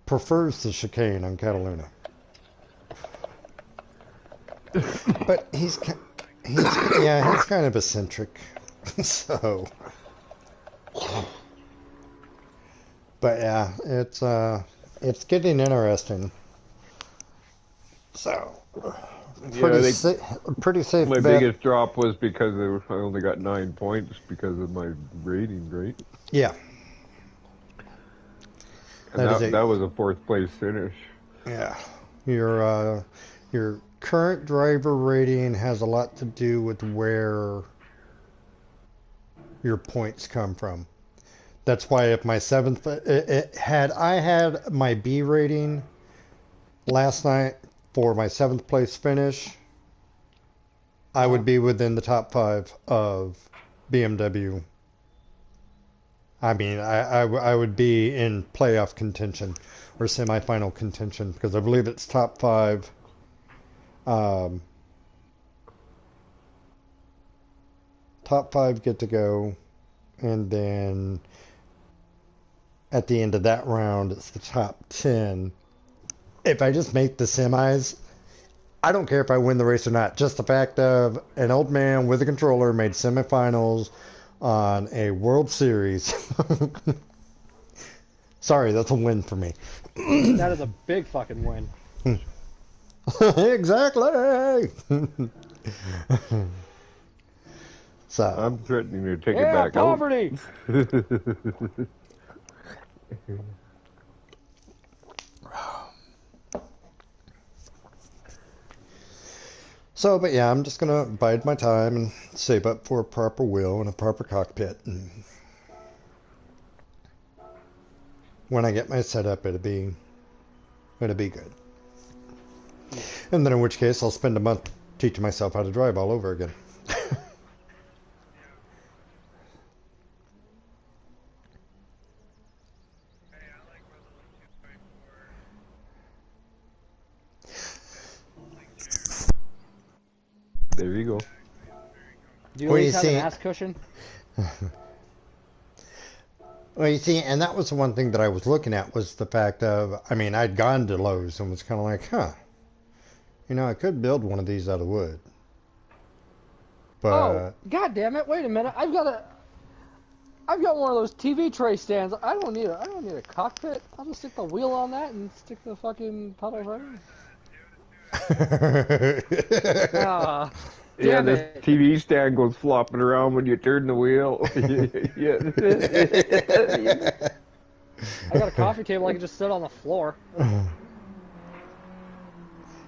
prefers the chicane on Cataluna, but he's kind of eccentric, so. But yeah, it's getting interesting. So, pretty safe. My bet. biggest drop was because I only got 9 points because of my rating, right? Yeah. And that was a 4th place finish. Yeah. Your current driver rating has a lot to do with where your points come from. That's why if my 7th, had I had my B rating last night for my 7th place finish, I would be within the top 5 of BMW. I mean, I would be in playoff contention or semifinal contention because I believe it's top 5. Top 5 get to go, and then at the end of that round, it's the top 10. If I just make the semis, I don't care if I win the race or not. Just the fact of an old man with a controller made semifinals on a World Series. Sorry, that's a win for me. That is a big fucking win. Exactly. So I'm threatening to take it back poverty. So, but yeah, I'm just gonna bide my time and save up for a proper wheel and a proper cockpit. And when I get my setup, it'll be good. And then in which case, I'll spend a month teaching myself how to drive all over again. There you go. Do you at least have an ass cushion? Well, you see, and that was the one thing that I was looking at was the fact of, I mean, I'd gone to Lowe's and was kind of like, I could build one of these out of wood. But oh, god damn it! Wait a minute. I've got one of those TV tray stands. I don't need a cockpit. I'll just stick the wheel on that and stick the fucking pedal right in. Yeah, this TV stand goes flopping around when you turn the wheel. I got a coffee table. I can just sit on the floor.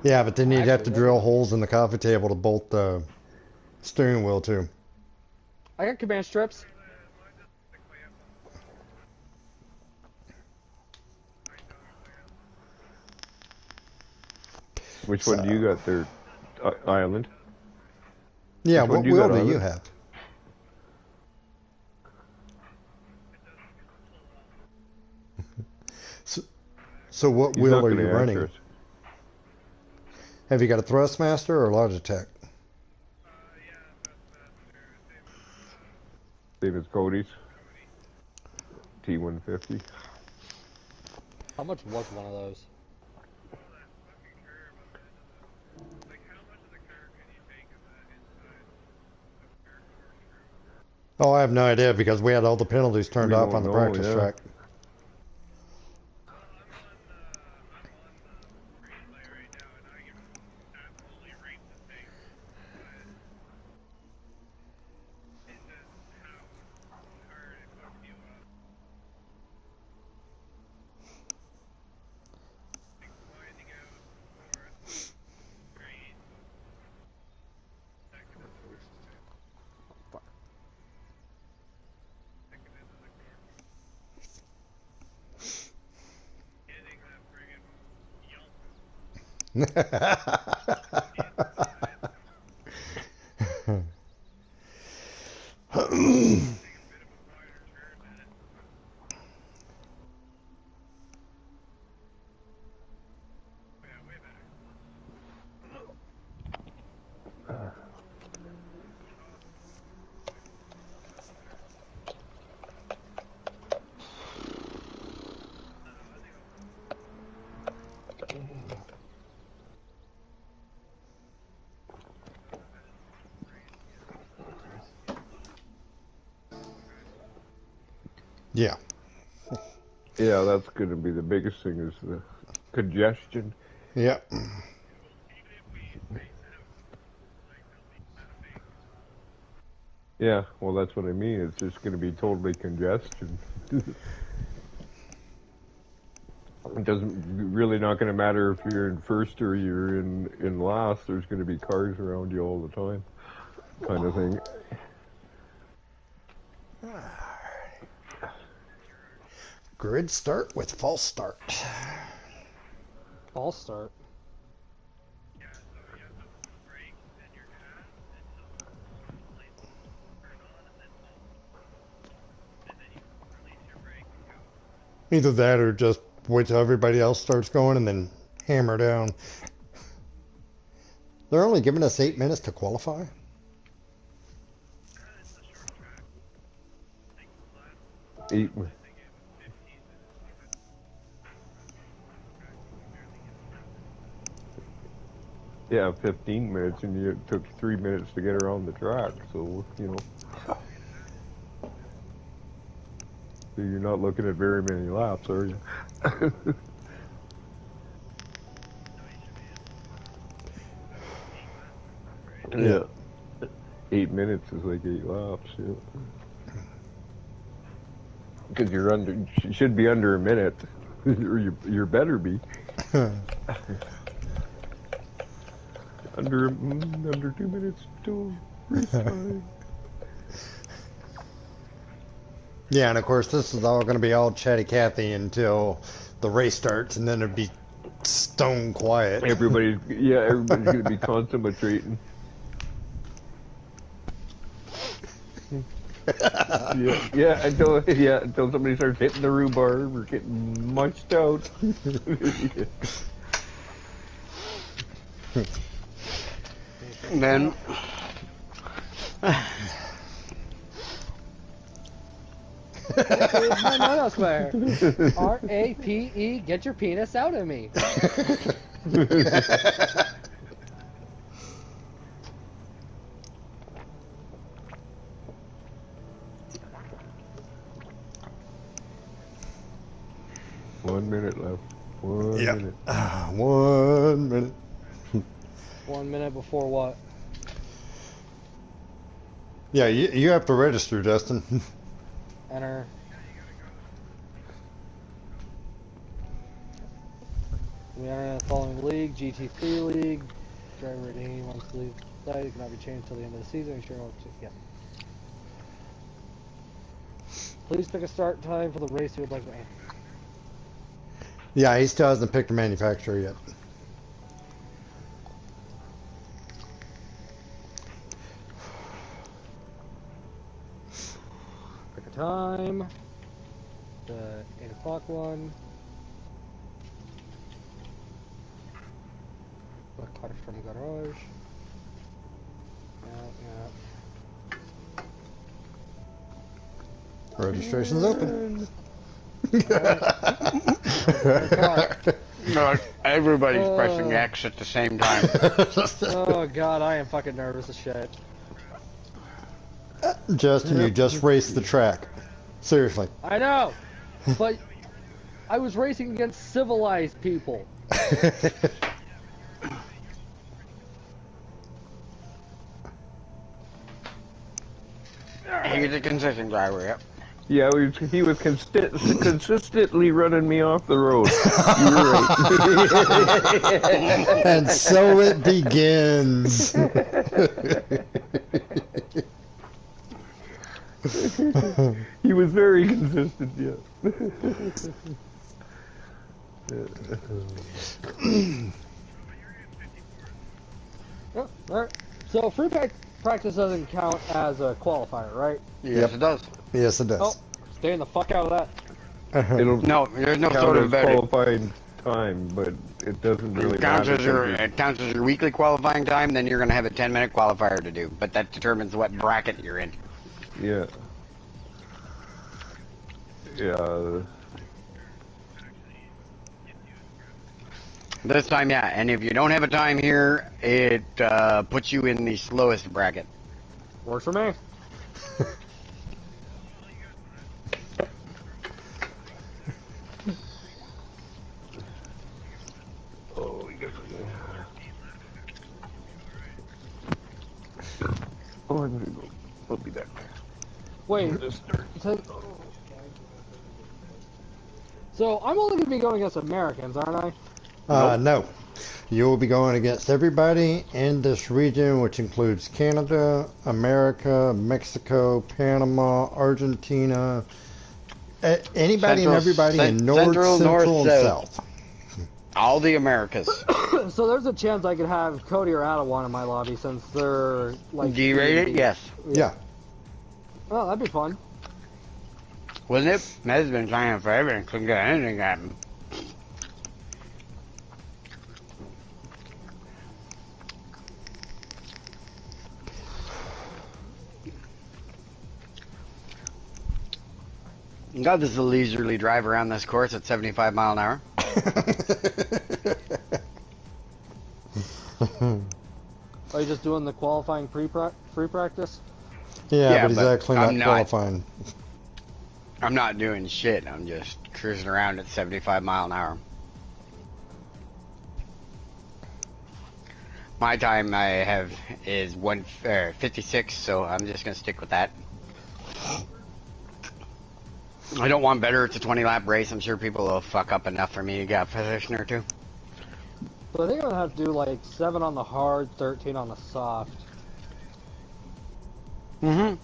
Yeah, but then you'd have to Actually, drill holes in the coffee table to bolt the steering wheel too. I got command strips. Which So, one do you got there, Island? yeah, Which one what do you wheel got, do you Island? have? So, so what He's wheel not are going you to answer running? us. Have you got a Thrustmaster or a Logitech? Same as Cody's. T150. How much was one of those? Oh, I have no idea because we had all the penalties turned We off won't on the know, practice yeah. track. Yeah. Yeah, that's going to be the biggest thing is the congestion. Yeah. Yeah, well, that's what I mean. It's just going to be totally congestion. It doesn't really not going to matter if you're in first or you're in last. There's going to be cars around you all the time, kind of thing. Grid start with false start. False start. Either that or just wait till everybody else starts going and then hammer down. They're only giving us 8 minutes to qualify. Eight, yeah, 15 minutes, and it took 3 minutes to get around the track. So so you're not looking at very many laps, are you? Yeah. Yeah. 8 minutes is like 8 laps. Yeah. Because you're under, you should be under a minute, or you better be under 2 minutes till race time. Yeah, and of course this is all going to be all chatty Cathy until the race starts, and then it'd be stone quiet. Everybody's gonna be concentrating. Until somebody starts hitting the rhubarb or getting munched out. And then Here's my no square. R-A-P-E, get your penis out of me. One minute left. One Yep. minute. 1 minute. 1 minute before what? Yeah, you have to register, Dustin. Enter. We are in the following league: GT3 League. Driver at any wants to leave the site. It cannot be changed till the end of the season. Ensure yeah. Please pick a start time for the race you would like to aim. Yeah, he still hasn't picked a manufacturer yet. Pick a time. The 8 o'clock one. The car from garage. Yeah. Registration's open. No, everybody's pressing X at the same time. Oh god, I am fucking nervous as shit. Justin, you just raced the track. Seriously. I know, but I was racing against civilized people. He's a consistent driver, yep. Yeah, he was consistently running me off the road. You were right. And so it begins. He was very consistent, yeah. Oh, alright. So free practice doesn't count as a qualifier, right? Yes, Yep. it does. Yes, it Oh, does. staying the fuck out of that. It'll No, there's no count sort as of betting. qualifying time, but it doesn't really It counts matter. it counts as your weekly qualifying time, then you're going to have a 10-minute qualifier to do. But that determines what bracket you're in. Yeah. Yeah. This time, yeah. And if you don't have a time here, it puts you in the slowest bracket. Works for me. Oh, we got Oh, I'm gonna go. I'll be back. Wait, so I'm only going to be going against Americans, aren't I? No. You will be going against everybody in this region, which includes Canada, America, Mexico, Panama, Argentina, anybody and everybody in North, Central, and South. All the Americas. So there's a chance I could have Cody or Adawan in my lobby since they're like G-rated? Yes. Yeah. Oh, that'd be fun. Wasn't it? Med's been trying forever and couldn't get anything happen. God, this is a leisurely drive around this course at 75 mile an hour. Are you just doing the qualifying free practice? Yeah, but he's actually I'm not qualifying. I'm not doing shit. I'm just cruising around at 75 mile an hour. My time I have is 1:56, so I'm just gonna stick with that. I don't want better. It's a 20-lap race. I'm sure people will fuck up enough for me to get a position or two. So I think I'm gonna have to do like 7 on the hard, 13 on the soft. Mm-hmm.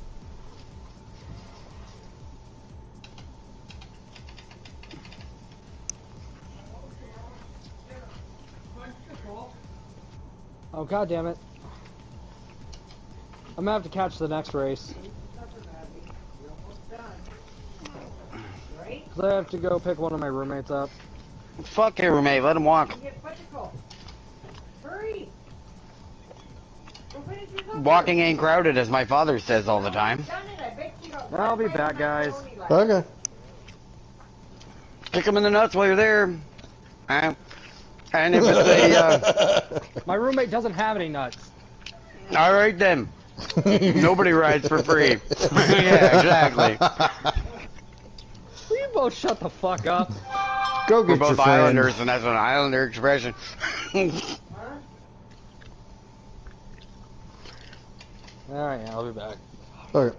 Oh god damn it! I'm gonna have to catch the next race. Cause I have to go pick one of my roommates up. Fuck your roommate. Let him walk. Hurry! Walking ain't crowded, as my father says all the time. I'll be back, guys. Okay. Kick him in the nuts while you're there. And if it's a... My roommate doesn't have any nuts. all right, then. Nobody rides for free. Yeah, exactly. Will you both shut the fuck up? Go We're get your both friend. islanders, and that's an islander expression. Alright, yeah, I'll be back. Okay.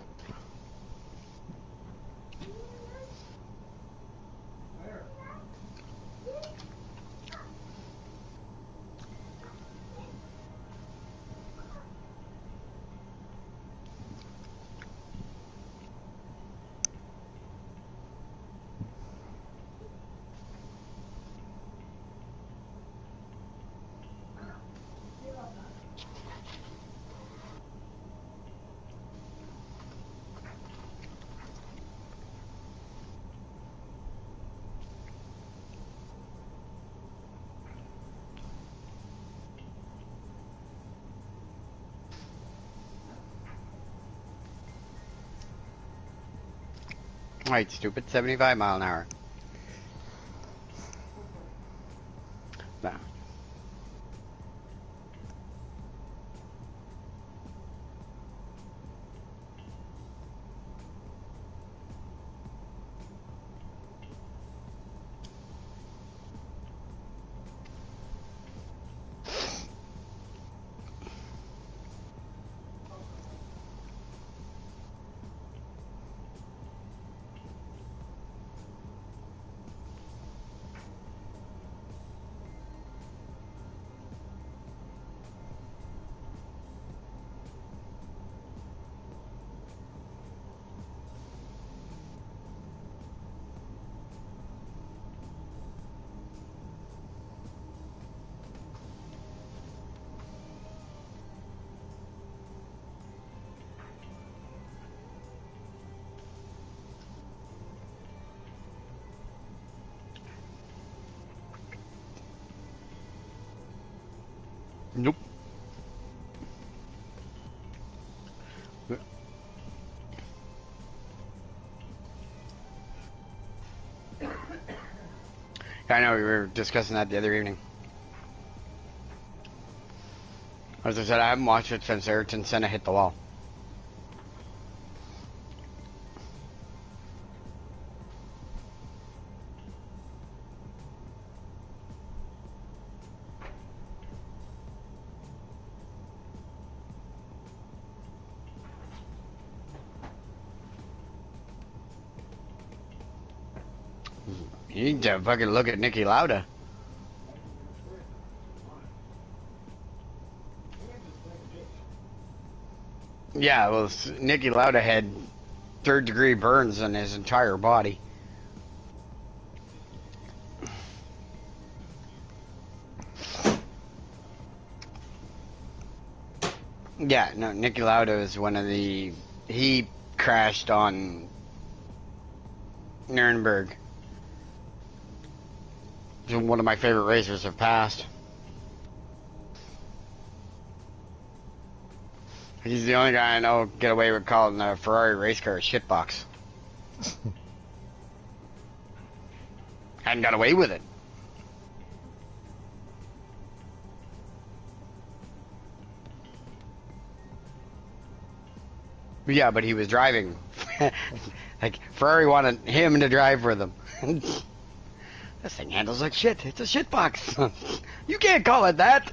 Right, stupid 75 mile an hour. No. Nope. I know, we were discussing that the other evening. As I said, I haven't watched it since Ayrton Senna hit the wall. You need to fucking look at Nicky Lauda. Yeah, well, Nicky Lauda had third-degree burns on his entire body. Yeah, no, Nicky Lauda is one of the... He crashed on Nuremberg. One of my favorite racers have passed. He's the only guy I know get away with calling a Ferrari race car a shitbox. Hadn't got away with it. Yeah, but he was driving. Like, Ferrari wanted him to drive for them. This thing handles like shit. It's a shitbox. You can't call it that.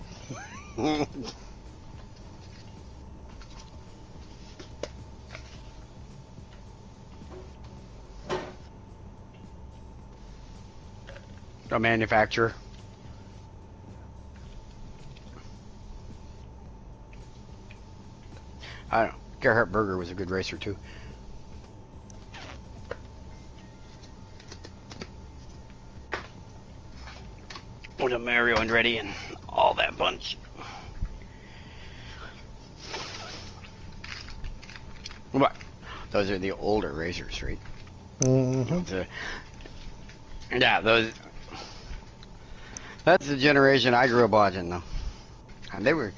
A manufacturer. I don't know. Gerhard Berger was a good racer too. With a Mario Andretti and all that bunch. What? Those are the older racers, right? Mm-hmm. Yeah, those. That's the generation I grew up watching, though. And they were.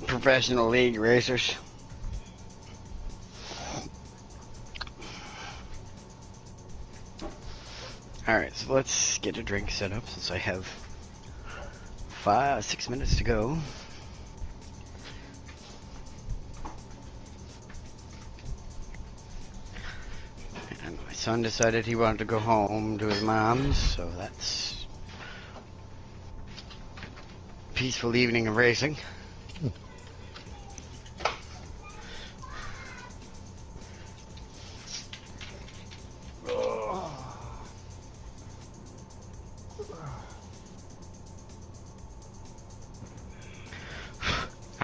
Professional league racers. Alright, so let's get a drink set up since I have 6 minutes to go. And my son decided he wanted to go home to his mom's, so that's a peaceful evening of racing.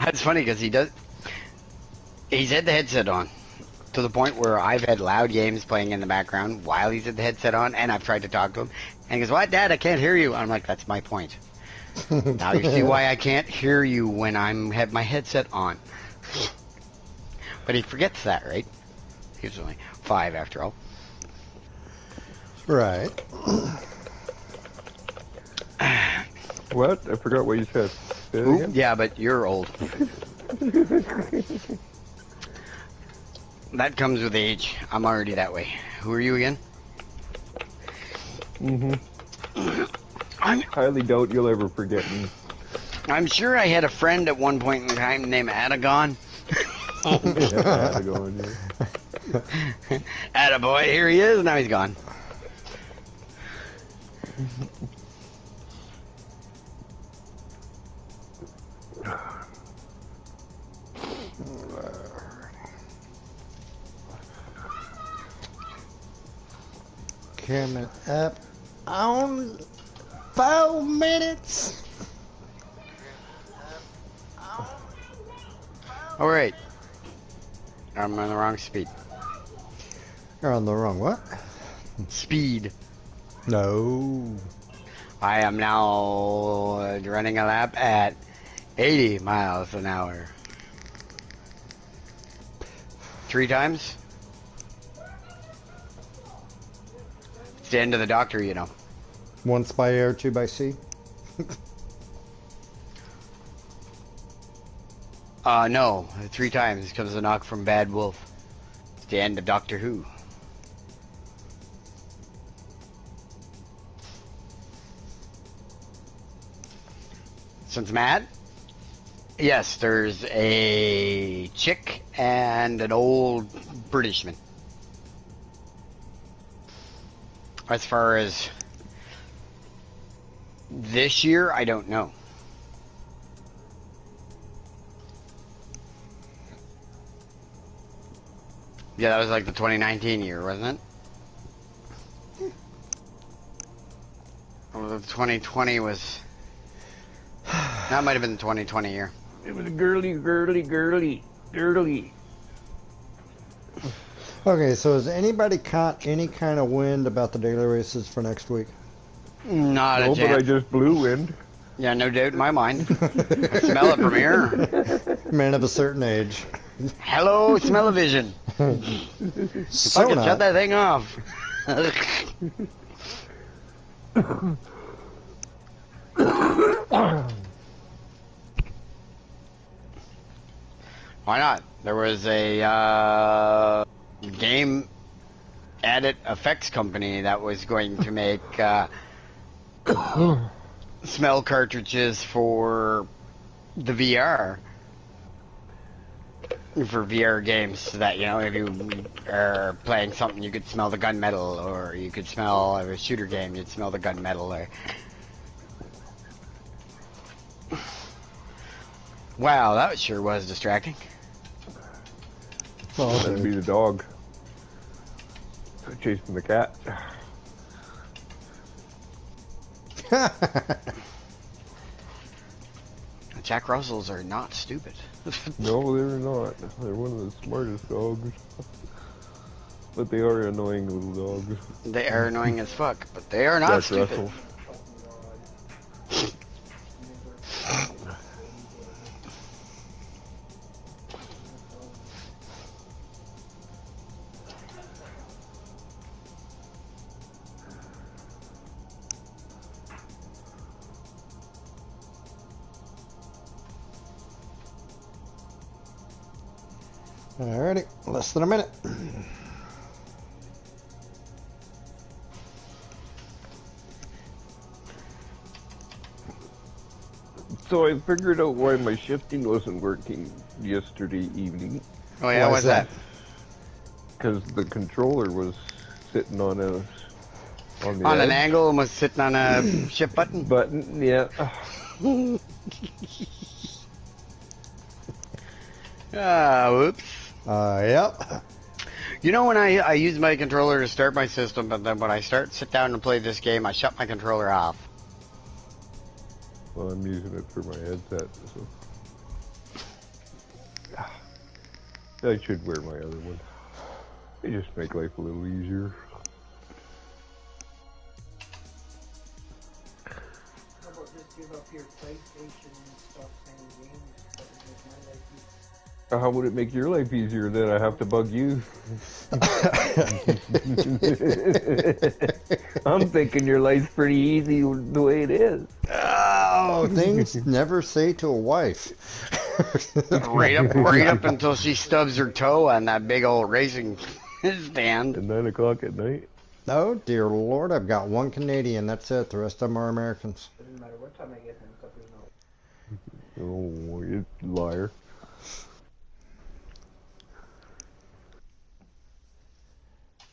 It's funny because he's had the headset on to the point where I've had loud games playing in the background while he's had the headset on, and I've tried to talk to him, and he goes, "What, Dad? I can't hear you." I'm like, "That's my point. Now you see why I can't hear you when have my headset on." But he forgets that, right? He's only 5 after all. Right. What? I forgot what you said. Say it Ooh, again? yeah, but you're old. That comes with age. I'm already that way. Who are you again? Highly doubt you'll ever forget me. I'm sure I had a friend at one point in time named Adagon. Yeah, I had to go in here. Attaboy, here he is. Now he's gone. Coming up on 4 minutes. All right. I'm on the wrong speed. You're on the wrong what? Speed. No. I am now running a lap at 80 miles an hour. 3 times? It's the end of the doctor, you know. Once by air, 2 by sea. No. 3 times comes a knock from Bad Wolf. It's the end of Doctor Who. Since mad? Yes, there's a chick and an old Britishman. As far as this year, I don't know. Yeah, that was like the 2019 year, wasn't it? Or the 2020 was... That might have been the 2020 year. It was girly. Okay, so has anybody caught any kind of wind about the daily races for next week? Not No, a but I chance. just blew wind. Yeah, no doubt in my mind. I smell it from here. Man of a certain age. Hello, smell-o-vision. Fucking shut that thing off. Why not? There was a game edit effects company that was going to make smell cartridges for the VR. For VR games, so that, you know, if you are playing something, you could smell the gunmetal, or you could smell a shooter game, you'd smell the gunmetal, or... Wow, that sure was distracting. Oh, That'd be the dog. Chasing the cat. Jack Russells are not stupid. No, they're not. They're one of the smartest dogs. But they are annoying little dogs. They are annoying as fuck, but they are not Jack stupid. Russell. Alrighty, less than a minute. So I figured out why my shifting wasn't working yesterday evening. Oh yeah, Why what's is that? Because the controller was sitting on the On an edge angle and was sitting on a shift button? button. Yeah. Ah, whoops. Yep. You know, when I use my controller to start my system, but then when I sit down and play this game, I shut my controller off. Well, I'm using it for my headset, so I should wear my other one. They just make life a little easier. How about just give up your PlayStation and stop playing games? That would make my life easier. How would it make your life easier that I have to bug you? I'm thinking your life's pretty easy the way it is. Oh, things never say to a wife. Right up until she stubs her toe on that big old racing stand. At 9 o'clock at night? Oh, dear Lord, I've got one Canadian. That's it. The rest of them are Americans. Doesn't matter what time I get home, because we know. Oh, you liar.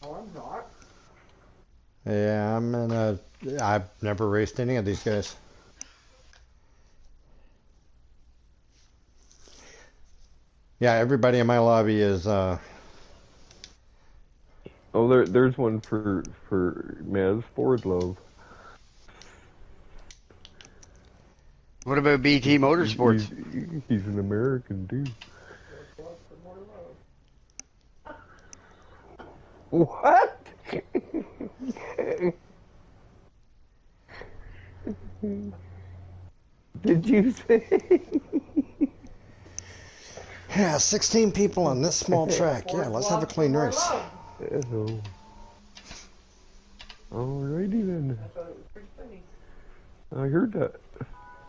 No, I'm not. Yeah, I've never raced any of these guys. Yeah, everybody in my lobby is, Oh, there's one for Maz Ford Love. What about BT Motorsports? He's an American, too. What? Did you say? yeah, 16 people on this small track. Yeah, let's have a clean race. Hello. Alrighty then. I heard that.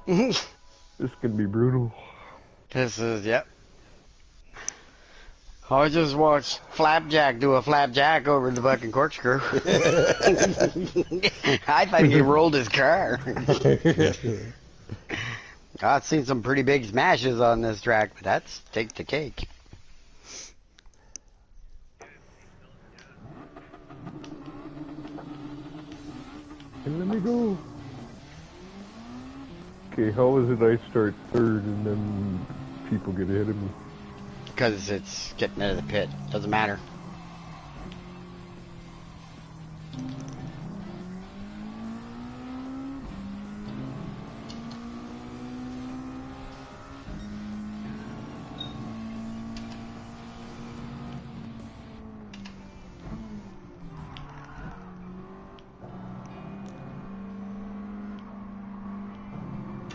This could be brutal. This is, yep. I just watched Flapjack do a flapjack over the fucking corkscrew. I thought he rolled his car. I've seen some pretty big smashes on this track, but that's take the cake. And let me go. Okay, how is it I start third and then people get ahead of me? Because it's getting out of the pit. Doesn't matter.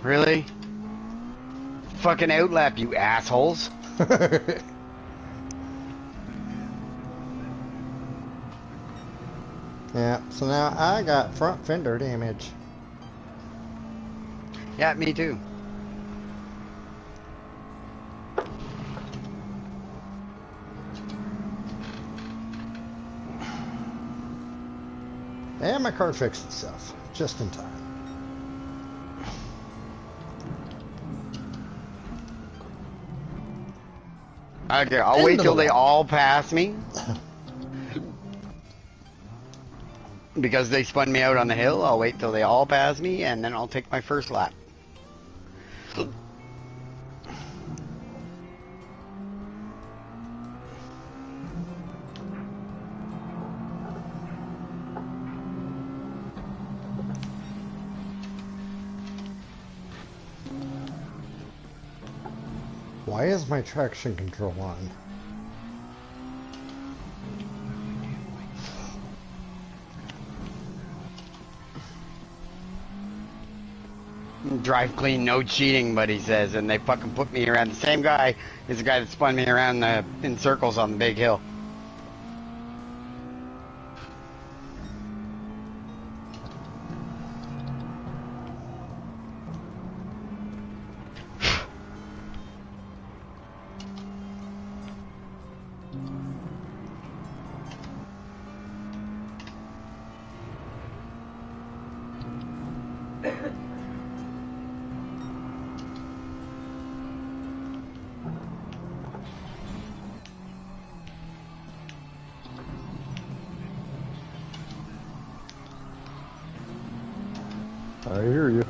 Really? Fucking outlap, you assholes. Yeah, so now I got front fender damage. Yeah, me too. And my car fixed itself, just in time. Okay, I'll wait till they all pass me. Because they spun me out on the hill, I'll wait till they all pass me, and then I'll take my first lap. Why is my traction control on? Drive clean, no cheating, but he says, and they fucking put me around. The same guy is the guy that spun me around in circles on the big hill. I hear you.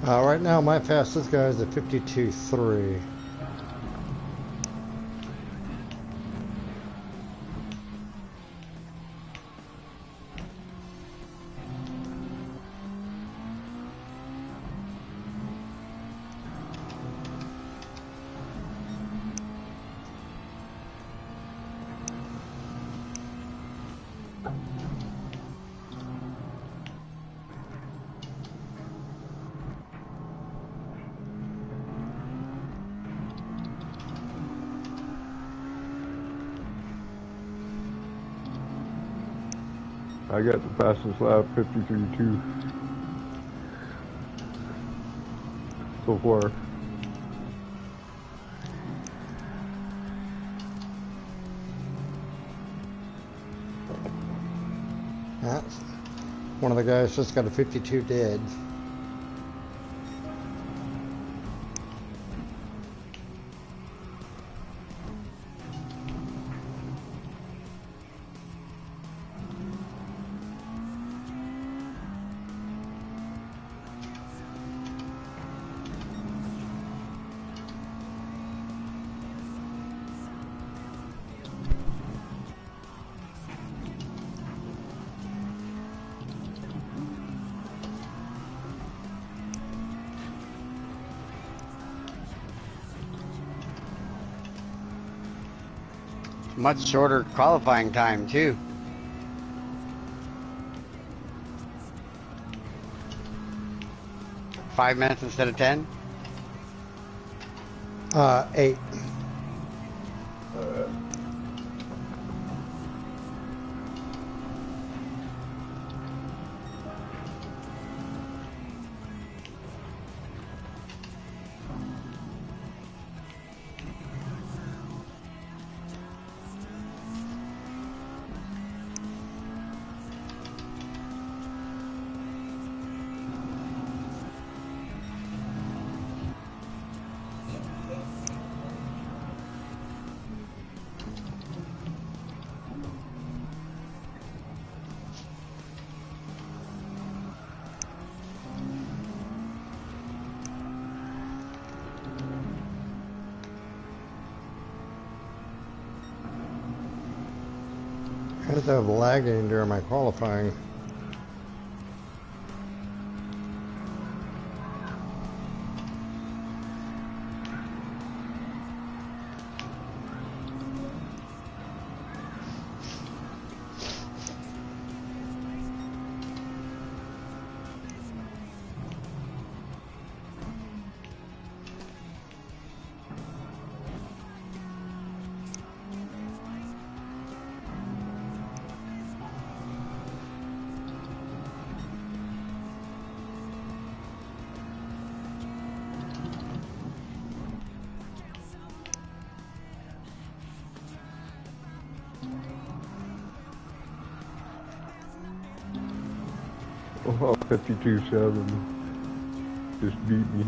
Right now, my fastest guy is at 52.3. I got the fastest lap, 53.2 so far. That's one of the guys just got a 52 dead. Much shorter qualifying time too. Five minutes instead of 10. 8. I ended up lagging during my qualifying. Oh, 52.7 just beat me.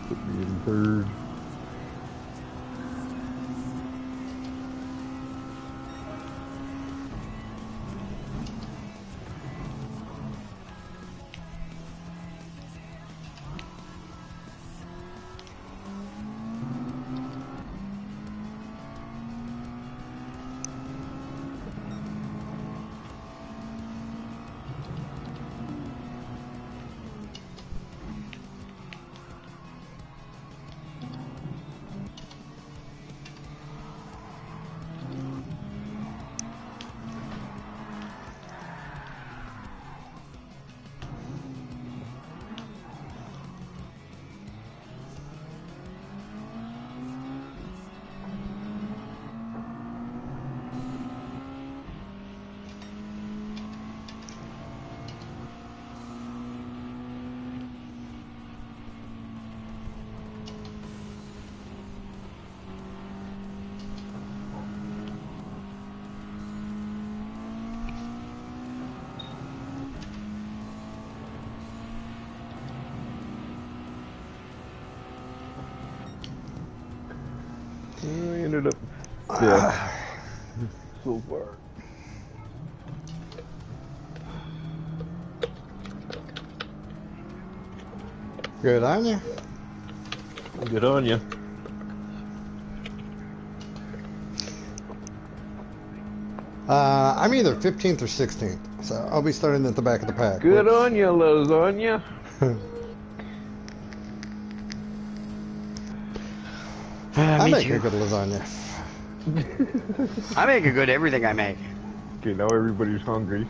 Put me in third. ended up dead so far. Good on you. Good on you. I'm either 15th or 16th, so I'll be starting at the back of the pack. Good on you, lasagna. I Me make too. a good lasagna. I make a good everything I make. Okay, now everybody's hungry.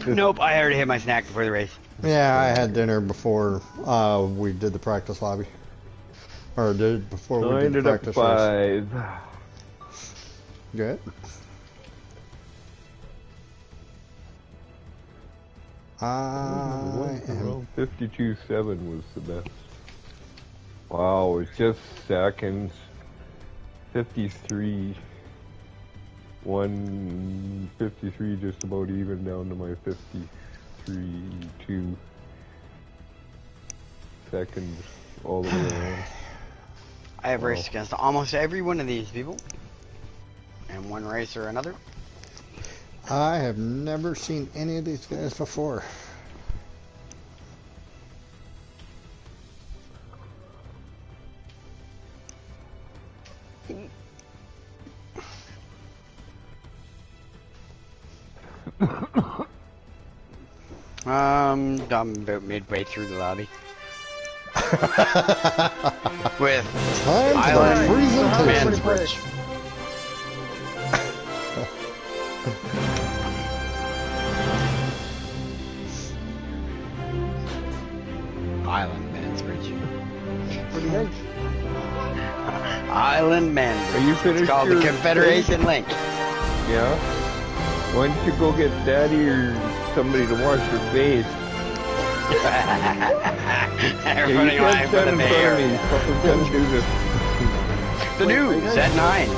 Nope, I already had my snack before the race. Yeah, I had dinner before we did the practice lobby. Or did before So we I did the ended up practice race. 5. Good. I am... Well, 52.7 was the best. Wow, it's just seconds. 53. 153 just about even down to my 53.2 seconds all the way around. I have Wow. raced against almost every one of these people. In one race or another. I have never seen any of these guys before. I'm about midway through the lobby. With Time for the Island presentation. Man's Bridge. Island Man's Bridge. What do you think? Island Man's Bridge. Are you It's finished called the your Confederation Link. Yeah? Why don't you go get daddy or somebody to wash your face? Everybody you lying can't for the stand in front of mayor. me. Fucking can't do this. The news at 9.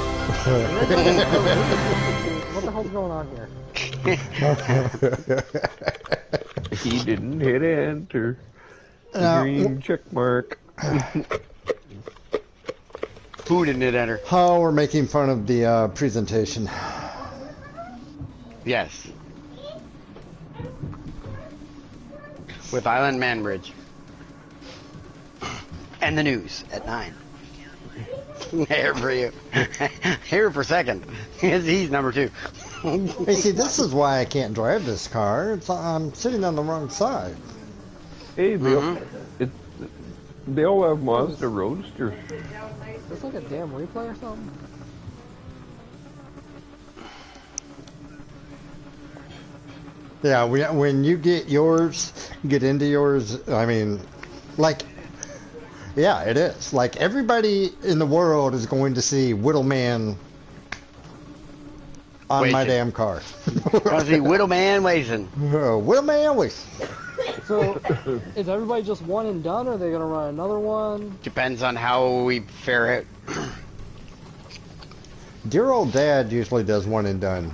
What the hell's going on here? He didn't hit enter. The green check mark. Who didn't it enter? Oh, we're making fun of the presentation. Yes. With Island Man Bridge. And the news at 9. Here for you. Here for second. He's number 2. Hey, see, this is why I can't drive this car. I'm sitting on the wrong side. Hey, they all have Mazda Roadsters. Is this like a damn replay or something? Yeah, when you get yours, get into yours, I mean, like, yeah, it is. Like, everybody in the world is going to see Whittleman on my Wasted. damn car. Want to see Widow Man Wason. Whittleman Wason. So, is everybody just one and done, or are they gonna run another one? Depends on how we fare it. Dear old dad usually does one and done.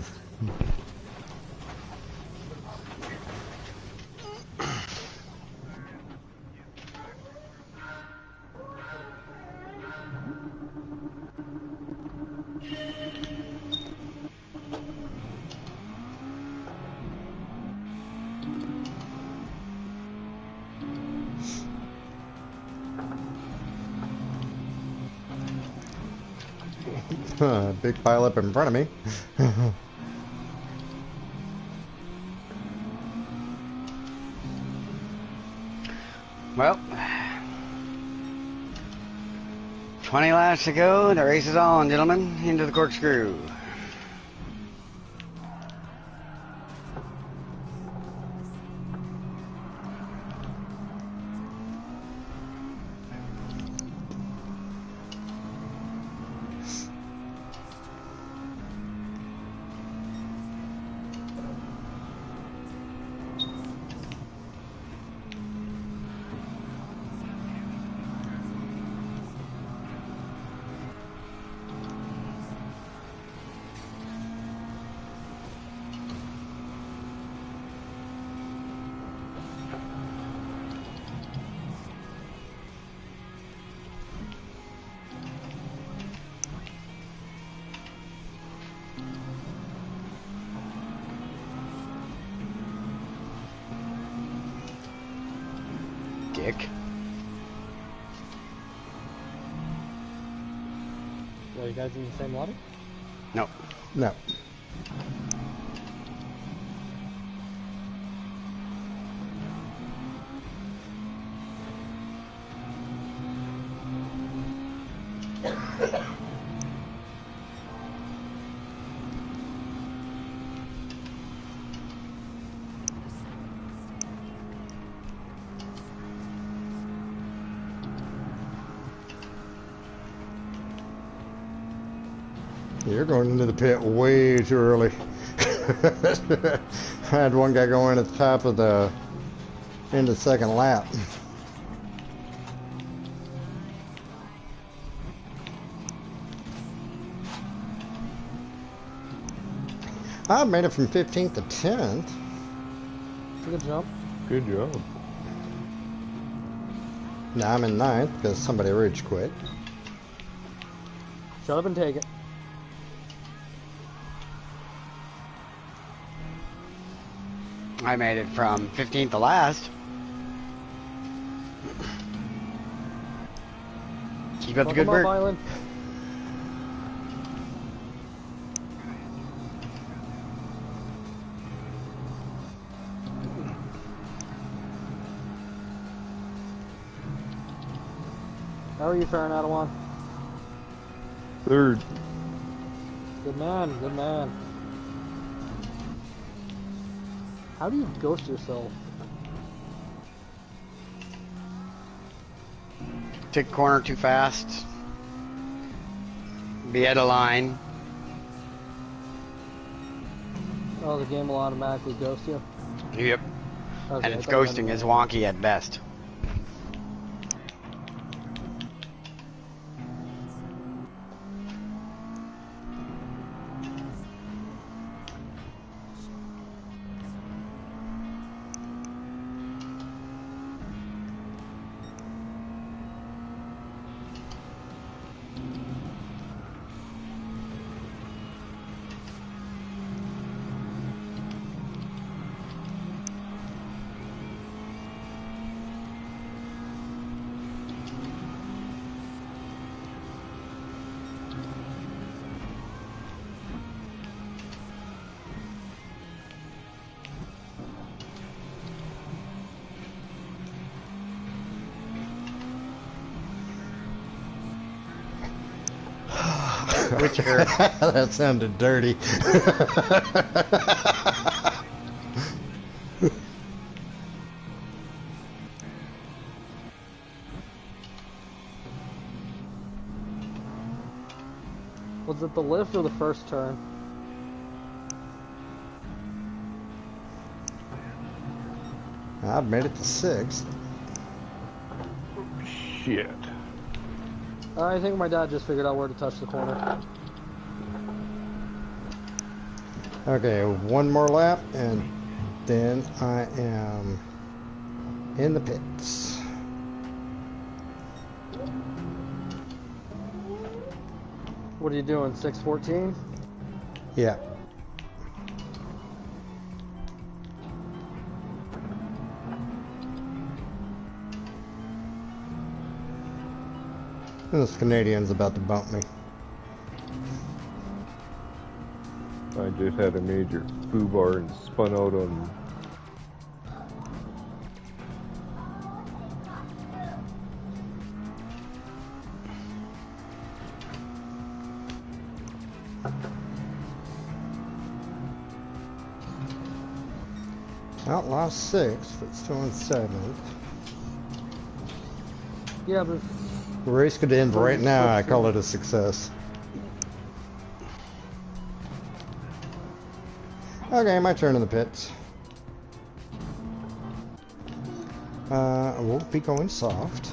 Big pile up in front of me. Well, 20 laps to go. The race is on, gentlemen. Into the corkscrew. dick. Are you guys in the same lobby? No. No. You're going into the pit way too early. I had one guy going at the top of the end of the second lap. I made it from 15th to 10th. Good jump. Good job. Now I'm in 9th because somebody rage quit. Shut up and take it. I made it from 15th to last. Keep up the good Welcome up, work. Island. How are you faring, Adawan? Third. Good man, good man. How do you ghost yourself? Take a corner too fast. Be out of line. Oh, the game will automatically ghost you? Yep. Okay, And I its thought you had ghosting to- is wonky at best. Which hurt. That sounded dirty. Was it the lift or the first turn? I've made it to 6th. Shit. I think my dad just figured out where to touch the corner. Okay, one more lap and then I am in the pits. What are you doing, 6:14? Yeah. This Canadian's about to bump me. I just had a major foobar and spun out on. Outlaw 6th, but still in 7th. Yeah, but The race could end right now. I call it a success. Okay, my turn in the pits. I won't be going soft.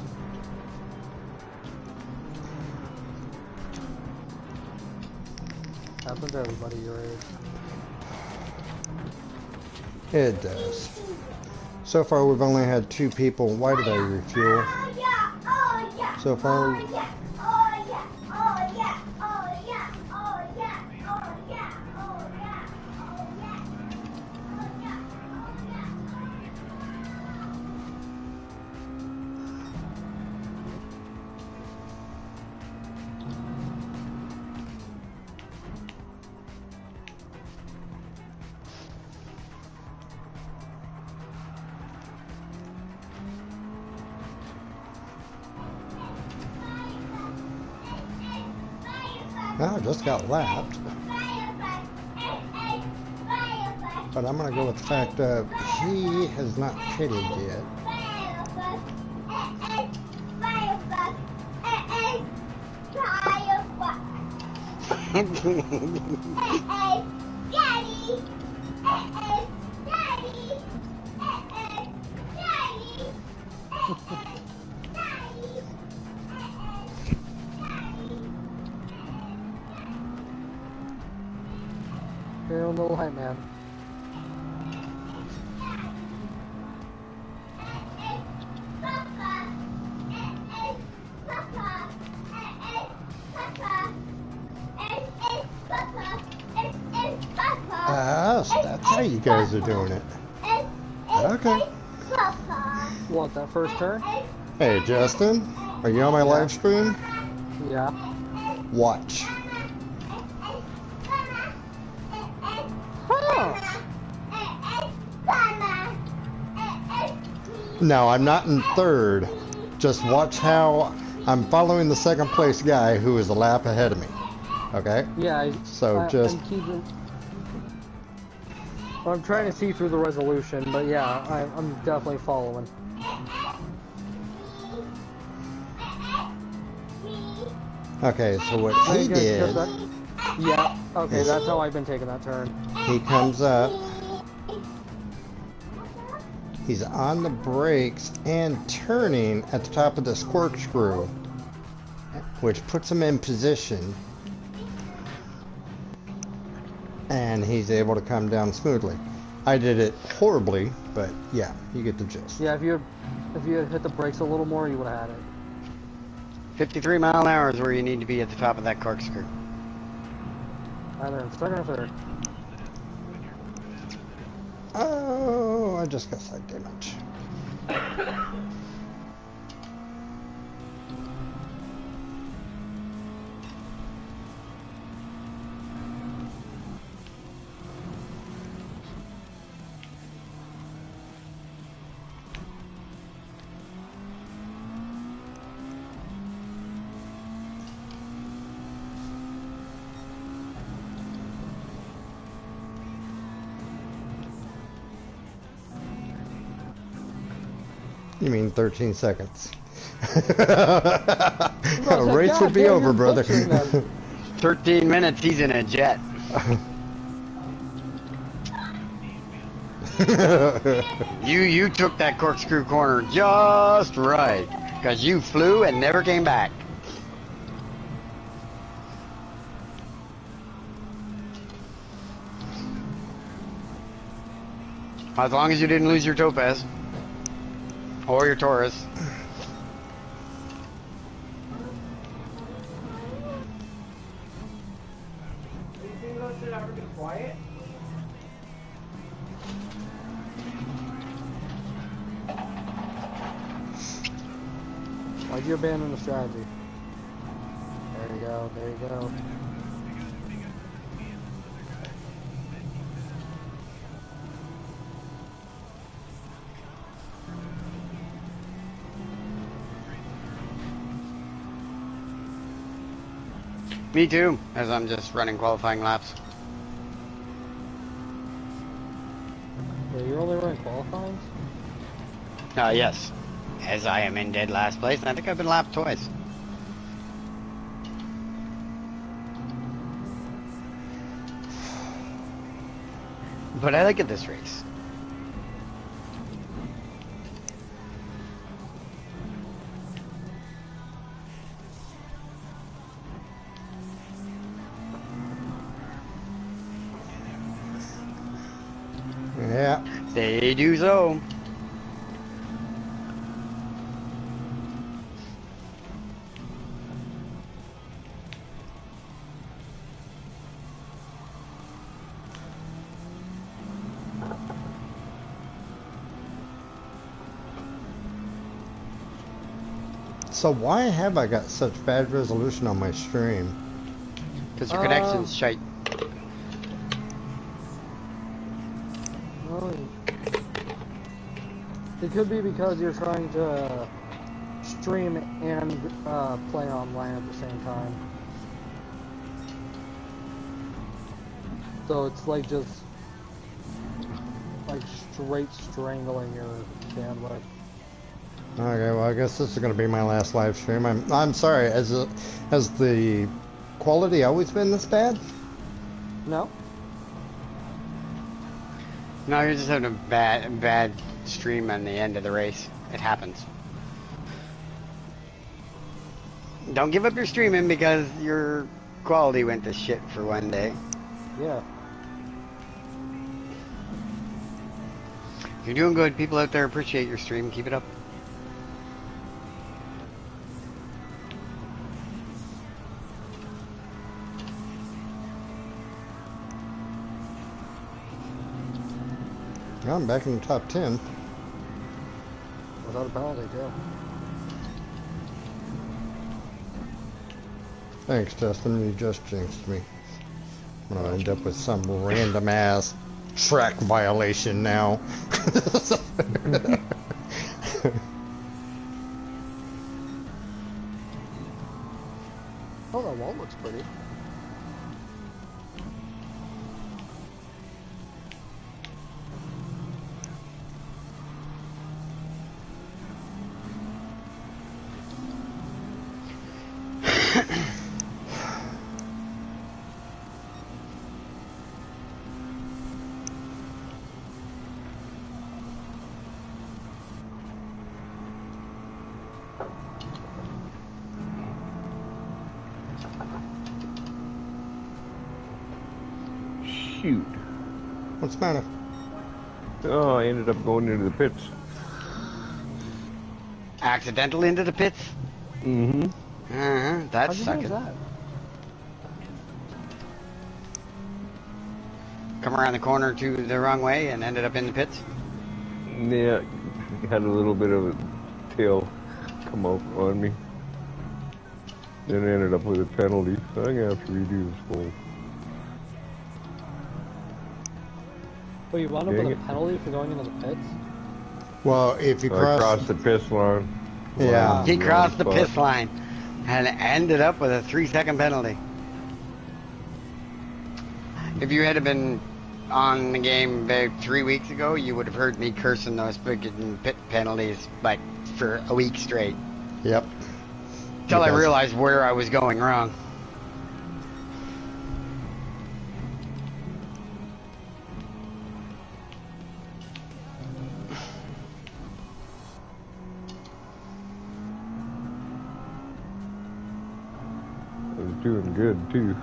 happens to everybody your age. It does. So far, we've only had 2 people. Why did I refuel? So far, I just got lapped. But I'm going to go with the fact that he has not pitted yet. You're on the line, man. So that's how you guys are doing it. Okay. What, that first turn? Hey, Justin, are you on my live stream? Yeah. Watch. Huh. No, I'm not in third. Just watch how I'm following the second place guy who is a lap ahead of me. Okay? Yeah, I'm trying to see through the resolution, but yeah, I'm definitely following. Okay, so what he did... Yeah, okay, that's how I've been taking that turn. He comes up. He's on the brakes and turning at the top of this corkscrew, which puts him in position. And he's able to come down smoothly. I did it horribly, but yeah, you get the gist. Yeah, if you had hit the brakes a little more, you would have had it. 53 mile an hour is where you need to be at the top of that corkscrew. Either in second or third. Oh, I just got side damage. You mean 13 seconds. Race would be over, brother. 13 minutes, he's in a jet. You took that corkscrew corner just right, because you flew and never came back. As long as you didn't lose your Topaz. Or your Taurus. Do you think those should ever be quiet? Why'd you abandon the strategy? There you go, there you go. Me too, as I'm just running qualifying laps. Yeah, you're only running qualifying? Yes. As I am in dead last place, and I think I've been lapped twice. But I like it this race. Yeah. They do so. So why have I got such bad resolution on my stream? Because your connection's shite. Well, it could be because you're trying to stream and play online at the same time. So it's like just like straight strangling your bandwidth. Okay, well, I guess this is going to be my last live stream. I'm sorry. Has the quality always been this bad? No? No, you're just having a bad stream on the end of the race. It happens. Don't give up your streaming because your quality went to shit for one day. Yeah. You're doing good. People out there appreciate your stream. Keep it up. I'm back in the top 10. Without a penalty, too. Thanks, Justin. You just jinxed me. I'm going to end up with some random ass track violation now. Oh, that wall looks pretty. Shoot. What's the matter? Oh, I ended up going into the pits. Accidental into the pits? Mm-hmm. That's How'd you sucking. manage that? Come around the corner to the wrong way and ended up in the pits? Yeah, had a little bit of a tail come up on me. Then I ended up with a penalty, so I'm gonna have to redo this whole. Oh, you wound up Dang with a it. penalty for going into the pits? Well, if you I crossed the piss line. Yeah. He Wrong crossed the spot. pit line and ended up with a 3-second penalty. If you had been on the game about 3 weeks ago, you would have heard me cursing those freaking pit penalties like for a week straight. Yep. Till I Because- realized where I was going wrong. I was doing good too.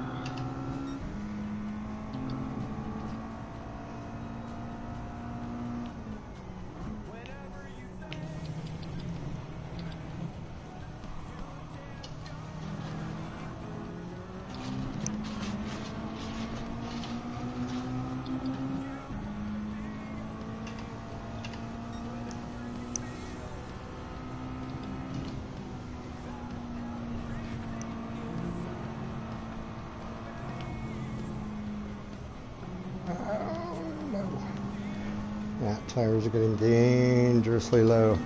Yeah, tires are getting dangerously low.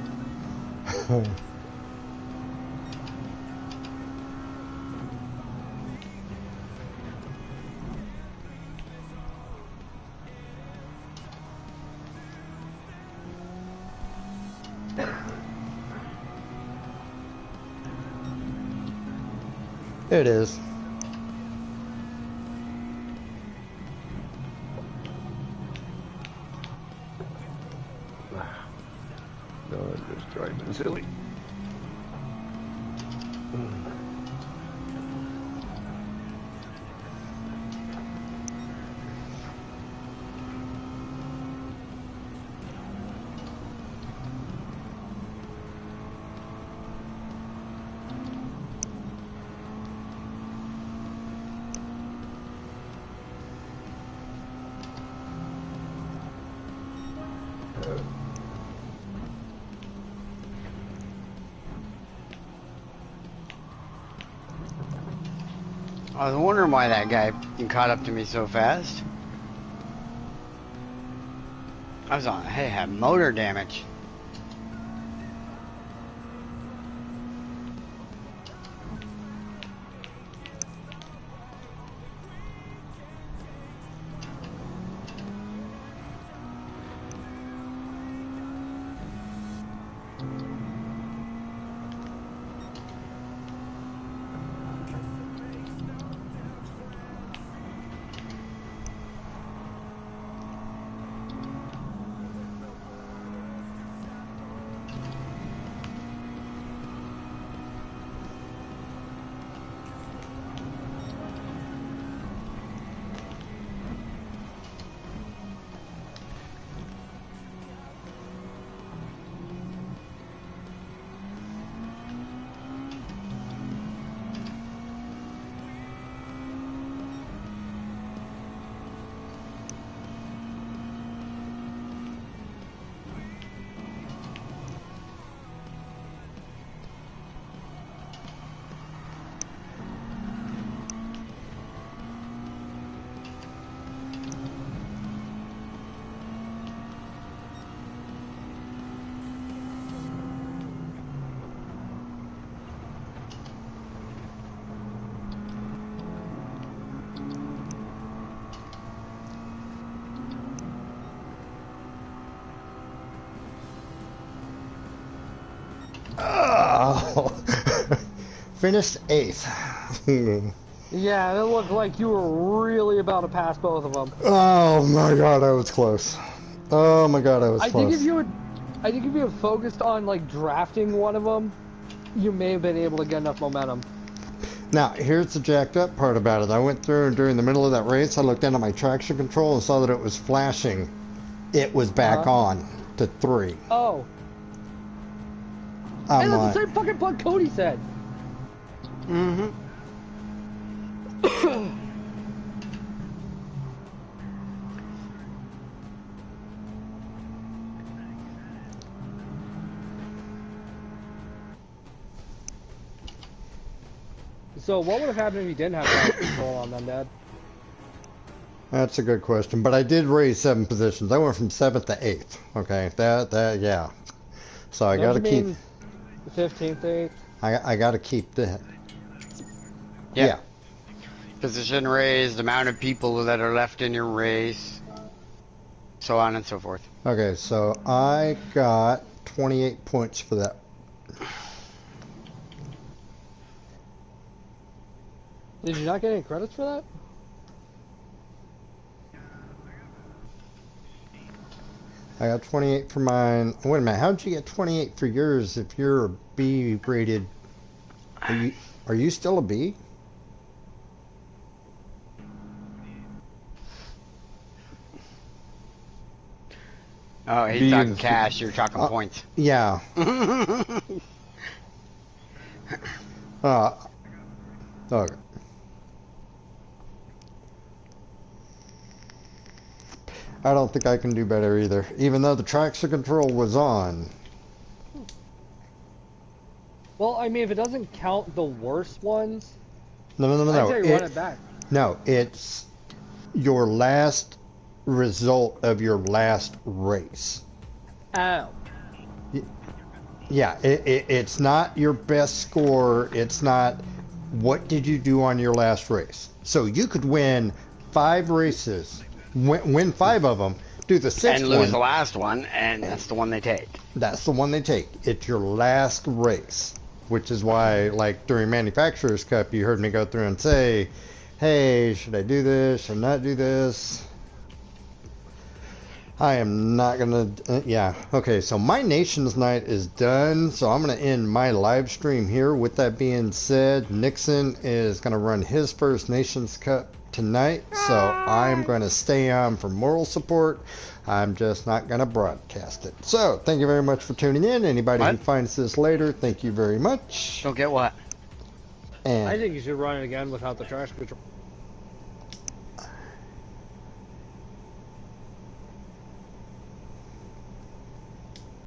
It is. No, I'm just driving silly. I was wondering why that guy caught up to me so fast. I had motor damage. finished 8th. Yeah, it looked like you were really about to pass both of them. Oh my god, I was close. Oh my god, I was I think close. if you had focused on like drafting one of them, you may have been able to get enough momentum. Now, here's the jacked up part about it. I went through and during the middle of that race, I looked down at my traction control and saw that it was flashing. It was back on to 3. Oh. I'm Hey, that's like, the same fucking bug Cody said. Mm-hmm. So what would have happened if you didn't have traction control on them, Dad? that's a good question. But I did raise 7 positions. I went from 7th to 8th. Okay, yeah. So I got to keep. The 15th, 8th. I got to keep that. Yep. Yeah. Position raised, amount of people that are left in your race, so on and so forth. Okay, so I got 28 points for that. Did you not get any credits for that? I got 28 for mine. Wait a minute, how'd you get 28 for yours if you're a B rated? Are you still a B? Oh, he's B talking and C. cash, you're talking points. Yeah. Okay. I don't think I can do better either, even though the traction control was on. Well, I mean, if it doesn't count the worst ones, No. I'd say run it back. No, it's your last result of your last race. Ow. Yeah, it's not your best score. It's not what did you do on your last race. So you could win 5 races, win 5 of them, do the 6th And lose one. the last one, and that's the one they take. That's the one they take. It's your last race, which is why, like during Manufacturers Cup, you heard me go through and say, "Hey, should I do this? Should I not do this?" I am not gonna. Yeah. Okay. So my Nations Night is done. So I'm gonna end my live stream here. With that being said, Nixon is gonna run his first Nations Cup tonight. So I'm gonna stay on for moral support. I'm just not gonna broadcast it. So thank you very much for tuning in. Anybody who What? finds this later, thank you very much. Don't get what? And I think you should run it again without the trash control.